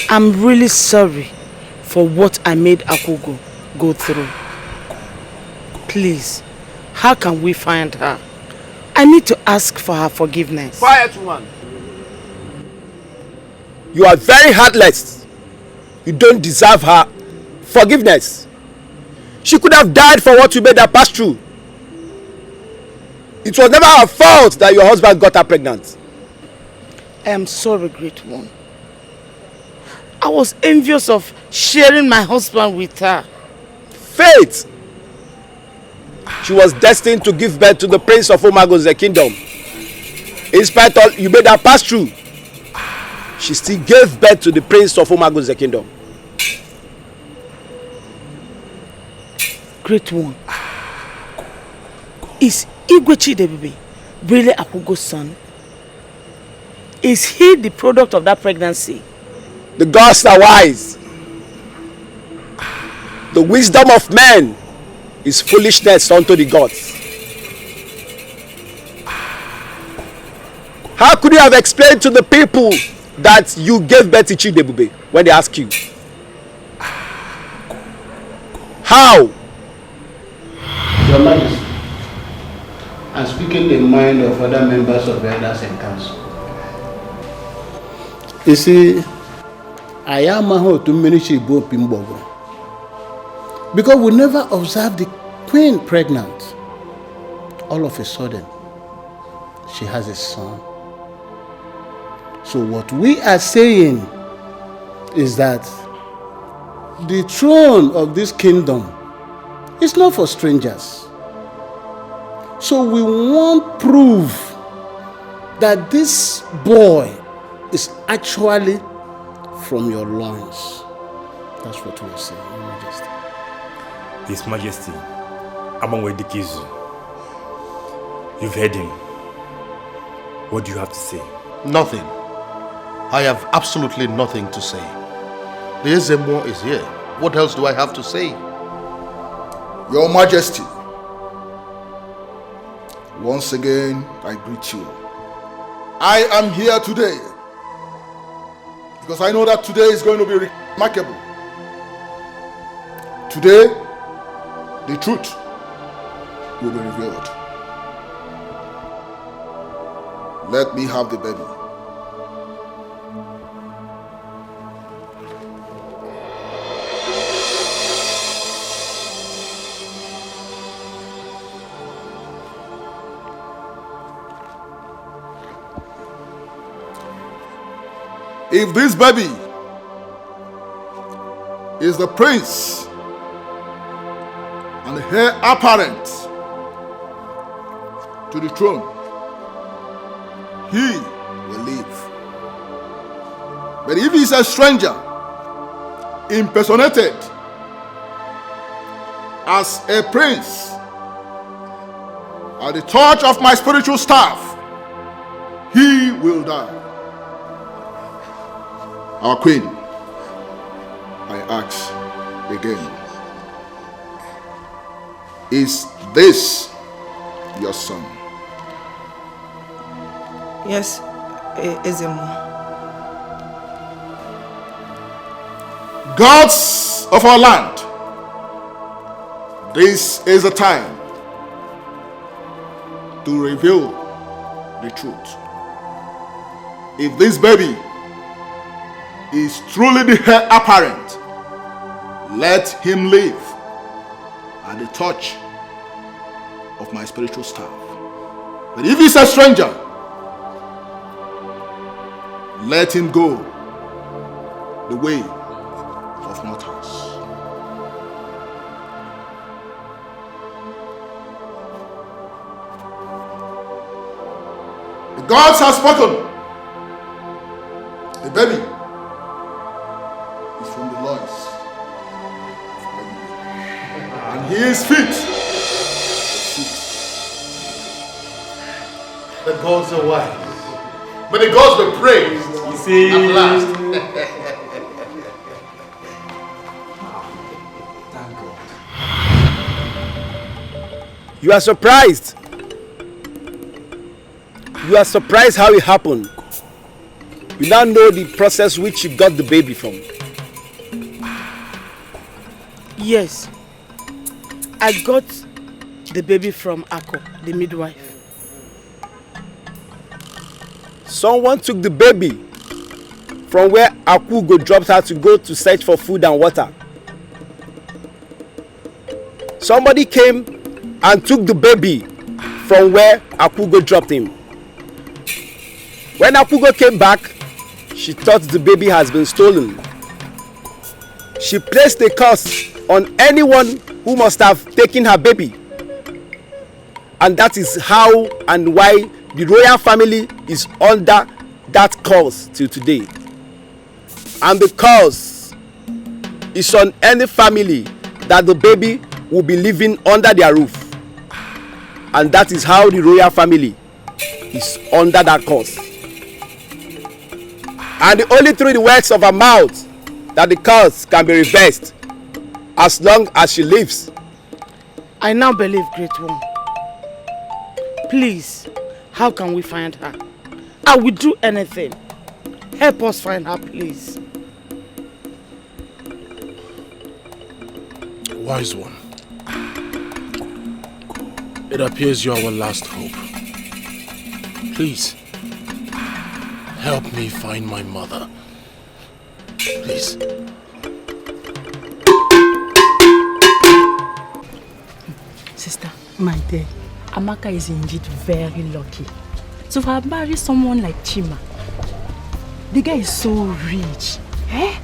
I'm really sorry for what I made Akugo go through. Please, how can we find her? I need to ask for her forgiveness. Quiet one. You are very heartless. You don't deserve her forgiveness. She could have died for what you made her pass through. It was never her fault that your husband got her pregnant. I am sorry, great one. I was envious of sharing my husband with her. Fate! She was destined to give birth to the prince of Umagun's kingdom. In spite of you made her pass through, she still gave birth to the prince of Umagun's kingdom. great one. Is Igwe Chidebube really Akugo's son? Is he the product of that pregnancy? The gods are wise. The wisdom of men is foolishness unto the gods. How could you have explained to the people that you gave birth to Chidebube when they ask you? How? Your Majesty, I'm speaking the mind of other members of the elders and council. You see, I am a whole to ministry both Pimbogo. Because we never observed the queen pregnant. All of a sudden, she has a son. So what we are saying is that the throne of this kingdom is not for strangers. So we want proof that this boy is actually from your loins. That's what we are saying, Your Majesty. His Majesty, Dikeh, you've heard him. What do you have to say? Nothing. I have absolutely nothing to say. The Ezemo is here. What else do I have to say? Your Majesty, once again, I greet you. I am here today because I know that today is going to be remarkable. Today, the truth will be revealed. Let me have the baby. If this baby is the prince and the heir apparent to the throne, he will live. But if he's a stranger, impersonated as a prince at the touch of my spiritual staff, he will die. Our queen, I ask again, is this your son? Yes, Ezemo. Gods of our land, this is the time to reveal the truth. If this baby is truly the heir apparent, let him live at the touch of my spiritual staff. But if he's a stranger, let him go the way of mortals. The gods have spoken. The baby is from the loins, and he is fit. The gods are wise. But the gods were praised at last. Thank God. You are surprised. You are surprised how it happened. You now know the process which you got the baby from. Yes. I got the baby from Ako, the midwife. Someone took the baby from where Akugo dropped her to go to search for food and water. Somebody came and took the baby from where Akugo dropped him. When Akugo came back, she thought the baby has been stolen. She placed a curse on anyone who must have taken her baby. And that is how and why the royal family is under that curse till today. And the curse is on any family that the baby will be living under their roof. And that is how the royal family is under that curse. And only through the words of her mouth that the curse can be reversed as long as she lives. I now believe, Great One. Please, how can we find her? I will do anything. Help us find her, please. Wise One, it appears you are our last hope. Please, help me find my mother. Please. Sister, my dear, Amaka is indeed very lucky. So for her to marry someone like Chima, the guy is so rich. Eh?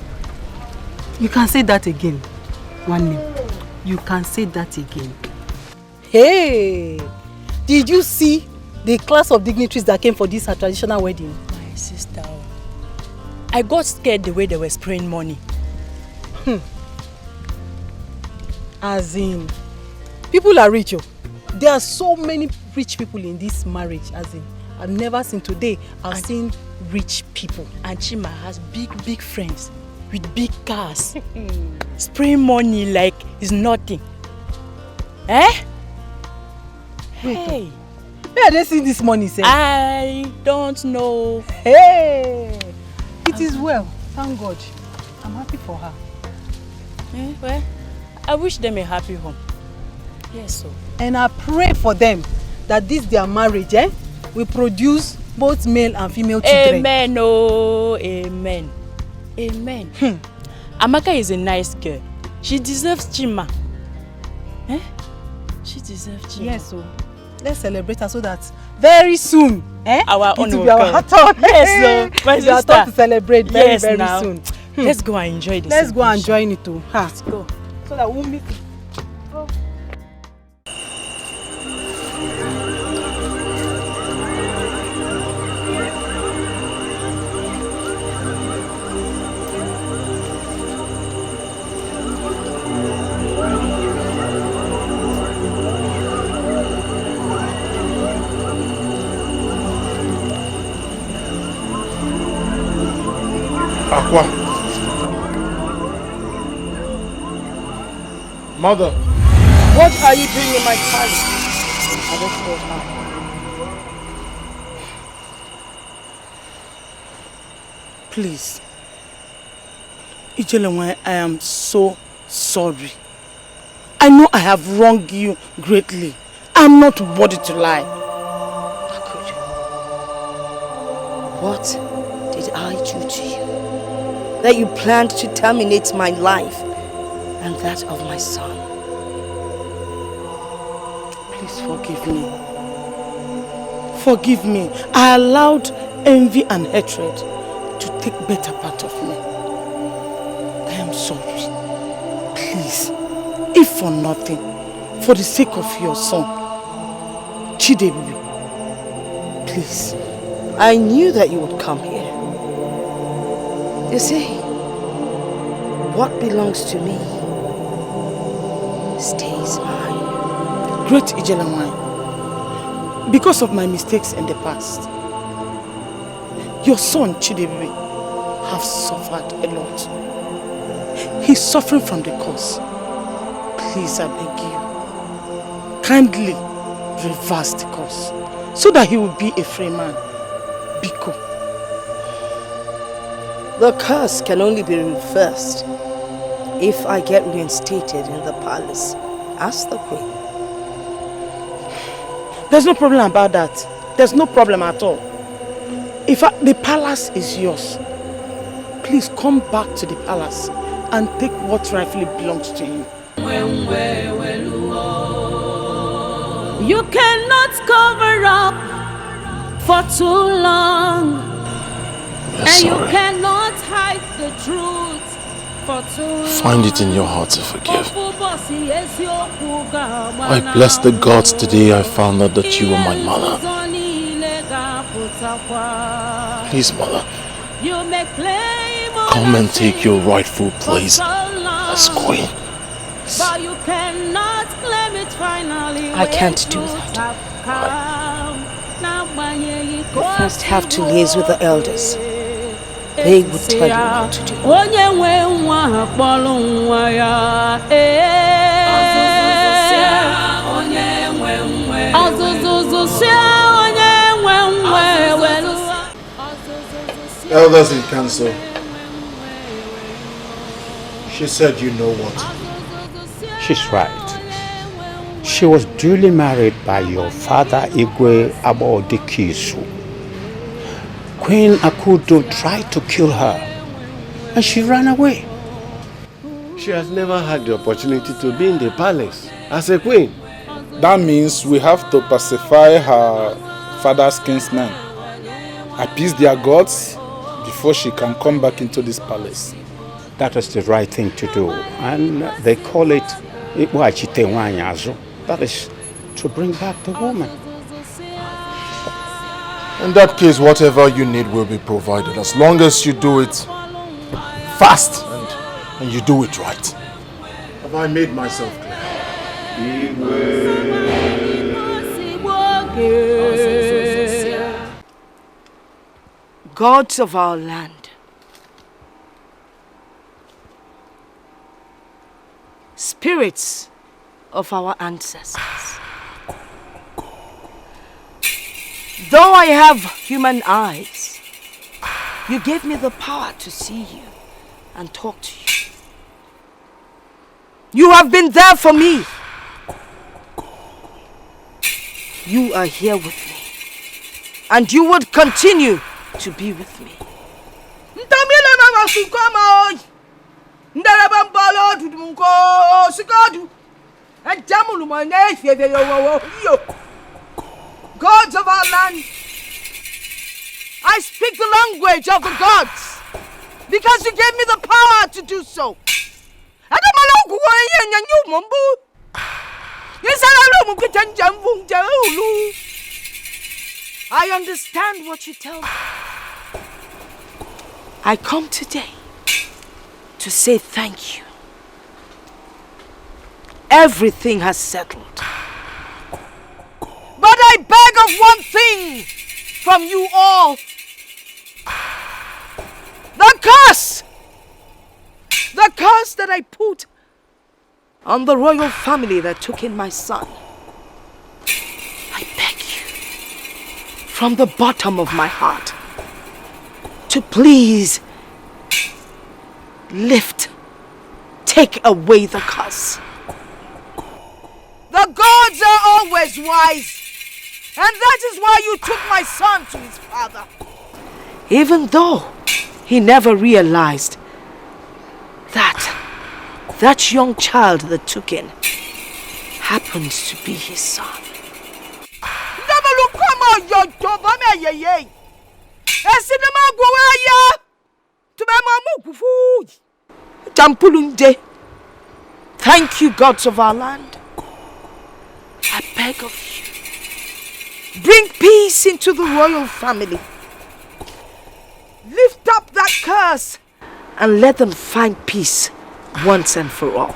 You can say that again. One name. You can say that again. Hey! Did you see the class of dignitaries that came for this traditional wedding? My sister, I got scared the way they were spraying money. As in, people are rich. There are so many rich people in this marriage. As in, I've never seen today. I've seen rich people. And Chima has big friends with big cars. Spraying money like it's nothing. Eh? Hey. Where are they seeing this money, sir? I don't know. Hey! It is well. Thank God. I'm happy for her. Well, I wish them a happy home. Yes, so. And I pray for them that this their marriage will produce both male and female children. Amen, oh, amen. Amen. Amaka is a nice girl. She deserves Chima. She deserves Chima. Yes, so let's celebrate her so that very soon, our own it will will be our come. turn. Yes, so my it's our sister. turn to celebrate very now. soon. Let's go and enjoy this. Let's go and join it too. Let's go. So that we'll meet. Aqua. Mother. What are you doing in my palace? I don't know how. Please. Ijelenwe, I am so sorry. I know I have wronged you greatly. I'm not worthy to lie. What did I do to you that you planned to terminate my life and that of my son? Please forgive me. Forgive me. I allowed envy and hatred to take better part of me. I am sorry. Please, if for nothing, for the sake of your son, Chidebubi, please. I knew that you would come here. You see, what belongs to me stays mine. Great Ijelanwai, because of my mistakes in the past, your son Chidebubi have suffered a lot. He's suffering from the cause. Please, I beg you, kindly reverse the cause so that he will be a free man. Biko. The curse can only be reversed if I get reinstated in the palace as the queen. There's no problem about that. There's no problem at all. If the palace is yours, please come back to the palace and take what rightfully belongs to you. You cannot cover up for too long. And you cannot hide the truth for too long. Find it in your heart to forgive. I bless the gods the day I found out that you were my mother. Please, mother, come and take your rightful place as queen. But you cannot claim it finally. I can't do that. You first have to liaise with the elders. They would tell you what to do. Elders in council, she said you know what. She's right. She was duly married by your father Igwe Abodikisu. Queen Akudo tried to kill her and she ran away. She has never had the opportunity to be in the palace as a queen. That means we have to pacify her father's kinsmen, appease their gods before she can come back into this palace. That is the right thing to do, and they call it that is to bring back the woman. In that case, whatever you need will be provided, as long as you do it fast and you do it right. Have I made myself clear? Gods of our land, spirits of our ancestors, though I have human eyes, you gave me the power to see you and talk to you. You have been there for me. You are here with me, and you would continue to be with me. Gods of our land, I speak the language of the gods because you gave me the power to do so. I understand what you tell me. I come today to say thank you. Everything has settled. But I beg of one thing from you all. The curse! The curse that I put on the royal family that took in my son. I beg you, from the bottom of my heart, to please take away the curse. The gods are always wise, and that is why you took my son to his father. Even though he never realized that young child that took in happens to be his son. Thank you, gods of our land. I beg of you, bring peace into the royal family. Lift up that curse and let them find peace once and for all.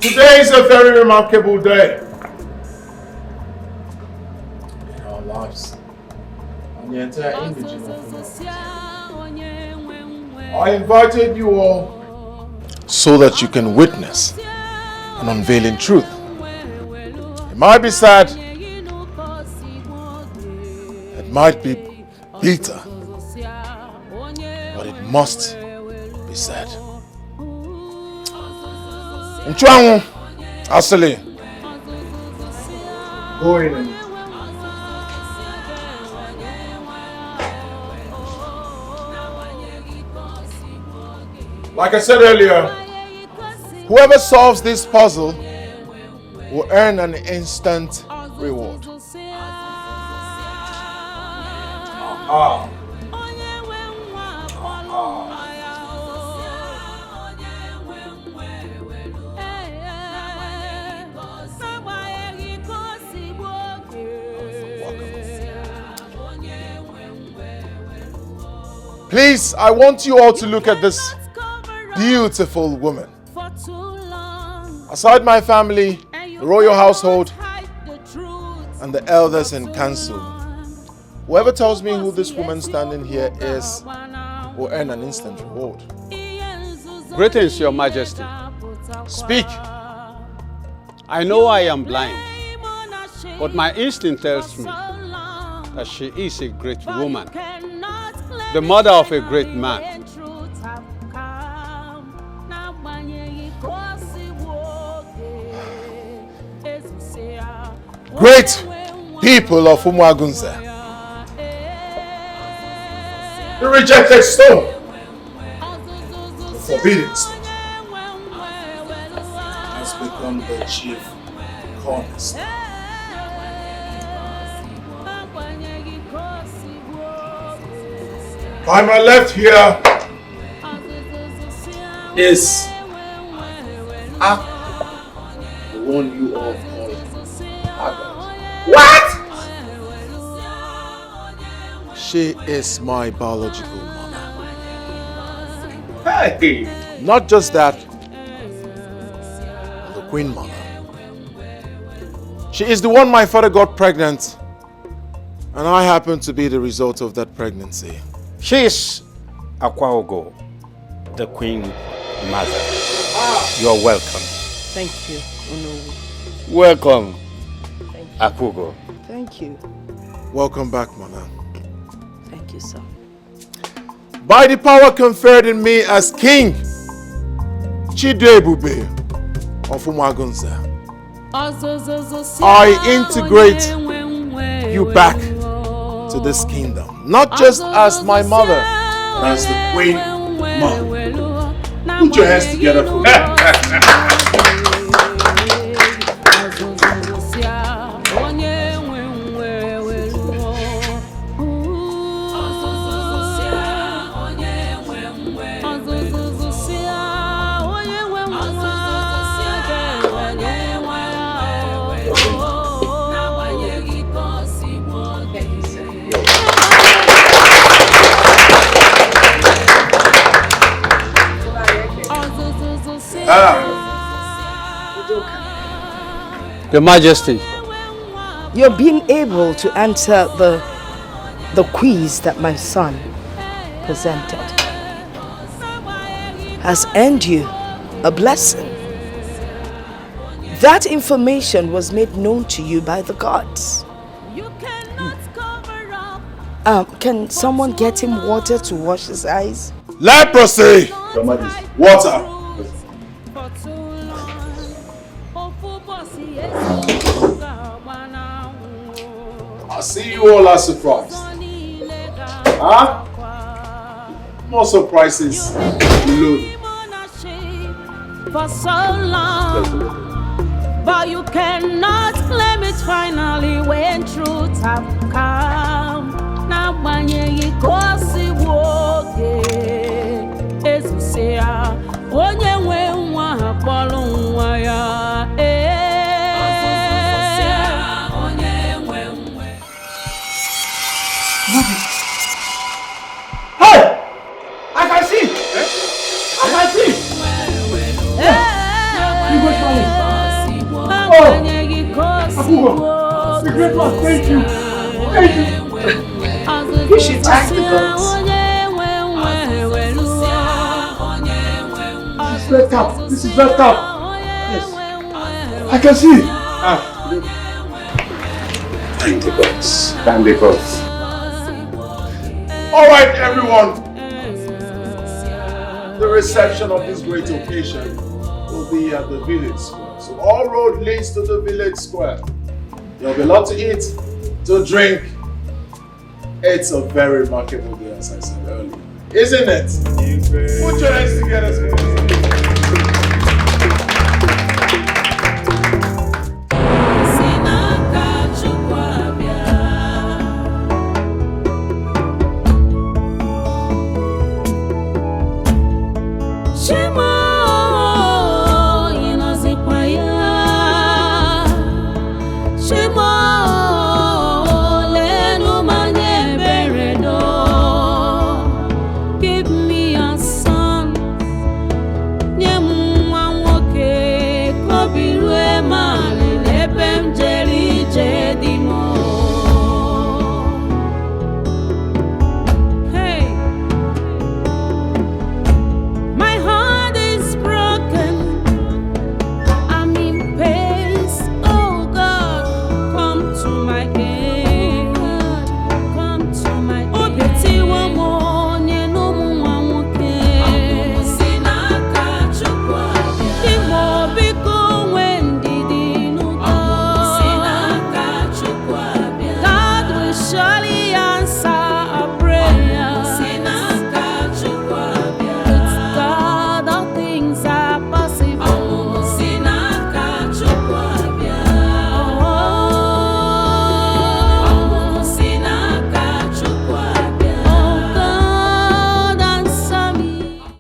Today is a very remarkable day in our lives and the entire indigenous community. I invited you all so that you can witness an unveiling truth. It might be sad, it might be bitter, but it must be said. Nchuanwu, Asili, go in and like I said earlier, whoever solves this puzzle will earn an instant reward. Please, I want you all to look at this beautiful woman. Aside my family, the royal household, and the elders in council, whoever tells me who this woman standing here is will earn an instant reward. Greetings, Your Majesty. Speak. I know I am blind, but my instinct tells me that she is a great woman, the mother of a great man. Great people of Umuagunze. The rejected stone, the forbidden stone, has become the chief cornerstone. By my left here is Aku, the one you all call Aga. What? She is my biological mother. Hey! Not just that, the queen mother. She is the one my father got pregnant, and I happen to be the result of that pregnancy. She is Akwaogo, the queen mother. You're welcome. Thank you, Onowu. Welcome, Akugo. Thank you. Welcome back, mother. Thank you, sir. By the power conferred in me as king, Chidebube of Umuagunze, I integrate you back to this kingdom. Not just as my mother, but as the queen mother. Put your hands together for me. Your Majesty. Your being able to answer the quiz that my son presented has earned you a blessing. That information was made known to you by the gods. Can someone get him water to wash his eyes? Leprosy! Your Majesty. Water! I see you all are surprised. Huh? More surprises. Look. For so long, but you cannot claim it finally when truth have come. Now when you go see woke, as you say, onye we nwa hapolu nwa ya. Hey! I can see! I can see! The great one, thank you! Thank you! You should thank the gods. This is red cap! This is red cap! Yes! I can see! Thank the gods. Thank the gods. Alright, everyone! The reception of this great occasion will be at the village square. So all road leads to the village square. There'll be a lot to eat, to drink. It's a very remarkable day, as I said earlier. Isn't it? Put your hands together, please.